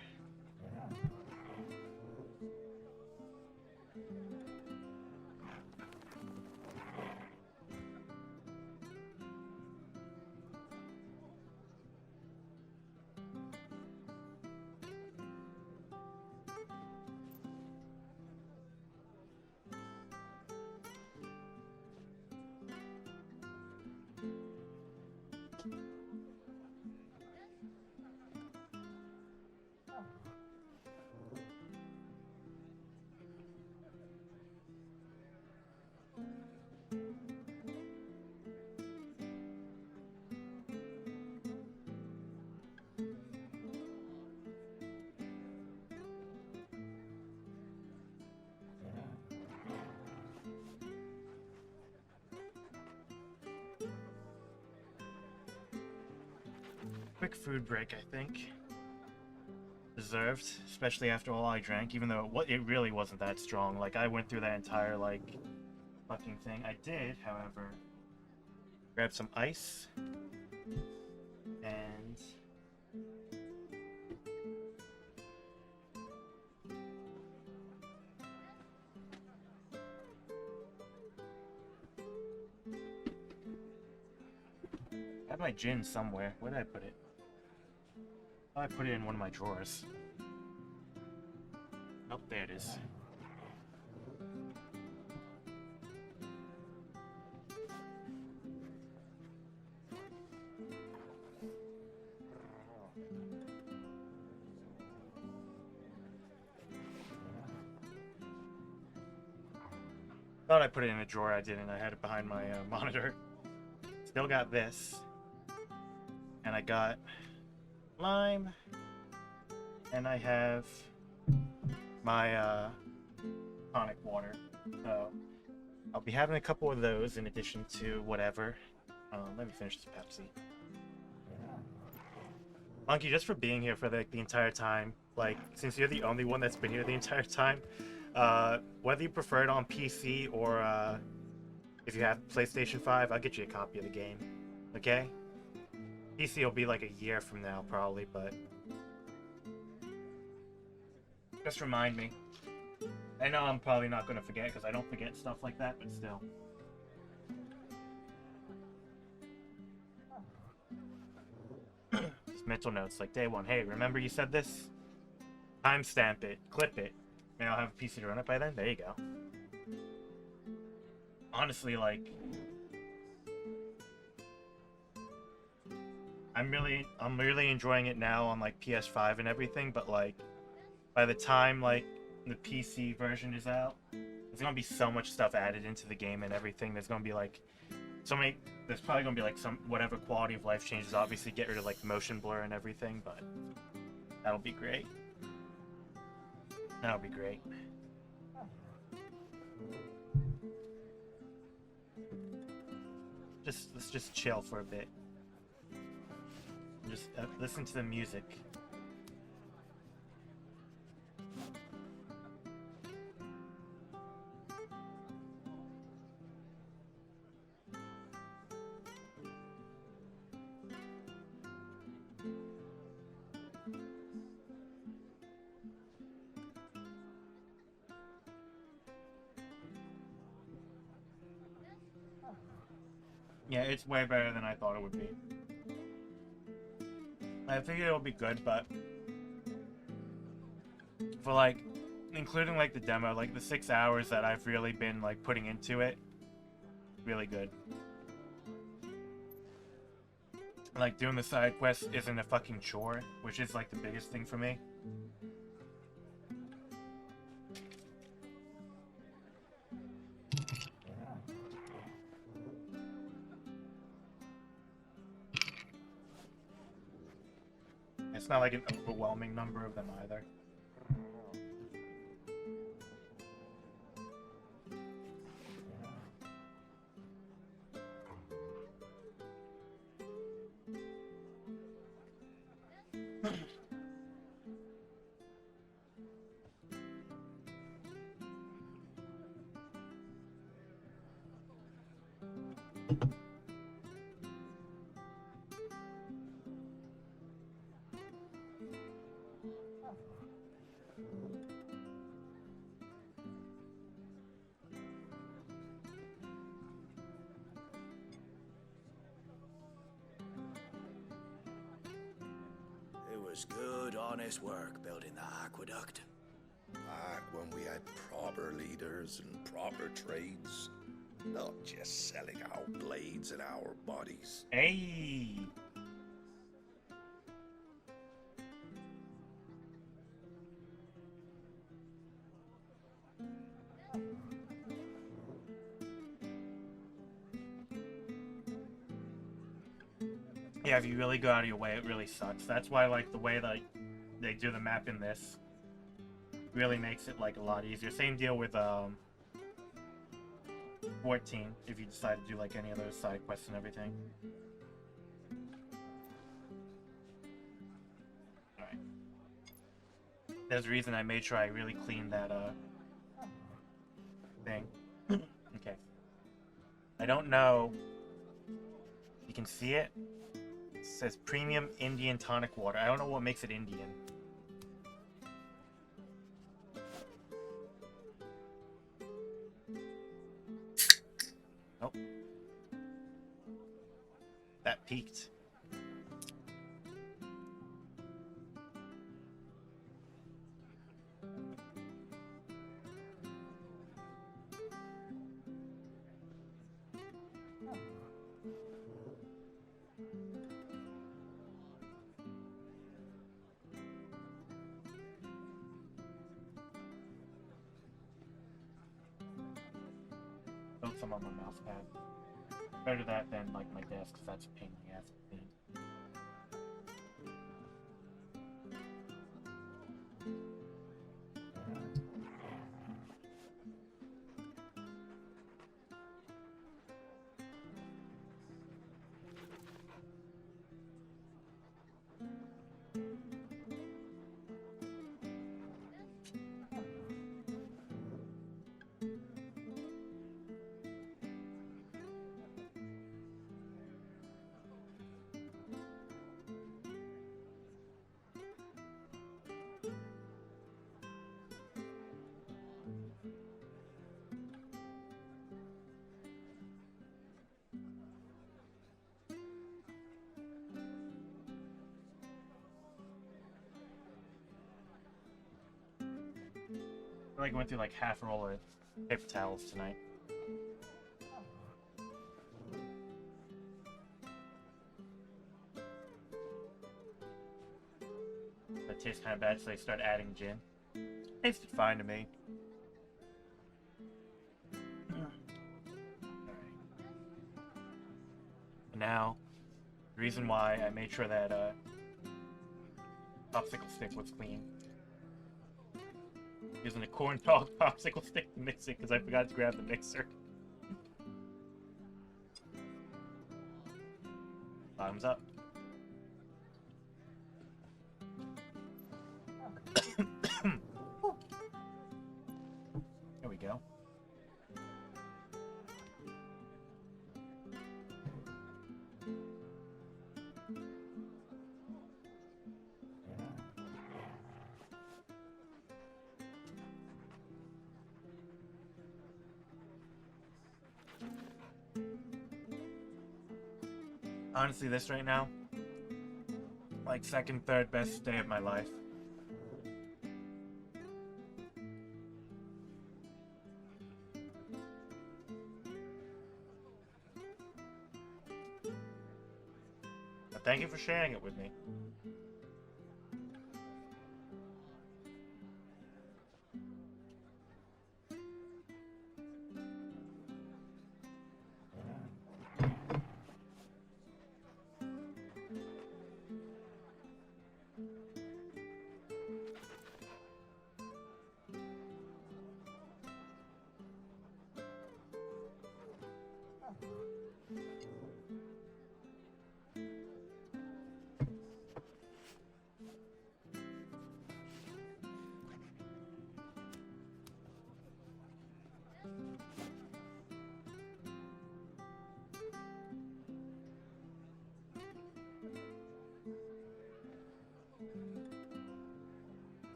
Quick food break, I think. Deserved, especially after all I drank, even though it really wasn't that strong. Like, I went through that entire, like, fucking thing. I did, however, grab some ice, and I have my gin somewhere. Where did I put it? Oh, I put it in one of my drawers. Oh, there it is. Thought I put it in a drawer. I didn't. I had it behind my monitor. Still got this. And I got lime, and I have my tonic water. So I'll be having a couple of those in addition to whatever. Let me finish this Pepsi. Monkey, just for being here for the entire time, like, since you're the only one that's been here the entire time, whether you prefer it on PC or if you have PlayStation 5, I'll get you a copy of the game. Okay? PC will be like a year from now, probably, but Just remind me. I know I'm probably not going to forget because I don't forget stuff like that, but still. Just mental notes like day one. Hey, remember you said this? Timestamp it. Clip it. Maybe I'll have a PC to run it by then. There you go. Honestly, like... I'm really enjoying it now on like PS5 and everything, but like by the time like the PC version is out, there's gonna be so much stuff added into the game and everything. There's gonna be like there's probably gonna be like some whatever quality of life changes. Obviously, get rid of like motion blur and everything, but that'll be great. That'll be great. Let's just chill for a bit. Just listen to the music. Yeah, it's way better than I thought it would be. I figured it'll be good, but for like, including like the demo, like the 6 hours that I've really been like putting into it, really good. Like doing the side quests isn't a fucking chore, which is like the biggest thing for me. It's not like an overwhelming number of them either. was good, honest work building the aqueduct. Back when we had proper leaders and proper trades. Not just selling our blades and our bodies. Hey! Yeah, if you really go out of your way, it really sucks. That's why, like, the way that they do the map in this really makes it, like, a lot easier. Same deal with, 14, if you decide to do, like, any of those side quests and everything. Alright. There's a reason I made sure I really cleaned that, thing. Okay. I don't know. You can see it. It says premium Indian tonic water. I don't know what makes it Indian. Nope. That peaked. Built some on my mouse pad. Better that than like my desk, because that's a pain in the ass to clean. feel like I went through like half a roll of paper towels tonight. That tastes kind of bad, so I start adding gin. Tasted fine to me. Now, the reason why I made sure that popsicle stick was clean. Using a corn dog popsicle stick to mix it because I forgot to grab the mixer. Bottoms up. There we go. Honestly, this right now, like second, third best day of my life. But thank you for sharing it with me.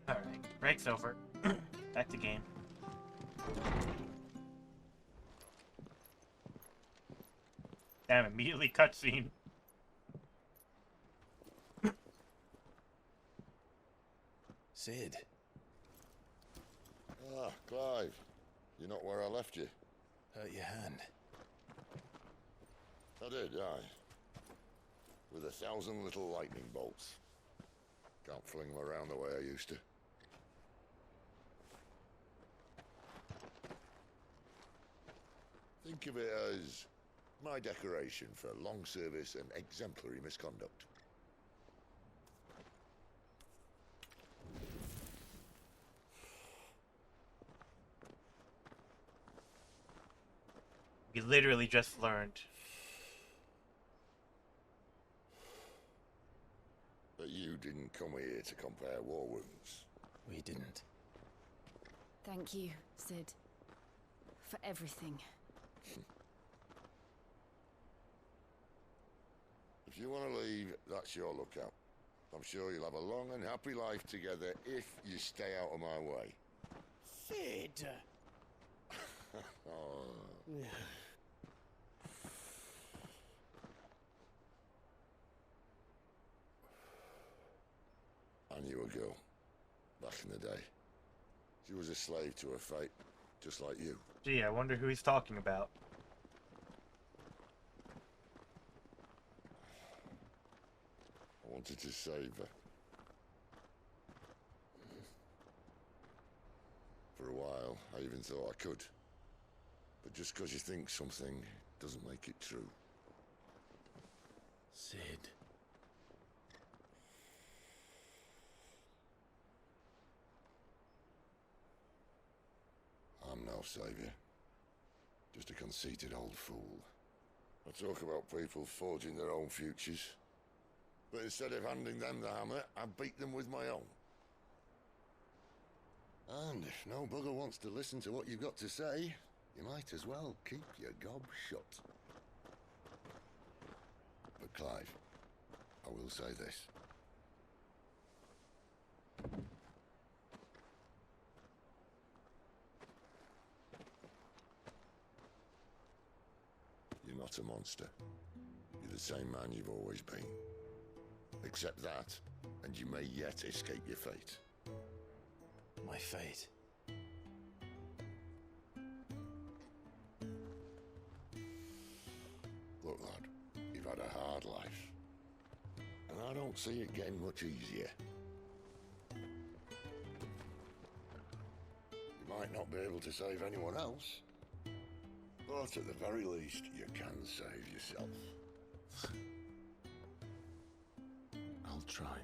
Alright, break's over. Back to game. Damn, immediately cutscene. Sid. Ah, Clive. You're not where I left you. Hurt your hand. I did, aye. With 1,000 little lightning bolts. Can't fling them around the way I used to. Think of it as my decoration for long service and exemplary misconduct. We literally just learned. But you didn't come here to compare war wounds. We didn't. Thank you, Sid. For everything. If you want to leave, that's your lookout. I'm sure you'll have a long and happy life together if you stay out of my way. Sid! Oh. I knew a girl, back in the day. She was a slave to her fate, just like you. Gee, I wonder who he's talking about. I wanted to save her. For a while, I even thought I could. But just because you think something doesn't make it true. Sid. I'm no savior. Just a conceited old fool. I talk about people forging their own futures. But instead of handing them the hammer, I beat them with my own. And if no bugger wants to listen to what you've got to say, you might as well keep your gob shut. But Clive, I will say this. You're not a monster. You're the same man you've always been. Accept that, and you may yet escape your fate. My fate? Look, lad, you've had a hard life, and I don't see it getting much easier. You might not be able to save anyone else, but at the very least, you can save yourself. I'll try.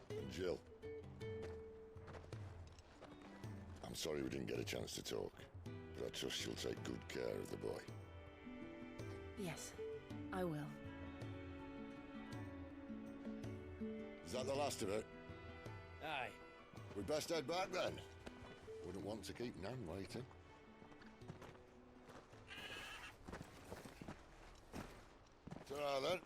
And Jill, I'm sorry we didn't get a chance to talk, but I trust you'll take good care of the boy. Yes, I will. Is that the last of it? Aye. We'd best head back then. Wouldn't want to keep Nan waiting. Ta-ra then.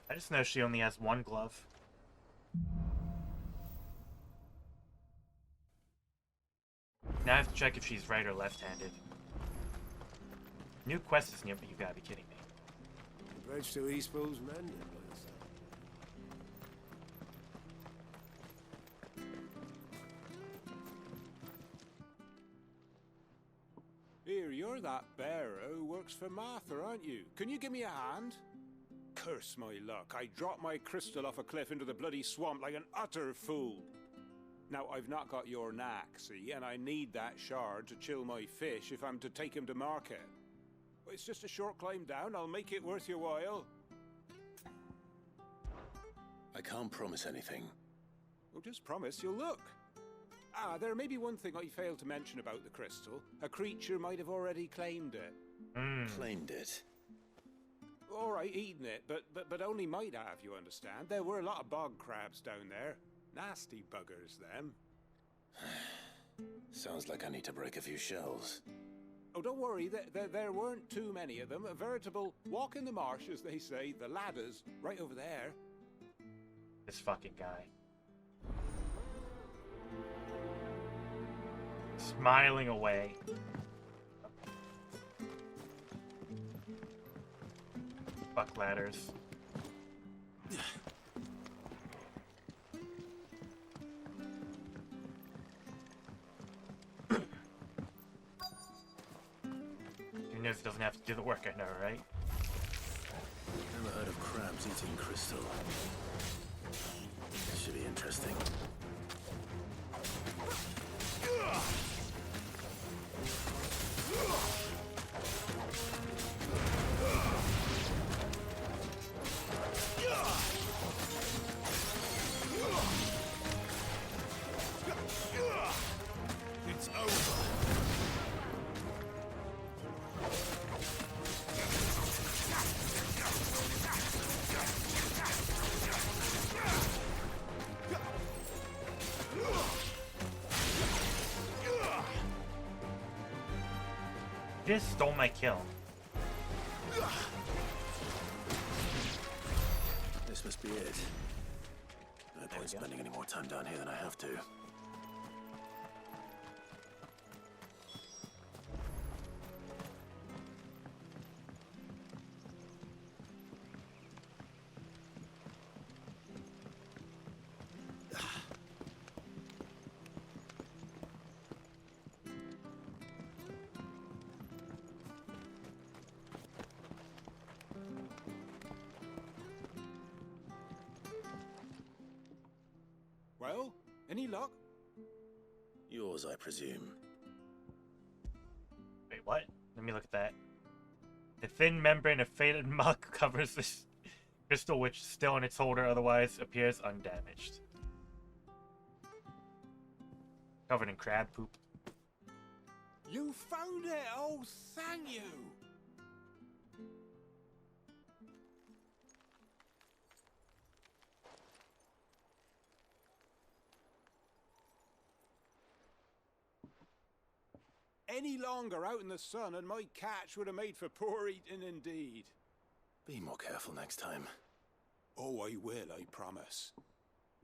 I just know she only has one glove. Now I have to check if she's right or left-handed. New quest is new, but you gotta be kidding me. The bridge to Eastpool's mended, Here, you're that bearer who works for Martha, aren't you? Can you give me a hand? Curse my luck, I dropped my crystal off a cliff into the bloody swamp like an utter fool. Now, I've not got your knack, see, and I need that shard to chill my fish if I'm to take him to market. It's just a short climb down, I'll make it worth your while. I can't promise anything. Well, just promise you'll look. Ah, there may be one thing I failed to mention about the crystal. A creature might have already claimed it. Claimed it? All right, eaten it, but only might have, you understand. There were a lot of bog crabs down there. Nasty buggers, them. Sounds like I need to break a few shells. Oh, don't worry, there weren't too many of them. A veritable walk in the marsh, as they say. The ladders, right over there. This fucking guy. Smiling away. Fuck ladders. He knows he doesn't have to do the work, I know, right? Never heard of crabs eating crystal. This should be interesting. It's over. He just stole my kill. This must be it. No point spending any more time down here than I have to. Well, any luck? Yours, I presume. Wait, what? Let me look at that. The thin membrane of faded muck covers this crystal, which still in its holder otherwise appears undamaged. Covered in crab poop. You found it! Oh, thank you! Any longer out in the sun and my catch would have made for poor eating indeed. Be more careful next time. Oh, I will, I promise.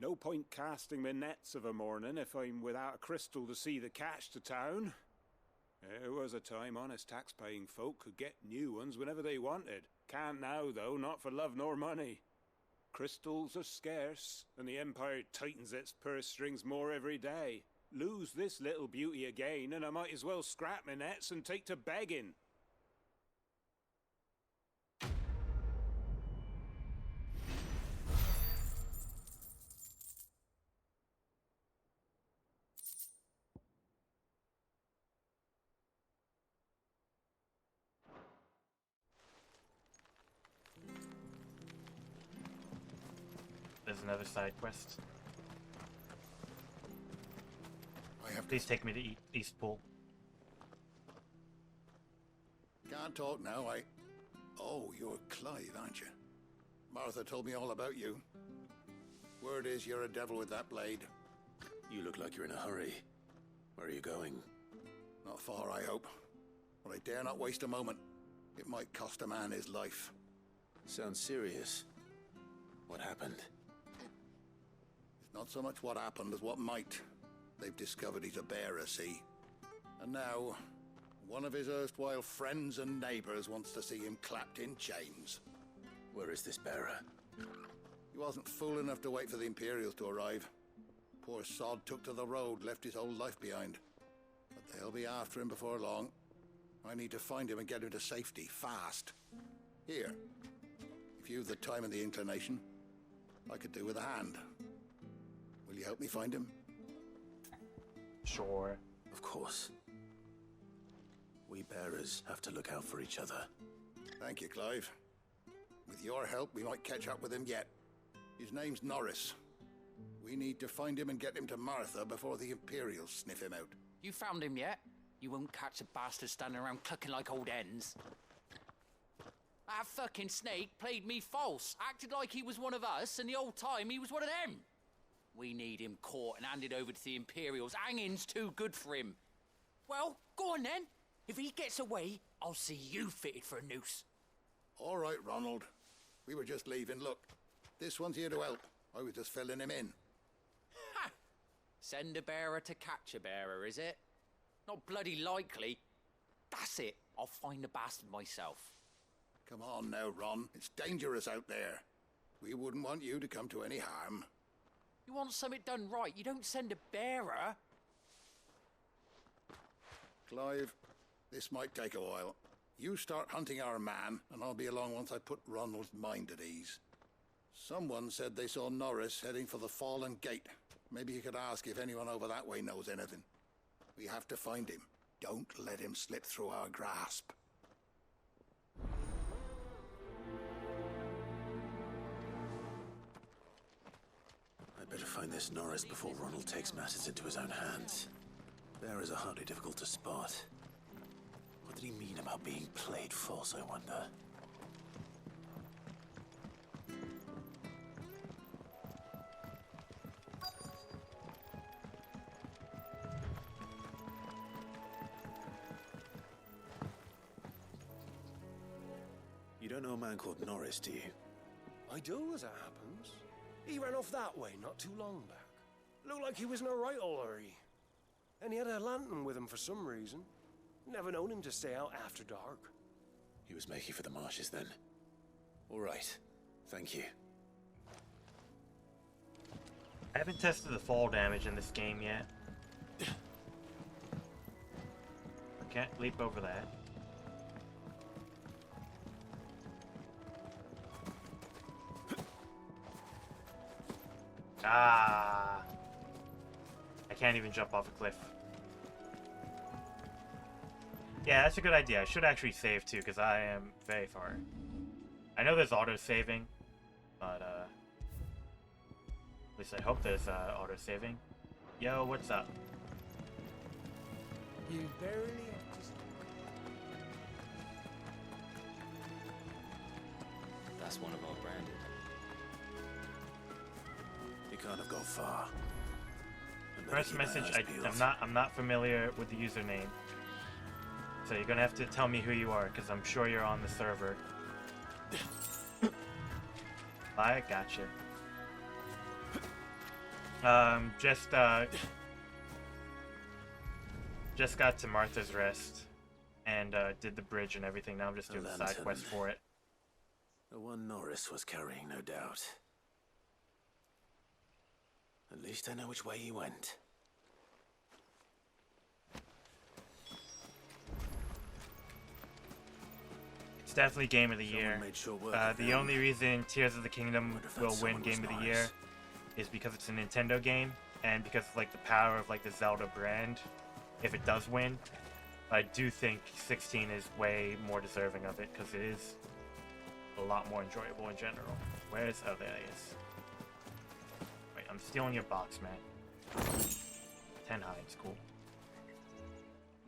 No point casting my nets of a morning if I'm without a crystal to see the catch to town. There was a time honest tax-paying folk could get new ones whenever they wanted. Can't now, though, not for love nor money. Crystals are scarce, and the Empire tightens its purse strings more every day. Lose this little beauty again, and I might as well scrap my nets and take to begging. There's another side quest. Please take me to East Pool. Can't talk now, Oh, you're Clive, aren't you? Martha told me all about you. Word is you're a devil with that blade. You look like you're in a hurry. Where are you going? Not far, I hope. But I dare not waste a moment. It might cost a man his life. Sounds serious. What happened? It's not so much what happened as what might. They've discovered he's a bearer, see? And now, one of his erstwhile friends and neighbors wants to see him clapped in chains. Where is this bearer? He wasn't fool enough to wait for the Imperials to arrive. Poor sod took to the road, left his whole life behind. But they'll be after him before long. I need to find him and get him to safety, fast. Here, if you've the time and the inclination, I could do with a hand. Will you help me find him? Sure. Of course. We bearers have to look out for each other. Thank you, Clive. With your help, we might catch up with him yet. His name's Norris. We need to find him and get him to Martha before the Imperials sniff him out. You found him yet? You won't catch a bastard standing around clucking like old hens. That fucking snake played me false, acted like he was one of us, and the whole time he was one of them. We need him caught and handed over to the Imperials. Hanging's too good for him. Well, go on then. If he gets away, I'll see you fitted for a noose. All right, Ronald. We were just leaving. Look, this one's here to help. I was just filling him in. Ha! Send a bearer to catch a bearer, is it? Not bloody likely. That's it. I'll find the bastard myself. Come on now, Ron. It's dangerous out there. We wouldn't want you to come to any harm. You want something done right, you don't send a bearer. Clive, this might take a while. You start hunting our man, and I'll be along once I put Ronald's mind at ease. Someone said they saw Norris heading for the Fallen Gate. Maybe you could ask if anyone over that way knows anything. We have to find him. Don't let him slip through our grasp. I'd better find this Norris before Ronald takes matters into his own hands. Bearers are hardly difficult to spot. What did he mean about being played false, I wonder? You don't know a man called Norris, do you? I do, as it happens. He ran off that way not too long back. Looked like he was in a right old hurry. And he had a lantern with him for some reason. Never known him to stay out after dark. He was making for the marshes then. All right. Thank you. I haven't tested the fall damage in this game yet. I can't leap over that. Ah! I can't even jump off a cliff. Yeah, that's a good idea. I should actually save too, because I am very far. I know there's auto-saving, but at least I hope there's auto-saving. Yo, what's up? You barely have to... That's one of our branded. You can't have gone far. First message, I'm not familiar with the username. So you're gonna have to tell me who you are, because I'm sure you're on the server. I gotcha. Just got to Martha's Rest and did the bridge and everything. Now I'm just doing the side quest for it. The one Norris was carrying, no doubt. At least I know which way he went. It's definitely Game of the Year. The only reason Tears of the Kingdom will win Game of the Year is because it's a Nintendo game, and because of like the power of like the Zelda brand. If it does win, I do think 16 is way more deserving of it because it is a lot more enjoyable in general. Where is? Oh, there it is. Wait, I'm stealing your box, man. 10 hides, cool.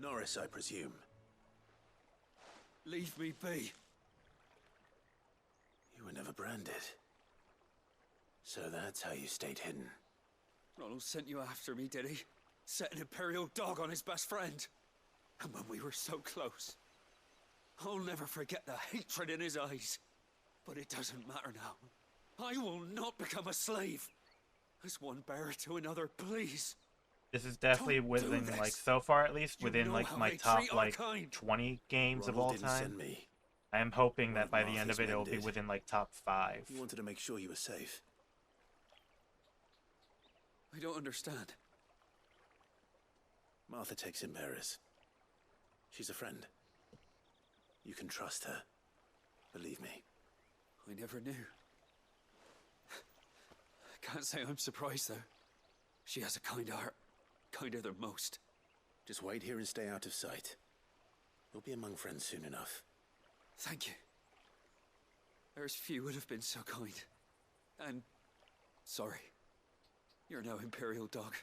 Norris, I presume. Leave me be. You were never branded. So that's how you stayed hidden. Ronald sent you after me, did he? Set an Imperial dog on his best friend. And when we were so close. I'll never forget the hatred in his eyes. But it doesn't matter now. I will not become a slave. As one bearer to another, please. This is definitely within, like, so far at least, within, like, my top, like, 20 games of all time. I am hoping that by the end of it, it'll be within, like, top 5. You wanted to make sure you were safe. I don't understand. Martha takes in bearers. She's a friend. You can trust her. Believe me. I never knew. I can't say I'm surprised, though. She has a kind heart. Kinder than most. Just wait here and stay out of sight. We'll be among friends soon enough. Thank you. There's few would have been so kind. And sorry. You're no Imperial dog.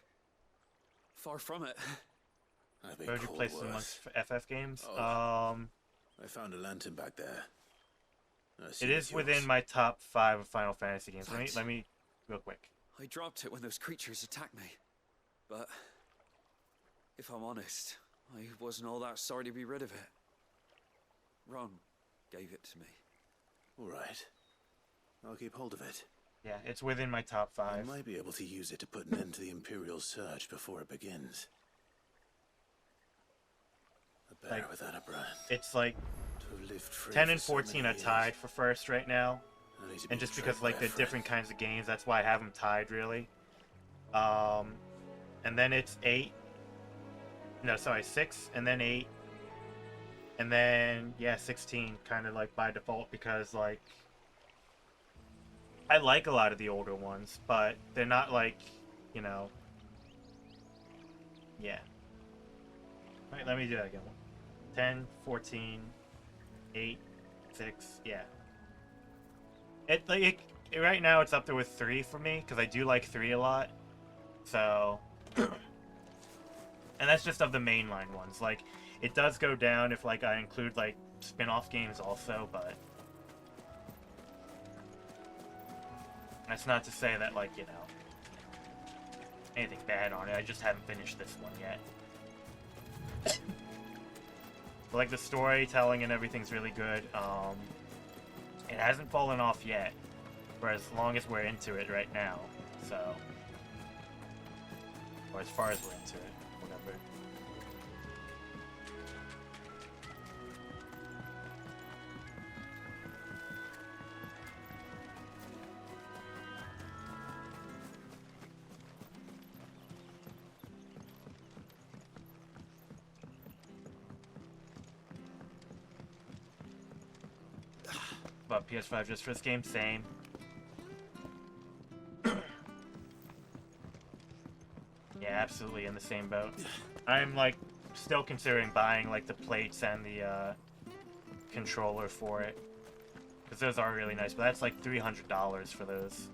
Far from it. Where would you place it amongst FF games? I found a lantern back there. It is within my top 5 of Final Fantasy games. Let me real quick. I dropped it when those creatures attacked me. But if I'm honest, I wasn't all that sorry to be rid of it. Ron gave it to me. All right. I'll keep hold of it. Yeah, it's within my top 5. I might be able to use it to put an end to the Imperial Surge before it begins. A bear without a brand. It's like 10 and 14 are tied for first right now. And just because like they're different kinds of games, that's why I have them tied really. And then it's 6, and then 8. And then, yeah, 16 kind of like by default because like I like a lot of the older ones, but they're not like, you know, yeah. All right, let me do that again. 10, 14, 8, 6, yeah. Right now it's up there with 3 for me, because I do like 3 a lot. So, and that's just of the mainline ones. Like, it does go down if, like, I include, like, spin-off games also, but that's not to say that, like, you know, anything bad on it. I just haven't finished this one yet. But, like, the storytelling and everything's really good. It hasn't fallen off yet, for as long as we're into it right now, so, or as far as we're into it, whatever. But PS5 just for this game, same. Yeah, absolutely in the same boat. I'm like still considering buying like the plates and the controller for it, because those are really nice. But that's like $300 for those.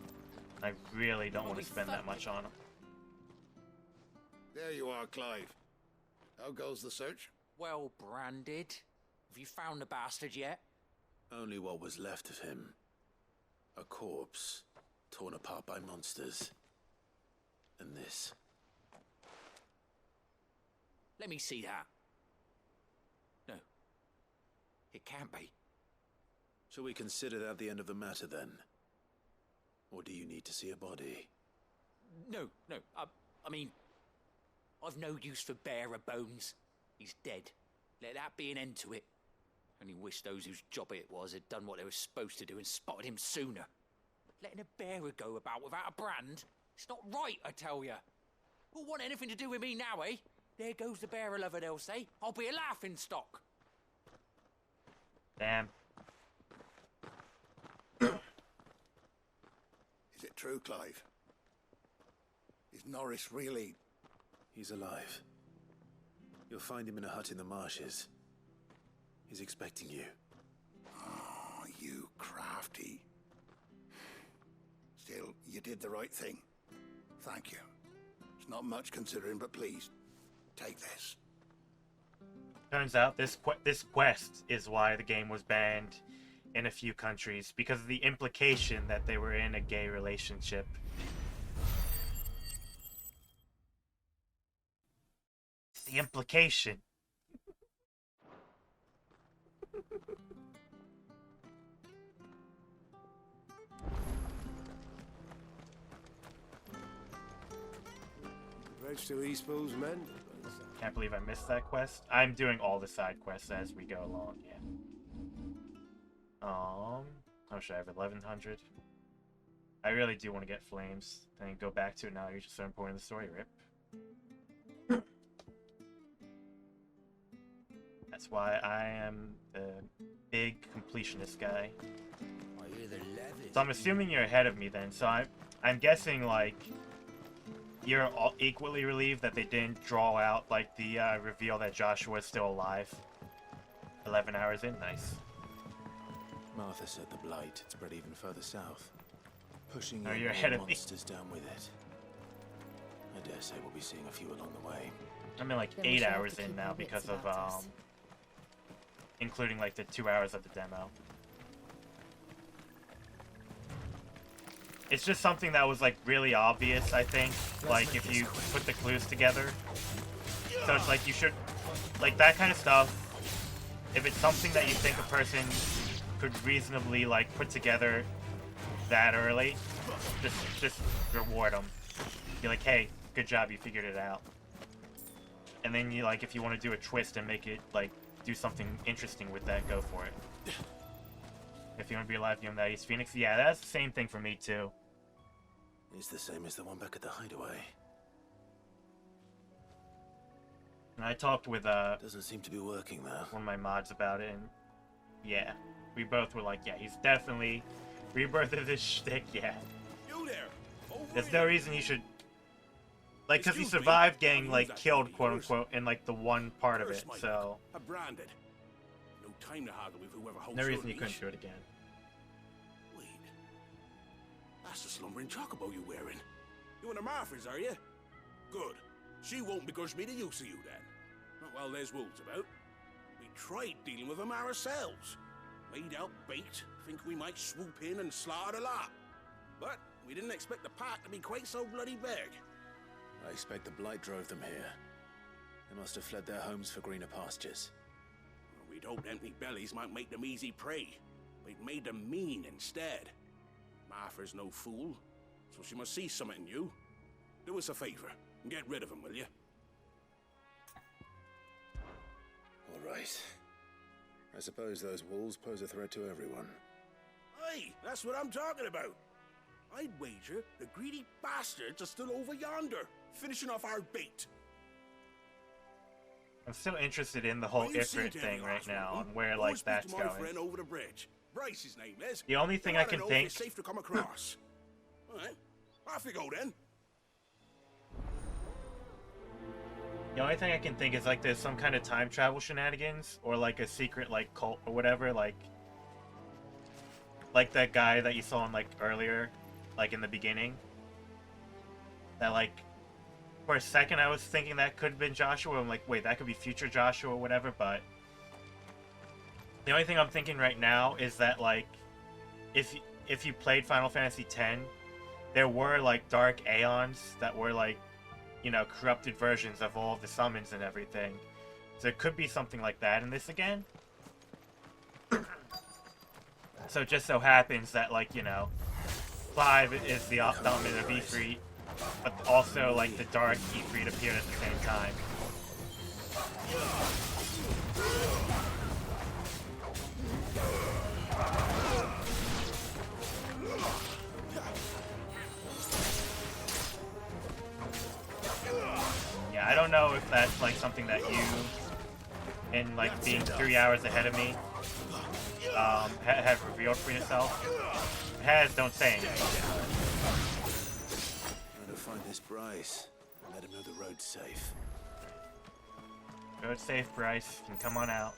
I really don't want to spend that much on them. There you are, Clive. How goes the search? Well branded. Have you found the bastard yet? Only what was left of him. A corpse, torn apart by monsters. And this. Let me see that. No. It can't be. Shall we consider that the end of the matter, then? Or do you need to see a body? No. I mean, I've no use for bearer bones. He's dead. Let that be an end to it. Only wish those whose job it was had done what they were supposed to do and spotted him sooner. Letting a bearer go about without a brand? It's not right, I tell ya. Who'll want anything to do with me now, eh? There goes the bearer lover, they'll say. I'll be a laughing stock. Damn. Is it true, Clive? Is Norris really... He's alive. You'll find him in a hut in the marshes. He's expecting you. Oh, you crafty. Still, you did the right thing. Thank you. It's not much considering, but please, take this. Turns out this quest is why the game was banned in a few countries, because of the implication that they were in a gay relationship. It's the implication. Bridge to Eastpool's men. Can't believe I missed that quest. I'm doing all the side quests as we go along, yeah. Oh, should I have 1100? I really do want to get flames. Then go back to it now. You're just so important in the story, Rip. That's why I am the big completionist guy. So I'm assuming you're ahead of me then. So I'm guessing like you're all equally relieved that they didn't draw out like the reveal that Joshua is still alive. 11 hours in, nice. Martha said the blight had spread even further south, pushing you're ahead of me. monsters down with it. I dare say we'll be seeing a few along the way. I'm in like 8 hours in now because of including like the 2 hours of the demo. It's just something that was like really obvious, I think, like if you put the clues together. So it's like you should, like that kind of stuff, if it's something that you think a person could reasonably like put together that early, just reward them. Be like, hey, good job, you figured it out. And then you like, if you want to do a twist and make it like do something interesting with that, go for it. If you want to be alive, you know that East Phoenix. Yeah, that's the same thing for me too. It's the same as the one back at the hideaway. And I talked with doesn't seem to be working though. One of my mods about it, and yeah, we both were like, yeah, he's definitely rebirthed his shtick. Yeah. You there? There's no reason he should, like, because he survived getting like killed, quote unquote, in like the one part of it. So branded. No time to haggle with whoever holds no your reason you leash. couldn't do it again. Wait, that's the slumbering chocobo you're wearing. You in the Marthas, are you? Good. She won't begrudge me the use of you then. Not while there's wolves about. We tried dealing with them ourselves. Laid out bait, think we might swoop in and slaughter the lot. But we didn't expect the pack to be quite so bloody big. I expect the blight drove them here. They must have fled their homes for greener pastures. Well, we'd hoped empty bellies might make them easy prey. But it made them mean instead. Martha's no fool, so she must see something in you. Do us a favor and get rid of them, will you? All right. I suppose those wolves pose a threat to everyone. Hey, that's what I'm talking about. I'd wager the greedy bastards are still over yonder, finishing off our bait. I'm still interested in the whole Ifrit thing right now, and where like that's my going. friend over the bridge. Bryce, his name is. The only thing I can think. It's safe to come across. All right, off you go then. The only thing I can think is like there's some kind of time travel shenanigans, or like a secret like cult or whatever, like that guy that you saw in like earlier, like in the beginning. That like for a second I was thinking that could have been Joshua. I'm like, wait, that could be future Joshua or whatever, but the only thing I'm thinking right now is that like if you played Final Fantasy X, there were like dark aeons that were like, you know, corrupted versions of all of the summons and everything. So it could be something like that in this again. So it just so happens that, like, you know, Clive is the dominant of Ifrit, but also like the dark Ifrit appeared at the same time. Yeah, I don't know if that's like something that you, in like being 3 hours ahead of me, have revealed for yourself. If it has, don't say anything. I'm gonna find this Bryce and let him know the road's safe. Road's safe, Bryce. You can come on out.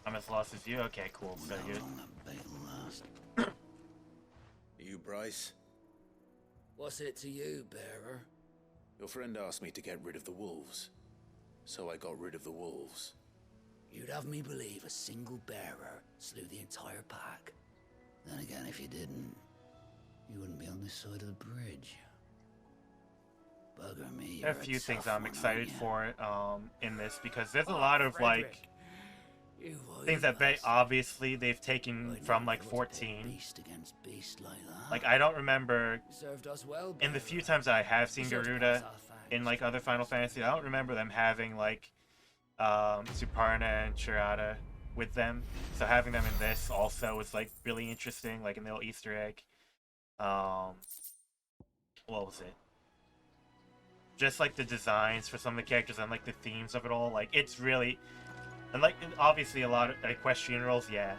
I'm as lost as you? Okay, cool. So you're... You, Bryce? What's it to you, bearer? Your friend asked me to get rid of the wolves, so I got rid of the wolves. You'd have me believe a single bearer slew the entire pack. Then again, if you didn't, you wouldn't be on this side of the bridge. Bugger me. There are a few things I'm excited for in this, because there's a lot of like things that obviously they've taken from like 14. Like I don't remember in the few times I have seen Garuda in like other Final Fantasy, I don't remember them having like Suparna and Shirada with them. So having them in this also was like really interesting, like a little Easter egg. What was it? Just like the designs for some of the characters and like the themes of it all, like it's really, and like obviously a lot of equestrian roles, yeah.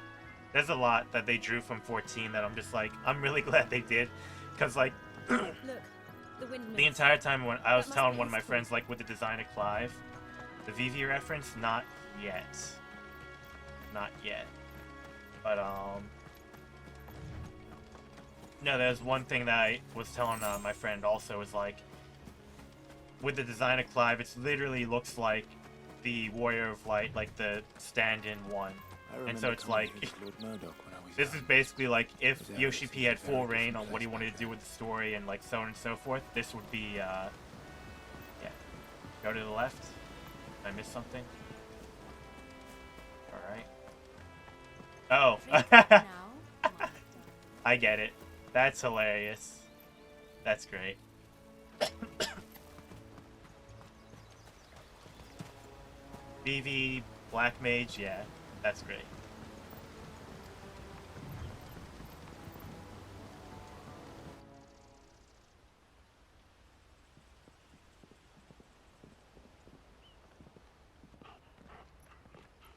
There's a lot that they drew from 14 that I'm just like, I'm really glad they did, because like Look, the entire time when I was telling one of my friends like with the design of Clive, the Vivi reference, not yet. Not yet. But no, there's one thing that I was telling my friend also is like, with the design of Clive, it literally looks like the Warrior of Light, like the stand-in one. And so it's like, this is basically like if Yoshi P had full reign on what he wanted to do with the story and like so on and so forth, this would be, yeah. Go to the left. Did I miss something? Alright. Oh. I get it. That's hilarious. That's great. BV, Black Mage, yeah, that's great.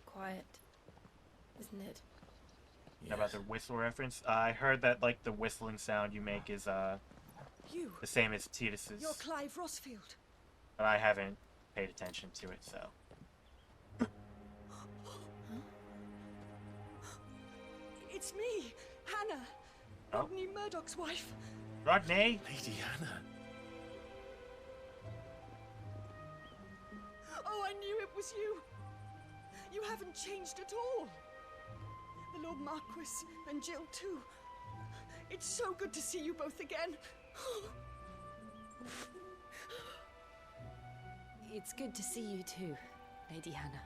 Quiet, isn't it? Yes. About the whistle reference? I heard that like the whistling sound you make is You. the same as Titus's. You're Clive Rossfield. But I haven't paid attention to it, so. It's me, Hannah. Oh. Rodney Murdoch's wife. Rodney? Lady Hannah. Oh, I knew it was you. You haven't changed at all. The Lord Marquis and Jill too. It's so good to see you both again. It's good to see you too, Lady Hannah.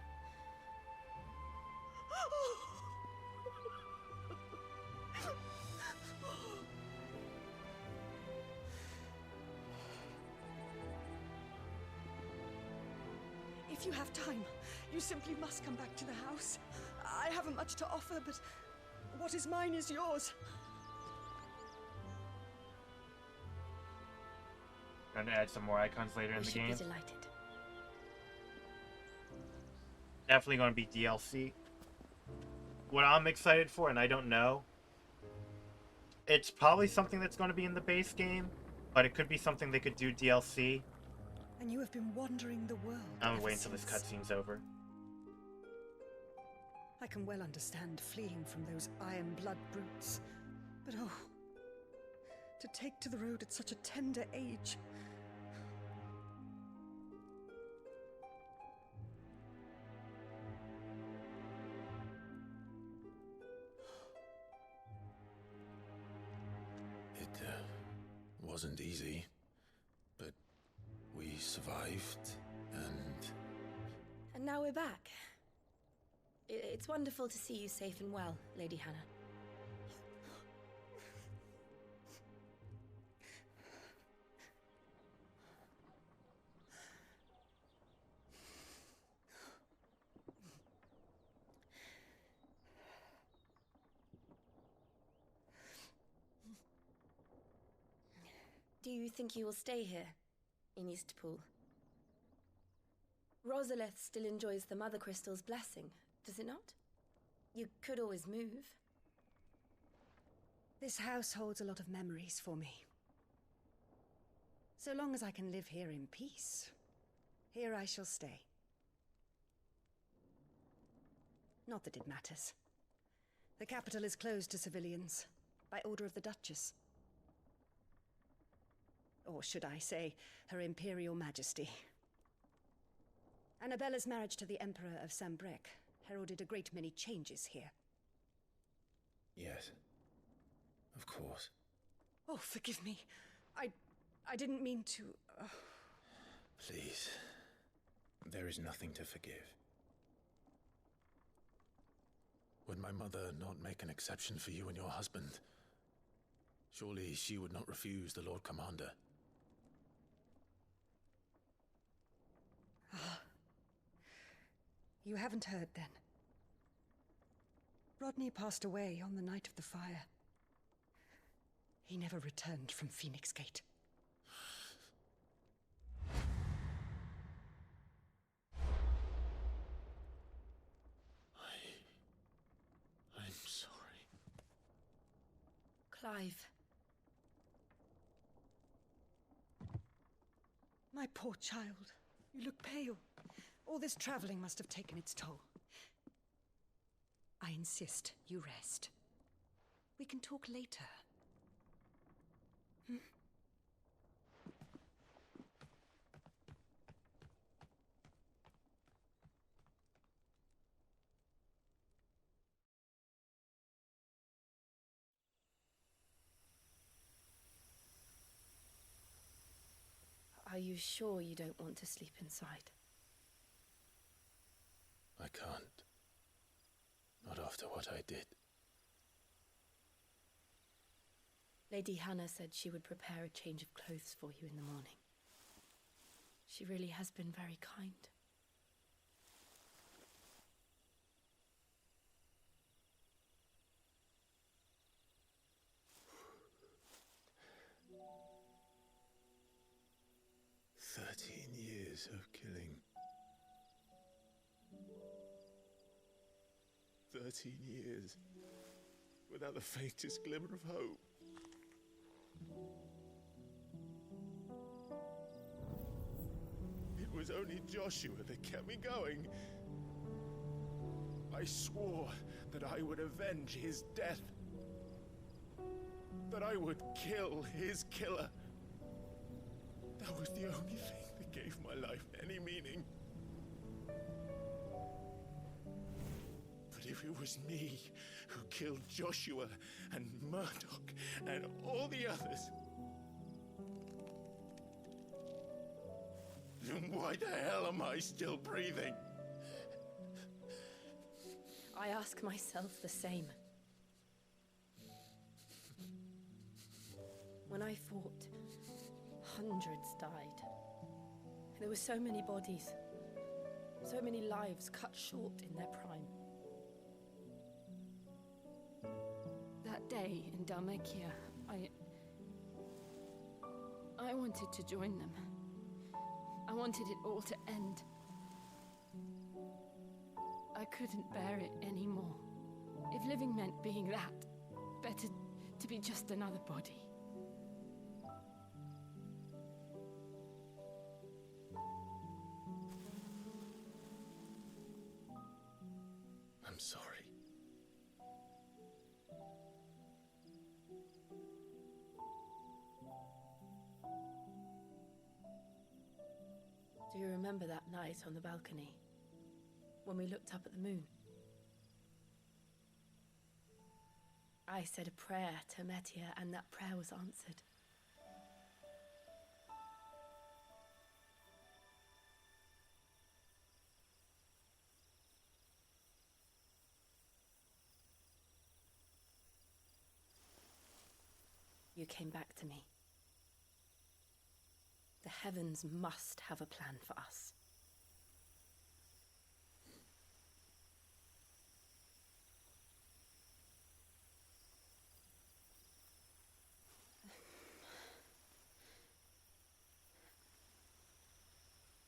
If you have time, you simply must come back to the house. I haven't much to offer, but what is mine is yours. Going to add some more icons later in the game. Be delighted. Definitely going to be DLC. What I'm excited for, and I don't know, it's probably something that's going to be in the base game, but it could be something they could do DLC. And you have been wandering the world. I'm gonna wait until this cutscene's over. I can well understand fleeing from those iron blood brutes. But oh, to take to the road at such a tender age. It wasn't easy, but we survived. And now we're back. It's wonderful to see you safe and well, Lady Hannah. Do you think you will stay here, in Eastpool? Rosalith still enjoys the Mother Crystal's blessing, does it not? You could always move. This house holds a lot of memories for me. So long as I can live here in peace, here I shall stay. Not that it matters. The capital is closed to civilians, by order of the Duchess. Or should I say, Her Imperial Majesty. Annabella's marriage to the Emperor of Sambrec heralded a great many changes here. Yes. Of course. Oh, forgive me. I didn't mean to... Please. There is nothing to forgive. Would my mother not make an exception for you and your husband? Surely she would not refuse the Lord Commander. You haven't heard, then. Rodney passed away on the night of the fire. He never returned from Phoenix Gate. I'm sorry. Clive. My poor child. You look pale. All this traveling must have taken its toll. I insist you rest. We can talk later. Hmm? Are you sure you don't want to sleep inside? I can't. Not after what I did. Lady Hannah said she would prepare a change of clothes for you in the morning. She really has been very kind. Years of killing. 13 years without the faintest glimmer of hope. It was only Joshua that kept me going. I swore that I would avenge his death. That I would kill his killer. That was the only thing that gave my life any meaning. But if it was me who killed Joshua and Murdoch and all the others, then why the hell am I still breathing? I ask myself the same. When I fought, hundreds died. There were so many bodies, so many lives cut short in their prime. That day in Dalmekia, I wanted to join them. I wanted it all to end. I couldn't bear it anymore. If living meant being that, better to be just another body. I'm sorry. Do you remember that night on the balcony, when we looked up at the moon? I said a prayer to Metia, and that prayer was answered. came back to me. The heavens must have a plan for us.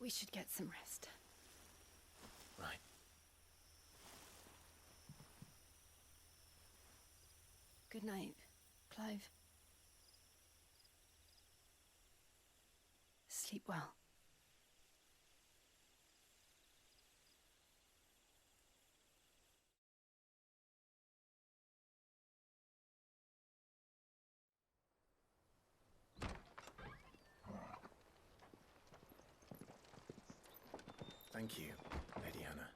We should get some rest. Right. Good night, Clive. Sleep well. Thank you, Lady Hannah.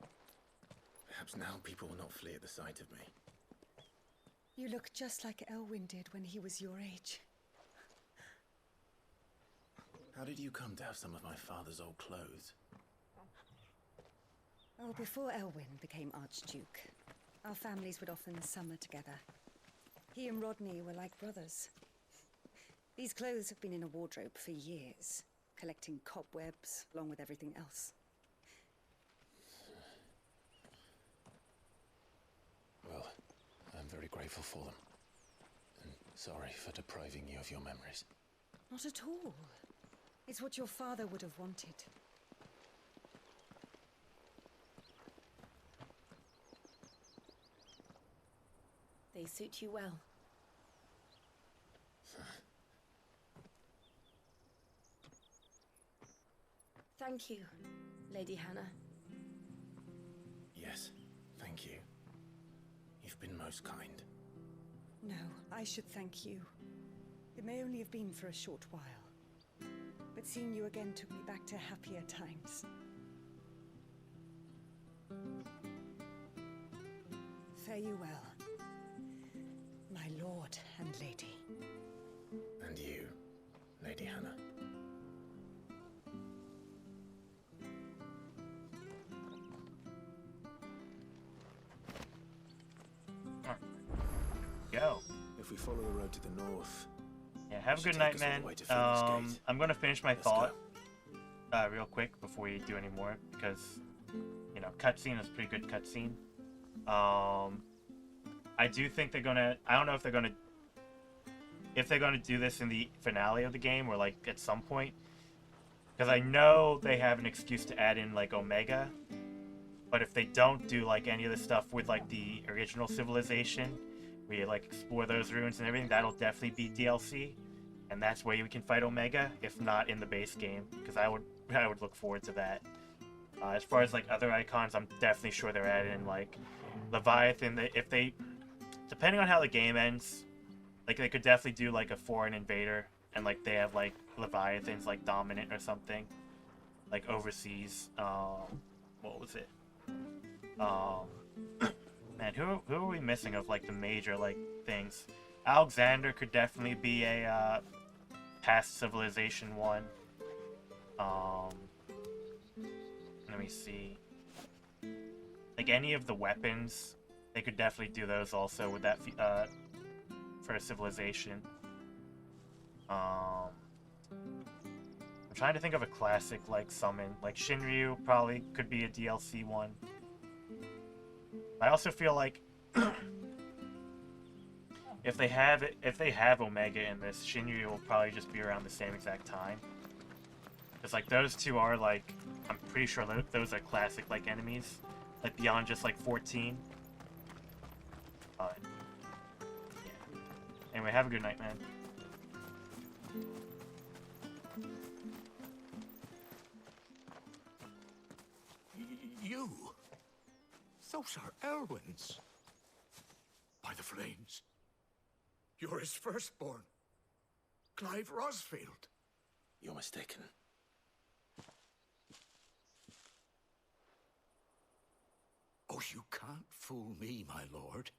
Perhaps now people will not flee at the sight of me. You look just like Elwyn did when he was your age. How did you come to have some of my father's old clothes? Oh, before Elwyn became Archduke, our families would often summer together. He and Rodney were like brothers. These clothes have been in a wardrobe for years, collecting cobwebs along with everything else. Well, I'm very grateful for them. And sorry for depriving you of your memories. Not at all. It's what your father would have wanted. They suit you well. Thank you, Lady Hannah. Yes, thank you. You've been most kind. No, I should thank you. It may only have been for a short while, but seeing you again took me back to happier times. Fare you well, my lord and lady. And you, Lady Hannah. Go. If we follow the road to the north. Yeah, have a good night, man. I'm gonna finish my thought real quick before we do any more because, you know, cutscene is a pretty good cutscene. I do think they're gonna. I don't know if they're gonna do this in the finale of the game or like at some point, because I know they have an excuse to add in like Omega. But if they don't do like any of the stuff with like the original civilization, where you like explore those ruins and everything, that'll definitely be DLC, and that's where we can fight Omega, if not in the base game, because I would look forward to that. As far as like other icons, I'm definitely sure they're adding in like Leviathan. If they, depending on how the game ends, like they could definitely do like a foreign invader, and like they have like Leviathans like dominant or something, like overseas. What was it? Man, who are we missing of like the major like things? Alexander could definitely be a past civilization one. Let me see. Like any of the weapons, they could definitely do those also with that for a civilization. I'm trying to think of a classic like summon. Like Shinryu probably could be a DLC one. I also feel like if they have Omega in this, Shinryu will probably just be around the same exact time. Because like those two are like, I'm pretty sure those are classic like enemies, like beyond just like 14. But yeah. Anyway, have a good night, man. You? Those are Elwyn's. By the flames. You're his firstborn. Clive Rosfield. You're mistaken. Oh, you can't fool me, my lord.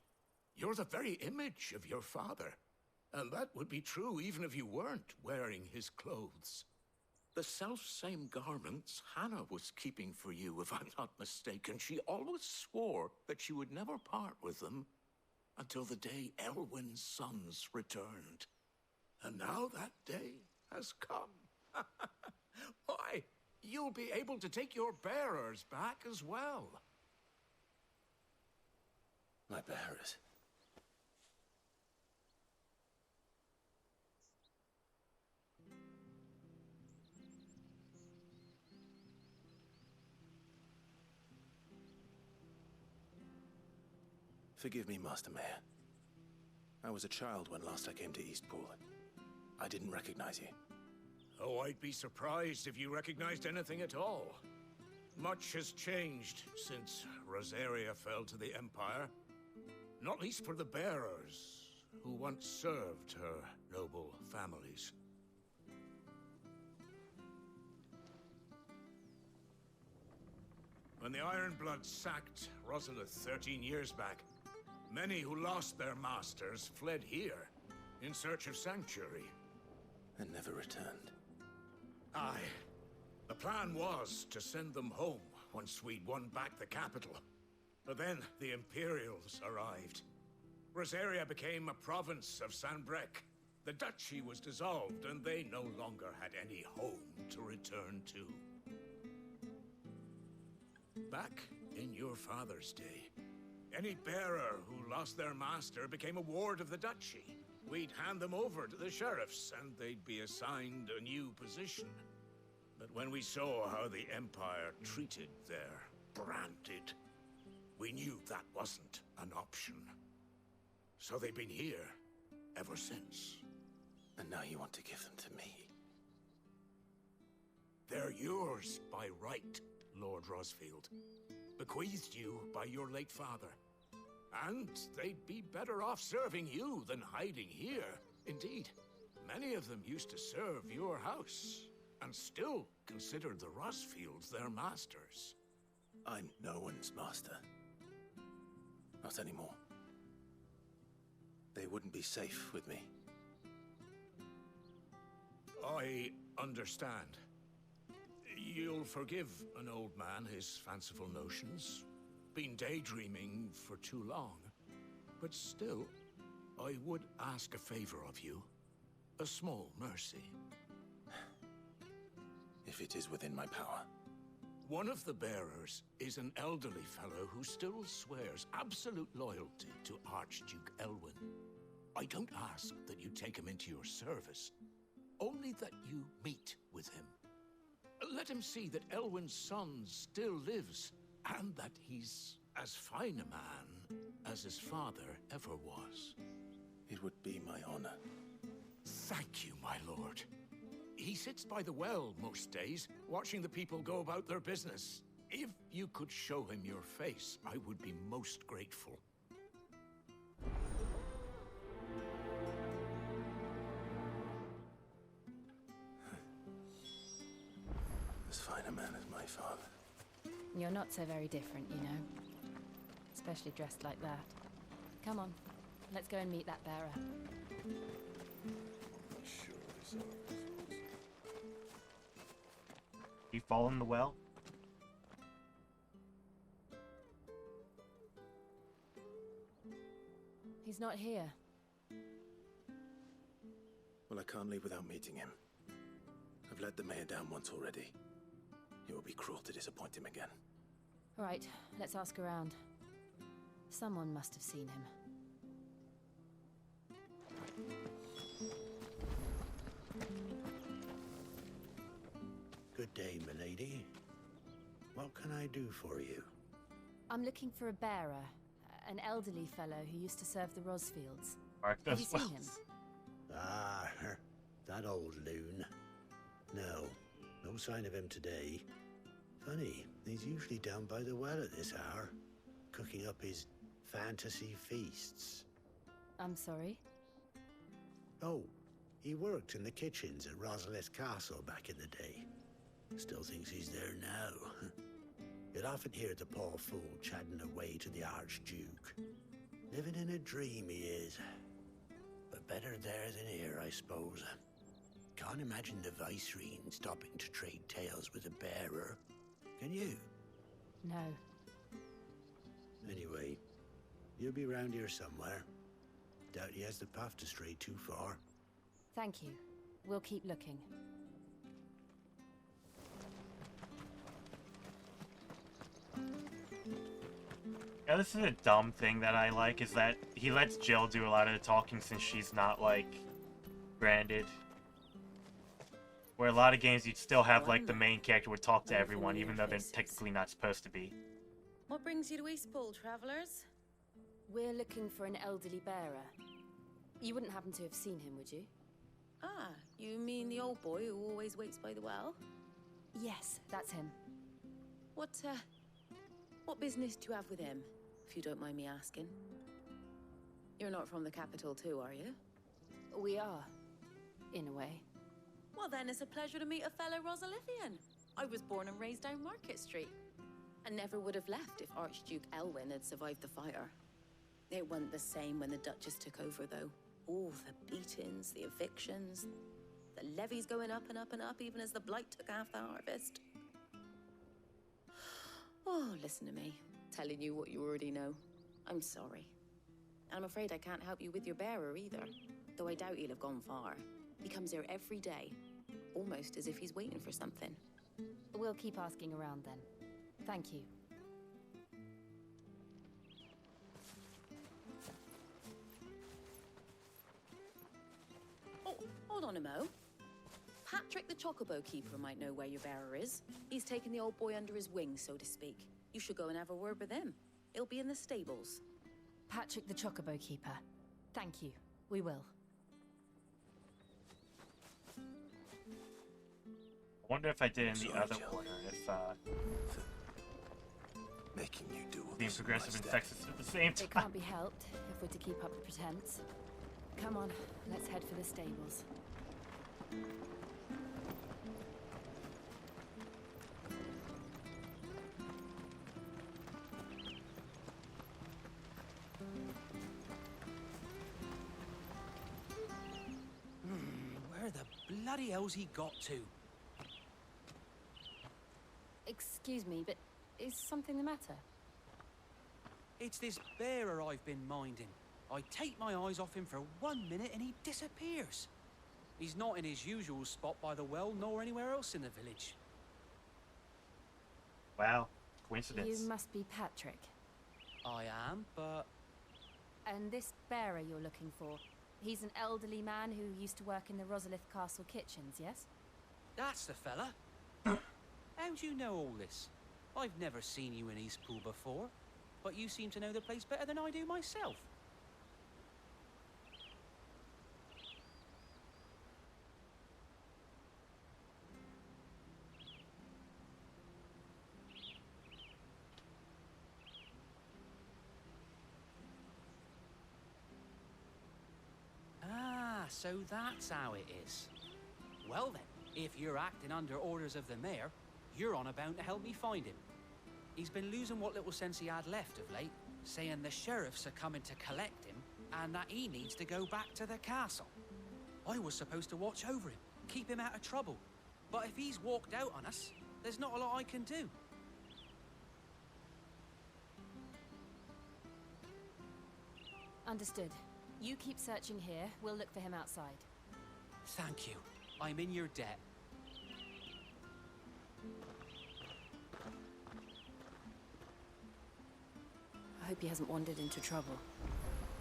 You're the very image of your father. And that would be true even if you weren't wearing his clothes. The self-same garments Hannah was keeping for you, if I'm not mistaken. She always swore that she would never part with them until the day Elwyn's sons returned. And now that day has come. Why, you'll be able to take your bearers back as well. My bearers? Forgive me, Master Mayor. I was a child when last I came to Eastpool. I didn't recognize you. Oh, I'd be surprised if you recognized anything at all. Much has changed since Rosaria fell to the Empire. Not least for the bearers, who once served her noble families. When the Ironbloods sacked Rosalith 13 years back, many who lost their masters fled here in search of sanctuary. And never returned. Aye. The plan was to send them home once we'd won back the capital. But then the Imperials arrived. Rosaria became a province of Sanbreque. The duchy was dissolved, and they no longer had any home to return to. Back in your father's day, any bearer who lost their master became a ward of the duchy. We'd hand them over to the sheriffs, and they'd be assigned a new position. But when we saw how the Empire treated their branded, we knew that wasn't an option. So they've been here ever since. And now you want to give them to me? They're yours by right, Lord Rosfield. Bequeathed you by your late father. And they'd be better off serving you than hiding here. Indeed, many of them used to serve your house, and still considered the Rosfields their masters. I'm no one's master. Not anymore. They wouldn't be safe with me. I understand. You'll forgive an old man his fanciful notions. Been daydreaming for too long. But still, I would ask a favor of you. A small mercy. If it is within my power. One of the bearers is an elderly fellow who still swears absolute loyalty to Archduke Elwyn. I don't ask that you take him into your service, only that you meet with him. Let him see that Elwyn's son still lives, and that he's as fine a man as his father ever was. It would be my honor. Thank you, my lord. He sits by the well most days, watching the people go about their business. If you could show him your face, I would be most grateful. As fine a man as my father. You're not so very different, you know. Especially dressed like that. Come on, let's go and meet that bearer. You fall in the well? He's not here. Well, I can't leave without meeting him. I've let the mayor down once already. It would be cruel to disappoint him again. Right, let's ask around. Someone must have seen him. Good day, milady. What can I do for you? I'm looking for a bearer. An elderly fellow who used to serve the Rosfields. Mark Have you seen him? Ah, that old loon. No sign of him today. Funny, he's usually down by the well at this hour, cooking up his fantasy feasts. I'm sorry? Oh, he worked in the kitchens at Rosalith Castle back in the day. Still thinks he's there now. You'd often hear the poor fool chatting away to the Archduke. Living in a dream he is. But better there than here, I suppose. Can't imagine the Viceroy stopping to trade tales with a bearer. Can you? No. Anyway, you'll be round here somewhere. Doubt he has the path to stray too far. Thank you. We'll keep looking. Yeah, this is a dumb thing that I like, is that he lets Jill do a lot of the talking since she's not, like, branded. Where a lot of games you'd still have, like, the main character would talk to everyone, even though they're technically not supposed to be. What brings you to Eastpool, travellers? We're looking for an elderly bearer. You wouldn't happen to have seen him, would you? Ah, you mean the old boy who always waits by the well? Yes, that's him. What business do you have with him, if you don't mind me asking? You're not from the capital too, are you? We are, in a way. Well then, it's a pleasure to meet a fellow Rosalithian. I was born and raised down Market Street. And never would have left if Archduke Elwyn had survived the fire. It wasn't the same when the Duchess took over, though. All the beatings, the evictions, the levies going up and up and up, even as the blight took half the harvest. Oh, listen to me, telling you what you already know. I'm sorry. And I'm afraid I can't help you with your bearer either, though I doubt he'll have gone far. He comes here every day, almost as if he's waiting for something. We'll keep asking around then. Thank you. Oh, hold on a mo. Patrick the Chocobo Keeper might know where your bearer is. He's taken the old boy under his wing, so to speak. You should go and have a word with him. He'll be in the stables. Patrick the Chocobo Keeper. Thank you. We will. I wonder if I did in the other order, if making you do all being this progressive and step. sexist at the same time. It can't be helped if we're to keep up the pretense. Come on, let's head for the stables. Where the bloody hell's he got to? Excuse me, but is something the matter? It's this bearer I've been minding. I take my eyes off him for 1 minute and he disappears. He's not in his usual spot by the well, nor anywhere else in the village. Wow, coincidence. You must be Patrick. I am, but... And this bearer you're looking for, he's an elderly man who used to work in the Rosalith Castle kitchens, yes? That's the fella. How do you know all this? I've never seen you in Eastpool before, but you seem to know the place better than I do myself. Ah, so that's how it is. Well then, if you're acting under orders of the mayor, you're on about to help me find him. He's been losing what little sense he had left of late, saying the sheriffs are coming to collect him and that he needs to go back to the castle. I was supposed to watch over him, keep him out of trouble. But if he's walked out on us, there's not a lot I can do. Understood. You keep searching here, we'll look for him outside. Thank you. I'm in your debt. I hope he hasn't wandered into trouble.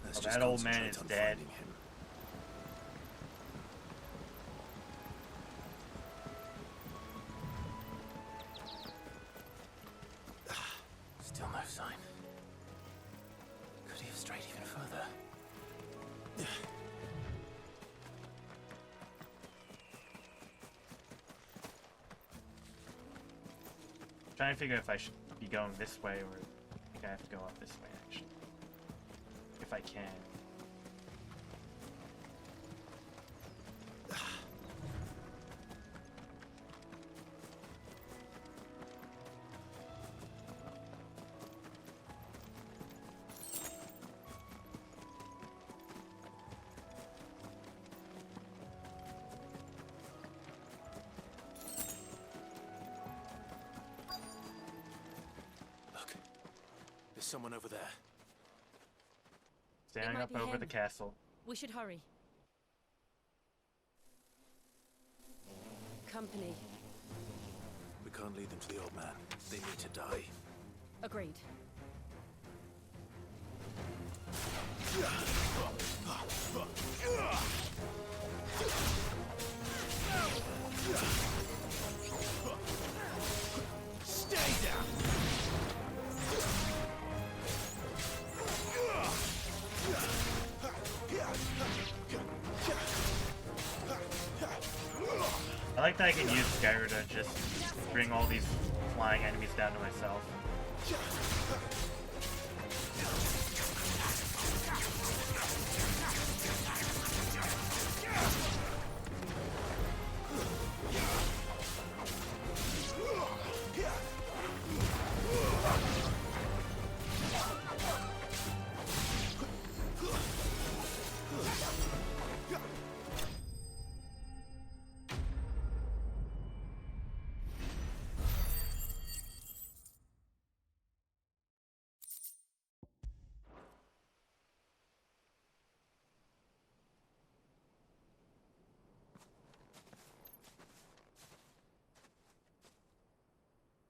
Let's Oh, just that old man is concentrate on dead. finding him. Still no sign. Could he have strayed even further? Trying to figure if I should be going this way or I think I have to go up this way actually. If I can. Look, there's someone over there. Standing might up be over him. the castle. We should hurry. company. We can't lead them to the old man. They need to die. Agreed. Stay down! I like that I can use Skyra to just bring all these flying enemies down to myself.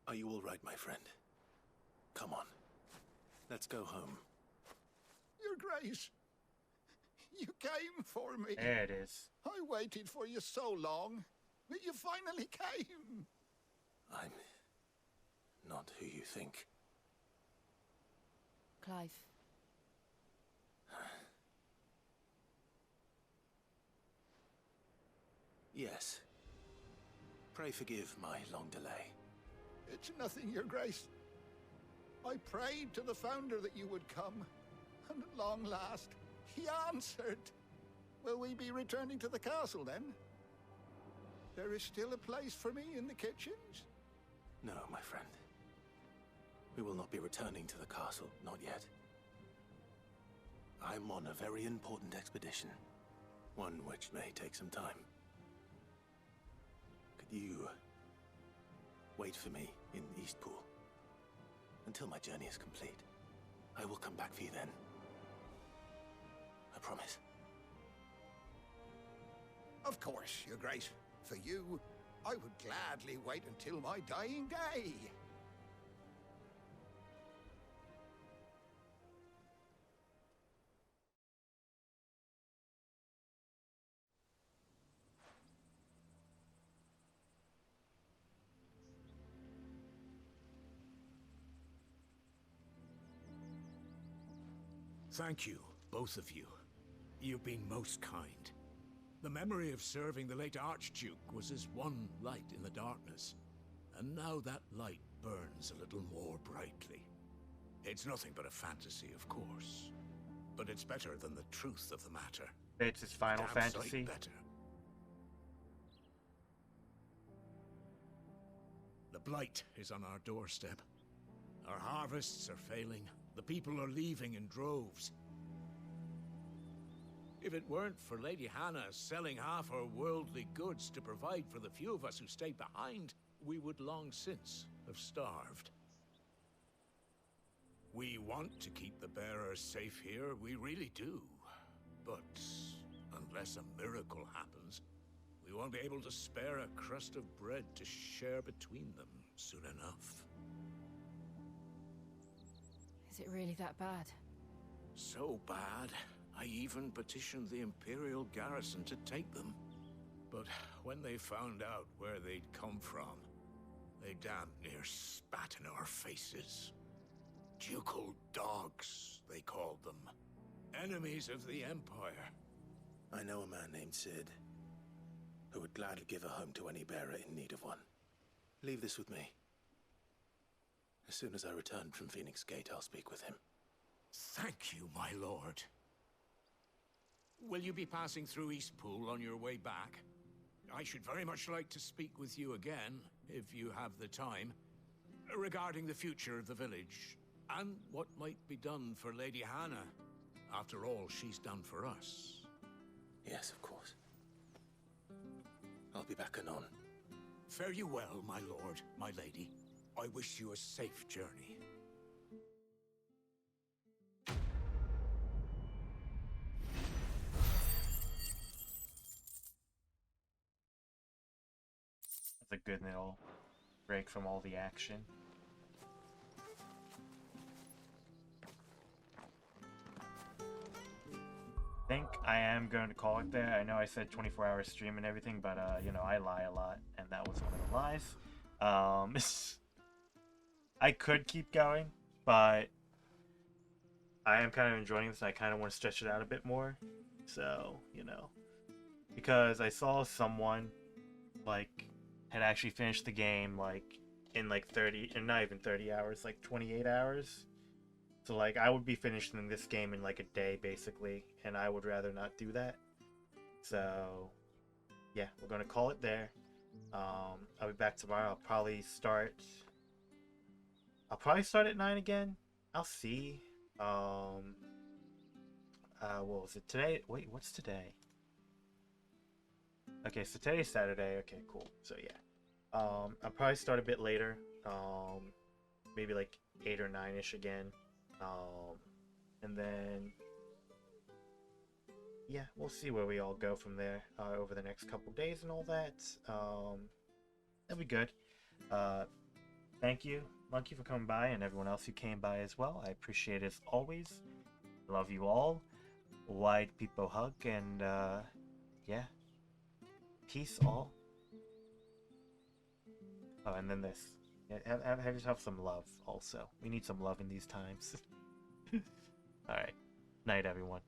Are you all right, my friend? Come on. Let's go home. Your Grace, you came for me. There it is. I waited for you so long, but you finally came. I'm not who you think. Clive. Yes. Pray forgive my long delay. It's nothing, Your Grace. I prayed to the Founder that you would come, and at long last, he answered. Will we be returning to the castle, then? There is still a place for me in the kitchens? No, my friend. We will not be returning to the castle, not yet. I'm on a very important expedition, one which may take some time. Could you wait for me in Eastpool until my journey is complete? I will come back for you then. I promise. Of course, Your Grace. For you, I would gladly wait until my dying day. Thank you, both of you. You've been most kind. The memory of serving the late Archduke was as one light in the darkness, and now that light burns a little more brightly. It's nothing but a fantasy, of course, but it's better than the truth of the matter. It's his Final Damn sight Fantasy. better. The blight is on our doorstep. Our harvests are failing. The people are leaving in droves. If it weren't for Lady Hannah selling half her worldly goods to provide for the few of us who stayed behind, we would long since have starved. We want to keep the bearers safe here, we really do. But unless a miracle happens, we won't be able to spare a crust of bread to share between them soon enough. Is it really that bad? So bad, I even petitioned the Imperial garrison to take them. But when they found out where they'd come from, they damn near spat in our faces. Ducal dogs, they called them. Enemies of the Empire. I know a man named Sid, who would gladly give a home to any bearer in need of one. Leave this with me. As soon as I return from Phoenix Gate, I'll speak with him. Thank you, my lord. Will you be passing through Eastpool on your way back? I should very much like to speak with you again, if you have the time, regarding the future of the village, and what might be done for Lady Hannah. After all, she's done for us. Yes, of course. I'll be back anon. Fare you well, my lord, my lady. I wish you a safe journey. It's a good little break from all the action. I think I am going to call it there. I know I said 24-hour stream and everything, but you know, I lie a lot, and that was one of the lies. I could keep going, but I am kind of enjoying this, and I kind of want to stretch it out a bit more. So, you know, because I saw someone like had actually finished the game like in like 30, and not even 30 hours, like 28 hours. So like I would be finishing this game in like a day basically, and I would rather not do that. So yeah, we're gonna call it there. I'll be back tomorrow. I'll probably start at 9 again. I'll see. What was it today? Wait, what's today? Okay, so today's Saturday. Okay, cool. So yeah, I'll probably start a bit later. Maybe like 8 or 9ish again. And then yeah, we'll see where we all go from there over the next couple days and all that. That'll be good. Thank you, Monkey, for coming by, and everyone else who came by as well. I appreciate it as always. Love you all. Wide people hug, and yeah, peace all. Oh, and then this. Yeah, have yourself some love also. We need some love in these times. Alright. Night, everyone.